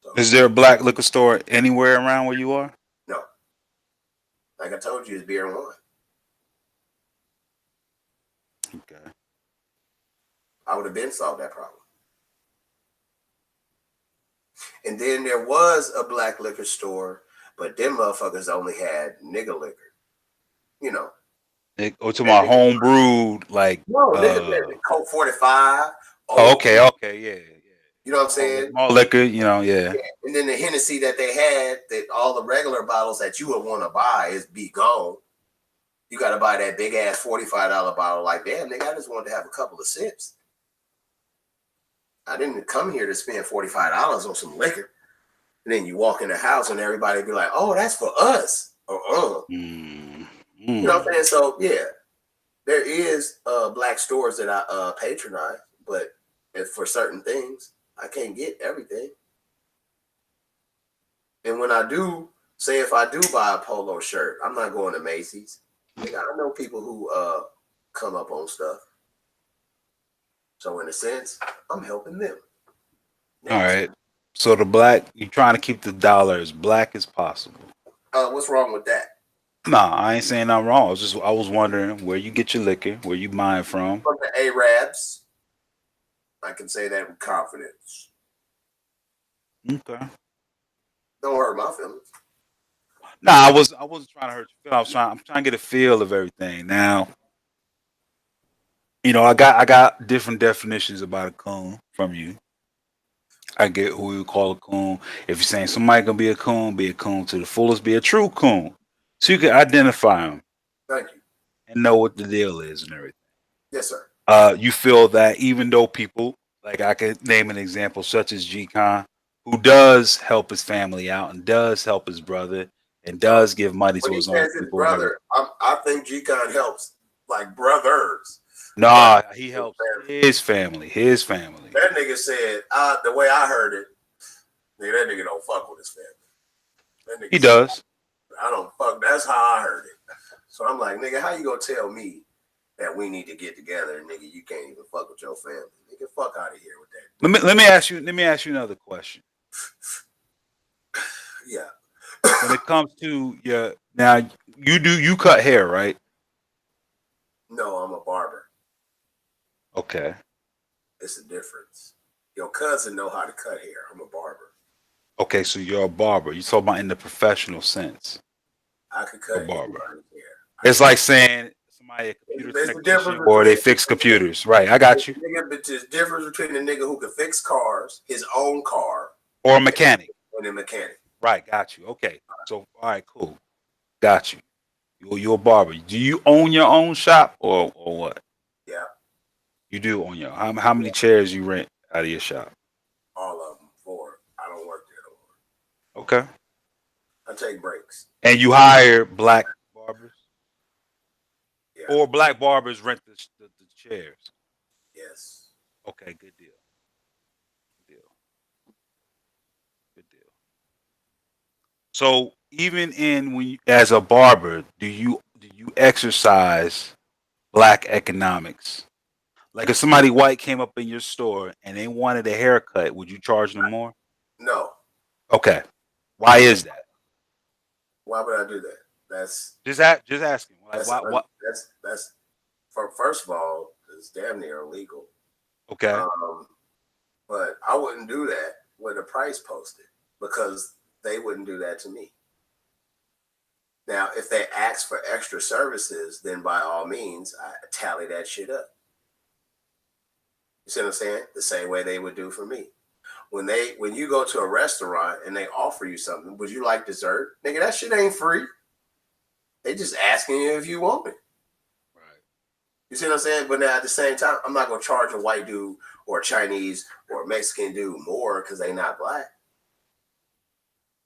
So, is there a black liquor store anywhere around where you are? No. Like I told you, it's beer and wine. Okay. I would have been solved that problem. And then there was a black liquor store, but them motherfuckers only had nigga liquor. Or to my home brewed nigga Coke 45. Okay, yeah. You know what I'm saying? All liquor, yeah. And then the Hennessy that they had, that all the regular bottles that you would want to buy is be gone. You got to buy that big ass $45 bottle. Like, damn, nigga, I just wanted to have a couple of sips. I didn't come here to spend $45 on some liquor. And then you walk in the house and everybody be like, oh, that's for us. You know what I'm saying? So, yeah, there is black stores that I patronize, but for certain things, I can't get everything. And when I do, say if I do buy a polo shirt, I'm not going to Macy's. I know people who come up on stuff. So in a sense, I'm helping them. All right. So you're trying to keep the dollar as black as possible. What's wrong with that? Nah, I ain't saying I'm wrong. I was wondering where you get your liquor, where you buy it from. From the Arabs. I can say that with confidence. Okay. Don't hurt my feelings. Nah, I wasn't trying to hurt your feelings. I'm trying to get a feel of everything. Now, I got different definitions about a coon from you. I get who you call a coon. If you're saying somebody gonna be a coon to the fullest, be a true coon. So you can identify them Thank you. and know what the deal is and everything. Yes, sir. You feel that even though people, like I could name an example such as G-Con, who does help his family out and does help his brother and does give money to When he his own says his people. and everything. brother, I think G-Con helps like brothers. Nah, he helps his family. His family. That nigga said, the way I heard it, nigga, that nigga don't fuck with his family. That nigga He said, does. I don't fuck. That's how I heard it. So I'm like, nigga, how you gonna tell me that we need to get together, and nigga, you can't even fuck with your family? Nigga, fuck out of here with that. Let me ask you another question. Yeah. When it comes to now you cut hair, right? No, I'm a barber. Okay. It's a difference. Your cousin know how to cut hair. I'm a barber. Okay, so you're a barber. You talking about in the professional sense. I could cut A barber. anybody's hair. It's like saying somebody a computer It's the technician difference or they between- fix computers. Right, I got you. Nigga, but there's difference between a nigga who can fix cars, his own car, Or a mechanic. and a mechanic. Right, got you. Okay. So all right, cool. Got you. You're a barber. Do you own your own shop or what? Yeah, You do own your how many chairs you rent out of your shop? all of them. 4. I don't work there no more. Okay. I take breaks. And you hire black barbers? Yeah. Or black barbers rent the chairs? Yes. Okay, good deal. Good deal. Good deal. So even as a barber, do you exercise black economics? Like if somebody white came up in your store and they wanted a haircut, would you charge them more? No. Okay. Why is that? Why would I do that? That's Just asking. Like, that's why? that's first of all, it's damn near illegal. Okay. But I wouldn't do that with a price posted because they wouldn't do that to me. Now, if they ask for extra services, then by all means, I tally that shit up. You see what I'm saying? The same way they would do for me. When you go to a restaurant and they offer you something, would you like dessert? Nigga, that shit ain't free. They just asking you if you want it. Right. You see what I'm saying? But now at the same time, I'm not gonna charge a white dude or a Chinese or a Mexican dude more because they not black.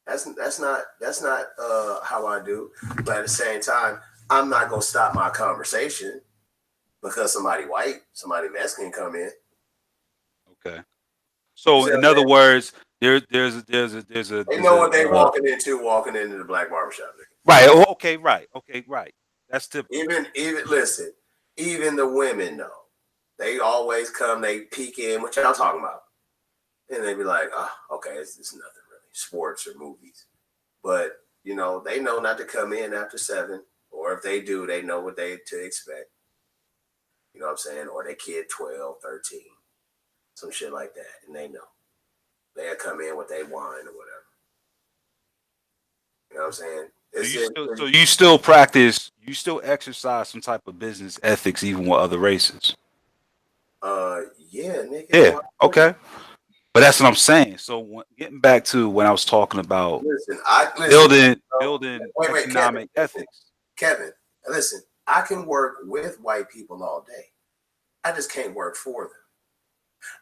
That's not how I do. But at the same time, I'm not gonna stop my conversation because somebody white, somebody Mexican come in. Okay. So in other words, there's a They know what they walking into the black barbershop. Right. Okay. Right. Okay. Right. That's typical. Even the women know. They always come. They peek in. What y'all talking about? And they be like, "Oh, okay, it's nothing really, sports or movies." But they know not to come in after 7, or if they do, they know what they to expect. You know what I'm saying? Or they kid 12, 13, some shit like that, and they know. They'll come in with their wine or whatever. You know what I'm saying? So you still practice, you still exercise some type of business ethics even with other races. Yeah, nigga. Yeah. Okay. But that's what I'm saying. So getting back to when I was talking about building economic ethics. Kevin, listen, I can work with white people all day. I just can't work for them.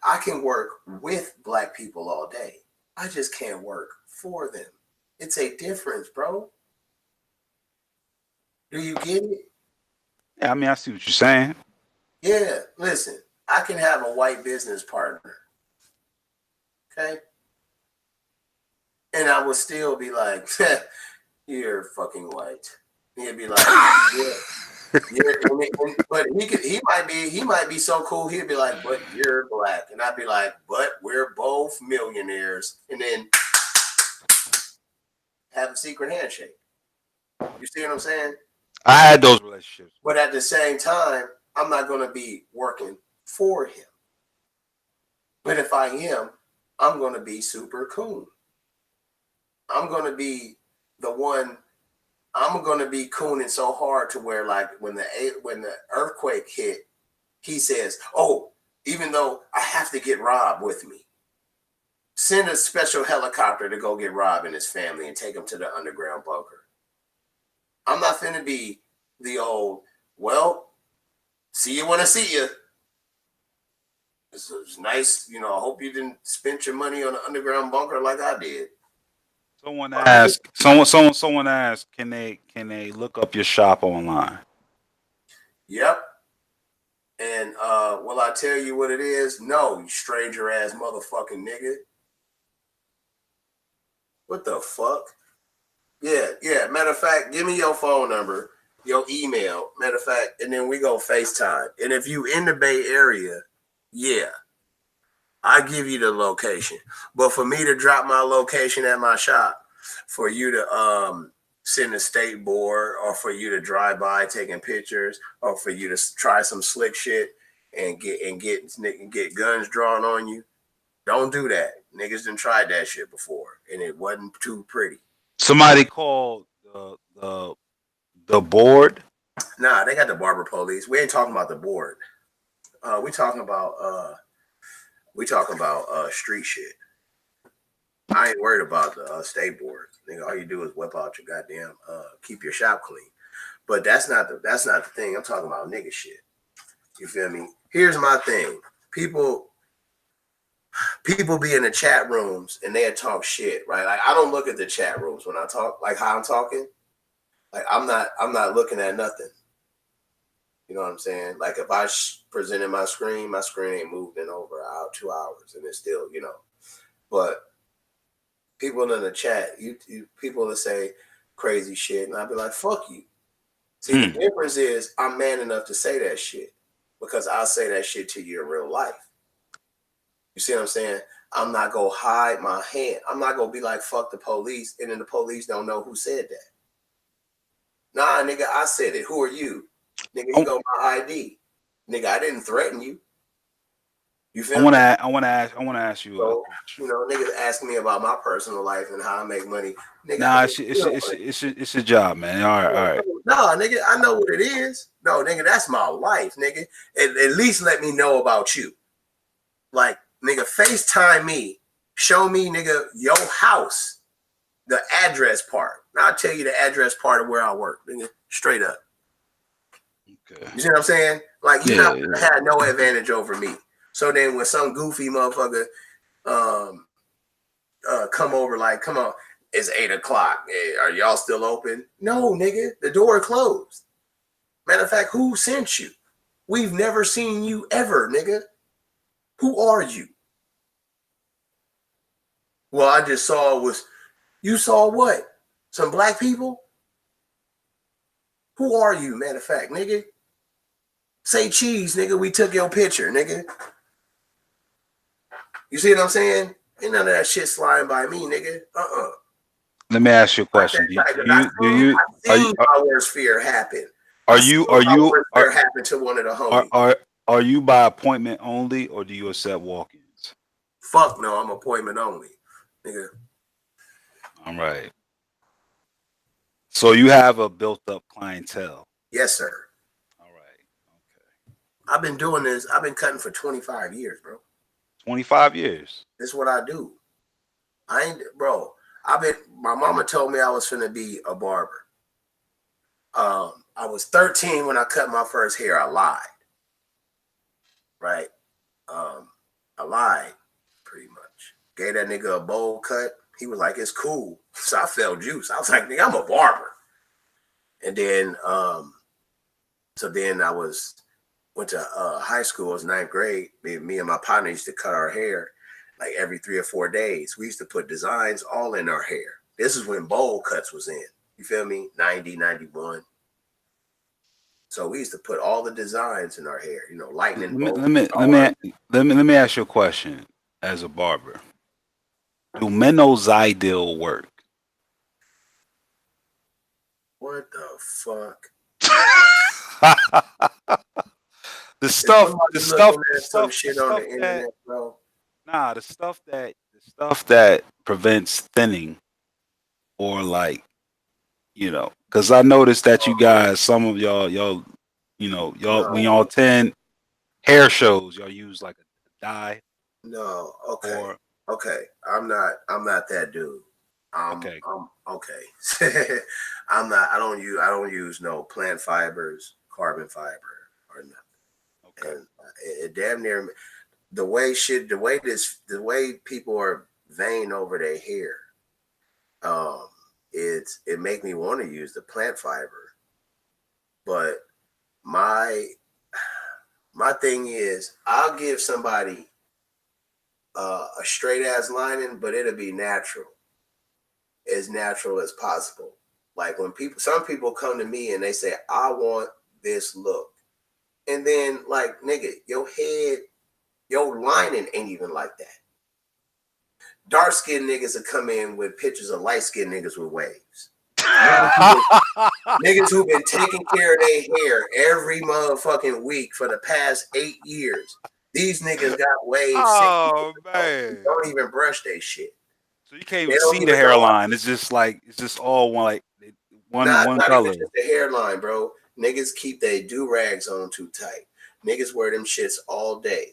I can work with black people all day. I just can't work for them. It's a difference, bro. Do you get it? Yeah, I mean, I see what you're saying. Yeah, listen, I can have a white business partner. Okay? And I would still be like, you're fucking white. He'd be like, yeah. But he might be so cool. He'd be like, "But you're black," and I'd be like, "But we're both millionaires," and then have a secret handshake. You see what I'm saying? I had those relationships. But at the same time, I'm not going to be working for him. But if I am, I'm going to be super cool. I'm going to be the one. I'm going to be cooning so hard to where, like, when the earthquake hit, he says, "Oh, even though I have to get Rob with me, send a special helicopter to go get Rob and his family and take him to the underground bunker." I'm not finna be the old, "Well, see you when I see you. It's nice, I hope you didn't spend your money on the underground bunker like I did." Someone asked. Someone asked. Can they look up your shop online? Yep. And will I tell you what it is? No, you stranger ass motherfucking nigga. What the fuck? Yeah. Matter of fact, give me your phone number, your email. Matter of fact, and then we go FaceTime. And if you in the Bay Area, yeah, I give you the location. But for me to drop my location at my shop, for you to send a state board, or for you to drive by taking pictures, or for you to try some slick shit and get guns drawn on you, don't do that. Niggas done tried that shit before, and it wasn't too pretty. Somebody called the board. Nah, they got the barber police. We ain't talking about the board. We talking about street shit. I ain't worried about the state board. Nigga, all you do is whip out your goddamn keep your shop clean. But that's not the thing. I'm talking about nigga shit. You feel me? Here's my thing. People be in the chat rooms and they talk shit, right? Like, I don't look at the chat rooms when I talk, like how I'm talking. Like, I'm not looking at nothing. You know what I'm saying? Like, if I presented my screen ain't moved in over 2 hours, and it's still, But people in the chat, people that say crazy shit, and I'd be like, "Fuck you." See, the difference is I'm man enough to say that shit, because I'll say that shit to you in real life. You see what I'm saying? I'm not gonna hide my hand. I'm not gonna be like, "Fuck the police," and then the police don't know who said that. Nah, nigga, I said it. Who are you? Nigga, you go my ID. Nigga, I didn't threaten you. You feel me? I want to ask you. So, niggas ask me about my personal life and how I make money. Nigga, nah, it's your job, man. All right. Nah, nigga, I know what it is. No, nigga, that's my life, nigga. At least let me know about you. Like, nigga, FaceTime me. Show me, nigga, your house. The address part. Now I'll tell you the address part of where I work, nigga. Straight up. Okay. You see what I'm saying? Like, you not gonna have no advantage over me. So then when some goofy motherfucker come over, like, "Come on, it's 8:00. Hey, are y'all still open?" No, nigga, the door closed. Matter of fact, who sent you? We've never seen you ever, nigga. Who are you? Well, I just saw you saw what? Some black people? Who are you, matter of fact, nigga? Say cheese, nigga. We took your picture, nigga. You see what I'm saying? Ain't none of that shit sliding by me, nigga. Let me ask you a question. I've seen my worst fear happen. Happen to one of the homies? Are you by appointment only, or do you accept walk-ins? Fuck no, I'm appointment only, nigga. All right. So you have a built-up clientele. Yes, sir. All right. Okay. I've been doing this. I've been cutting for 25 years, bro. 25 years. This is what I do. My mama told me I was finna be a barber. I was 13 when I cut my first hair. I lied. Right? I lied pretty much. Gave that nigga a bowl cut. He was like, "It's cool." So I felt juice. I was like, "Nigga, I'm a barber." And then, I went to high school. It was 9th grade. Me and my partner used to cut our hair like every 3 or 4 days. We used to put designs all in our hair. This is when bowl cuts was in. You feel me? 90, 91. So we used to put all the designs in our hair, you know, lightning Let bolts. me let me ask you a question. As a barber, do minoxidil work? What the fuck? The Is stuff, somebody the stuff, looking the at some stuff, the shit on stuff the that internet, bro? nah, the stuff that prevents thinning, or like, you know, because I noticed that you guys, some of y'all, you know, y'all when No, y'all attend hair shows, y'all use like a dye no. Okay, or okay. I'm not that dude. okay, I'm okay. I don't use no plant fibers, carbon fiber, or nothing. okay. And it damn near the way people are vain over their hair. Um, it make me want to use the plant fiber, but my my thing is I'll give somebody a straight ass lining, but it'll be as natural as possible. Like when some people come to me and they say, I want this look. And then like, nigga, your lining ain't even like that. Dark skinned niggas will come in with pictures of light skinned niggas with waves. Niggas who've been taking care of their hair every motherfucking week for the past 8 years. These niggas got waves 6 Oh years ago. man! Don't even brush their shit. So you can't They even don't see the even know. hairline. It's just like it's just all one like one Not even color. just the hairline, bro. Niggas keep their do-rags on too tight. Niggas wear them shits all day.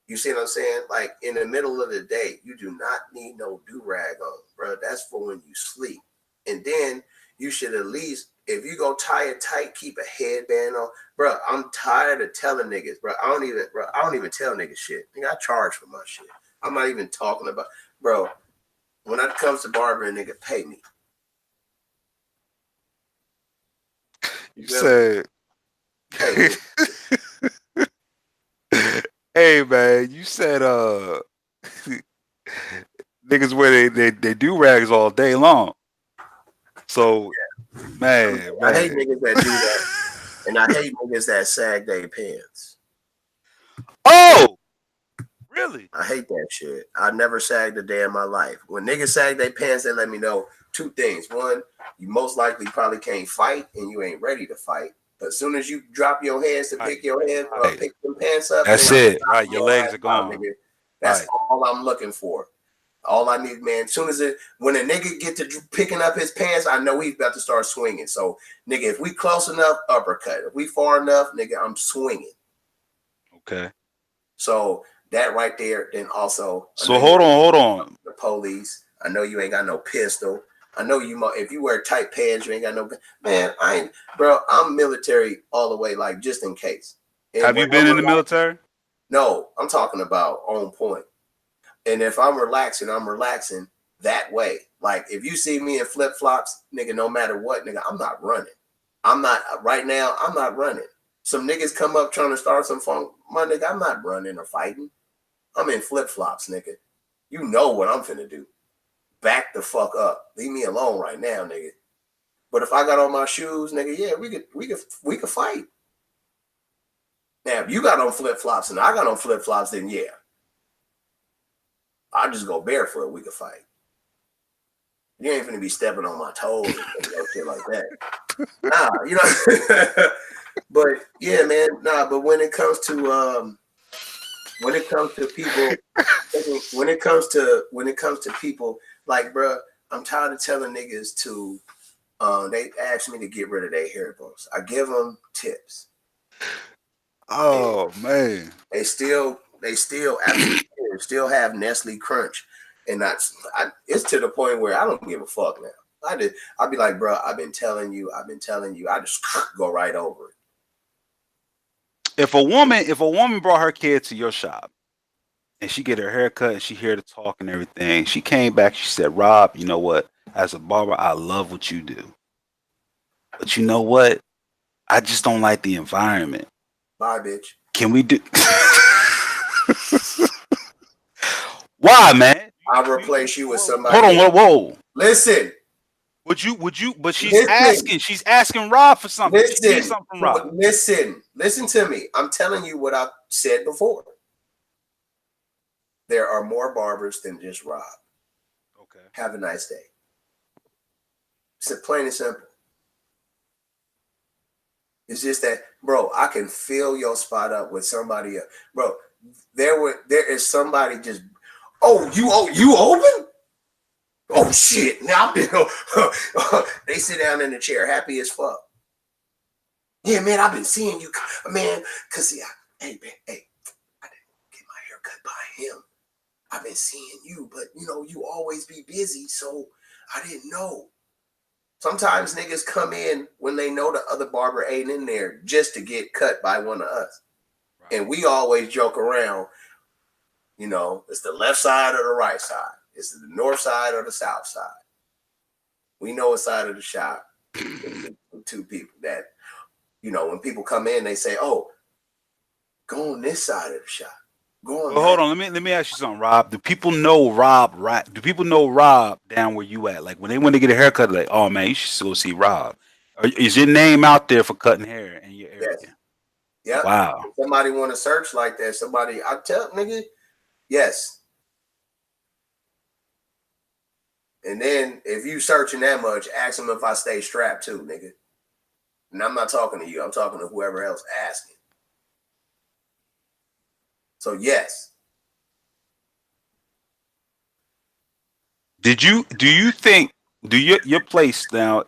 You see what I'm saying? Like in the middle of the day, you do not need no do-rag on, bro. That's for when you sleep. And then you should at least, if you go tie it tight, keep a headband on. Bro, I'm tired of telling niggas, bro. I don't even tell niggas shit. Nigga, I charge for my shit. I'm not even talking about, bro. When it comes to barbering, nigga, pay me. You said, Pay me. "Hey man, you said niggas wear they do rags all day long." So man, I hate man. niggas that do that. And I hate niggas that sag their pants. Oh, really? I hate that shit. I never sagged a day in my life. When niggas sag their pants, they let me know two things. One, you most likely probably can't fight and you ain't ready to fight. But as soon as you drop your hands to pick your head or Right. pick them pants up, That's nigga, it. Right, your legs are gone. nigga. That's Right. all I'm looking for. All I need, man. As soon as when a nigga get to picking up his pants, I know he's about to start swinging. So, nigga, if we close enough, uppercut. If we far enough, nigga, I'm swinging. Okay. So that right there, then also. So hold on. The police. I know you ain't got no pistol. I know you. If you wear tight pants, you ain't got no. Man, I ain't, bro. I'm military all the way, like just in case. And Have you been in the military? No, I'm talking about on point. And if I'm relaxing that way. Like if you see me in flip flops, nigga, no matter what, nigga, I'm not running. I'm not right now. I'm not running. Some niggas come up trying to start some fun. My nigga, I'm not running or fighting. I'm in flip flops, nigga. You know what I'm finna do. Back the fuck up. Leave me alone right now, nigga. But if I got on my shoes, nigga, yeah, we could fight. Now, if you got on flip flops and I got on flip flops, then yeah. I just go barefoot, we could fight. You ain't finna be stepping on my toes and no shit like that. Nah, you know. But yeah, man, nah, but when it comes to people, when it comes to people, like, bro, I'm tired of telling niggas to, they ask me to get rid of their hair growths. I give them tips. Oh and man, they still absolutely still have Nestle Crunch, and it's to the point where I don't give a fuck now. I'll be like, bro, I've been telling you. I just go right over it. if a woman brought her kid to your shop and she get her hair cut and she hear the talk and everything, she came back, she said, Rob, you know what? As a barber, I love what you do. But you know what? I just don't like the environment. Bye, bitch. Can we do Why, man? I'll replace you with somebody. Hold on, whoa. Listen, Would you? But Listen. she's asking Rob for something. She needs Listen, something from Rob. listen to me. I'm telling you what I said before. There are more barbers than just Rob. Okay. Have a nice day. It's plain and simple. It's just that, bro, I can fill your spot up with somebody else. Bro, there is somebody just, you open? Oh shit. Now they sit down in the chair, happy as fuck. Yeah, man, I've been seeing you, man, cause hey, man, hey, I didn't get my hair cut by him. I've been seeing you, but you always be busy, so I didn't know. Sometimes niggas come in when they know the other barber ain't in there just to get cut by one of us. Right. And we always joke around, it's the left side or the right side. It's the north side or the south side. We know what side of the shop. Two people that, when people come in, they say, oh, go on this side of the shop. Go on. Well, hold on. Let me ask you something, Rob. Do people know Rob, right? Do people know Rob down where you at? Like when they want to get a haircut, like, oh man, you should go see Rob. Is your name out there for cutting hair in your area? Yes. Yeah. Wow. If somebody want to search like that, I tell nigga, yes. And then if you searching that much, ask them if I stay strapped too, nigga. And I'm not talking to you. I'm talking to whoever else asking. So yes. Do you think your place now?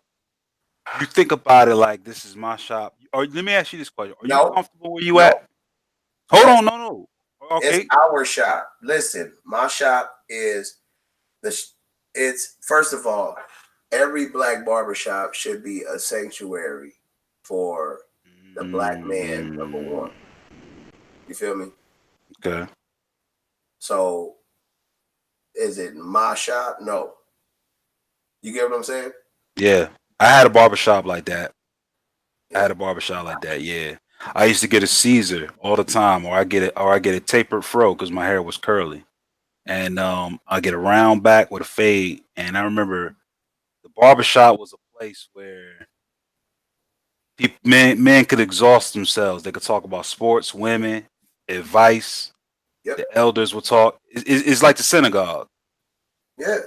You think about it like this is my shop. Or let me ask you this question: are you comfortable where you at? Hold on, no. Okay, it's our shop. Listen, my shop is it's first of all, every black barbershop should be a sanctuary for the black man, number one. You feel me? Okay. So, is it my shop? No. You get what I'm saying? Yeah. I had a barbershop like that. Yeah. I used to get a Caesar all the time, or I get a tapered fro because my hair was curly. And I get a round back with a fade. And I remember the barbershop was a place where men could exhaust themselves. They could talk about sports, women, advice. Yep. The elders would talk. It's like the synagogue. Yeah.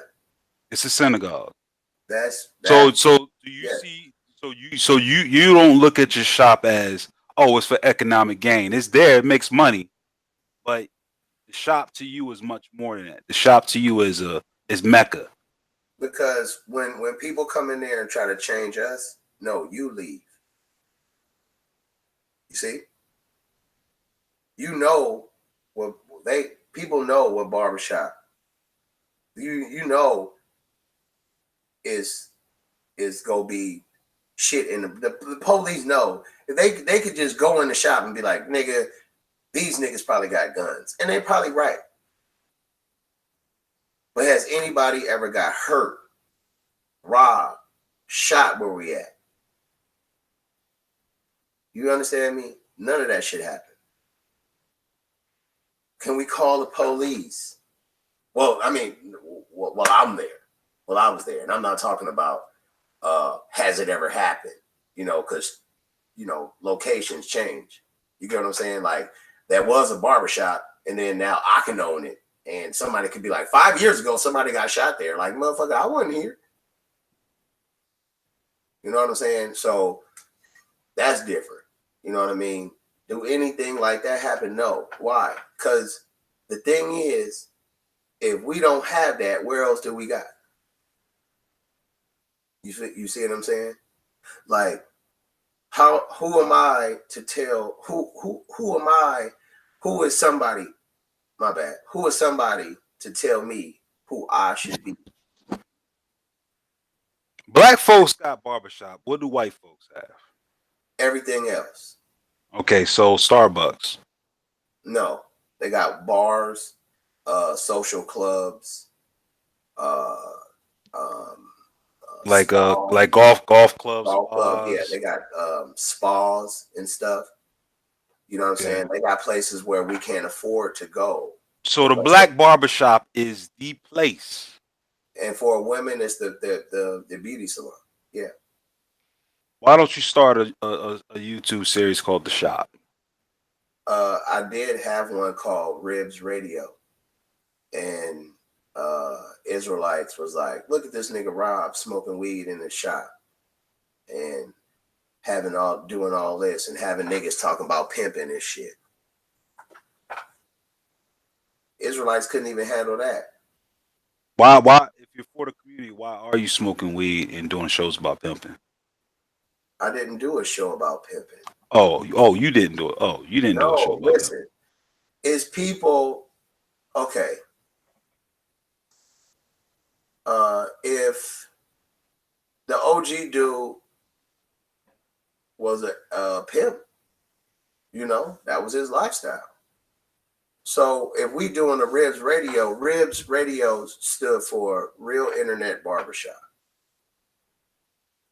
It's a synagogue. That's so do you see so you don't look at your shop as, oh, it's for economic gain. It's there, it makes money. But the shop to you is much more than that. The shop to you is Mecca. Because when people come in there and try to change us, no, you leave. You see? People know what barbershop. You know is gonna be shit in the police know. If they could just go in the shop and be like, nigga, these niggas probably got guns. And they're probably right. But has anybody ever got hurt, robbed, shot where we at? You understand me? None of that shit happened. Can we call the police? Well, I mean, while I'm there. Well, I was there. And I'm not talking about has it ever happened? Because, locations change. You get what I'm saying? Like, that was a barbershop, and then now I can own it. And somebody could be like, 5 years ago, somebody got shot there. Like, motherfucker, I wasn't here. You know what I'm saying? So that's different. You know what I mean? Do anything like that happen? No. Why? Because the thing is, if we don't have that, where else do we got? You see what I'm saying? Like, who am I to tell who am I? Who is somebody? My bad. Who is somebody to tell me who I should be? Black folks got barbershop. What do white folks have? Everything else. Okay, so Starbucks. No, they got bars, social clubs, like spas, golf clubs. Golf clubs, yeah, they got spas and stuff. You know what I'm saying? They got places where we can't afford to go. So the black barbershop is the place. And for women, it's the beauty salon. Yeah. Why don't you start a YouTube series called The Shop? I did have one called Ribs Radio, and Israelites was like, "Look at this nigga Rob smoking weed in the shop, and doing all this, and having niggas talking about pimping and shit." Israelites couldn't even handle that. Why? If you're for the community, why are you smoking weed and doing shows about pimping? I didn't do a show about pimping. Oh, you didn't do it. Oh, you didn't do a show No, about pimping. listen, it's people. Okay, if the OG dude was a pimp, that was his lifestyle. So if we doing the Ribs Radio stood for Real Internet Barbershop.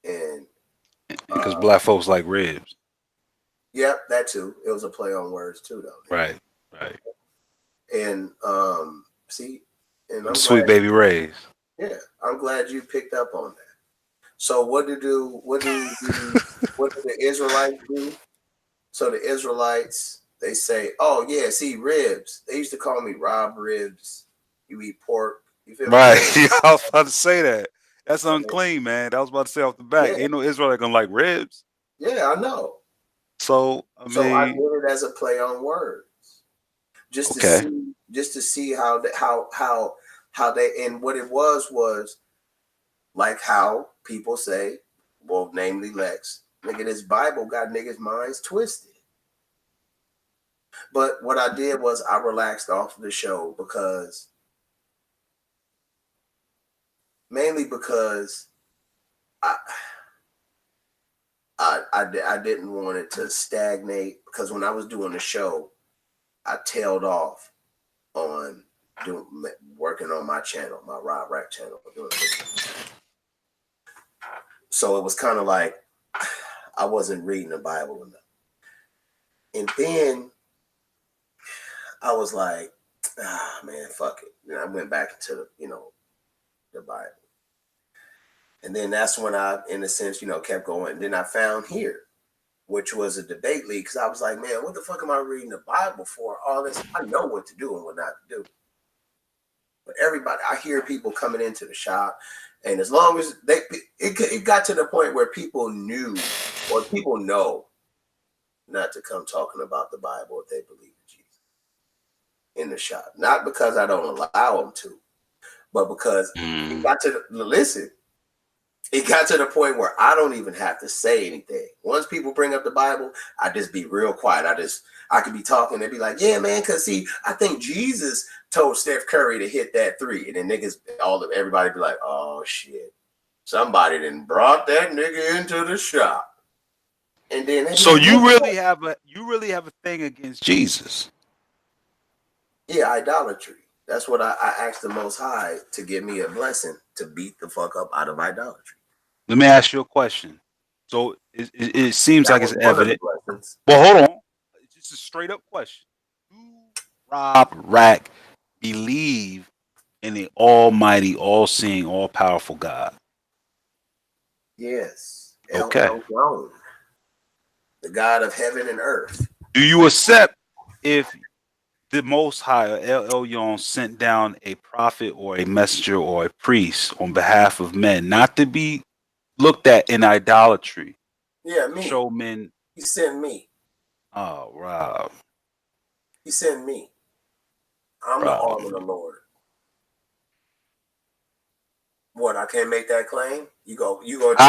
And Because black folks like ribs. Yep, that too. It was a play on words too, though. Right. And see, and I'm Sweet glad, Baby Ray's. yeah, I'm glad you picked up on that. So what do the Israelites do? So the Israelites, they say, "Oh yeah, see, ribs. They used to call me Rob Ribs. You eat pork. You feel Right. me?" I was about to say that. That's unclean, man. I was about to say off the back. Yeah. Ain't no Israelite gonna like ribs. Yeah, I know. So I I mean, did it as a play on words, just okay. to see how they, and what it was like how people say, well, namely Lex, nigga, this Bible got niggas' minds twisted. But what I did was I relaxed off of the show mainly because I didn't want it to stagnate, because when I was doing the show, I tailed off on working on my channel, my Rob Rack channel. So it was kind of like I wasn't reading the Bible enough. And then I was like, man, fuck it. And I went back into the Bible. And then that's when I, in a sense, kept going. And then I found here, which was a debate league, because I was like, man, what the fuck am I reading the Bible for? All this, I know what to do and what not to do. But everybody, I hear people coming into the shop, and as long as it got to the point where people knew, or people know, not to come talking about the Bible if they believe in Jesus in the shop. Not because I don't allow them to, but because it got to it got to the point where I don't even have to say anything. Once people bring up the Bible, I just be real quiet. I could be talking, they'd be like, yeah, man, because see, I think Jesus told Steph Curry to hit that 3. And then everybody be like, oh shit, somebody done brought that nigga into the shop. And then so you really have a thing against Jesus? Yeah, idolatry. That's what I asked the Most High to give me a blessing to beat the fuck up out of idolatry. Let me ask you a question. So it seems like it's evident. Well, hold on. It's just a straight up question. Do Rob Rack believe in the almighty, all-seeing, all-powerful God? Yes. Okay. The God of heaven and earth. Do you accept if the Most High, or El Elyon, sent down a prophet or a messenger or a priest on behalf of men, not to be looked at in idolatry? Yeah, me. Show men. He sent me. Oh, Rob. He sent me. I'm the arm of the Lord. What? I can't make that claim. You go. Are you going to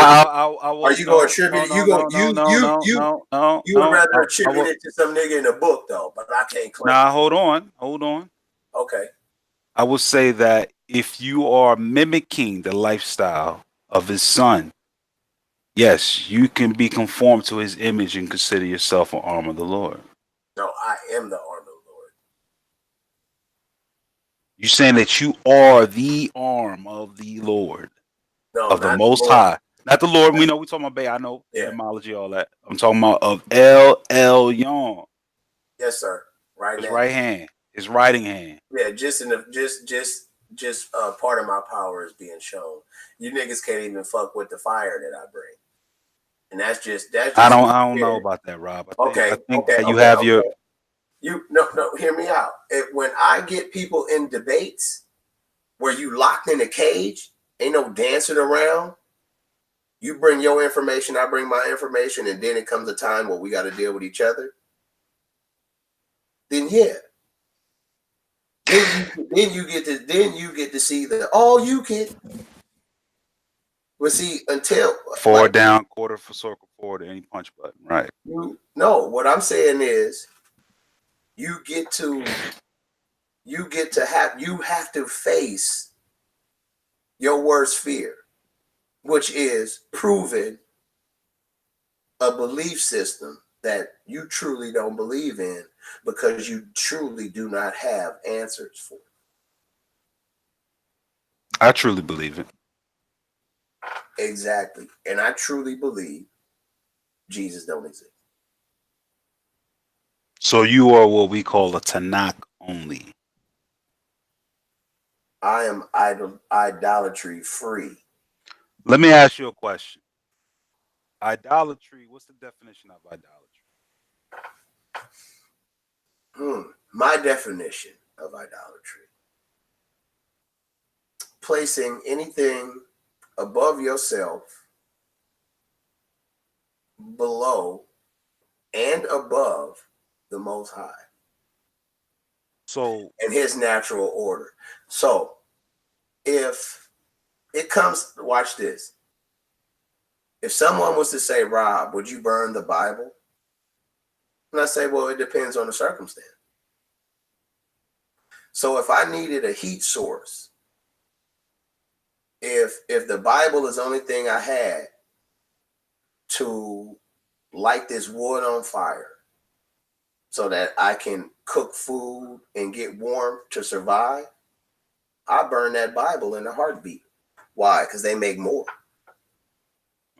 attribute it? You would rather attribute it to some nigga in a book, though. But I can't claim. Nah, hold on. Okay. I will say that if you are mimicking the lifestyle of his son, yes, you can be conformed to his image and consider yourself an arm of the Lord. No, I am the arm of the Lord. You're saying that you are the arm of the Lord, of the Most High, not the Lord. We know we're talking about Bay. I know etymology, all that. I'm talking about of El Elyon. Yes, sir. Right his now. right hand, his writing hand. Yeah, just just part of my power is being shown. You niggas can't even fuck with the fire that I bring, and that's just I don't know about that, Rob. I think that you have your. You no, hear me out. When I get people in debates where you locked in a cage, ain't no dancing around. You bring your information, I bring my information, and then it comes a time where we got to deal with each other. Then yeah, then you get to see the all you can. But see, until Forward down, quarter for circle forward, any punch button, right? No, what I'm saying is you have to face your worst fear, which is proving a belief system that you truly don't believe in because you truly do not have answers for it. I truly believe it. Exactly. And I truly believe Jesus don't exist. So you are what we call a Tanakh only. I am idolatry free. Let me ask you a question. Idolatry, what's the definition of idolatry? My definition of idolatry: placing anything above yourself, below, and above the Most High. So, in his natural order. So if it comes, watch this. If someone was to say, Rob, would you burn the Bible? And I say, well, it depends on the circumstance. So if I needed a heat source, if the Bible is the only thing I had to light this wood on fire so that I can cook food and get warm to survive, I burn that Bible in a heartbeat. Why? Because they make more.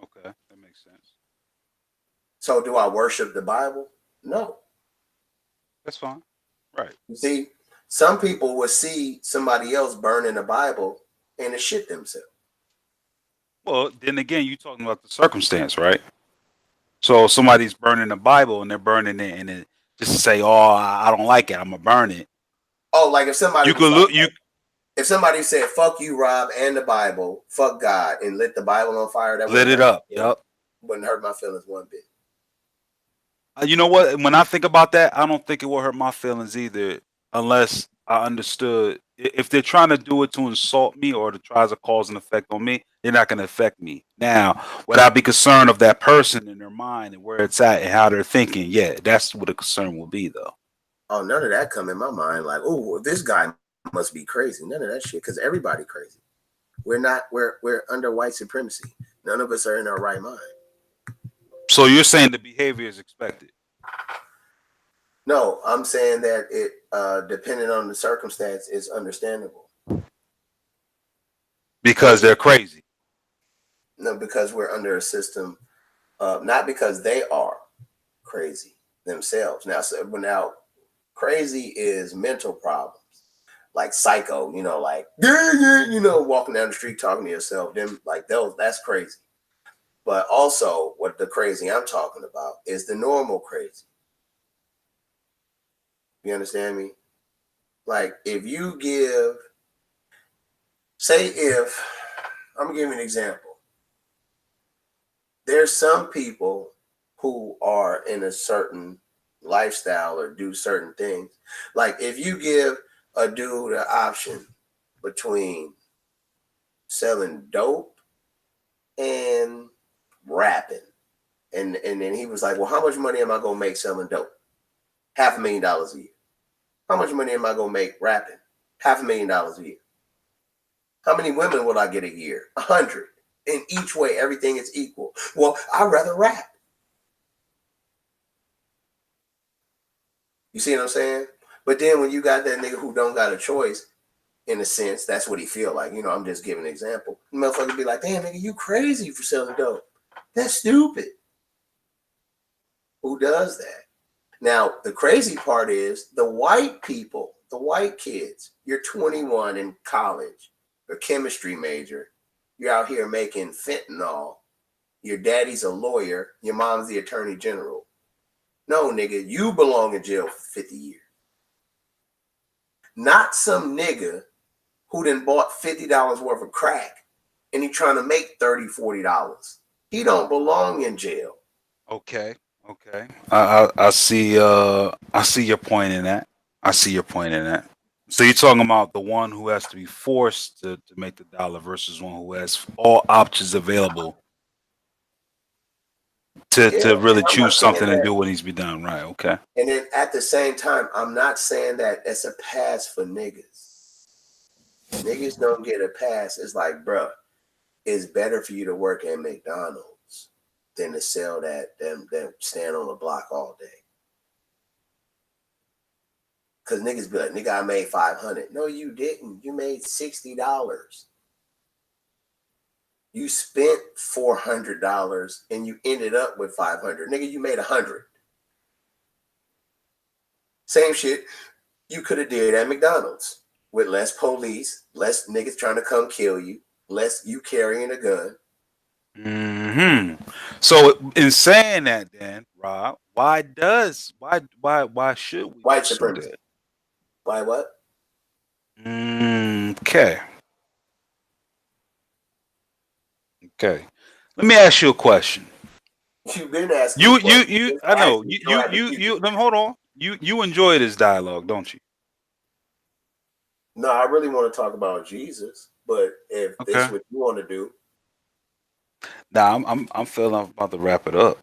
Okay, that makes sense. So do I worship the Bible? No. That's fine. Right. You see, some people would see somebody else burning the Bible and it shit themselves. Well, then again, you're talking about the circumstance, right? So somebody's burning the Bible and they're burning it, and it just to say, "Oh, I don't like it. I'm gonna burn it." Oh, like if somebody if somebody said, "Fuck you, Rob, and the Bible, fuck God," and lit the Bible on fire, that lit it up. Yep, wouldn't hurt my feelings one bit. You know what? When I think about that, I don't think it will hurt my feelings either, unless I understood if they're trying to do it to insult me or to try to cause an effect on me, they're not going to affect me. Now, would I be concerned of that person in their mind and where it's at and how they're thinking? Yeah, that's what a concern will be, though. Oh, none of that come in my mind. Like, oh, this guy must be crazy. None of that shit, because everybody crazy. We're under white supremacy. None of us are in our right mind. So you're saying the behavior is expected? No, I'm saying that it, depending on the circumstance, is understandable. Because they're crazy. No, because we're under a system, not because they are crazy themselves. Now, crazy is mental problems, like psycho. Like walking down the street talking to yourself. Them like those. That's crazy. But also, what the crazy I'm talking about is the normal crazy. You understand me? Like if you give, I'm gonna give you an example. There's some people who are in a certain lifestyle or do certain things. Like if you give a dude an option between selling dope and rapping, and then he was like, well, how much money am I gonna make selling dope? $500,000 a year. How much money am I gonna make rapping? $500,000 a year. How many women will I get a year? 100. In each way, everything is equal. Well, I'd rather rap. You see what I'm saying? But then when you got that nigga who don't got a choice, in a sense, that's what he feel like. I'm just giving an example. The motherfucker be like, damn, nigga, you crazy for selling dope. That's stupid. Who does that? Now, the crazy part is the white people the white kids. You're 21 in college, a chemistry major. You're out here making fentanyl. Your daddy's a lawyer. Your mom's the attorney general. No, nigga, you belong in jail for 50 years. Not some nigga who done bought $50 worth of crack and he trying to make $30, $40. He don't belong in jail. Okay. I see your point in that. So you're talking about the one who has to be forced to make the dollar versus one who has all options available to really choose something and do what needs to be done. Right. Okay. And then at the same time, I'm not saying that it's a pass for niggas. Niggas don't get a pass. It's like, bruh, it's better for you to work at McDonald's than to sell that stand on the block all day. Cause niggas be like, nigga, I made $500. No, you didn't. You made $60. You spent $400 and you ended up with $500. Nigga, you made $100. Same shit you could have did at McDonald's with less police, less niggas trying to come kill you, less you carrying a gun. So in saying that, then Rob, why should we? White supremacy. Why what? Okay. Let me ask you a question. You've been asking. You. I know you. Let me hold on. You enjoy this dialogue, don't you? No, I really want to talk about Jesus, but if this is what you want to do. Nah, I'm feeling I'm about to wrap it up.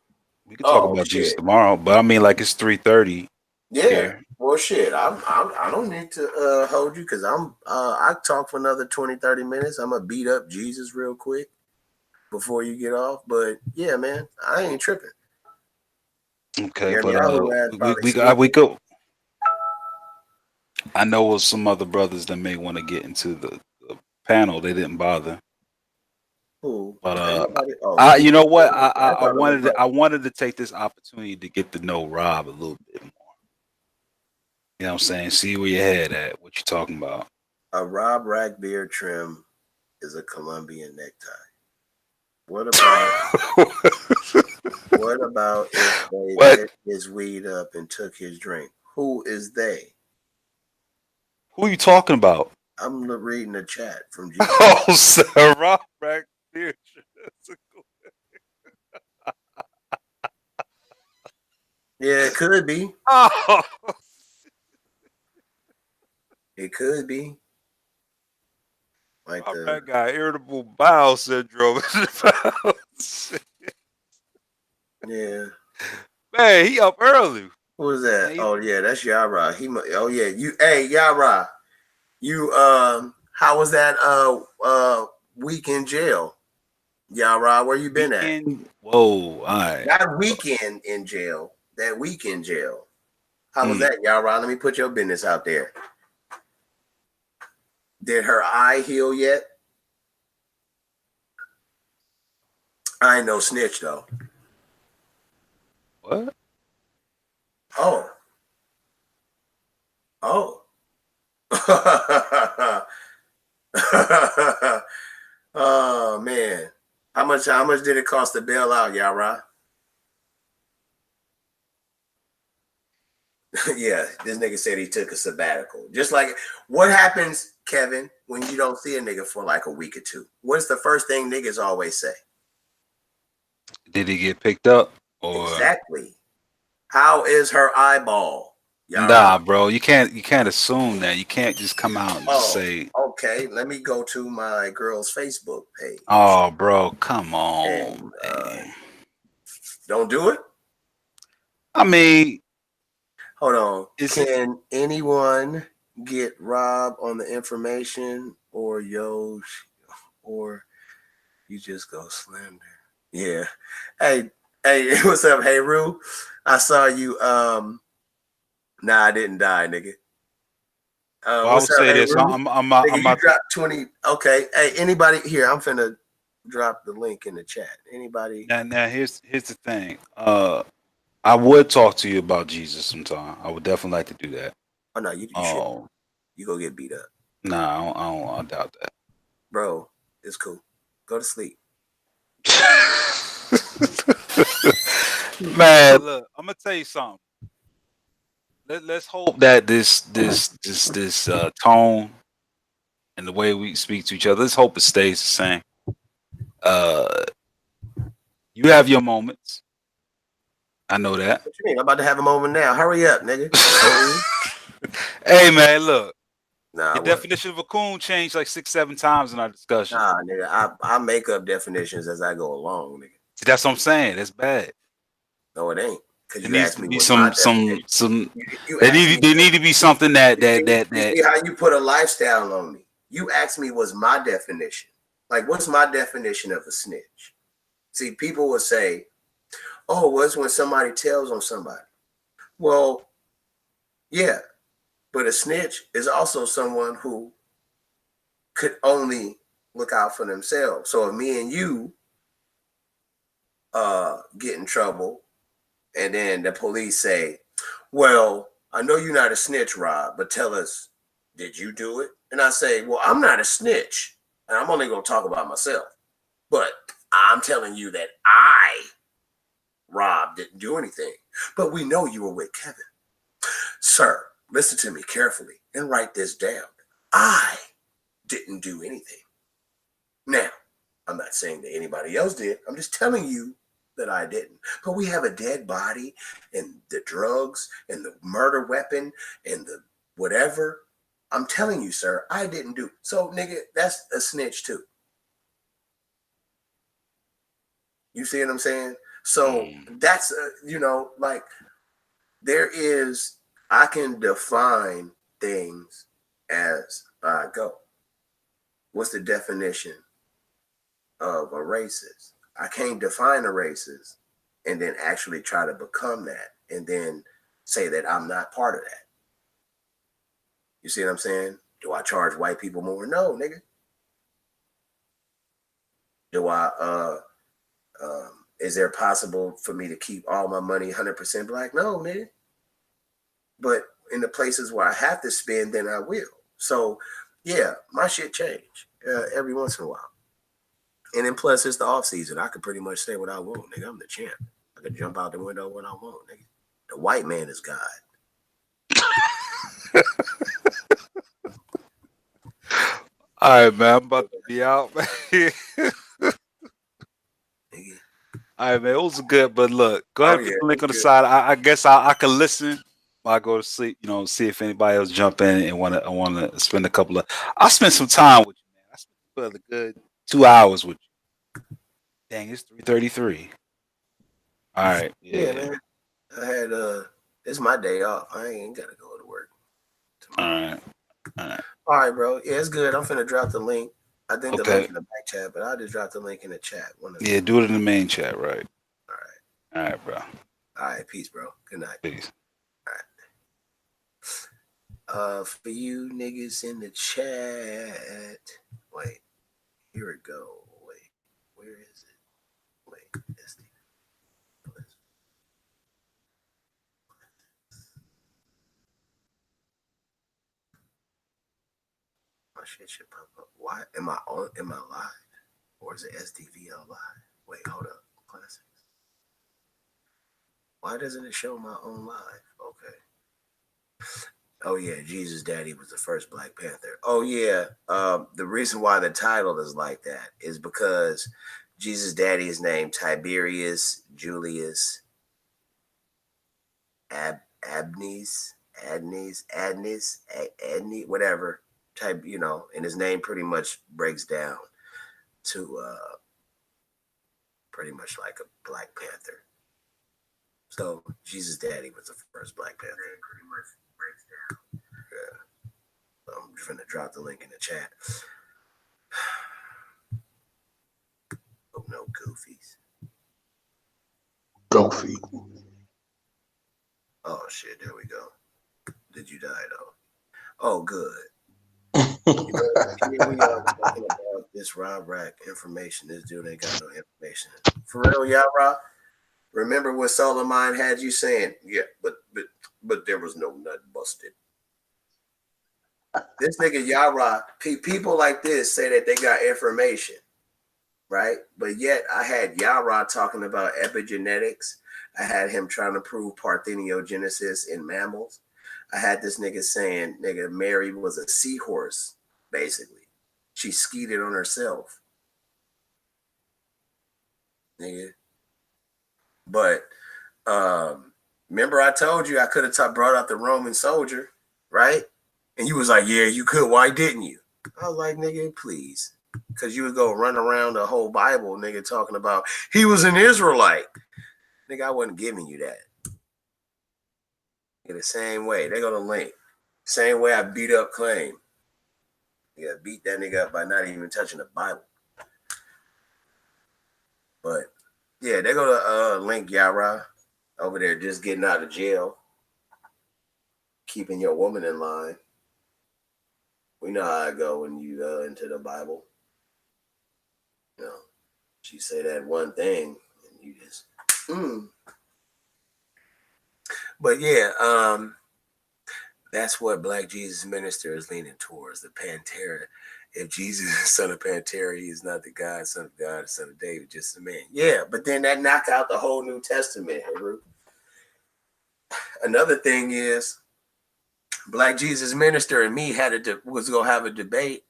We can talk about Jesus tomorrow, but I mean, like it's 3:30. Yeah. Here. Well, shit. I don't need to hold you because I talk for another 20-30 minutes. I'm gonna beat up Jesus real quick before you get off. But yeah, man, I ain't tripping. Okay, but we go. I know of some other brothers that may want to get into the panel. They didn't bother. Ooh, but you know what? I wanted to take this opportunity to get to know Rob a little bit more. You know what I'm saying? See where your head at. What you talking about? A Rob Rack beard trim is a Colombian necktie. What about if they lit his weed up and took his drink? Who is they? Who are you talking about? I'm reading the chat from Jesus. Oh, sir, Rob Rack beard trim. Yeah, it could be. Oh. It could be. Like that guy, irritable bowel syndrome. Yeah. Man, he up early. Who is that? Oh yeah, that's Yarah. Hey Yarah. You how was that week in jail? Yarah, where you been at? Whoa, all right. Not weekend in jail. That week in jail. How was that, Yarah? Let me put your business out there. Did her eye heal yet? I ain't no snitch though. What? Oh. Oh man. How much did it cost to bail out, Yarah? Yeah, this nigga said he took a sabbatical. Just like what happens, Kevin, when you don't see a nigga for like a week or two? What's the first thing niggas always say? Did he get picked up? Or... Exactly. How is her eyeball? Nah, bro, you can't assume that. You can't just come out and say. Okay, let me go to my girl's Facebook page. Oh, bro, come on, man. Don't do it. I mean, hold on. Can anyone get Rob on the information or you just go slander? Yeah. Hey, what's up? Hey, Rue. I saw you. Nah, I didn't die, nigga. I would say this. I'm about to drop 20. Okay. Hey, anybody here? I'm finna drop the link in the chat. Anybody? Now here's the thing. I would talk to you about Jesus sometime. I would definitely like to do that. Oh no, you should. you go get beat up. Nah, I doubt that. Bro, it's cool. Go to sleep. Man, look, I'm gonna tell you something. Let's hope that this tone and the way we speak to each other, let's hope it stays the same. You have your moments. I know that. What you mean? I'm about to have a moment now. Hurry up, nigga. Hey man, look. Nah, Your definition of a coon changed like 6-7 times in our discussion. Nah, nigga. I make up definitions as I go along, nigga. See, that's what I'm saying. That's bad. No, it ain't. There needs to be some. They need to be something that you see how you put a lifestyle on me. You asked me what's my definition. Like, what's my definition of a snitch? See, people will say, "Oh, what's when somebody tells on somebody?" Well, yeah, but a snitch is also someone who could only look out for themselves. So if me and you get in trouble, and then the police say, "Well, I know you're not a snitch, Rob, but tell us, did you do it?" And I say, "Well, I'm not a snitch, and I'm only going to talk about myself. But I'm telling you that Rob, didn't do anything. But we know you were with Kevin. Sir, listen to me carefully and write this down. I didn't do anything. Now, I'm not saying that anybody else did. I'm just telling you that I didn't. But we have a dead body and the drugs and the murder weapon and the whatever. I'm telling you, sir, I didn't do. So, nigga, that's a snitch too. You see what I'm saying? So that's, like there is, I can define things as I go. What's the definition of a racist? I can't define a racist and then actually try to become that and then say that I'm not part of that. You see what I'm saying? Do I charge white people more? No, nigga. Do I, is there possible for me to keep all my money 100% black? No, nigga. But in the places where I have to spend, then I will. So, yeah, my shit change every once in a while. And then plus, it's the off season. I could pretty much say what I want, nigga. I'm the champ. I could jump out the window when I want, nigga. The white man is God. All right, man. I'm about to be out, man. All right, man. It was good, but look, go ahead and put the link on the side. I guess I can listen while I go to sleep. See if anybody else jump in and want to spend a couple of. I'll spend some time with you, man. I spent a good 2 hours with you. Dang, it's 3:33. All right, yeah, man. I had it's my day off. I ain't gotta go to work tomorrow. All right, bro. Yeah, it's good. I'm finna drop the link. I think the link in the back chat, but I'll just drop the link in the chat. Yeah, do it in the main chat, right? All right, bro. All right, peace, bro. Good night. Peace. All right. For you niggas in the chat. Wait, here it go. Wait, where is it? Wait, that's the. My shit should pop up. Why am I on? Am I live? Or is it SDVL live? Wait, hold up. Classics. Why doesn't it show my own live? Okay. Oh yeah, Jesus Daddy was the first Black Panther. Oh yeah. The reason why the title is like that is because Jesus Daddy is named Tiberius Julius Adnes, whatever type, and his name pretty much breaks down to pretty much like a Black Panther. So Jesus Daddy was the first Black Panther. Pretty much breaks down. Yeah. So I'm just gonna drop the link in the chat. Oh no, goofies. Goofy. Oh shit, there we go. Did you die though? Oh good. Here we are talking about this Rob Rack information. This dude ain't got no information. For real, Yarah? Remember what Solomon had you saying? Yeah, but there was no nut busted. This nigga Yarah, people like this say that they got information, right? But yet I had Yarah talking about epigenetics. I had him trying to prove parthenogenesis in mammals. I had this nigga saying, nigga, Mary was a seahorse, basically. She skeeted on herself. Nigga. But remember I told you I could have brought out the Roman soldier, right? And you was like, yeah, you could. Why didn't you? I was like, nigga, please. Because you would go run around the whole Bible, nigga, talking about he was an Israelite. Nigga, I wasn't giving you that. In the same way, they're going to link. Same way I beat up Claim. Yeah, beat that nigga up by not even touching the Bible. But, yeah, they're going to link Yarah over there just getting out of jail. Keeping your woman in line. We know how I go when you go into the Bible. You know, she say that one thing and you just, But yeah, that's what Black Jesus Minister is leaning towards, the Pantera. If Jesus is son of Pantera, he is not the God, son of God, son of David, just a man. Yeah, but then that knock out the whole New Testament. Another thing is, Black Jesus Minister and me was gonna have a debate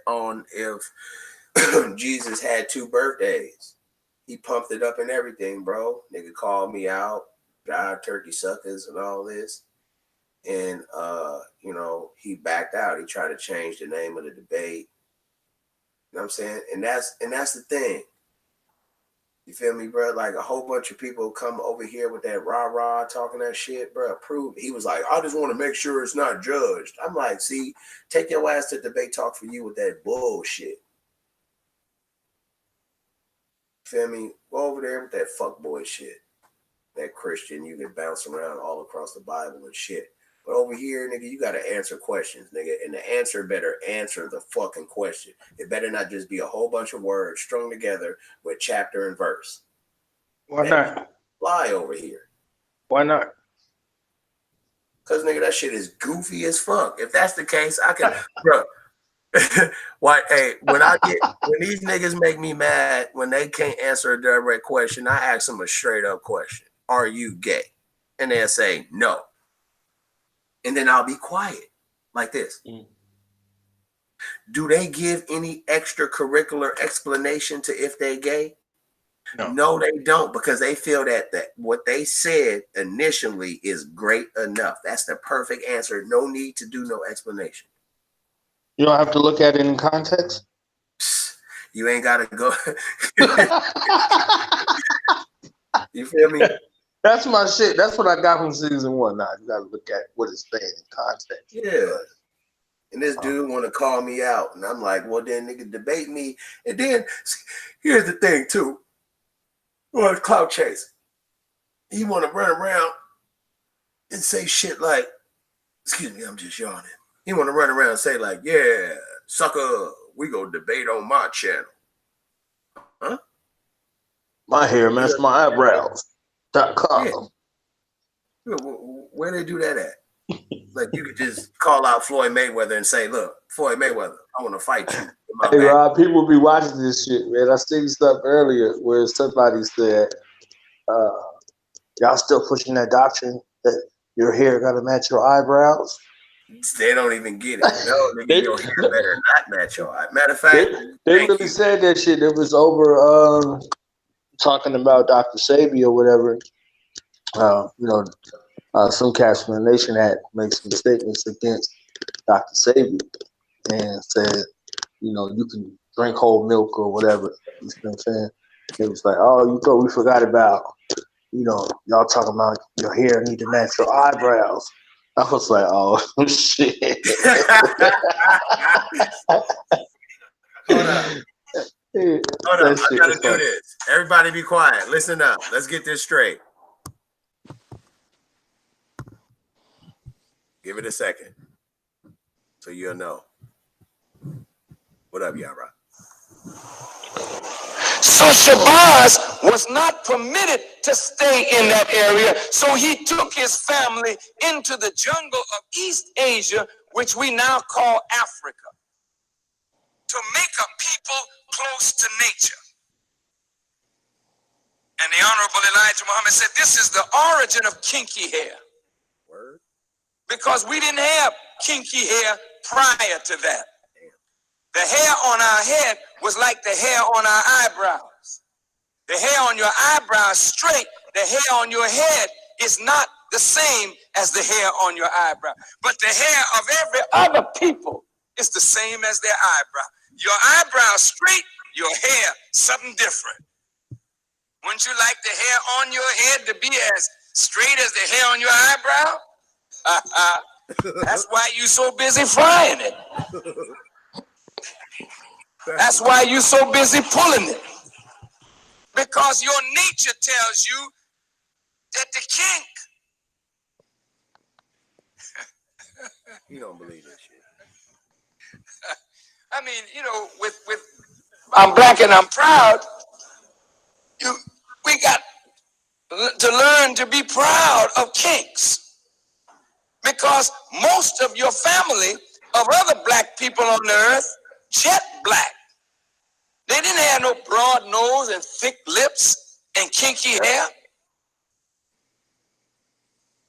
on if Jesus had 2 birthdays. He pumped it up and everything, bro. Nigga called me out, God, turkey suckers, and all this. And you know, he backed out. He tried to change the name of the debate. You know what I'm saying? And that's the thing. You feel me, bro? Like a whole bunch of people come over here with that rah-rah talking that shit, bro. Prove. He was like, I just want to make sure it's not judged. I'm like, see, take your ass to debate talk for you with that bullshit. Feel me? Go over there with that fuckboy shit. That Christian, you can bounce around all across the Bible and shit. But over here, nigga, you got to answer questions, nigga. And the answer better answer the fucking question. It better not just be a whole bunch of words strung together with chapter and verse. Why not? Fly over here. Why not? Because, nigga, that shit is goofy as fuck. If that's the case, I can, bro. Why? Hey, when these niggas make me mad when they can't answer a direct question, I ask them a straight up question: are you gay? And they'll say no, and then I'll be quiet like this. Do they give any extracurricular explanation to if they gay? No, they don't, because they feel that what they said initially is great enough. That's the perfect answer. No need to do no explanation. You don't have to look at it in context. You ain't gotta go. You feel me? That's my shit. That's what I got from season 1. Now you gotta look at what it's saying in context. Yeah. And this dude want to call me out, and I'm like, well, then nigga debate me. And then here's the thing too. Well, it's clout chase. He want to run around and say shit like, excuse me, I'm just yawning. He want to run around and say like, yeah, sucker, we go debate on my channel. Huh? My hair match my eyebrows.com. Yeah. Where they do that at? Like you could just call out Floyd Mayweather and say, look, Floyd Mayweather, I want to fight you. Hey Rob, people be watching this shit, man. I seen stuff earlier where somebody said, y'all still pushing that doctrine that your hair gotta match your eyebrows? They don't even get it. No, nigga, your hair better not match your eye. Matter of fact, they really said that shit. It was over talking about Dr. Sabi or whatever. Some cats from the nation had made some statements against Dr. Sabi and said, you can drink whole milk or whatever. You know what I'm saying? It was like, oh, you thought we forgot about, y'all talking about your hair need to match your eyebrows. I was like, oh, shit. Hold up. I gotta do this. Everybody be quiet. Listen up. Let's get this straight. Give it a second so you'll know. What up, Yarah? So Shabazz was not permitted to stay in that area, so he took his family into the jungle of East Asia, which we now call Africa, to make a people close to nature. And the Honorable Elijah Muhammad said, this is the origin of kinky hair. Word. Because we didn't have kinky hair prior to that. The hair on our head was like the hair on our eyebrows. The hair on your eyebrows straight, the hair on your head is not the same as the hair on your eyebrow. But the hair of every other people is the same as their eyebrow. Your eyebrow straight, your hair something different. Wouldn't you like the hair on your head to be as straight as the hair on your eyebrow? That's why you so busy frying it. That's why you so busy pulling it. Because your nature tells you that the kink. You don't believe this shit. I mean, you know, with I'm black and I'm proud. We got to learn to be proud of kinks. Because most of your family of other black people on the earth, jet black. They didn't have no broad nose and thick lips and kinky hair.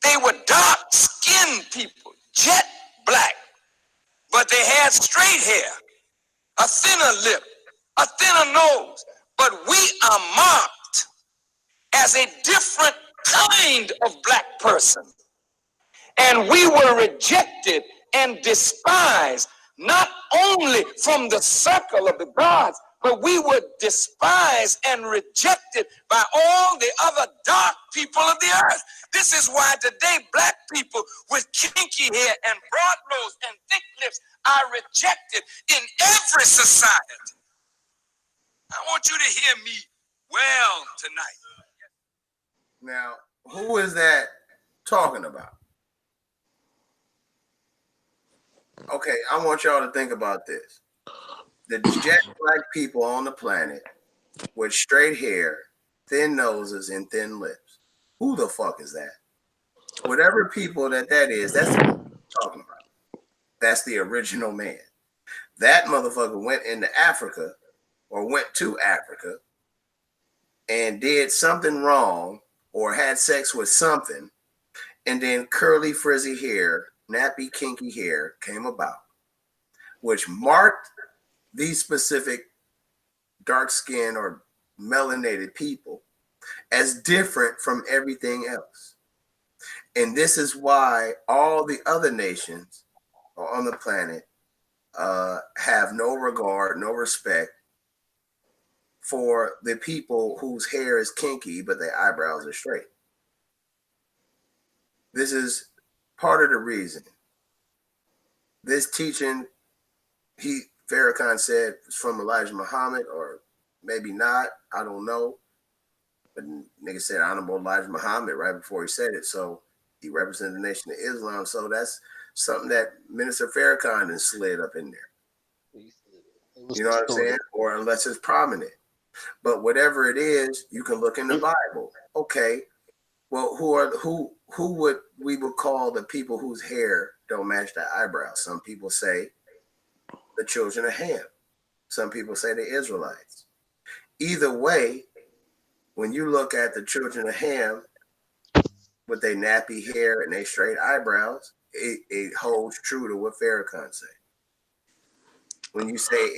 They were dark-skinned people, jet black. But they had straight hair, a thinner lip, a thinner nose. But we are marked as a different kind of black person. And we were rejected and despised, not only from the circle of the gods, but we were despised and rejected by all the other dark people of the earth. This is why today black people with kinky hair and broad nose and thick lips are rejected in every society. I want you to hear me well tonight. Now, who is that talking about? Okay, I want y'all to think about this. The jet black people on the planet with straight hair, thin noses, and thin lips. Who the fuck is that? Whatever people that is, that's what I'm talking about. That's the original man. That motherfucker went into Africa or went to Africa and did something wrong or had sex with something, and then curly, frizzy hair, nappy, kinky hair came about, which marked these specific dark-skinned or melanated people as different from everything else. And this is why all the other nations on the planet have no regard, no respect for the people whose hair is kinky, but their eyebrows are straight. This is part of the reason. This teaching, Farrakhan said, is from Elijah Muhammad, or maybe not. I don't know. But nigga said Honorable Elijah Muhammad right before he said it. So he represented the Nation of Islam. So that's something that Minister Farrakhan has slid up in there. You know what I'm saying? Or unless it's prominent. But whatever it is, you can look in the Bible. Okay. Well, who would we would call the people whose hair don't match their eyebrows? Some people say the children of Ham. Some people say the Israelites. Either way, when you look at the children of Ham with their nappy hair and their straight eyebrows, it holds true to what Farrakhan said. When you say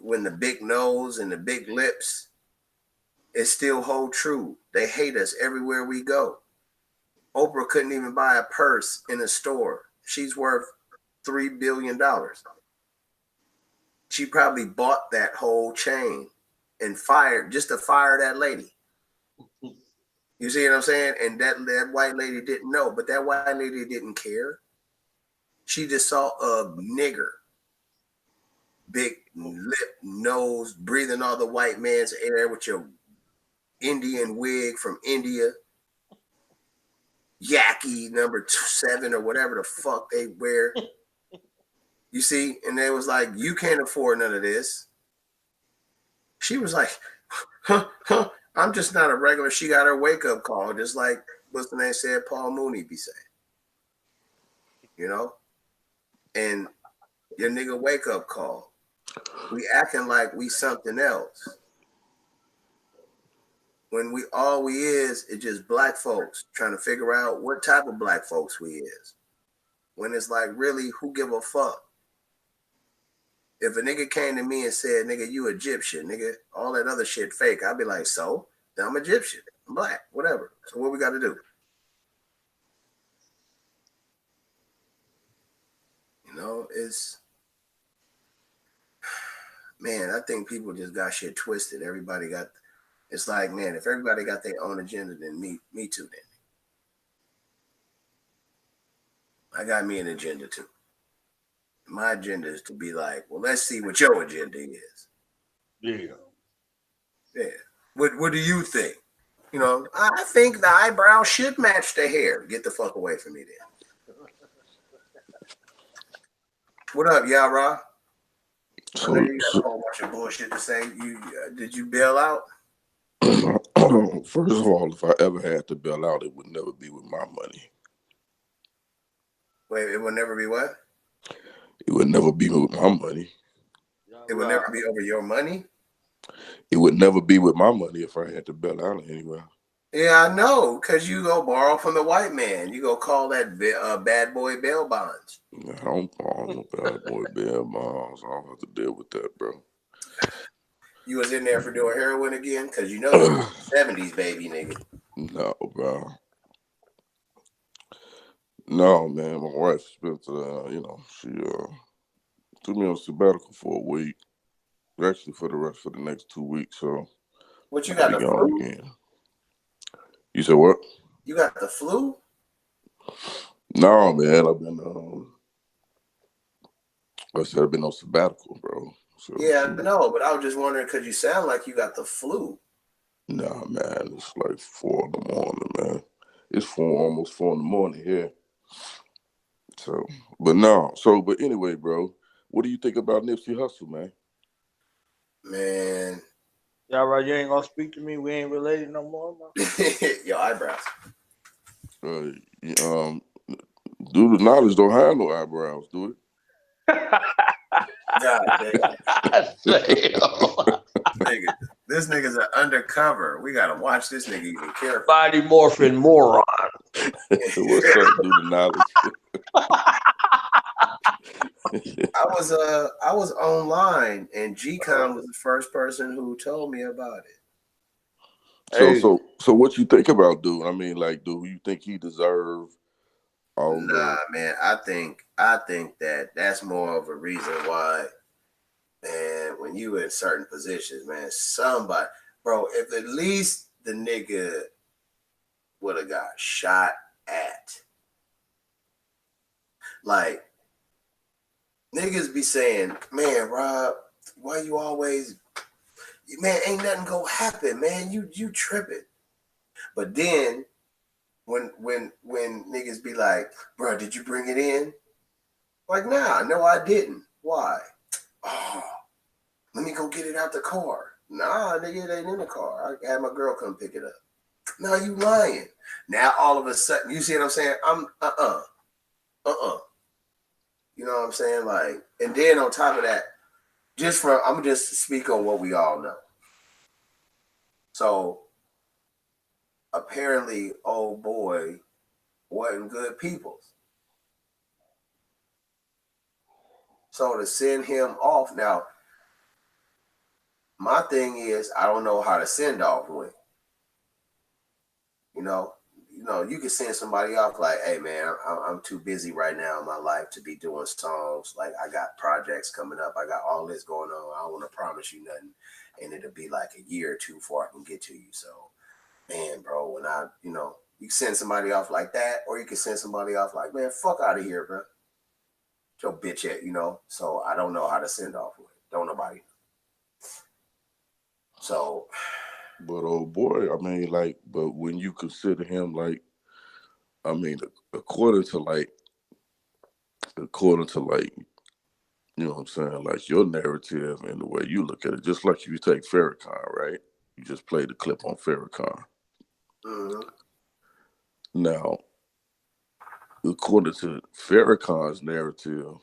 when the big nose and the big lips, it still holds true. They hate us everywhere we go. Oprah couldn't even buy a purse in a store. She's worth $3 billion. She probably bought that whole chain and fired just to fire that lady. You see what I'm saying? And that white lady didn't know, but that white lady didn't care. She just saw a nigger, big lip, nose, breathing all the white man's air with your Indian wig from India, Yaki number 7 or whatever the fuck they wear. You see, and they was like, you can't afford none of this. She was like, I'm just not a regular. She got her wake up call, just like what's the name said Paul Mooney be saying. You know, and your nigga wake up call. We acting like we something else. When we all we is just black folks trying to figure out what type of black folks we is. When it's like, really, who give a fuck? If a nigga came to me and said, nigga, you Egyptian, nigga, all that other shit fake, I'd be like, so? Then I'm Egyptian. I'm black, whatever. So what we got to do? You know, man, I think people just got shit twisted. Everybody got, it's like, man, if everybody got their own agenda, then me too then. I got me an agenda too. My agenda is to be like, well, let's see what your agenda is. Yeah. Yeah. What do you think? You know, I think the eyebrow should match the hair. Get the fuck away from me then. What up, Yarah? I know you got a whole bunch of bullshit to say. Did you bail out? First of all, if I ever had to bail out, it would never be with my money. Wait, it would never be what? It would never be with my money. It would never be over your money? It would never be with my money if I had to bail out anywhere. Yeah, I know, because you go borrow from the white man. You go call that bad boy bail bonds. I don't borrow no bad boy bail bonds. I don't have to deal with that, bro. You was in there for doing heroin again? Because you know you was 70s baby, nigga. No, bro. No, man. My wife spent, she took me on sabbatical for a week. Actually, for the next 2 weeks. So, What you got, the flu? Again. You said what? You got the flu? No, man. I've been on sabbatical, bro. So, yeah, no, but I was just wondering because you sound like you got the flu. Nah, man. It's like 4 in the morning, man. It's almost 4 in the morning here. So, but anyway, bro, what do you think about Nipsey Hussle, man? Man. Yarah, you ain't gonna speak to me? We ain't related no more, man. Your eyebrows. Dude, the knowledge don't have no eyebrows, do it? God damn. This nigga's an undercover. We gotta watch this nigga even careful. Body morphing moron. What's up, dude? The knowledge. I was online and G-Con was the first person who told me about it. So what you think about dude? I mean, like, do you think he deserved all Nah, man, I think that's more of a reason why, man, when you in certain positions, man, somebody, bro, if at least the nigga would have got shot at. Like, niggas be saying, man, Rob, why you always, man, ain't nothing gonna happen, man. You tripping. But then when niggas be like, bro, did you bring it in? Like, nah, no, I didn't. Why? Oh, let me go get it out the car. Nah, nigga, it ain't in the car. I had my girl come pick it up. No, you lying. Now all of a sudden, you see what I'm saying? I'm You know what I'm saying? Like, and then on top of that, I'm gonna just speak on what we all know. So apparently, old boy wasn't good people. So to send him off now, my thing is I don't know how to send off when. You know, you can send somebody off like, hey man, I'm too busy right now in my life to be doing songs. Like, I got projects coming up. I got all this going on. I don't want to promise you nothing. And it'll be like a year or two before I can get to you. So, man, bro, when you send somebody off like that, or you can send somebody off like, man, fuck out of here, bro. Your bitch at, So I don't know how to send off with it. Don't nobody. So. But old boy, I mean, like, but when you consider him, like, I mean, according to like, you know what I'm saying, like your narrative and the way you look at it, just like if you take Farrakhan, right? You just played the clip on Farrakhan. Mm-hmm. Now, according to Farrakhan's narrative,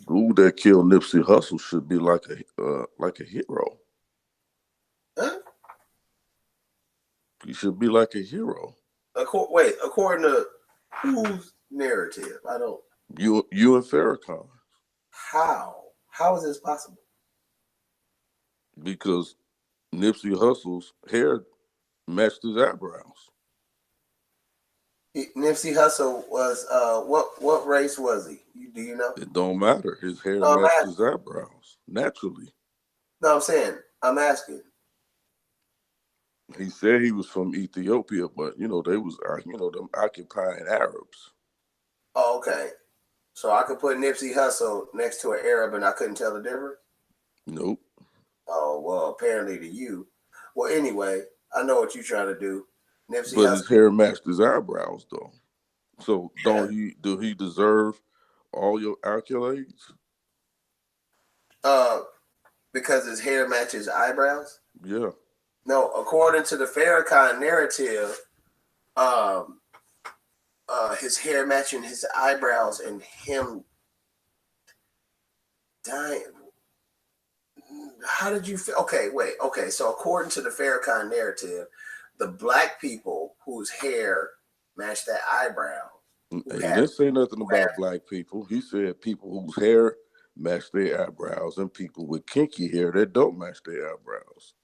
Dude that killed Nipsey Hussle should be like a hero. Huh? He should be like a hero. Wait, according to whose narrative? I don't. You and Farrakhan, How? How is this possible? because Nipsey Hussle's hair matched his eyebrows. Nipsey Hussle was what race was he? Do you know? It don't matter. His hair No, matched his eyebrows naturally. No, I'm saying, I'm asking. He said he was from Ethiopia, but they was them occupying Arabs. Oh, okay. So I could put Nipsey Hussle next to an Arab and I couldn't tell the difference? Nope. Oh, well, apparently to you. Well, anyway, I know what you're trying to do. Nipsey But Hussle. his hair matched his eyebrows though. So Yeah. do he deserve all your accolades? Because his hair matches eyebrows? Yeah. No, according to the Farrakhan narrative, his hair matching his eyebrows and him dying. How did you feel? Okay, wait. Okay, so according to the Farrakhan narrative, the black people whose hair matched that eyebrow. He didn't say nothing about black people. He said people whose hair match their eyebrows and people with kinky hair that don't match their eyebrows.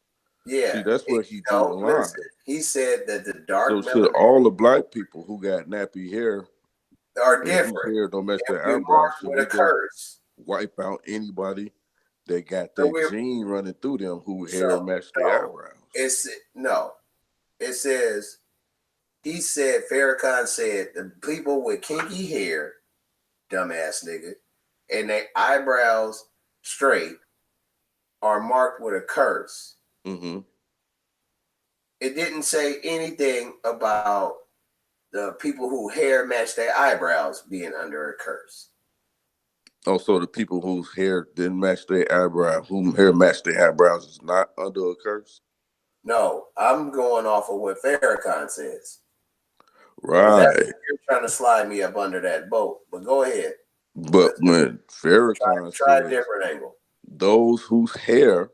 Yeah. See, that's where he drew the line. Listen, he said that the dark so all the black people who got nappy hair are different. Whose hair don't match their we eyebrows. with a curse. Wipe out anybody that got that gene running through them who hair match their eyebrows. It says, he said, Farrakhan said, the people with kinky hair, dumbass nigga, and their eyebrows straight are marked with a curse. Mm-hmm. It didn't say anything about the people who hair match their eyebrows being under a curse. Also, the people whose hair didn't match their eyebrow, whom hair matched their eyebrows, is not under a curse? No, I'm going off of what Farrakhan says. Right. You're trying to slide me up under that boat, but go ahead. But when Farrakhan try says a different angle. Those whose hair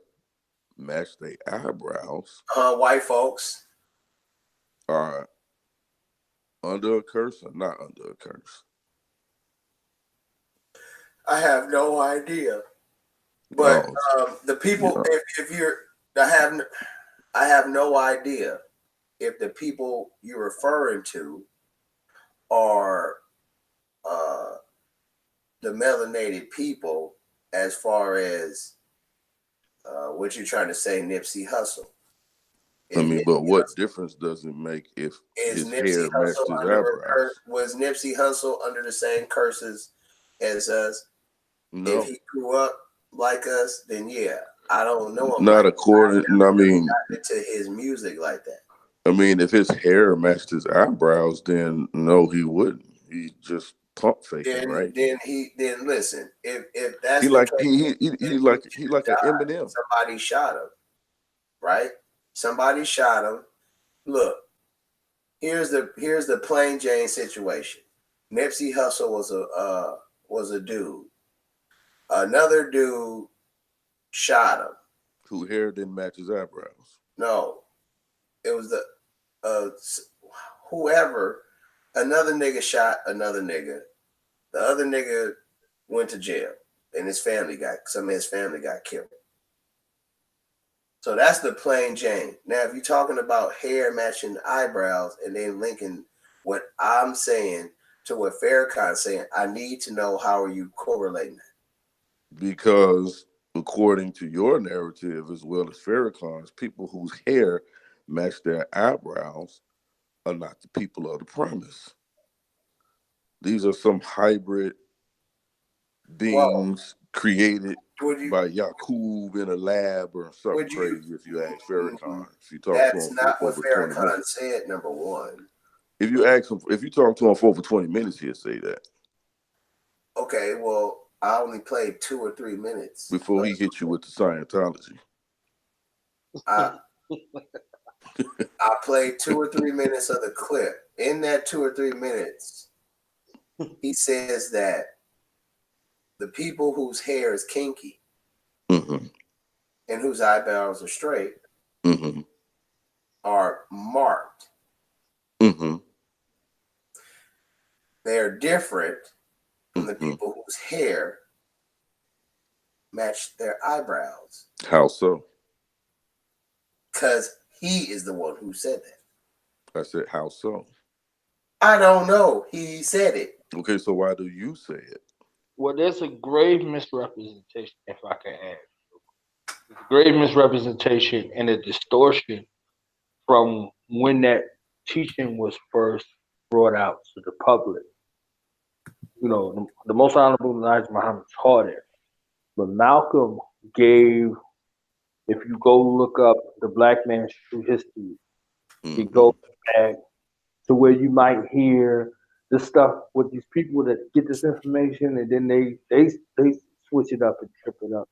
match their eyebrows, white folks, are under a curse or not under a curse? I have no idea. But the people, if you're, I have no idea if the people you're referring to are the melanated people, as far as what you're trying to say, Nipsey Hussle. But what difference does it make if his hair matched his eyebrows? Was Nipsey Hussle under the same curses as us? No. If he grew up like us, then yeah. I don't know him. Not according. To his music like that. I mean, if his hair matched his eyebrows, then no, he wouldn't. He just pump faking, right? Then listen. If that's he like an Eminem. Somebody shot him, right? Somebody shot him. Look, here's the plain Jane situation. Nipsey Hussle was a dude. Another dude shot him. Who hair didn't match his eyebrows? No, it was the whoever. Another nigga shot another nigga. The other nigga went to jail, and some of his family got killed. So that's the plain Jane. Now, if you're talking about hair matching eyebrows and then linking what I'm saying to what Farrakhan's saying, I need to know how are you correlating that? Because according to your narrative, as well as Farrakhan's, people whose hair match their eyebrows are not the people of the promise. These are some hybrid beings created by Yakub in a lab or something crazy, if you ask Farrakhan. If you talk to him not for what over 20 Farrakhan minutes. said, number one. If you talk to him for over 20 minutes, he'll say that. Okay, well, I only played 2 or 3 minutes. Before he hit you with the Scientology. I played 2 or 3 minutes of the clip. In that 2 or 3 minutes, he says that the people whose hair is kinky Mm-hmm. and whose eyebrows are straight Mm-hmm. are marked. Mm-hmm. They are different from the Mm-hmm. people whose hair match their eyebrows. How so? Because he is the one who said that. I said, how so? I don't know. He said it. Okay, so why do you say it? Well, there's a grave misrepresentation, if I can add. There's a grave misrepresentation and a distortion from when that teaching was first brought out to the public. You know, the most honorable Elijah Muhammad taught it, but Malcolm gave. If you go look up the black man's true history, it Mm-hmm. goes back to where you might hear the stuff with these people that get this information and then they switch it up and trip it up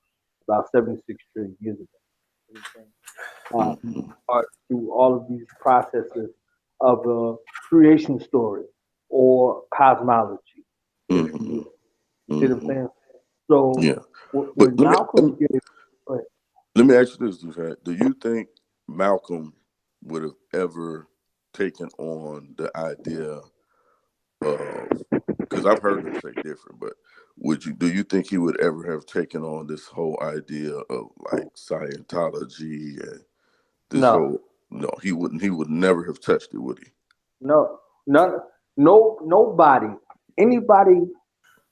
about 76 trillion years ago. You know what I'm saying? Mm-hmm. Through all of these processes of a creation story or cosmology, if you Mm-hmm. will. You see what I'm Mm-hmm. saying? So Yeah, but when Malcolm gave, uh, let me ask you this, Dufat. Do you think Malcolm would have ever taken on the idea of? Because I've heard him say different, but do you think he would ever have taken on this whole idea of like Scientology and this no, whole? No, he wouldn't. He would never have touched it, would he? no, none, no, nobody, anybody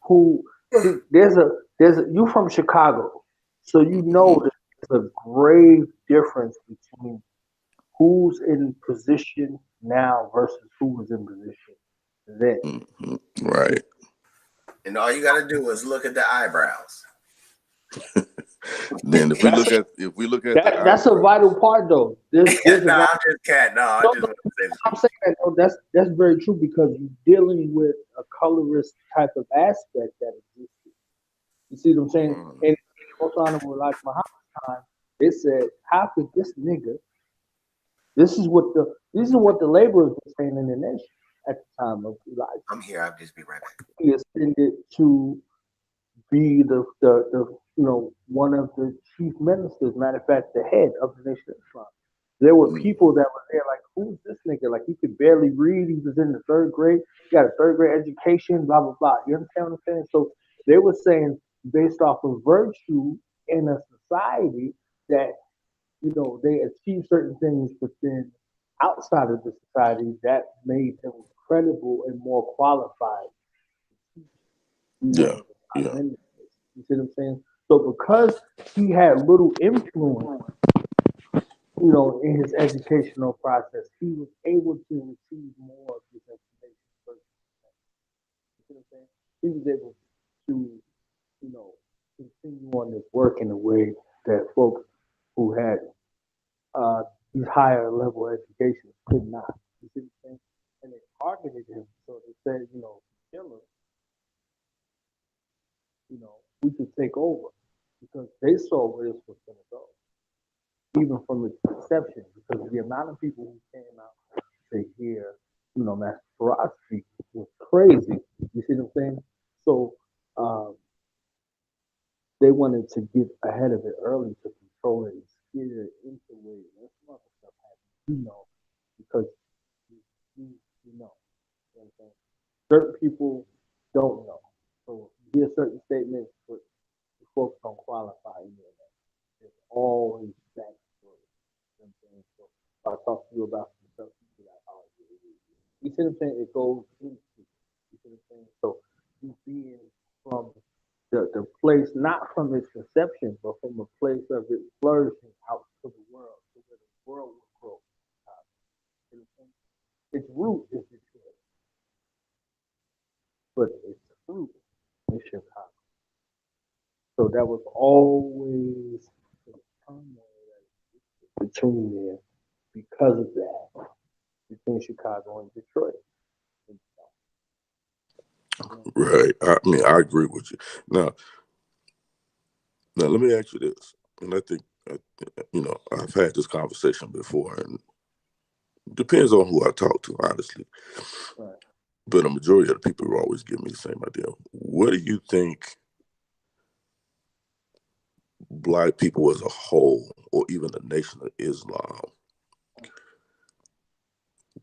who see, there's a you from Chicago, so you know Mm-hmm. that there's a grave difference between who's in position now versus who was in position then. Mm-hmm. Right. And all you got to do is look at the eyebrows. Then if we That's look at the that's a eyebrows, vital part though. There's a Nah, vital, I'm just cat. No, I no, just no, want to say this. I'm saying that though, that's very true because you're dealing with a colorist type of aspect that exists. You see what I'm saying? mm, And most honorable like Muhammad's time, they said, how could this nigga this is what the laborers were saying in the nation at the time of Elijah. I'm here. I'll just be right back. He ascended to be the one of the chief ministers, matter of fact, the head of the nation of Islam. There were mm, people that were there like, who's this nigga? Like he could barely read. He was in the third grade. He got a third grade education. Blah blah blah. You understand what I'm saying? So they were saying based off of virtue in a society that they achieved certain things, but then outside of the society that made them credible and more qualified. yeah, The yeah, you see what I'm saying? So because he had little influence, in his educational process, he was able to receive more of this information first. You see what I'm saying? He was able to, continue on this work in a way that folks who had uh, these higher level educations could not. You see what I'm saying? And they targeted him. So they said, kill him, we could take over because they saw where this was going to go, even from its inception, because the amount of people who came out to hear, Master Farad speak was crazy. You see what I'm saying? So they wanted to get ahead of it early to control it and steer it into where some other stuff happened, because you, you, you know. You know what I'm saying? Certain people don't know. So you hear certain statements, but the folks don't qualify any of that. There's always backstory. You know what I'm saying? So if I talk to you about some stuff, you be like, oh, yeah. You see what I'm saying? It goes into, you see what I'm saying? So you being from the place, not from its conception, but from a place of it flourishing out to the world, so that the world will grow. You know what I'm saying? Its root is Detroit, but its fruit is Chicago. So that was always the turmoil that existed between there because of that, between Chicago and Detroit. right. I mean, I agree with you. Now let me ask you this, and I think I've had this conversation before, and it depends on who I talk to, honestly. Right. But a majority of the people will always give me the same idea. What do you think black people as a whole, or even the Nation of Islam,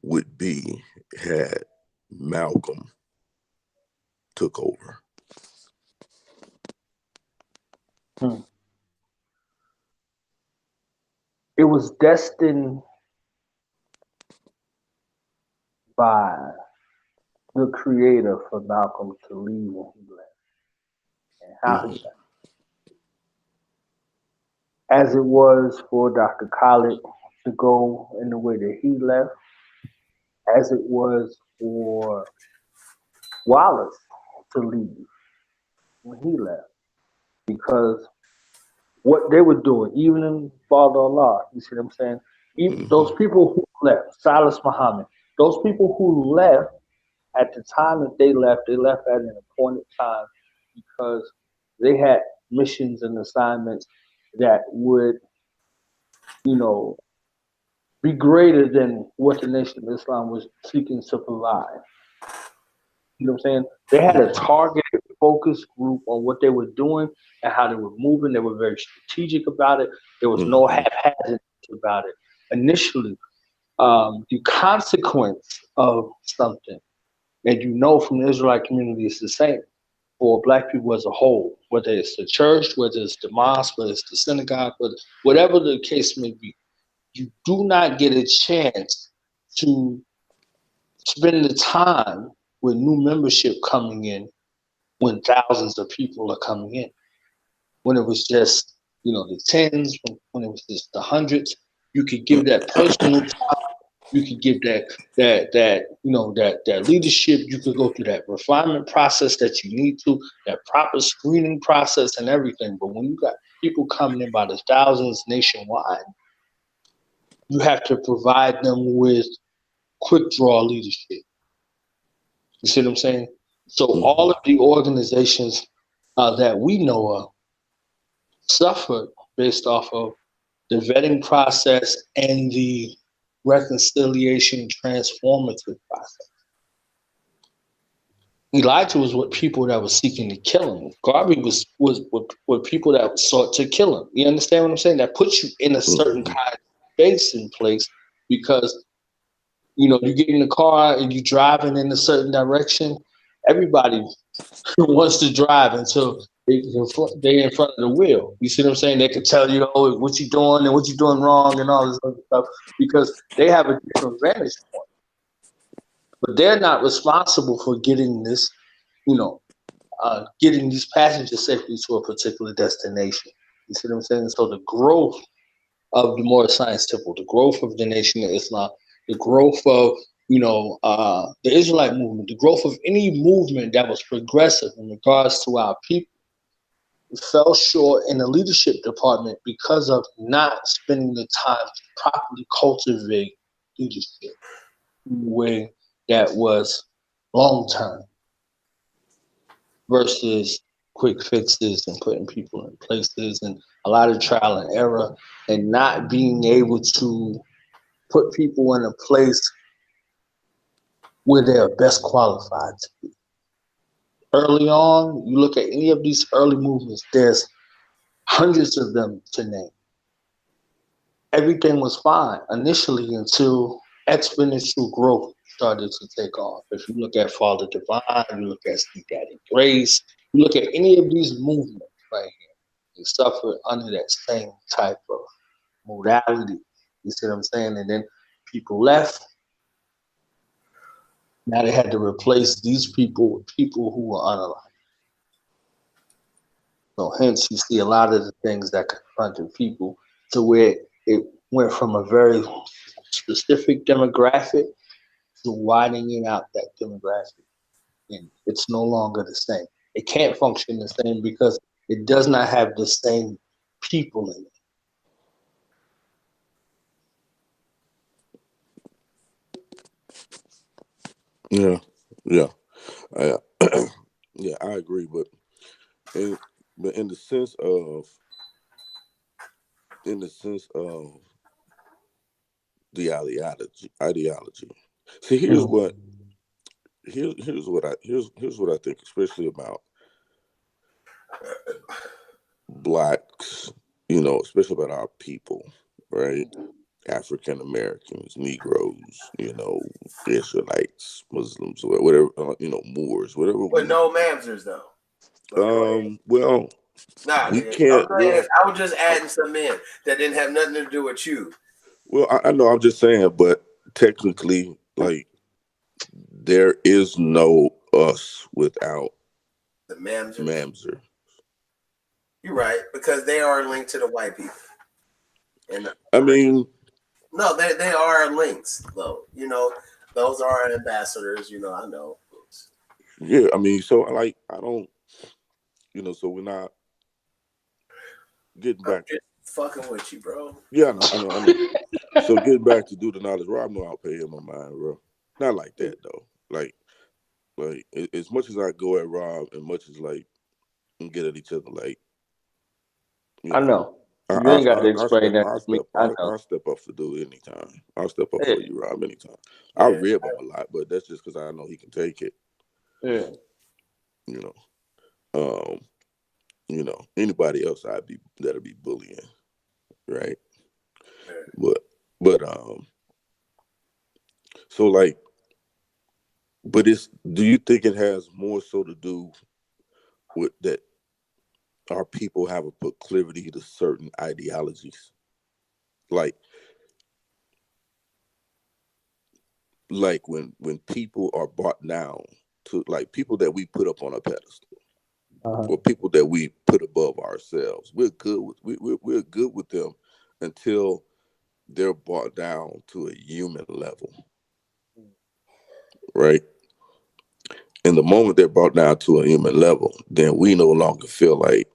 would be had Malcolm took over? It was destined by the creator for Malcolm to leave when he left. And how he left. As it was for Dr. Khaled to go in the way that he left, as it was for Wallace to leave when he left. Because what they were doing, even in Father Allah, you see what I'm saying? Even those people who left, Silas Muhammad, those people who left at the time that they left at an appointed time because they had missions and assignments that would, be greater than what the Nation of Islam was seeking to provide. You know what I'm saying? They had a targeted focus group on what they were doing and how they were moving. They were very strategic about it. There was no haphazardness about it. Initially, the consequence of something, and from the Israelite community, it's the same for black people as a whole, whether it's the church, whether it's the mosque, whether it's the synagogue, whatever the case may be. You do not get a chance to spend the time with new membership coming in when thousands of people are coming in. When it was just, the tens, when it was just the hundreds, you could give that personal time. You could give that leadership. You could go through that refinement process that you need to, that proper screening process and everything. But when you got people coming in by the thousands nationwide, you have to provide them with quick draw leadership. You see what I'm saying? So all of the organizations that we know of suffered based off of the vetting process and the reconciliation transformative process. Elijah was with people that were seeking to kill him. Garvey was with people that sought to kill him. You understand what I'm saying? That puts you in a certain kind of space and place because you get in the car and you're driving in a certain direction. Everybody wants to drive until they're in front of the wheel. You see what I'm saying? They can tell you, what you're doing and what you're doing wrong and all this other stuff because they have a different vantage point. But they're not responsible for getting this, getting these passengers safely to a particular destination. You see what I'm saying? So the growth of the Moorish Science Temple, the growth of the Nation of Islam, the growth of the Israelite movement, the growth of any movement that was progressive in regards to our people fell short in the leadership department because of not spending the time to properly cultivate leadership in a way that was long-term versus quick fixes and putting people in places and a lot of trial and error and not being able to put people in a place where they're best qualified to be. Early on, you look at any of these early movements, there's hundreds of them to name. Everything was fine initially until exponential growth started to take off. If you look at Father Divine, you look at Steve Daddy Grace, you look at any of these movements right here, they suffered under that same type of modality. You see what I'm saying? And then people left. Now they had to replace these people with people who were unaligned. So hence you see a lot of the things that confronted people to where it went from a very specific demographic to widening out that demographic. And it's no longer the same. It can't function the same because it does not have the same people in it. Yeah, yeah, I agree. But in the sense of the ideology. See, here's what I think, especially about blacks especially about our people, right? African Americans, Negroes, Israelites, Muslims, whatever, Moors, whatever But no mamsers though. But go ahead. Well, Nah, we nigga. can't. I'm saying I was just adding some in that didn't have nothing to do with you. Well, I know. I'm just saying, but technically, like, there is no us without The mamsers. Mamzer. You're right, because they are linked to the white people. And I mean, no, they are links, though. Those are ambassadors. I know. yeah. I mean, so like, I don't. So we're not getting I'm back. just fucking with you, bro. Yeah, I know. So getting back to do the knowledge, Rob know I'll pay him my mind, bro. Not like that though. Like as much as I go at Rob, and much as like and get at each other, like I know. You I ain't got to I explain step that I to me. step I I know. I step up for dude anytime. I'll step up Yeah, for you, Rob, anytime. I Yeah. rib him a lot, but that's just because I know he can take it. yeah. You know, um, anybody else that'll be bullying, right? But so like, but do you think it has more so to do with that our people have a proclivity to certain ideologies, like when people are brought down to, like, people that we put up on a pedestal, or people that we put above ourselves, we're good with we're good with them until they're brought down to a human level, right? And the moment they're brought down to a human level, then we no longer feel like,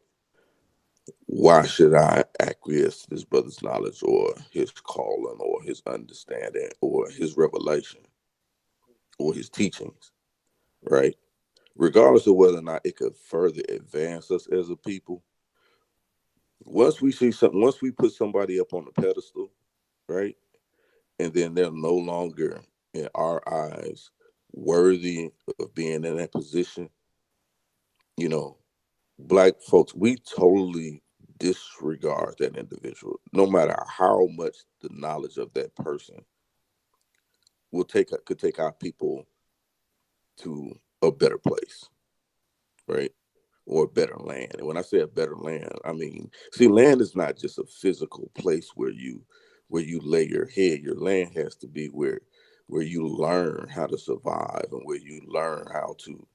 why should I acquiesce to this brother's knowledge or his calling or his understanding or his revelation or his teachings, right? Regardless of whether or not it could further advance us as a people. Once we see something, once we put somebody up on the pedestal, right, and then they're no longer in our eyes worthy of being in that position, you know, Black folks, we totally disregard that individual, no matter how much the knowledge of that person could take our people to a better place, right? Or a better land. And when I say a better land, I mean, see, land is not just a physical place where you lay your head. Your land has to be where you learn how to survive, and where you learn how to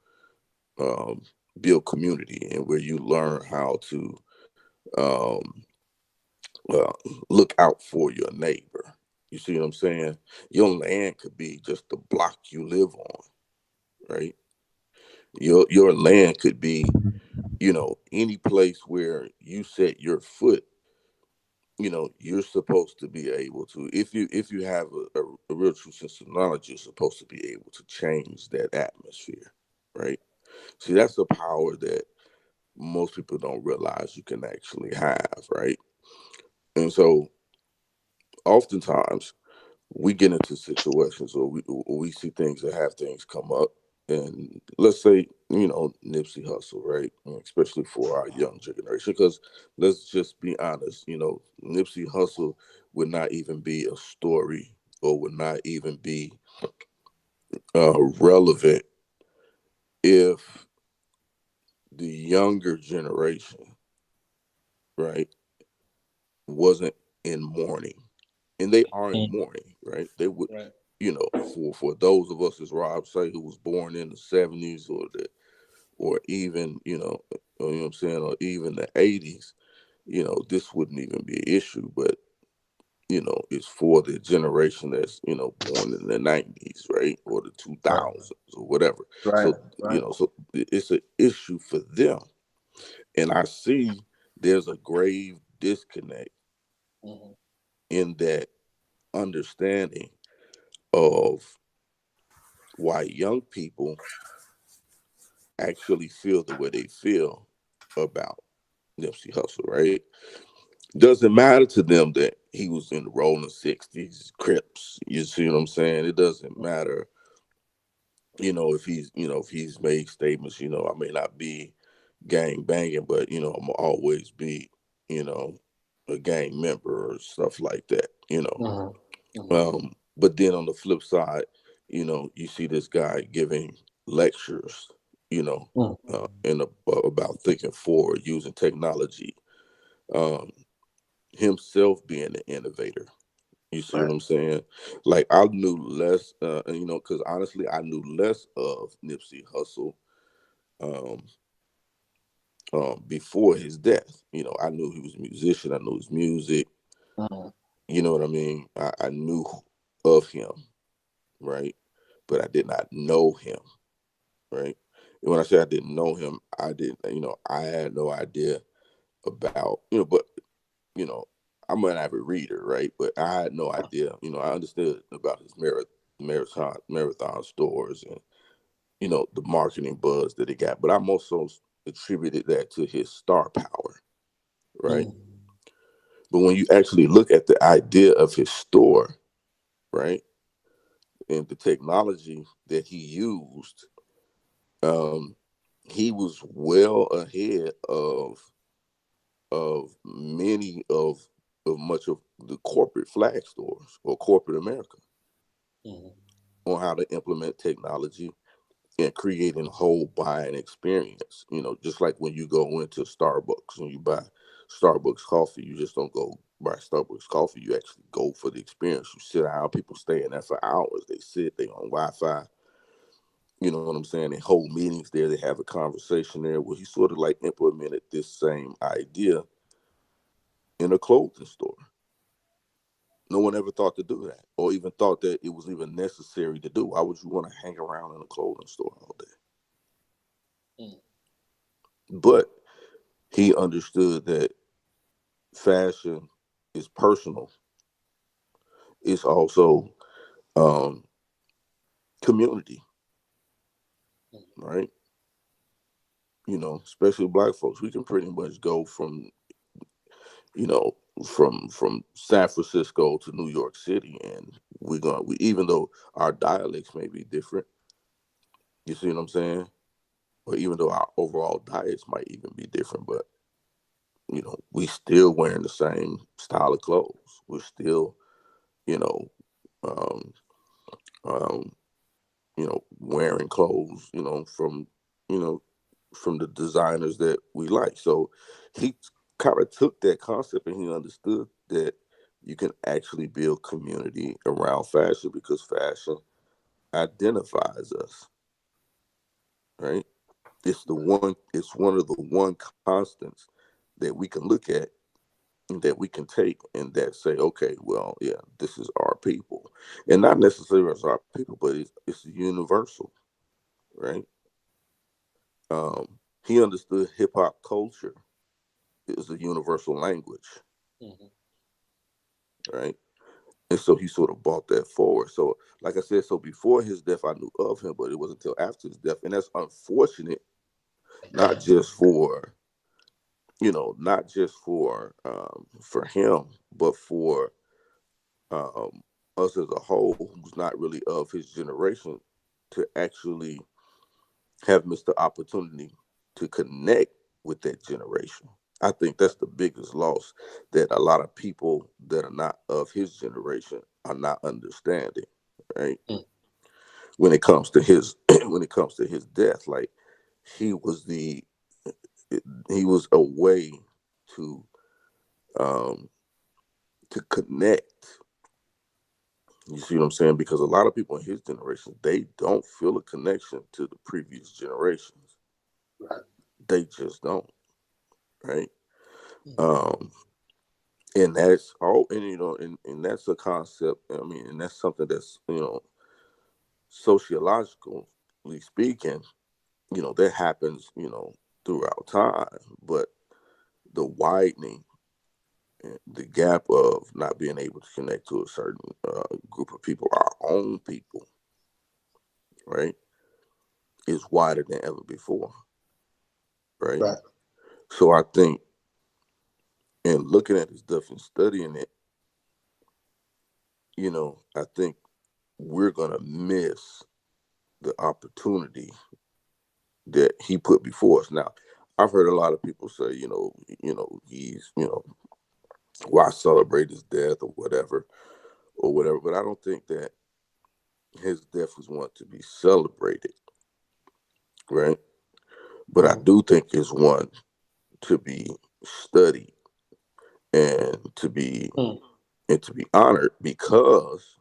um, build community, and where you learn how to um, uh, look out for your neighbor. You see what I'm saying? Your land could be just the block you live on, right? Your land could be, any place where you set your foot. You're supposed to be able to, if you have a real true sense of knowledge, you're supposed to be able to change that atmosphere, right? See, that's a power that most people don't realize you can actually have, right? And so oftentimes we get into situations where we see things or have things come up, and let's say, Nipsey Hussle, right? And especially for our young generation, because let's just be honest, Nipsey Hussle would not even be a story, or would not even be relevant if the younger generation, right, wasn't in mourning. And they are in mourning, right? They would, Right. for those of us, as Rob say, who was born in the 70s, or even, what I'm saying, or even the 80s, this wouldn't even be an issue. But it's for the generation that's, born in the 90s, right, or the 2000s, or whatever. Right. So, Right. so it's an issue for them. And I see there's a grave disconnect Mhm. in that understanding of why young people actually feel the way they feel about Nipsey Hussle, right? Doesn't matter to them that he was in the Rolling 60s, Crips. You see what I'm saying? It doesn't matter, if he's made statements, I may not be gang banging, but I'm always be, you know, a gang member or stuff like that, you know. Mm-hmm. Mm-hmm. But then on the flip side, you know, you see this guy giving lectures, you know, about thinking forward, using technology, um, himself being an innovator. You see what I'm saying? Like I knew less, you know, because honestly, I knew less of Nipsey Hussle um, before his death. You know, I knew he was a musician. I knew his music. Mm-hmm. You know what I mean? I knew of him, right? But I did not know him, right? And when I say I didn't know him, I didn't, you know, I had no idea about, you know, but, you know, I'm an avid reader, right? But I had no idea, you know, I understood about his marathon stores and, you know, the marketing buzz that he got. But I'm also attributed that to his star power, right? Mm-hmm. But when you actually look at the idea of his store, right, and the technology that he used, um, he was well ahead of many of much of the corporate flag stores or corporate America on how to implement technology and creating a whole buying experience. You know, just like when you go into Starbucks and you buy Starbucks coffee, you just don't go buy Starbucks coffee. You actually go for the experience. You sit down, people stay in there for hours. They sit, they on Wi-Fi. You know what I'm saying? They hold meetings there. They have a conversation there. Well, he sort of like implemented this same idea in a clothing store. No one ever thought to do that, or even thought that it was even necessary to do. Why would you want to hang around in a clothing store all day? But he understood that fashion is personal. It's also um, community, right? You know, especially black folks, we can pretty much go from, you know, from San Francisco to New York City, and we even though our dialects may be different, you see what I'm saying? Or even though our overall diets might even be different, but you know, we still wearing the same style of clothes. We're still, you know, um, um, wearing clothes, you know, from the designers that we like. So he kind of took that concept and he understood that you can actually build community around fashion because fashion identifies us, right? It's one of the one constants that we can look at, that we can take and that say, okay, well, yeah, this is our people. And not necessarily as our people, but it's universal, right? He understood hip hop culture is a universal language, right? And so he sort of brought that forward. So, like I said, so before his death, I knew of him, but it wasn't until after his death, and that's unfortunate, not just for not just for him, but for um, us as a whole, who's not really of his generation, to actually have missed the opportunity to connect with that generation. I think that's the biggest loss that a lot of people that are not of his generation are not understanding, right? When it comes to his when it comes to his death, like he was the he was a way to um to connect. You see what I'm saying? Because a lot of people in his generation, they don't feel a connection to the previous generations. They just don't, right? Um, and that's all, and and that's a concept. I mean, and that's something that's sociologically speaking, that happens, throughout time. But the widening, the gap of not being able to connect to a certain group of people, our own people, right, is wider than ever before, right? Right. So I think in looking at this stuff and studying it, I think we're gonna miss the opportunity that he put before us. Now, I've heard a lot of people say, he's, why celebrate his death or whatever. But I don't think that his death was one to be celebrated, right? But I do think it's one to be studied and to be honored because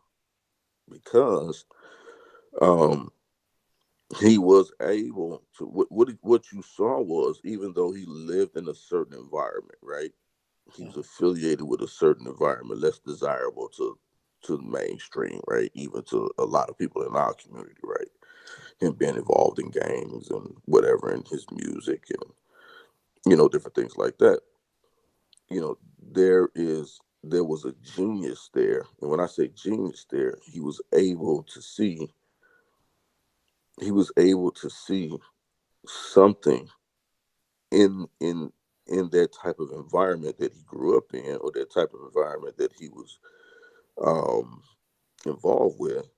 um he was able to what you saw was, even though he lived in a certain environment, right? He was affiliated with a certain environment, less desirable to the mainstream, right? Even to a lot of people in our community, right? Him being involved in games and whatever, and his music and different things like that. There was a genius there, and when I say genius there, he was able to see something in that type of environment that he grew up in, or that type of environment that he was um, involved with,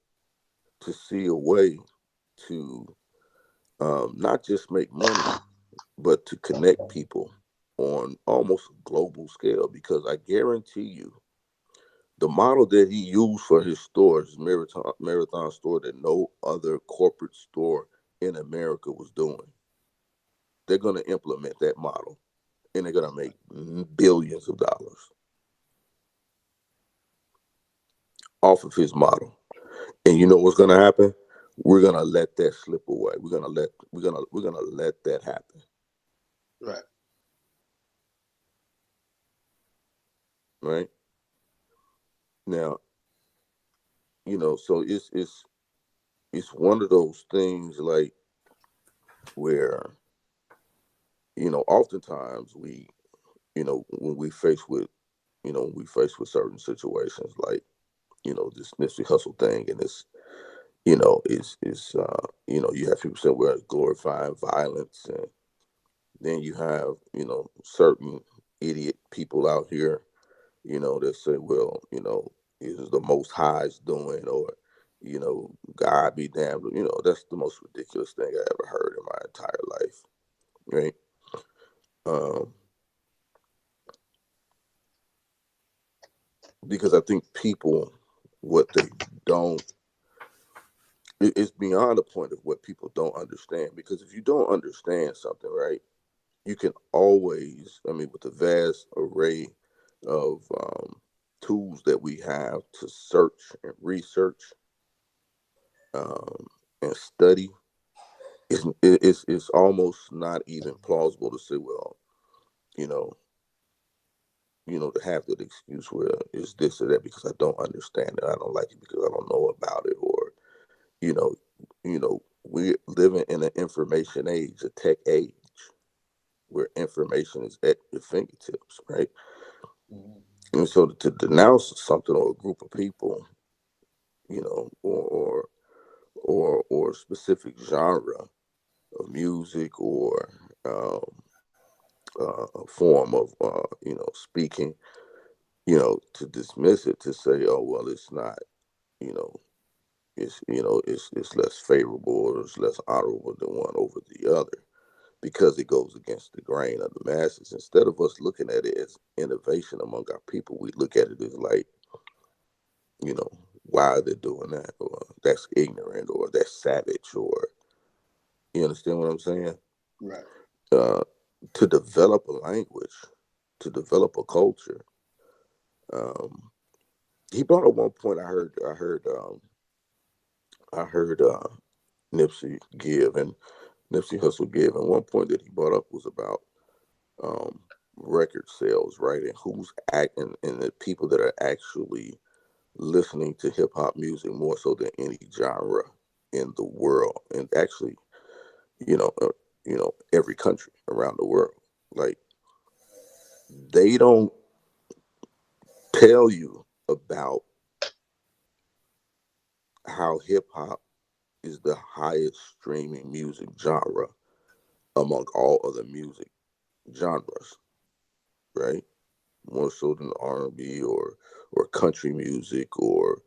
to see a way to not just make money, but to connect people on almost a global scale. Because I guarantee you, the model that he used for his store, his marathon store, that no other corporate store in America was doing, they're going to implement that model, and they're going to make billions of dollars off of his model. And you know what's going to happen? We're going to let that slip away. We're going to let that happen. Right. Right? Now, so it's one of those things, like, where oftentimes when we face with certain situations, like this Nipsey Hustle thing, and this you have people saying we're glorifying violence, and then you have certain idiot people out here that say, well, this is the Most High's doing, or God be damned. That's the most ridiculous thing I ever heard in my entire life, right? um because I think people, what they don't, it's beyond the point of what people don't understand. Because if you don't understand something, right, you can always, with the vast array of tools that we have to search and research and study, it's almost not even plausible to say, well, you know, to have that excuse where it's this or that because I don't understand it, I don't like it because I don't know about it, or you know, we're living in an information age, a tech age, where information is at your fingertips, right? And so to denounce something or a group of people, or a specific genre of music, or a form of speaking, to dismiss it, to say, oh well, it's not, you know, it's less favorable, or it's less honorable than one over the other, because it goes against the grain of the masses. Instead of us looking at it as innovation among our people, we look at it as like, why are they doing that? Or that's ignorant, or that's savage, or you understand what I'm saying? Right. To develop a language, to develop a culture. He brought up one point I heard Nipsey give, and Nipsey Hussle give, and one point that he brought up was about um, record sales, right? And who's acting, and the people that are actually listening to hip hop music more so than any genre in the world, and actually, you know, uh, every country around the world. Like, they don't tell you about how hip hop is the highest streaming music genre among all other music genres, right? More so than R&B, or country music, or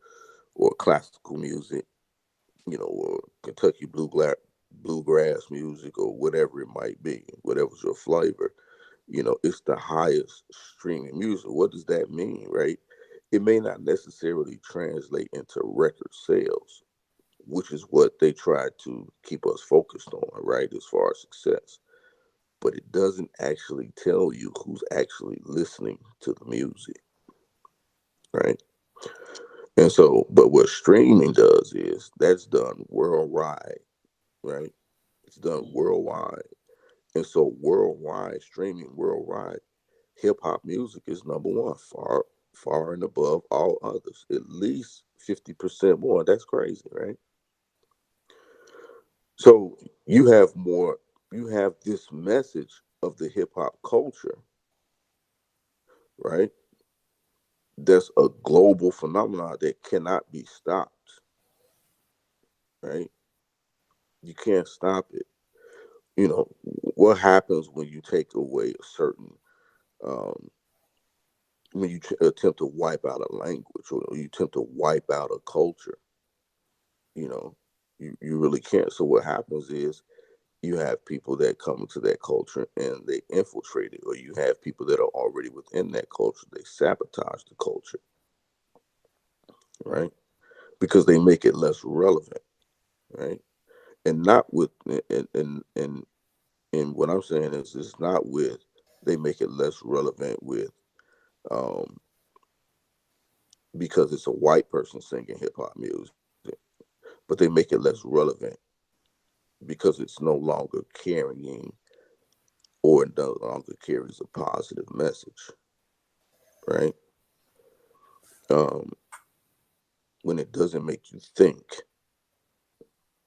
classical music, or Kentucky bluegrass music, or whatever it might be, whatever's your flavor. It's the highest streaming music. What does that mean, right? It may not necessarily translate into record sales, which is what they try to keep us focused on, right, as far as success. But it doesn't actually tell you who's actually listening to the music, right? And so, but what streaming does is that's done worldwide, right? It's done worldwide. And so, worldwide, streaming worldwide, hip hop music is number one, far and above all others, at least 50% more. That's crazy, right? So, you have this message of the hip hop culture, right? That's a global phenomenon that cannot be stopped, right? You can't stop it. What happens when you take away a certain, um, when you attempt to wipe out a language or you attempt to wipe out a culture, you know, you really can't. So what happens is you have people that come into that culture and they infiltrate it, or you have people that are already within that culture. They sabotage the culture, right? Because they make it less relevant, right? And not with and what I'm saying is it's not with they make it less relevant with um because it's a white person singing hip hop music, but they make it less relevant because it's no longer carrying or no longer carries a positive message, right? Um, when it doesn't make you think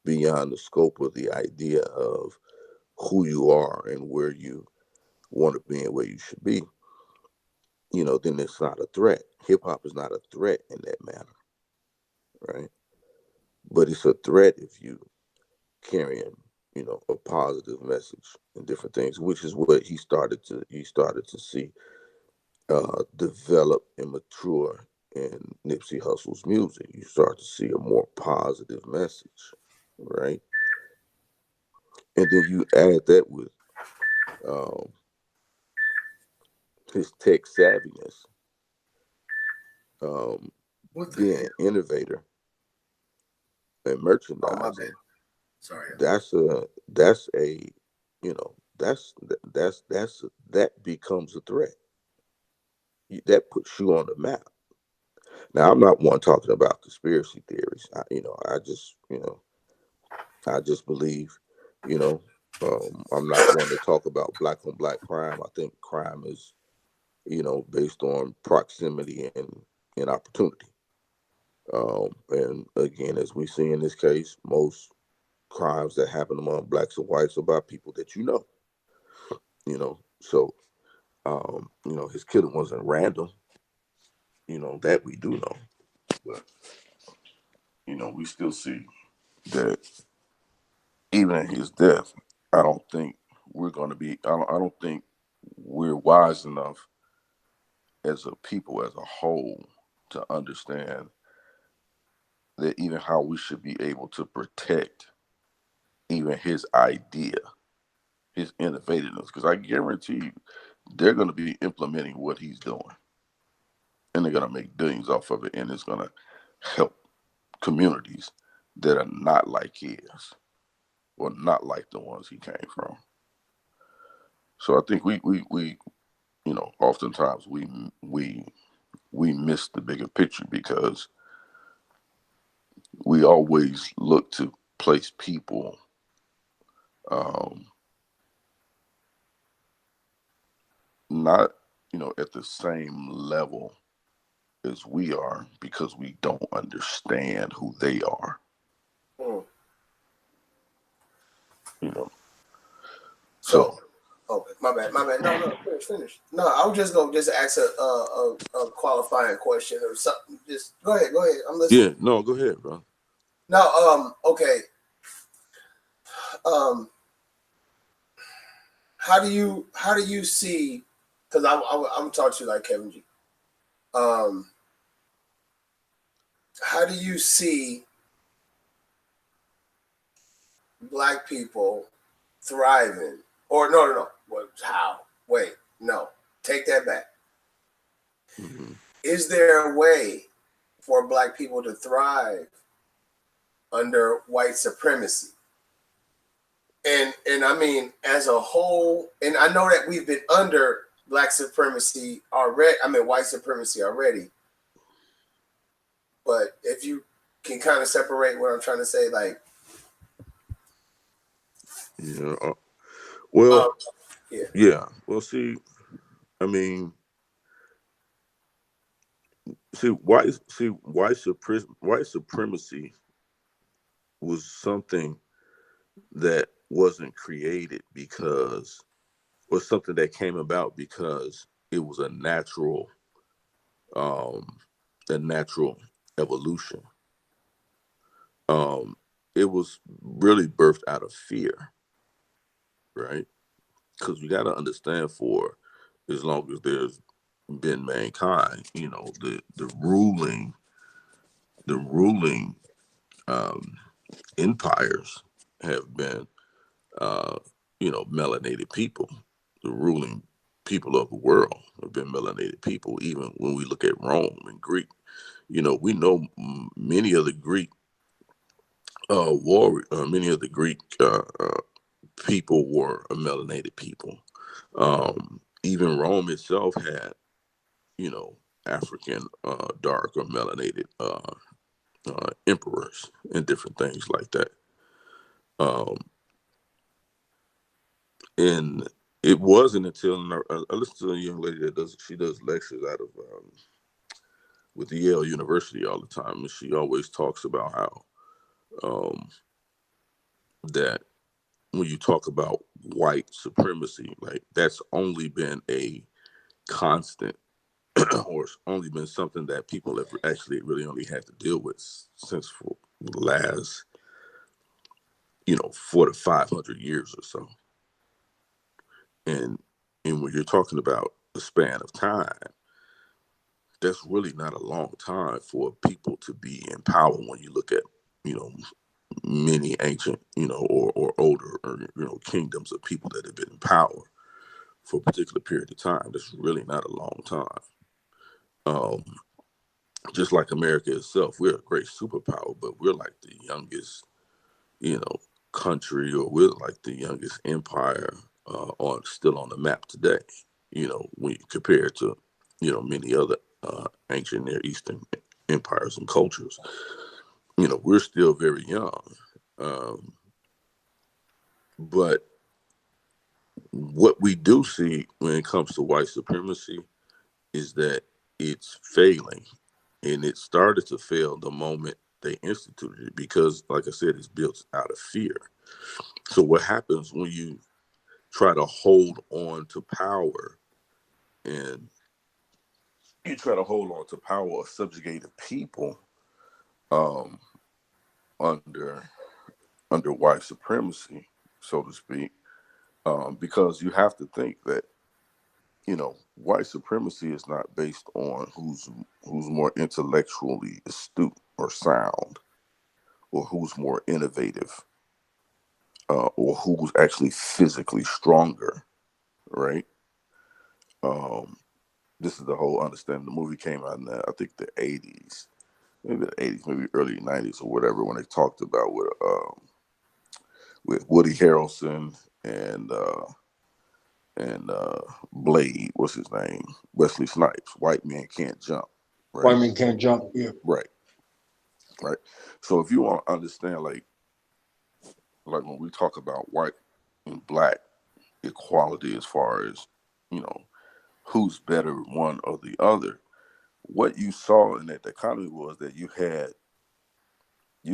beyond the scope of the idea of who you are and where you want to be and where you should be, then it's not a threat. Hip hop is not a threat in that manner, right? But it's a threat if you carrying, a positive message and different things, which is what he started to see develop and mature in Nipsey Hussle's music. You start to see a more positive message, right? And then you add that with um, his tech savviness, um, What the being hell? an innovator and Oh, my merchandising. bad. Sorry. That's a that becomes a threat. That puts you on the map. Now, I'm not one talking about conspiracy theories. I just believe, you know, I'm not one to talk about black on black crime. I think crime is, based on proximity and opportunity. And again, as we see in this case, most crimes that happen among blacks and whites are by people that So, his killing wasn't random, that we do know. But, we still see that even in his death, I don't think I don't think we're wise enough as a people as a whole to understand that even how we should be able to protect even his idea, his innovativeness. Because I guarantee you, they're going to be implementing what he's doing, and they're going to make billions off of it, and it's going to help communities that are not like his or not like the ones he came from. So I think we oftentimes we miss the bigger picture because we always look to place people um, not at the same level as we are because we don't understand who they are. Hmm. You know, so So, okay, my bad. No, finish. No, I was just gonna just ask a qualifying question or something. Just go ahead. I'm listening. yeah, no, go ahead, bro. Now, okay. Um, how do you see? Because I'm talking to you like Kevin G. Um, how do you see black people thriving? Or no. What? How? Wait. No, take that back. Mm-hmm. Is there a way for black people to thrive under white supremacy? And I mean, as a whole, and I know that we've been under black supremacy already. I mean, white supremacy already. But if you can kind of separate what I'm trying to say, like, Yeah. Well, yeah, yeah. Well, see, I mean, white supremacy was something that wasn't created because, or something that came about because it was um, a natural evolution. Um, it was really birthed out of fear, right? Because we got to understand, for as long as there's been mankind, you know, the ruling um, empires have been, uh, melanated people. The ruling people of the world have been melanated people. Even when we look at Rome and Greek, we know many of the Greek many of the Greek people were a melanated people. Even Rome itself had, African dark or melanated emperors and different things like that. Um, and it wasn't until I listened to a young lady that does lectures out of with the Yale University all the time, and she always talks about how um, that when you talk about white supremacy, like that's only been a constant or it's only been something that people have actually really only had to deal with since for the last 400 to 500 years or so. And when you're talking about the span of time, that's really not a long time for people to be in power. When you look at you know many ancient or older kingdoms of people that have been in power for a particular period of time, that's really not a long time. um just like America itself, we're a great superpower, but we're like the youngest you know, country, or we're like the youngest empire on still on the map today. When you compare it to, many other ancient Near Eastern empires and cultures, we're still very young. Um, but what we do see when it comes to white supremacy is that it's failing, and it started to fail the moment they instituted it, because, like I said, it's built out of fear. So what happens when you try to hold on to power, and you try to hold on to power of subjugated people um, under white supremacy, so to speak, because you have to think that white supremacy is not based on who's more intellectually astute or sound, or who's more innovative, or who's actually physically stronger, right? Um, this is the whole understanding. The movie came out in I think the 80s, maybe the 80s, maybe early 90s or whatever, when they talked about with Woody Harrelson and Blade, what's his name? Wesley Snipes. White Man Can't Jump. Right. White men can't jump. Yeah. Right. Right. So if you want to understand, like when we talk about white and black equality, as far as who's better, one or the other, what you saw in that dichotomy was that you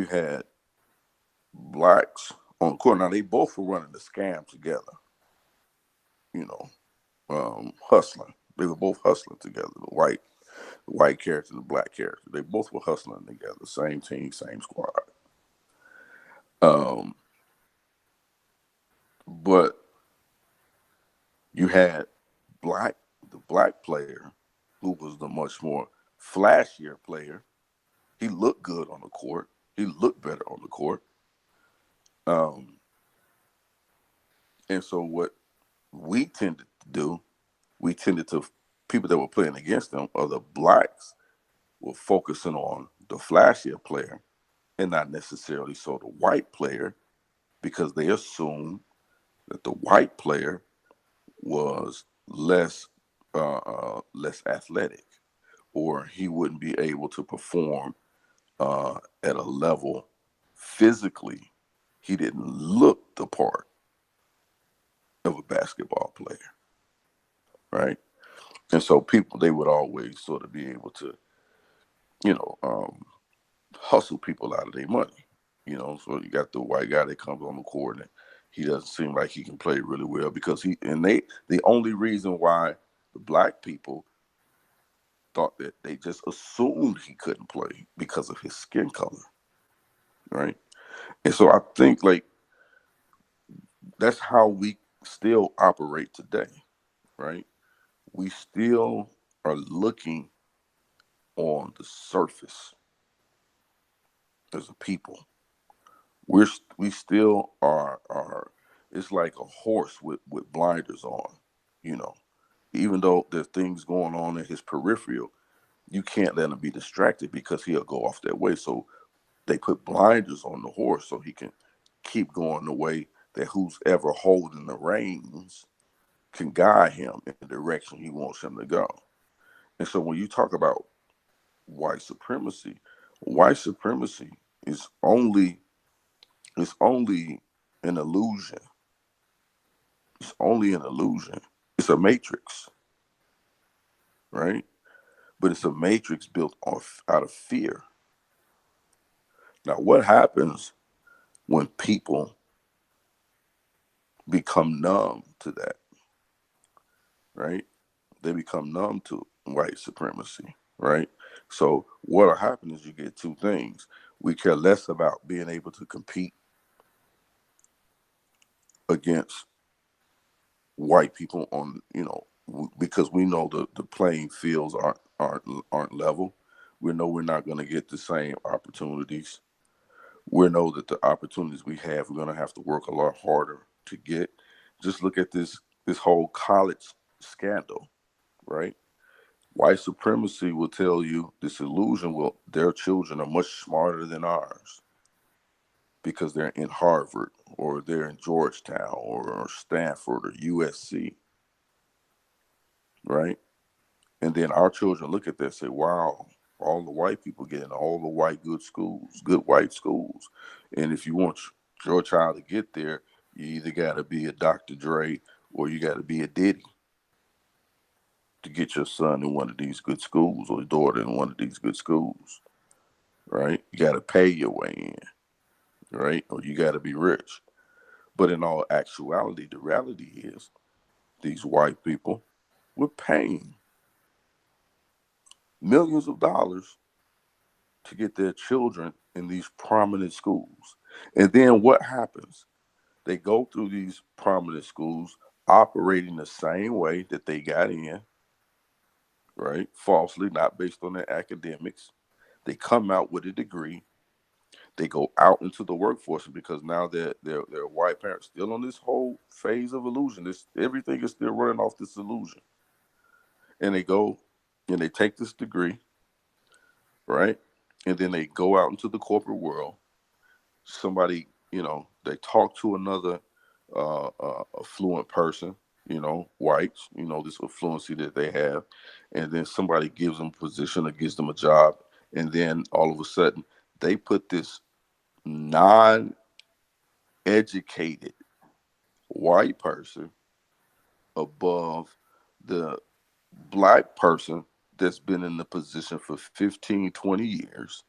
had blacks on the court. Now they both were running the scam together, hustling. They were both hustling together. The white character and the black character. They both were hustling together. Same team, same squad. But you had the black player, who was the much more flashier player. He looked good on the court. He looked better on the court. And so what we tended to do we tended to, people that were playing against them, or the blacks, were focusing on the flashier player and not necessarily so the white player, because they assumed that the white player was less athletic, or he wouldn't be able to perform at a level physically. He didn't look the part of a basketball player, right? And so people, they would always sort of be able to, hustle people out of their money. So you got the white guy that comes on the court and he doesn't seem like he can play really well because the only reason why the black people thought that, they just assumed he couldn't play because of his skin color, right? And so I think like that's how we still operate today, right? We still are looking on the surface as a people. We still are it's like a horse with blinders on, even though there's things going on in his peripheral, you can't let him be distracted because he'll go off that way. So they put blinders on the horse so he can keep going the way that who's ever holding the reins can guide him in the direction he wants him to go. And so when you talk about white supremacy is only an illusion. It's only an illusion. It's a matrix, right? But it's a matrix built out of fear. Now, what happens when people become numb to that, right? They become numb to white supremacy, right? So what'll happen is you get two things. We care less about being able to compete against white people on, because we know the playing fields aren't level. We know we're not going to get the same opportunities. We know that the opportunities we have, we're going to have to work a lot harder to get. Just look at this whole college scandal, right? White supremacy will tell you this illusion, well, their children are much smarter than ours because they're in Harvard or they're in Georgetown or Stanford or USC, right? And then our children look at that and say, wow, all the white people get in all the white good white schools. And if you want your child to get there, you either got to be a Dr. Dre or you got to be a Diddy to get your son in one of these good schools or daughter in one of these good schools, right? You got to pay your way in, right? Or you got to be rich. But in all actuality, the reality is these white people were paying millions of dollars to get their children in these prominent schools. And then what happens? They go through these prominent schools operating the same way that they got in, right? Falsely, not based on their academics. They come out with a degree. They go out into the workforce because now they're white parents still on this whole phase of illusion. Everything is still running off this illusion. And they go and they take this degree, right? And then they go out into the corporate world. Somebody, they talk to another affluent person, whites, this affluency that they have. And then somebody gives them a position or gives them a job. And then all of a sudden they put this non-educated white person above the black person that's been in the position for 15, 20 years,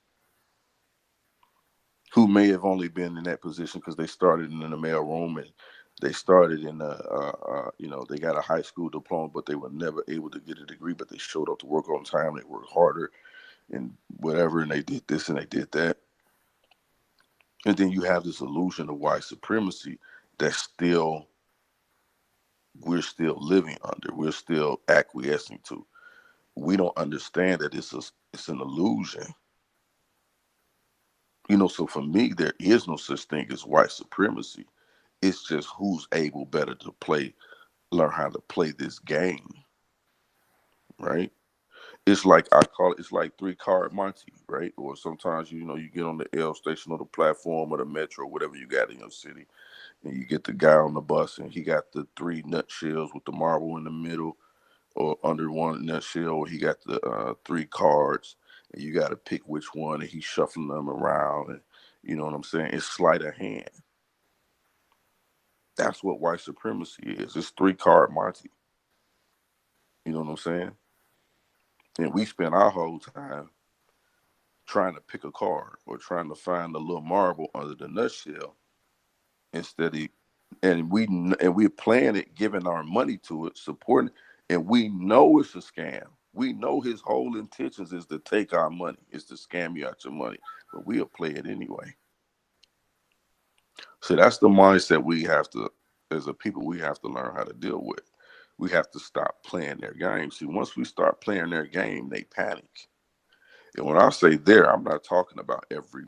who may have only been in that position because they started in the mailroom and they started in they got a high school diploma, but they were never able to get a degree, but they showed up to work on time. They worked harder and whatever, and they did this and they did that. And then you have this illusion of white supremacy that we're still living under, we're still acquiescing to. We don't understand that it's an illusion. So for me, there is no such thing as white supremacy. It's just who's able better to learn how to play this game. right? It's like I call it. It's like 3-card Monte, right? Or sometimes you get on the L station or the platform or the metro, whatever you got in your city, and you get the guy on the bus, and he got the 3 nutshells with the marble in the middle, or under one nutshell, or he got the 3 cards, and you got to pick which one, and he's shuffling them around, and you know what I'm saying? It's sleight of hand. That's what white supremacy is. It's 3-card Monte. You know what I'm saying? And we spend our whole time trying to pick a card or trying to find a little marble under the nutshell instead of, and we're playing it, giving our money to it, supporting it, and we know it's a scam. We know his whole intentions is to take our money, is to scam you out your money, but we'll play it anyway. So that's the mindset we have to, as a people, we have to learn how to deal with. We have to stop playing their game. See, once we start playing their game, they panic. And when I say there, I'm not talking about every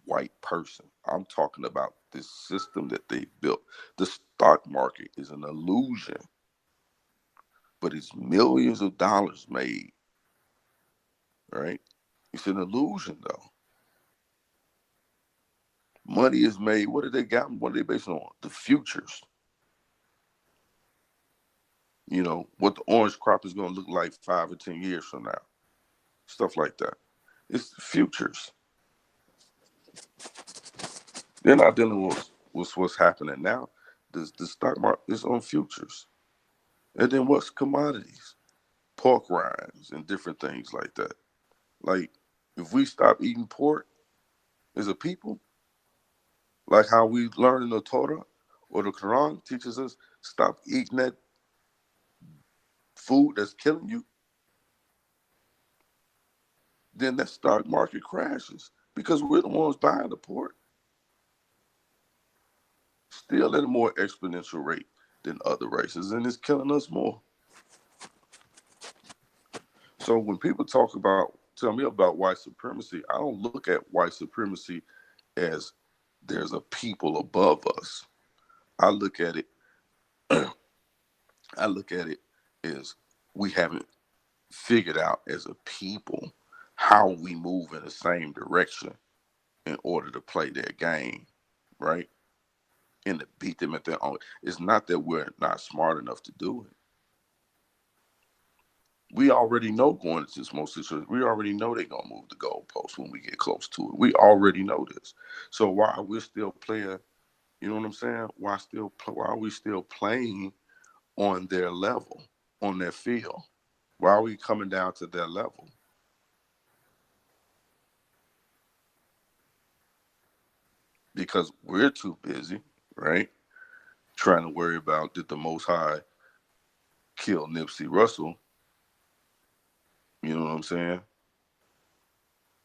white person. I'm talking about this system that they built. The stock market is an illusion, but it's millions of dollars made, right? It's an illusion, though. Money is made. What do they got? What are they based on? The futures. You know, what the orange crop is going to look like 5 or 10 years from now. Stuff like that. It's the futures. They're not dealing with what's happening now. The stock market is on futures. And then what's commodities? Pork rinds and different things like that. Like, if we stop eating pork as a people, like how we learn in the Torah or the Quran teaches us, stop eating that food that's killing you, then that stock market crashes because we're the ones buying the pork. Still at a more exponential rate than other races, and it's killing us more. So when people tell me about white supremacy, I don't look at white supremacy as there's a people above us. I look at it as we haven't figured out as a people how we move in the same direction in order to play their game, right? And to beat them at their own. It's not that we're not smart enough to do it. We already know going into this most situation, we already know they're going to move the goalposts when we get close to it. We already know this. So why are we still playing, you know what I'm saying? Why are we still playing on their level, on their field? Why are we coming down to their level? Because we're too busy, right? Trying to worry about, did the Most High kill Nipsey Russell? You know what I'm saying?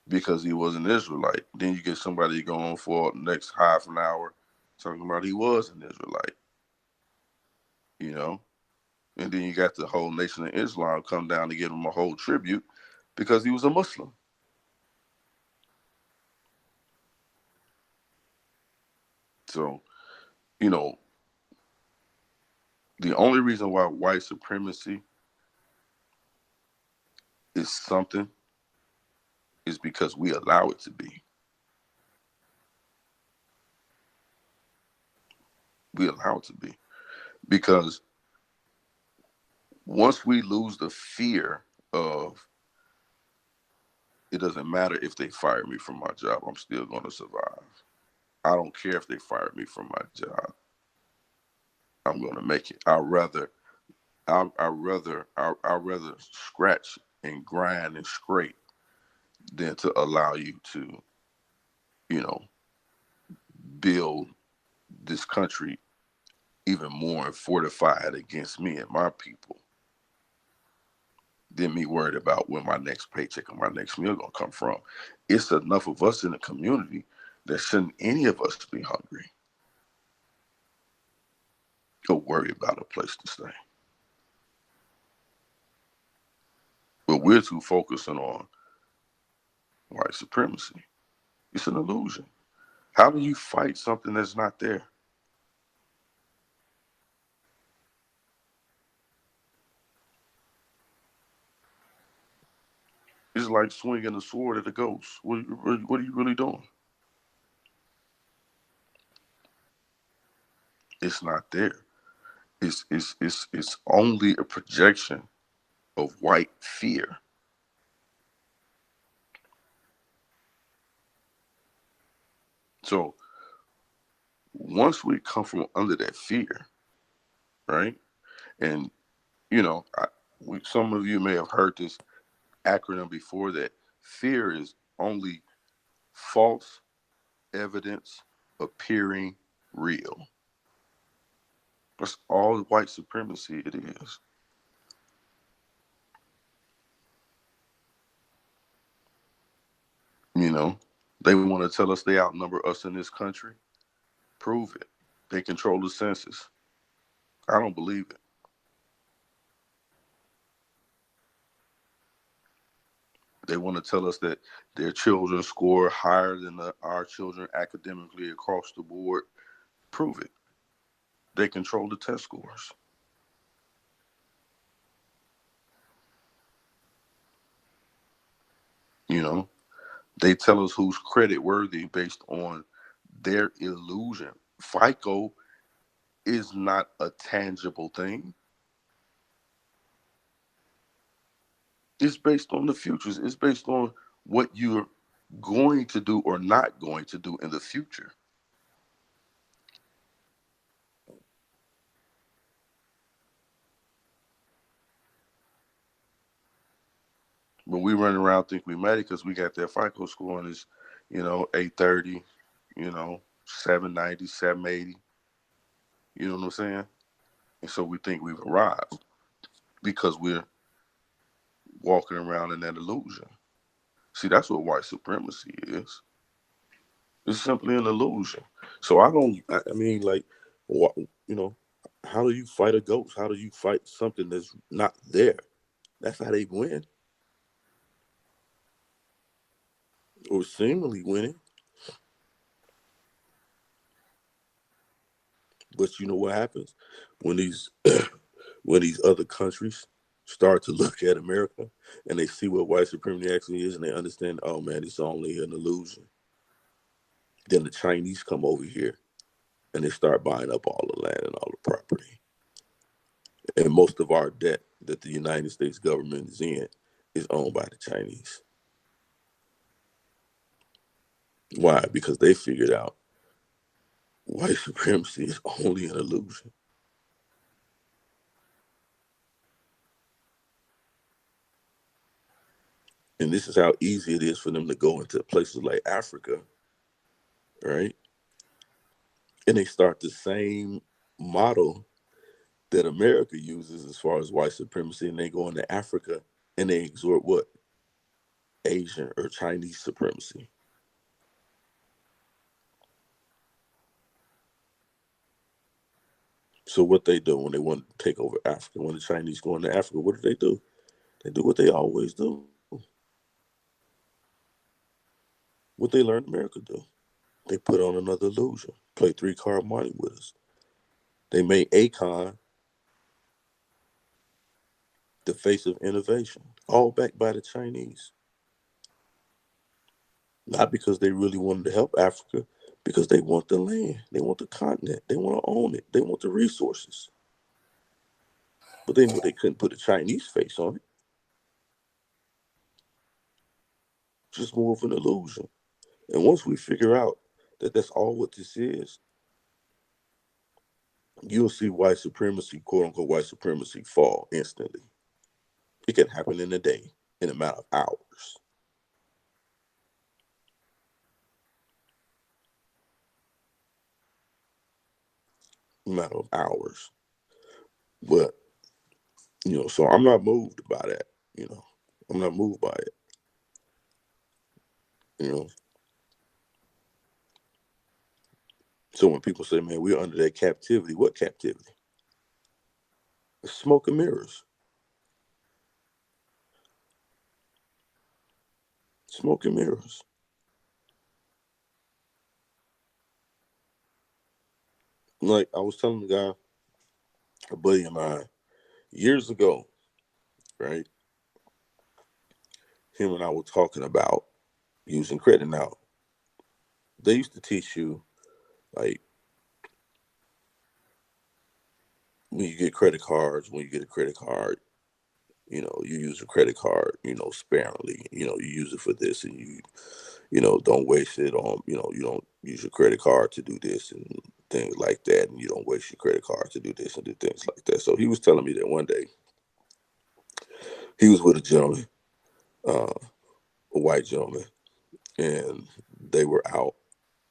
Because he was an Israelite. Then you get somebody going for the next half an hour talking about he was an Israelite. You know? And then you got the whole Nation of Islam come down to give him a whole tribute because he was a Muslim. So, you know, the only reason why white supremacy is something is because we allow it to be. We allow it to be. Because once we lose the fear of, it doesn't matter if they fire me from my job, I'm still going to survive. I don't care if they fire me from my job. I'm going to make it. I'd rather scratch and grind and scrape than to allow you to, you know, build this country even more and fortify it against me and my people than me worried about where my next paycheck and my next meal gonna come from. It's enough of us in the community that shouldn't any of us be hungry or worry about a place to stay. But we're too focusing on white supremacy. It's an illusion. How do you fight something that's not there? It's like swinging a sword at a ghost. What are you really doing? It's not there. It's only a projection of white fear. So once we come from under that fear, right? And some of you may have heard this acronym before, that fear is only false evidence appearing real. That's all white supremacy it is. They want to tell us they outnumber us in this country. Prove it. They control the census. I don't believe it. They want to tell us that their children score higher than our children academically across the board. Prove it. They control the test scores. They tell us who's credit worthy based on their illusion. FICO is not a tangible thing. It's based on the futures. It's based on what you're going to do or not going to do in the future. But we run around think we made it because we got that FICO score and it's, 830, 790, 780. You know what I'm saying? And so we think we've arrived because we're walking around in that illusion. See, that's what white supremacy is. It's simply an illusion. So I mean, like, how do you fight a ghost? How do you fight something that's not there? That's how they win. Or seemingly winning. But you know what happens when these other countries start to look at America and they see what white supremacy actually is, and they understand, oh man, it's only an illusion. Then the Chinese come over here and they start buying up all the land and all the property. And most of our debt that the United States government is in is owned by the Chinese. Why? Because they figured out white supremacy is only an illusion. And this is how easy it is for them to go into places like Africa, right? And they start the same model that America uses as far as white supremacy, and they go into Africa and they exhort what? Asian or Chinese supremacy. So what they do when they want to take over Africa, when the Chinese go into Africa, what do? They do what they always do. What they learned America do. They put on another illusion, play 3-card money with us. They made Akon the face of innovation, all backed by the Chinese. Not because they really wanted to help Africa, because they want the land, they want the continent, they want to own it, they want the resources. But they knew they couldn't put a Chinese face on it. Just more of an illusion. And once we figure out that that's all what this is, you'll see white supremacy, quote unquote white supremacy, fall instantly. It can happen in a day, in a matter of hours. A matter of hours. But, so I'm not moved by that, I'm not moved by it, So when people say, man, we're under that captivity, what captivity? It's smoke and mirrors. Smoke and mirrors. Like I was telling the guy, a buddy of mine, years ago, right? him and I were talking about using credit. Now, they used to teach you, like, when you get credit cards, when you get a credit card, you use a credit card, sparingly. You use it for this, and don't waste it on, you don't use your credit card to do this and things like that, and you don't waste your credit card to do this and do things like that. So he was telling me that one day he was with a gentleman, a white gentleman, and they were out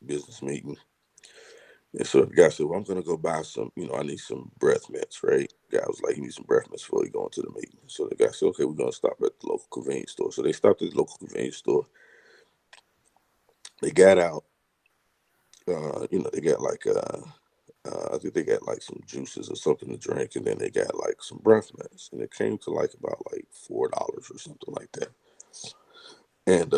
business meeting. And so the guy said, well, I'm going to go buy some, I need some breath mints, right? The guy was like, he needs some breath mints before he go into the meeting. So the guy said, okay, we're going to stop at the local convenience store. So they stopped at the local convenience store. They got out, they got like, I think they got like some juices or something to drink. And then they got like some breath mints. And it came to like about like $4 or something like that. And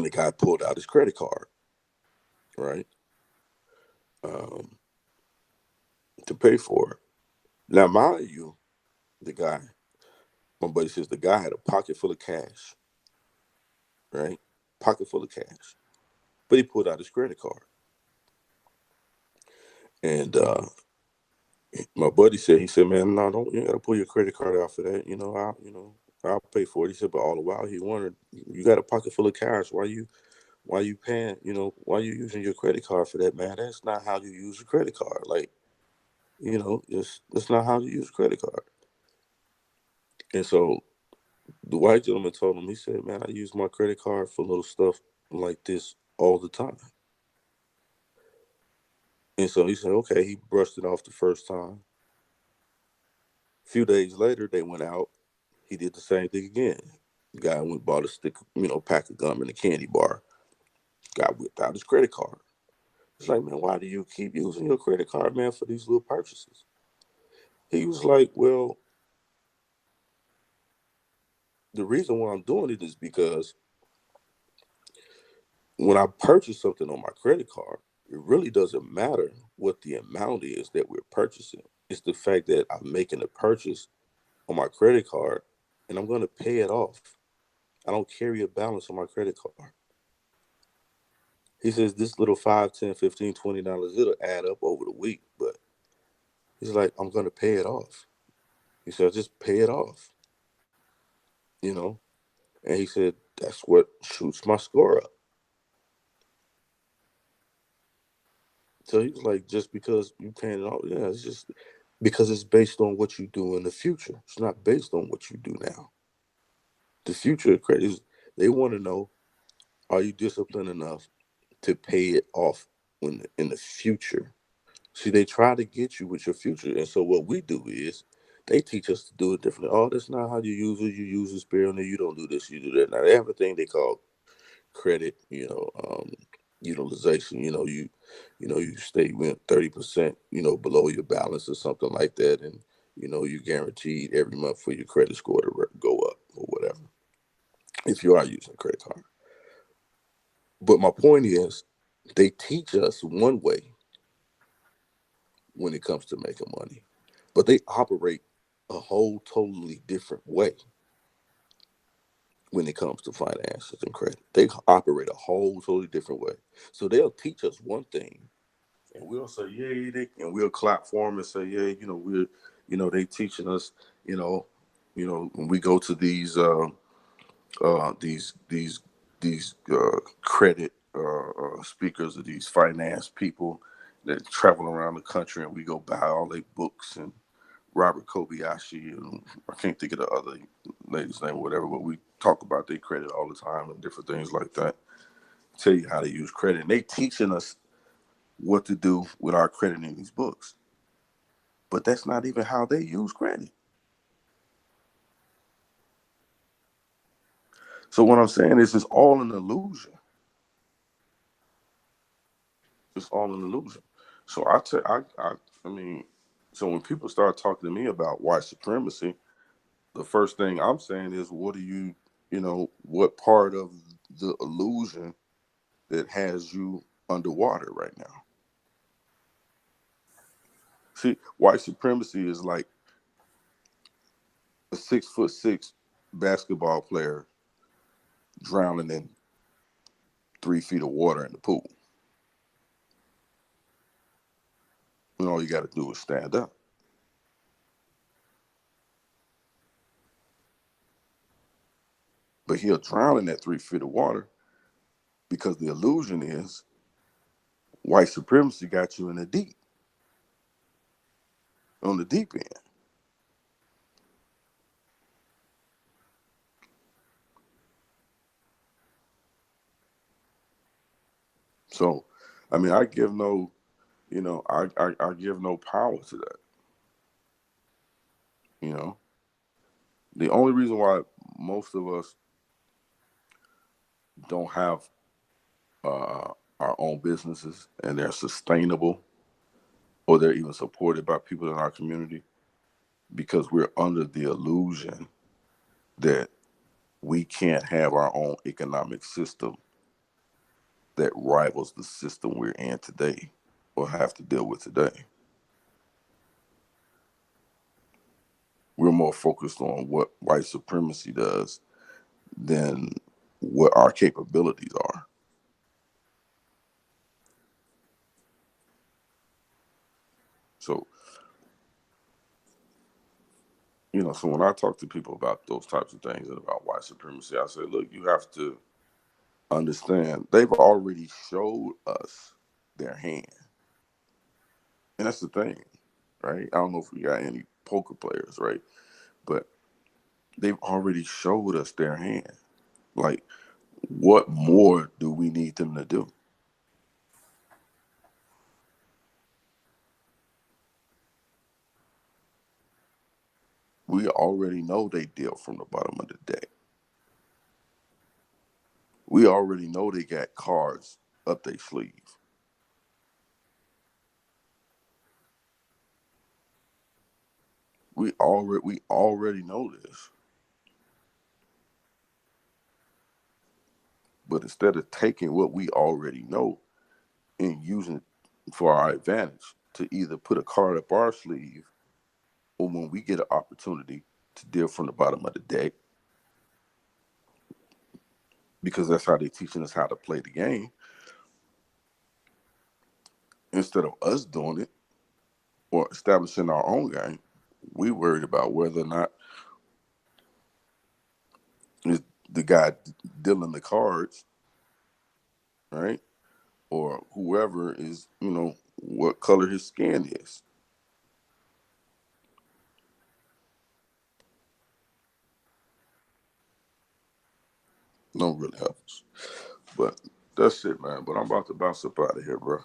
the guy pulled out his credit card, right? To pay for it. Now, mind you, my buddy says the guy had a pocket full of cash, right? Pocket full of cash. But he pulled out his credit card. And my buddy said, man, no, don't, you gotta pull your credit card out for that. I'll pay for it. He said, but all the while he wondered, you got a pocket full of cash. Why you paying, why you using your credit card for that, man? That's not how you use a credit card. Like, that's not how you use a credit card. And so the white gentleman told him, he said, man, I use my credit card for little stuff like this all the time. And so he said, okay, he brushed it off the first time. A few days later, they went out. He did the same thing again. The guy went bought a stick, pack of gum and a candy bar. Guy whipped out his credit card. It's like, man, why do you keep using your credit card, man, for these little purchases? He was like, well, the reason why I'm doing it is because when I purchase something on my credit card, it really doesn't matter what the amount is that we're purchasing. It's the fact that I'm making a purchase on my credit card and I'm going to pay it off. I don't carry a balance on my credit card. He says this little $5, $10, $15, $20, it'll add up over the week, but he's like, I'm going to pay it off. He said, just pay it off, And he said, that's what shoots my score up. So he was like, just because you paying it off, yeah, it's just because it's based on what you do in the future. It's not based on what you do now. The future of credit is, they want to know, are you disciplined enough to pay it off in the future? See, they try to get you with your future. And so what we do is they teach us to do it differently. Oh, that's not how you use it. You use it sparingly. You don't do this, you do that. Now, they have a thing they call credit, utilization. You stay with 30%, below your balance or something like that. And, you guaranteed every month for your credit score to go up or whatever, if you are using a credit card. But my point is, they teach us one way when it comes to making money, but they operate a whole totally different way when it comes to finances and credit. They operate a whole totally different way. So they'll teach us one thing, and we'll say, yeah, and we'll clap for them and say, yeah, they teaching us, when we go to these credit speakers or these finance people that travel around the country, and we go buy all their books and Robert Kobayashi, and I can't think of the other lady's name or whatever, but we talk about their credit all the time and different things like that. Tell you how to use credit. And they teaching us what to do with our credit in these books. But that's not even how they use credit. So what I'm saying is, it's all an illusion. It's all an illusion. So I mean, so when people start talking to me about white supremacy, the first thing I'm saying is, what what part of the illusion that has you underwater right now? See, white supremacy is like a 6'6" basketball player drowning in 3 feet of water in the pool. And all you got to do is stand up. But he'll drown in that 3 feet of water because the illusion is white supremacy got you in the deep, on the deep end. So, I mean, I give no, I give no power to that. You know, the only reason why most of us don't have our own businesses and they're sustainable or they're even supported by people in our community because we're under the illusion that we can't have our own economic system that rivals the system we're in today or have to deal with today. We're more focused on what white supremacy does than what our capabilities are. So, so when I talk to people about those types of things and about white supremacy, I say, look, you have to understand they've already showed us their hand. And that's the thing, right? I don't know if we got any poker players, right? But they've already showed us their hand. Like, what more do we need them to do? We already know they deal from the bottom of the deck. We already know they got cards up their sleeve. We already know this. But instead of taking what we already know and using it for our advantage to either put a card up our sleeve or when we get an opportunity to deal from the bottom of the deck, because that's how they're teaching us how to play the game, instead of us doing it or establishing our own game, we worried about whether or not is the guy dealing the cards, right? Or whoever is, what color his skin is. Don't really help us. But that's it, man. But I'm about to bounce up out of here, bro.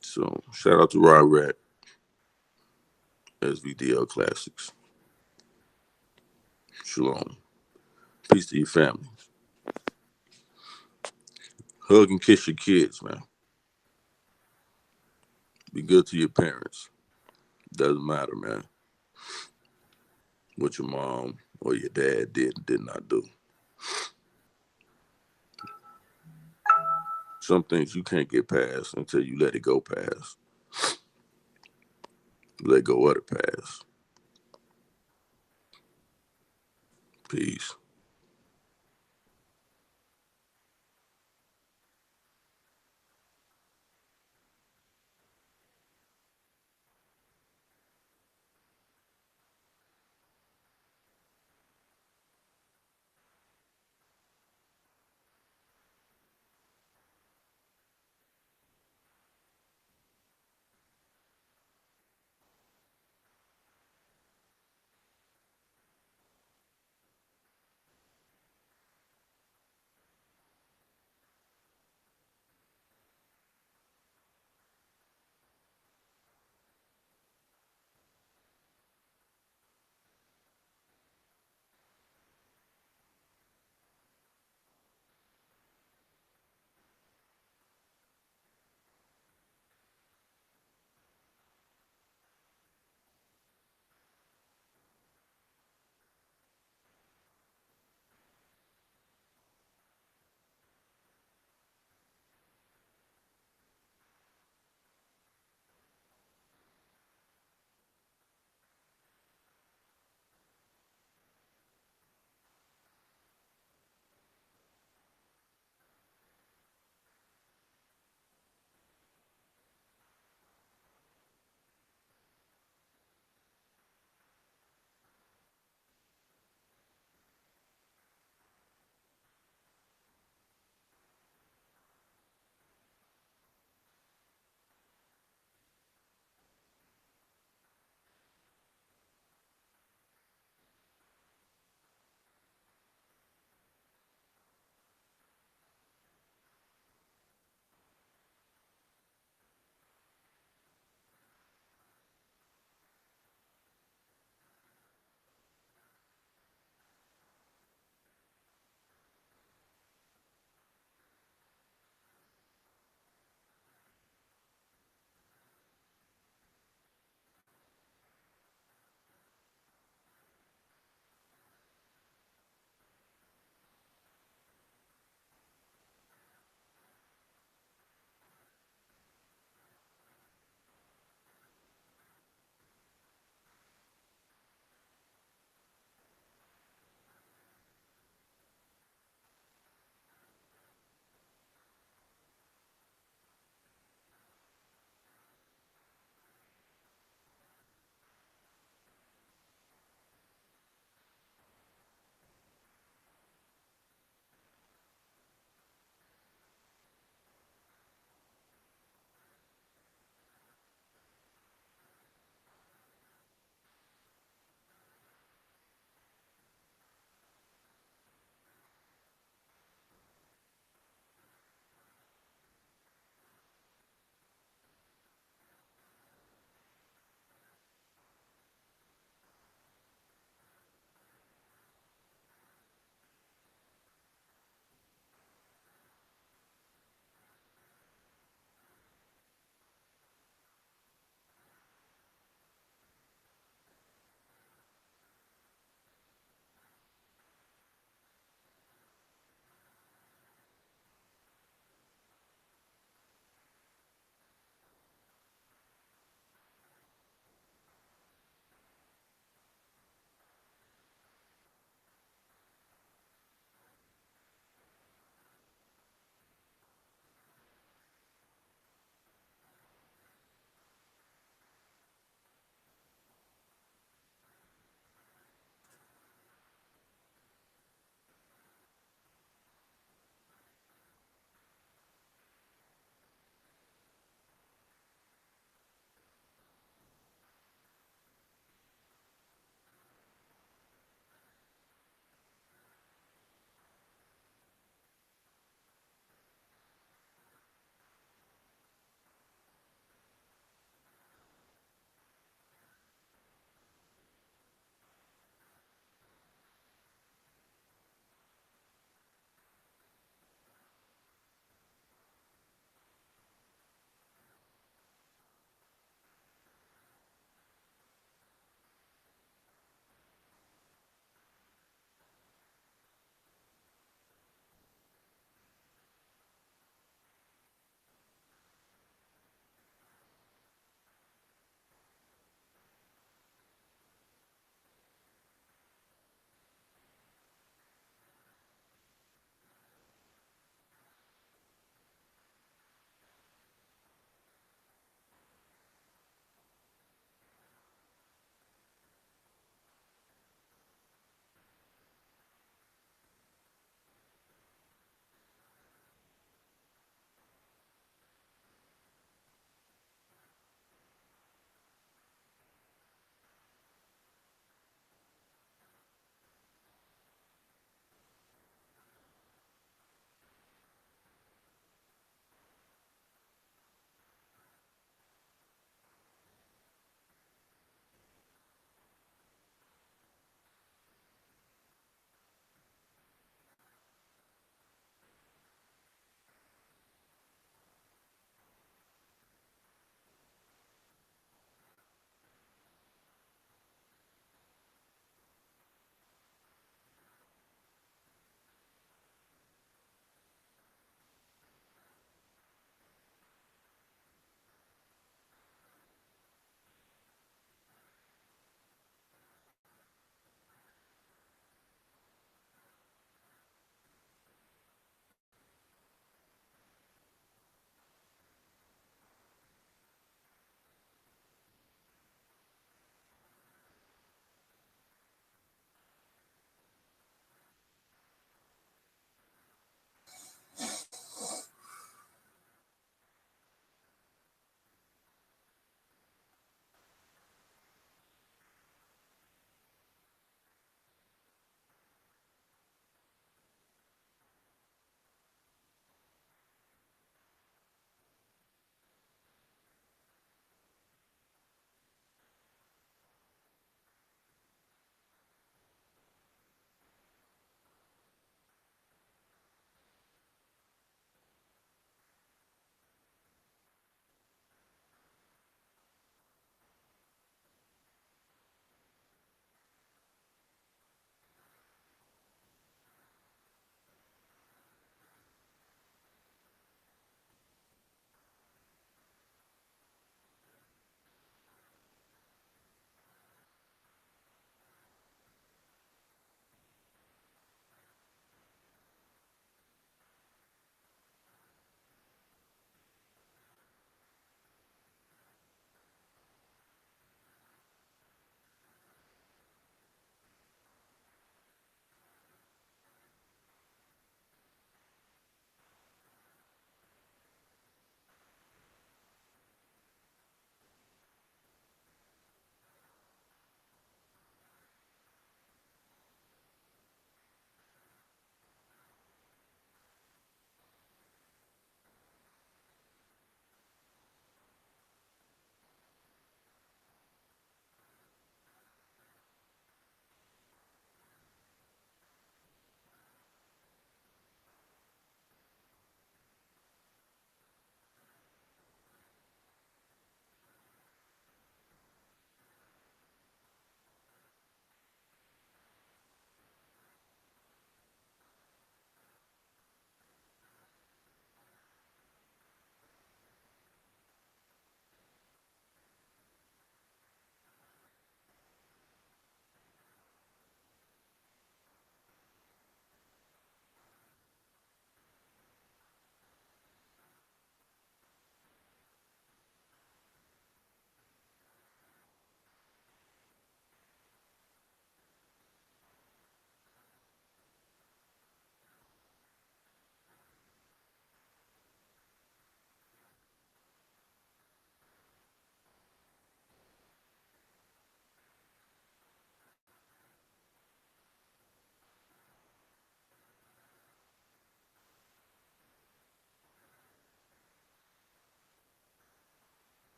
So shout out to Rod Rat, SVDL Classics. Shalom. Peace to your family. Hug and kiss your kids, man. Be good to your parents. Doesn't matter, man, what your mom or your dad did not do. Some things you can't get past until you let it go past. Let go of the past. Peace.